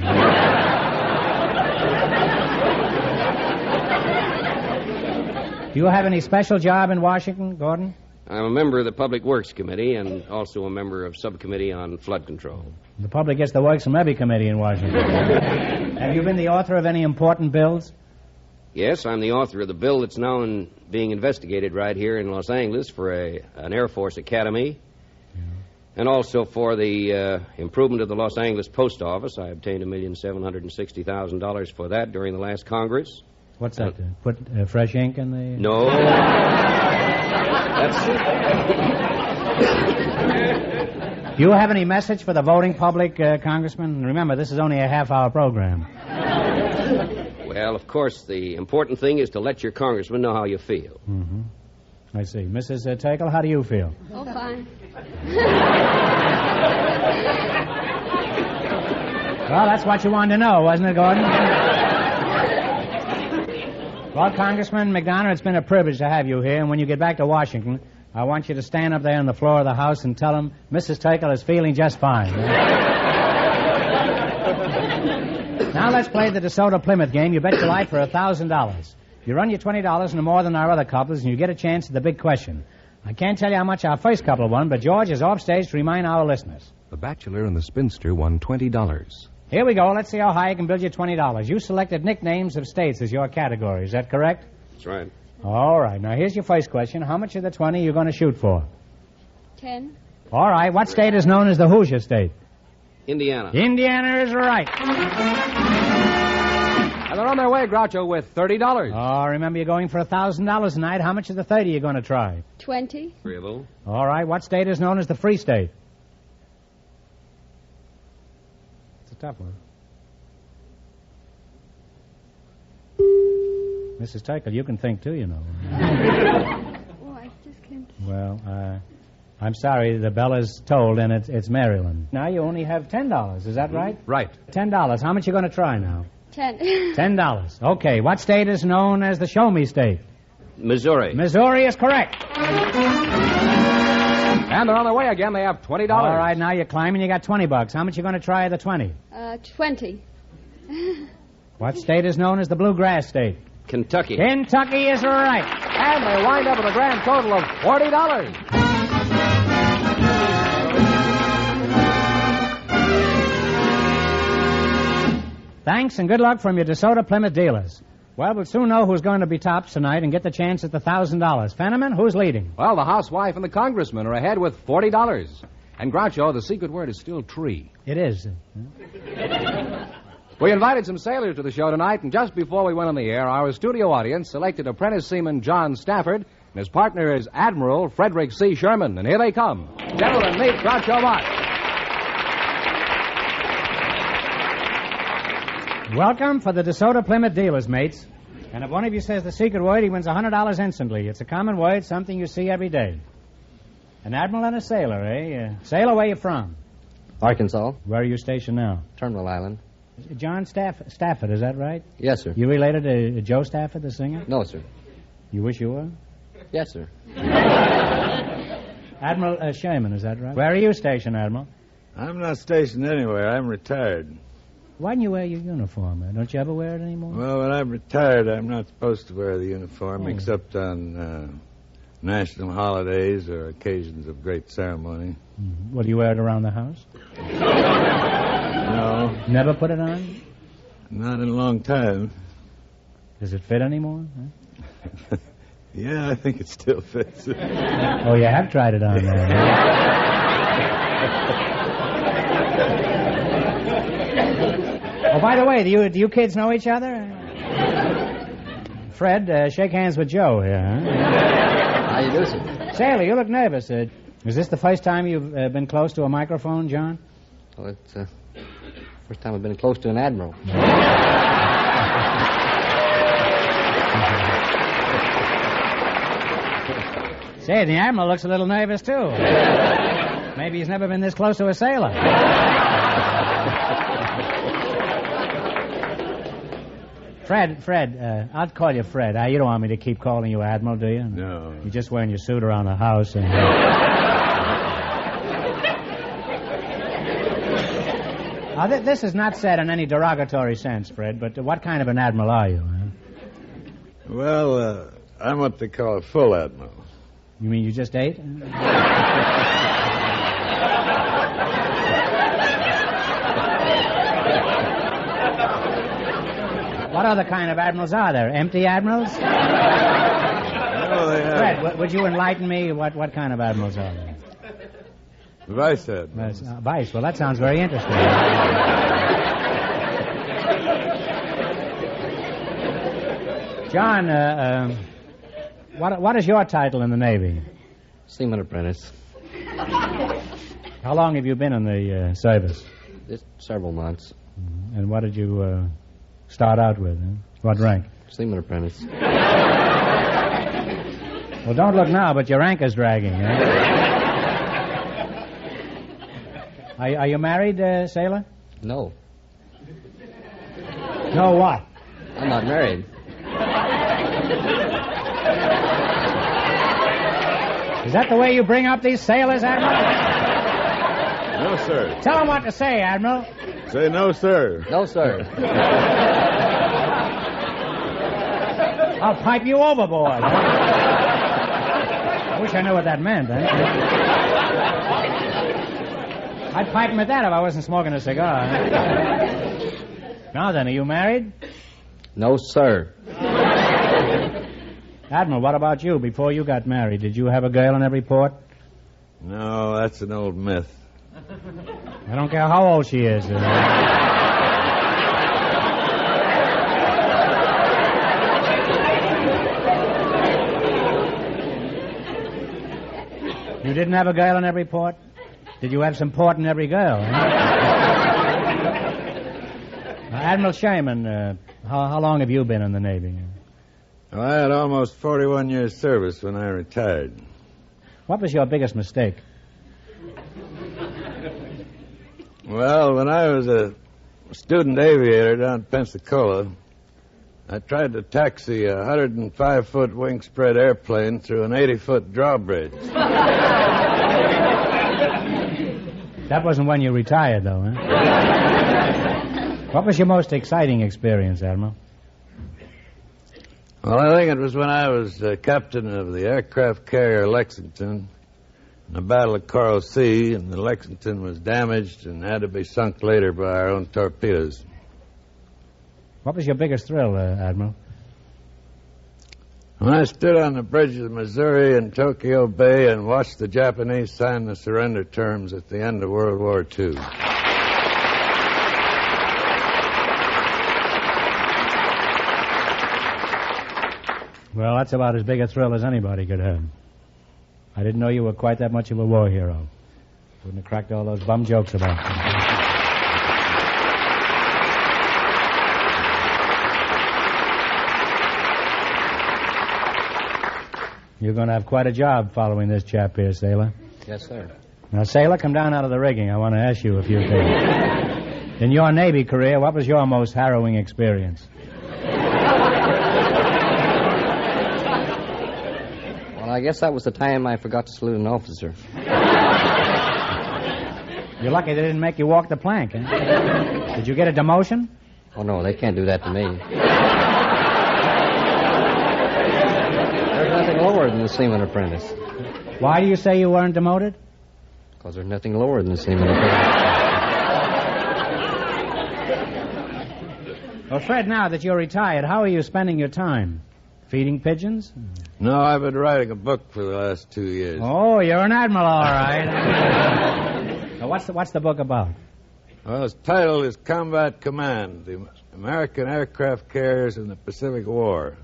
Do you have any special job in Washington, Gordon? I'm a member of the Public Works Committee and also a member of Subcommittee on Flood Control. The public gets the works from every committee in Washington. Have you been the author of any important bills? Yes, I'm the author of the bill that's now being investigated right here in Los Angeles for an Air Force Academy. Yeah. And also for the improvement of the Los Angeles Post Office. I obtained $1,760,000 for that during the last Congress. What's that? Put fresh ink in the... No. Do you have any message for the voting public, Congressman? Remember, this is only a half-hour program. Well, of course, the important thing is to let your congressman know how you feel. Mm-hmm. I see. Mrs. Tickle, how do you feel? Oh, fine. Well, that's what you wanted to know, wasn't it, Gordon? Well, Congressman McDonough, it's been a privilege to have you here, and when you get back to Washington, I want you to stand up there on the floor of the House and tell them Mrs. Tickle is feeling just fine. Now let's play the DeSoto Plymouth game. You bet your life for $1,000. You run your $20 into more than our other couples, and you get a chance at the big question. I can't tell you how much our first couple won, but George is off stage to remind our listeners. The Bachelor and the Spinster won $20. Here we go. Let's see how high I can build you $20. You selected nicknames of states as your category. Is that correct? That's right. All right. Now, here's your first question. How much of the 20 are you going to shoot for? 10. All right. What state is known as the Hoosier State? Indiana. Indiana is right. And they're on their way, Groucho, with $30. Oh, remember, you're going for $1,000 tonight. How much of the 30 are you going to try? 20. Agreeable. All right. What state is known as the Free State? It's a tough one. Mrs. Tickle, you can think, too, you know. Oh, I just can't. Well, I'm sorry. The bell is tolled, and it's Maryland. Now you only have $10. Is that right? Right. $10. How much you going to try now? 10. $10. Okay. What state is known as the Show Me State? Missouri. Missouri is correct. And they're on their way again. They have $20. All right, now you're climbing. You got $20. How much you going to try the 20? 20. What state is known as the Bluegrass State? Kentucky. Kentucky is right. And they wind up with a grand total of $40. Thanks and good luck from your DeSoto Plymouth dealers. Well, we'll soon know who's going to be tops tonight and get the chance at the $1,000. Fenneman, who's leading? Well, the housewife and the congressman are ahead with $40. And Groucho, the secret word is still tree. It is. We invited some sailors to the show tonight, and just before we went on the air, our studio audience selected apprentice seaman John Stafford, and his partner is Admiral Frederick C. Sherman. And here they come. Gentlemen, meet Groucho Marx. Welcome for the DeSoto Plymouth dealers, mates. And if one of you says the secret word, he wins $100 instantly. It's a common word, something you see every day. An admiral and a sailor, eh? Sailor, where you from? Arkansas. Where are you stationed now? Terminal Island. John Stafford, is that right? Yes, sir. You related to Joe Stafford, the singer? No, sir. You wish you were? Yes, sir. Admiral Sherman, is that right? Where are you stationed, Admiral? I'm not stationed anywhere. I'm retired. Why didn't you wear your uniform? Don't you ever wear it anymore? Well, when I'm retired, I'm not supposed to wear the uniform except on national holidays or occasions of great ceremony. Mm-hmm. Well, do you wear it around the house? No. Never put it on? Not in a long time. Does it fit anymore? Huh? Yeah, I think it still fits. Oh, you have tried it on there. Oh, by the way, do you kids know each other? Fred, shake hands with Joe here, huh? How you do, sir? Sailor, you look nervous. Is this the first time you've been close to a microphone, John? Well, it's first time I've been close to an admiral. Say, the admiral looks a little nervous, too. Maybe he's never been this close to a sailor. Fred, I'll call you Fred. You don't want me to keep calling you Admiral, do you? No. You're just wearing your suit around the house. And... this is not said in any derogatory sense, Fred, but what kind of an admiral are you? Huh? Well, I'm what they call a full admiral. You mean you just ate? What other kind of admirals are there? Empty admirals? No, they have. Fred, would you enlighten me? What kind of admirals are there? Vice admirals. Vice. Well, that sounds very interesting. John, what is your title in the Navy? Seaman apprentice. How long have you been in the service? Just several months. Mm-hmm. And what did you start out with? Huh? What rank? Seaman apprentice. Well, don't look now, but your anchor's dragging. Are you married, sailor? No. No what? I'm not married. Is that the way you bring up these sailors, Admiral? No, sir. Tell them what to say, Admiral. Say no, sir. No, sir. I'll pipe you overboard. I wish I knew what that meant, eh? I'd pipe him at that if I wasn't smoking a cigar. Now then, are you married? No, sir. Admiral, what about you? Before you got married, did you have a girl in every port? No, that's an old myth. I don't care how old she is. You didn't have a girl in every port? Did you have some port in every girl? Admiral Sherman, how long have you been in the Navy? Well, I had almost 41 years' service when I retired. What was your biggest mistake? Well, when I was a student aviator down in Pensacola, I tried to taxi a 105-foot wing-spread airplane through an 80-foot drawbridge. That wasn't when you retired, though, huh? What was your most exciting experience, Admiral? Well, I think it was when I was captain of the aircraft carrier Lexington in the Battle of Coral Sea, and the Lexington was damaged and had to be sunk later by our own torpedoes. What was your biggest thrill, Admiral? When I stood on the bridge of the Missouri in Tokyo Bay and watched the Japanese sign the surrender terms at the end of World War II. Well, that's about as big a thrill as anybody could have. I didn't know you were quite that much of a war hero. Wouldn't have cracked all those bum jokes about you. You're going to have quite a job following this chap here, Sailor. Yes, sir. Now, Sailor, come down out of the rigging. I want to ask you a few things. In your Navy career, what was your most harrowing experience? Well, I guess that was the time I forgot to salute an officer. You're lucky they didn't make you walk the plank, huh? Did you get a demotion? Oh, no, they can't do that to me. There's nothing lower than the seaman apprentice. Why do you say you weren't demoted? Because there's nothing lower than the seaman apprentice. Well, Fred, now that you're retired, how are you spending your time? Feeding pigeons? No, I've been writing a book for the last 2 years. Oh, you're an admiral, all right. Now, what's the book about? Well, its title is Combat Command, the American Aircraft Carriers in the Pacific War.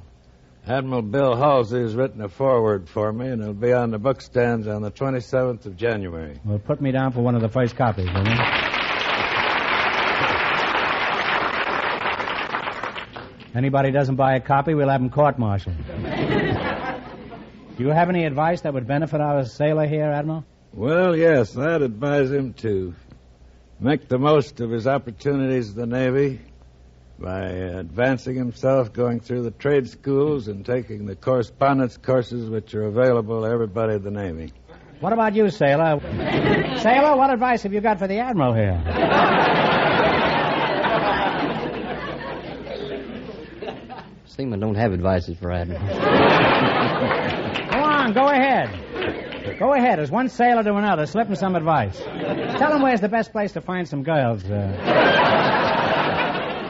Admiral Bill Halsey has written a foreword for me, and it'll be on the bookstands on the 27th of January. Well, put me down for one of the first copies, will you? Anybody doesn't buy a copy, we'll have him court-martialed. Do you have any advice that would benefit our sailor here, Admiral? Well, yes, I'd advise him to make the most of his opportunities in the Navy by advancing himself, going through the trade schools, and taking the correspondence courses which are available to everybody in the Navy. What about you, Sailor? Sailor, what advice have you got for the Admiral here? Seamen don't have advices for admirals. Go on, go ahead. Go ahead. As one sailor to another, slip him some advice. Tell him where's the best place to find some girls.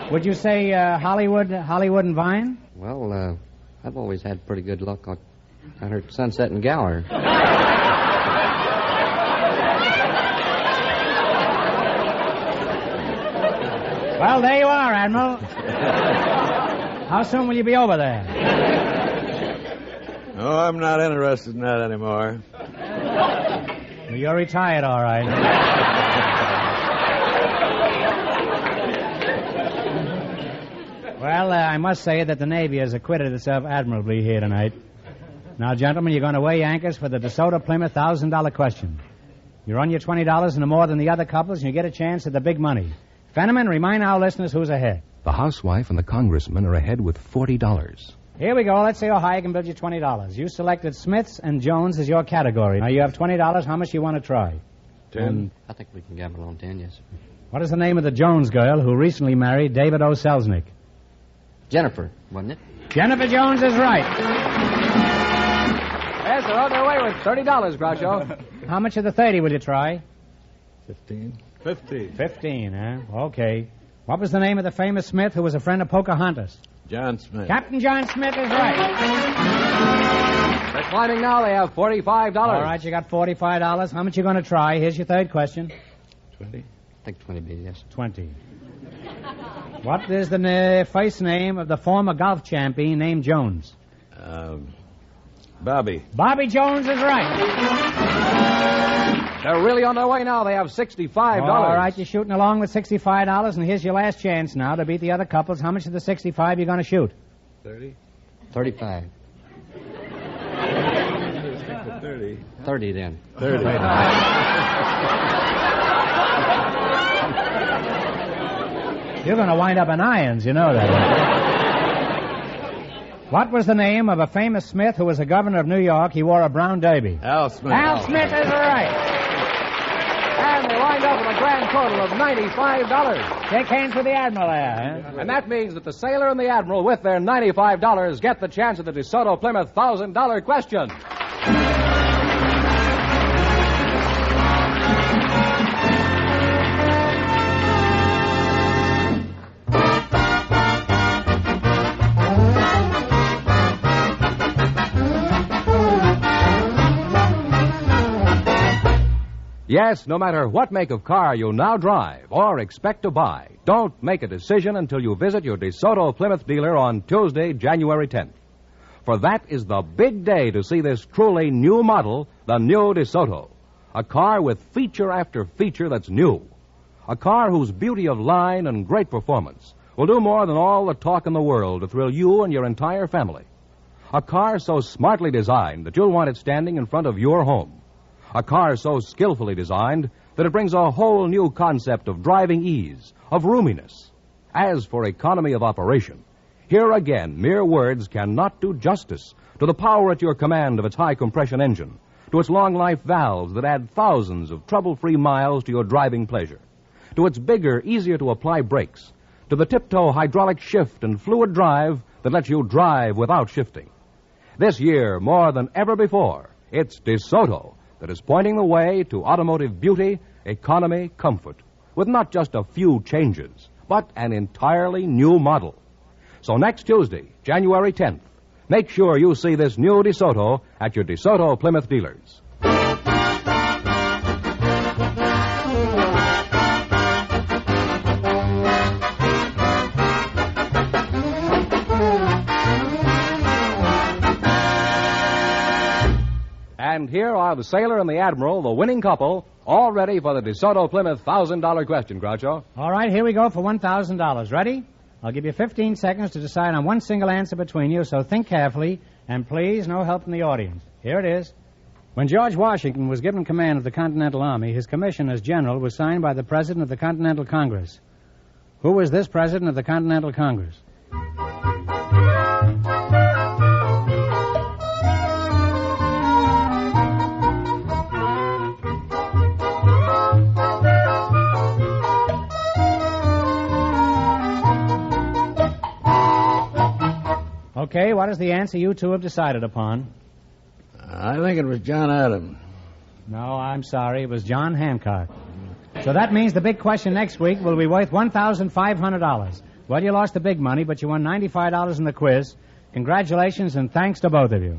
Would you say Hollywood and Vine? Well, I've always had pretty good luck on her Sunset and Gower. Well, there you are, Admiral. How soon will you be over there? Oh, I'm not interested in that anymore. Well, you're retired, all right. Well, I must say that the Navy has acquitted itself admirably here tonight. Now, gentlemen, you're going to weigh anchors for the DeSoto Plymouth $1,000 question. You run your $20 into more than the other couples, and you get a chance at the big money. Fenneman, remind our listeners who's ahead. The housewife and the congressman are ahead with $40. Here we go. Let's see how high I can build you $20. You selected Smiths and Jones as your category. Now, you have $20. How much do you want to try? 10. I think we can gamble on 10, yes. What is the name of the Jones girl who recently married David O. Selznick? Jennifer, wasn't it? Jennifer Jones is right. Yes, they're on their way with $30, Groucho. How much of the 30 will you try? 15. 15, huh? Okay. What was the name of the famous Smith who was a friend of Pocahontas? John Smith. Captain John Smith is right. They're climbing now. They have $45. All right, you got $45. How much you going to try? Here's your third question. 20. I think 20 be, yes. 20. What is the first name of the former golf champion named Jones? Bobby. Bobby Jones is right. They're really on their way now. They have $65. All right, you're shooting along with $65, and here's your last chance now to beat the other couples. How much of the 65 you going to shoot? 30. 35. 30. 30 then. 30. You're going to wind up in irons, you know that. What was the name of a famous Smith who was a governor of New York? He wore a brown derby. Al Smith. Al Smith is right. And they wind up with a grand total of $95. Shake hands with the Admiral there. Huh? And that means that the sailor and the admiral, with their $95, get the chance at the DeSoto Plymouth $1,000 question. Yes, no matter what make of car you now drive or expect to buy, don't make a decision until you visit your DeSoto Plymouth dealer on Tuesday, January 10th. For that is the big day to see this truly new model, the new DeSoto. A car with feature after feature that's new. A car whose beauty of line and great performance will do more than all the talk in the world to thrill you and your entire family. A car so smartly designed that you'll want it standing in front of your home. A car so skillfully designed that it brings a whole new concept of driving ease, of roominess. As for economy of operation, here again, mere words cannot do justice to the power at your command of its high-compression engine, to its long-life valves that add thousands of trouble-free miles to your driving pleasure, to its bigger, easier-to-apply brakes, to the tiptoe hydraulic shift and fluid drive that lets you drive without shifting. This year, more than ever before, it's DeSoto that is pointing the way to automotive beauty, economy, comfort, with not just a few changes, but an entirely new model. So next Tuesday, January 10th, make sure you see this new DeSoto at your DeSoto Plymouth dealers. And here are the sailor and the admiral, the winning couple, all ready for the DeSoto Plymouth $1,000 question, Groucho. All right, here we go for $1,000. Ready? I'll give you 15 seconds to decide on one single answer between you, so think carefully, and please, no help from the audience. Here it is. When George Washington was given command of the Continental Army, his commission as general was signed by the President of the Continental Congress. Who was this President of the Continental Congress? Okay, what is the answer you two have decided upon? I think it was John Adams. No, I'm sorry. It was John Hancock. So that means the big question next week will be worth $1,500. Well, you lost the big money, but you won $95 in the quiz. Congratulations and thanks to both of you.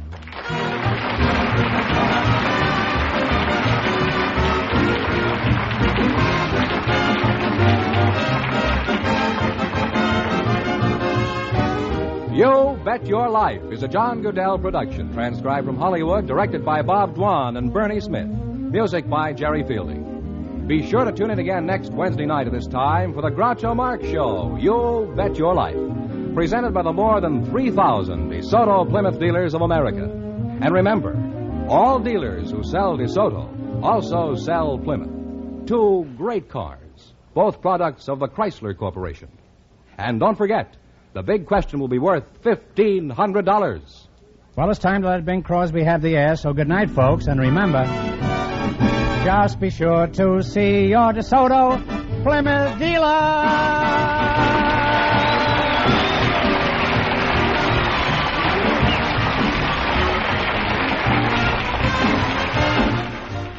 You Bet Your Life is a John Goodell production, transcribed from Hollywood, directed by Bob Dwan and Bernie Smith. Music by Jerry Fielding. Be sure to tune in again next Wednesday night at this time for the Groucho Marx Show, You Bet Your Life, presented by the more than 3,000 DeSoto Plymouth dealers of America. And remember, all dealers who sell DeSoto also sell Plymouth. Two great cars, both products of the Chrysler Corporation. And don't forget, the big question will be worth $1,500. Well, it's time to let Bing Crosby have the air, so good night, folks. And remember, just be sure to see your DeSoto Plymouth dealer.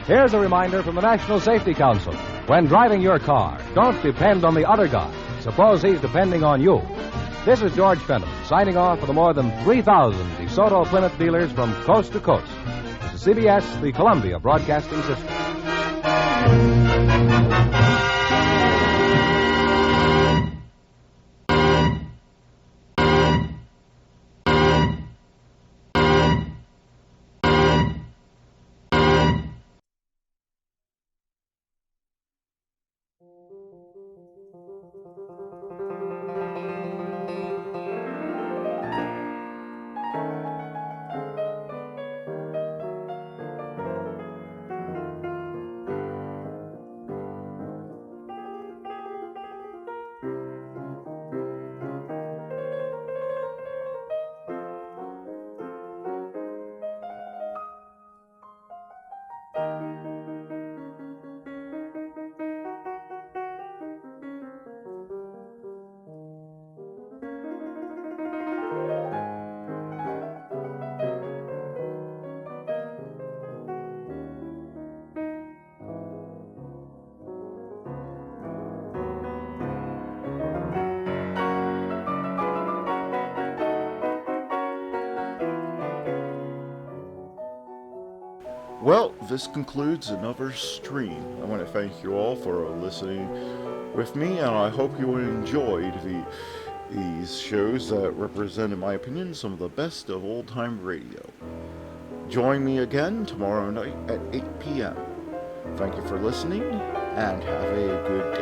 Here's a reminder from the National Safety Council. When driving your car, don't depend on the other guy. Suppose he's depending on you. This is George Fenton, signing off for the more than 3,000 DeSoto Plymouth dealers from coast to coast. This is CBS, the Columbia Broadcasting System. Well, this concludes another stream. I want to thank you all for listening with me, and I hope you enjoyed these shows that represent, in my opinion, some of the best of old-time radio. Join me again tomorrow night at 8 p.m. Thank you for listening, and have a good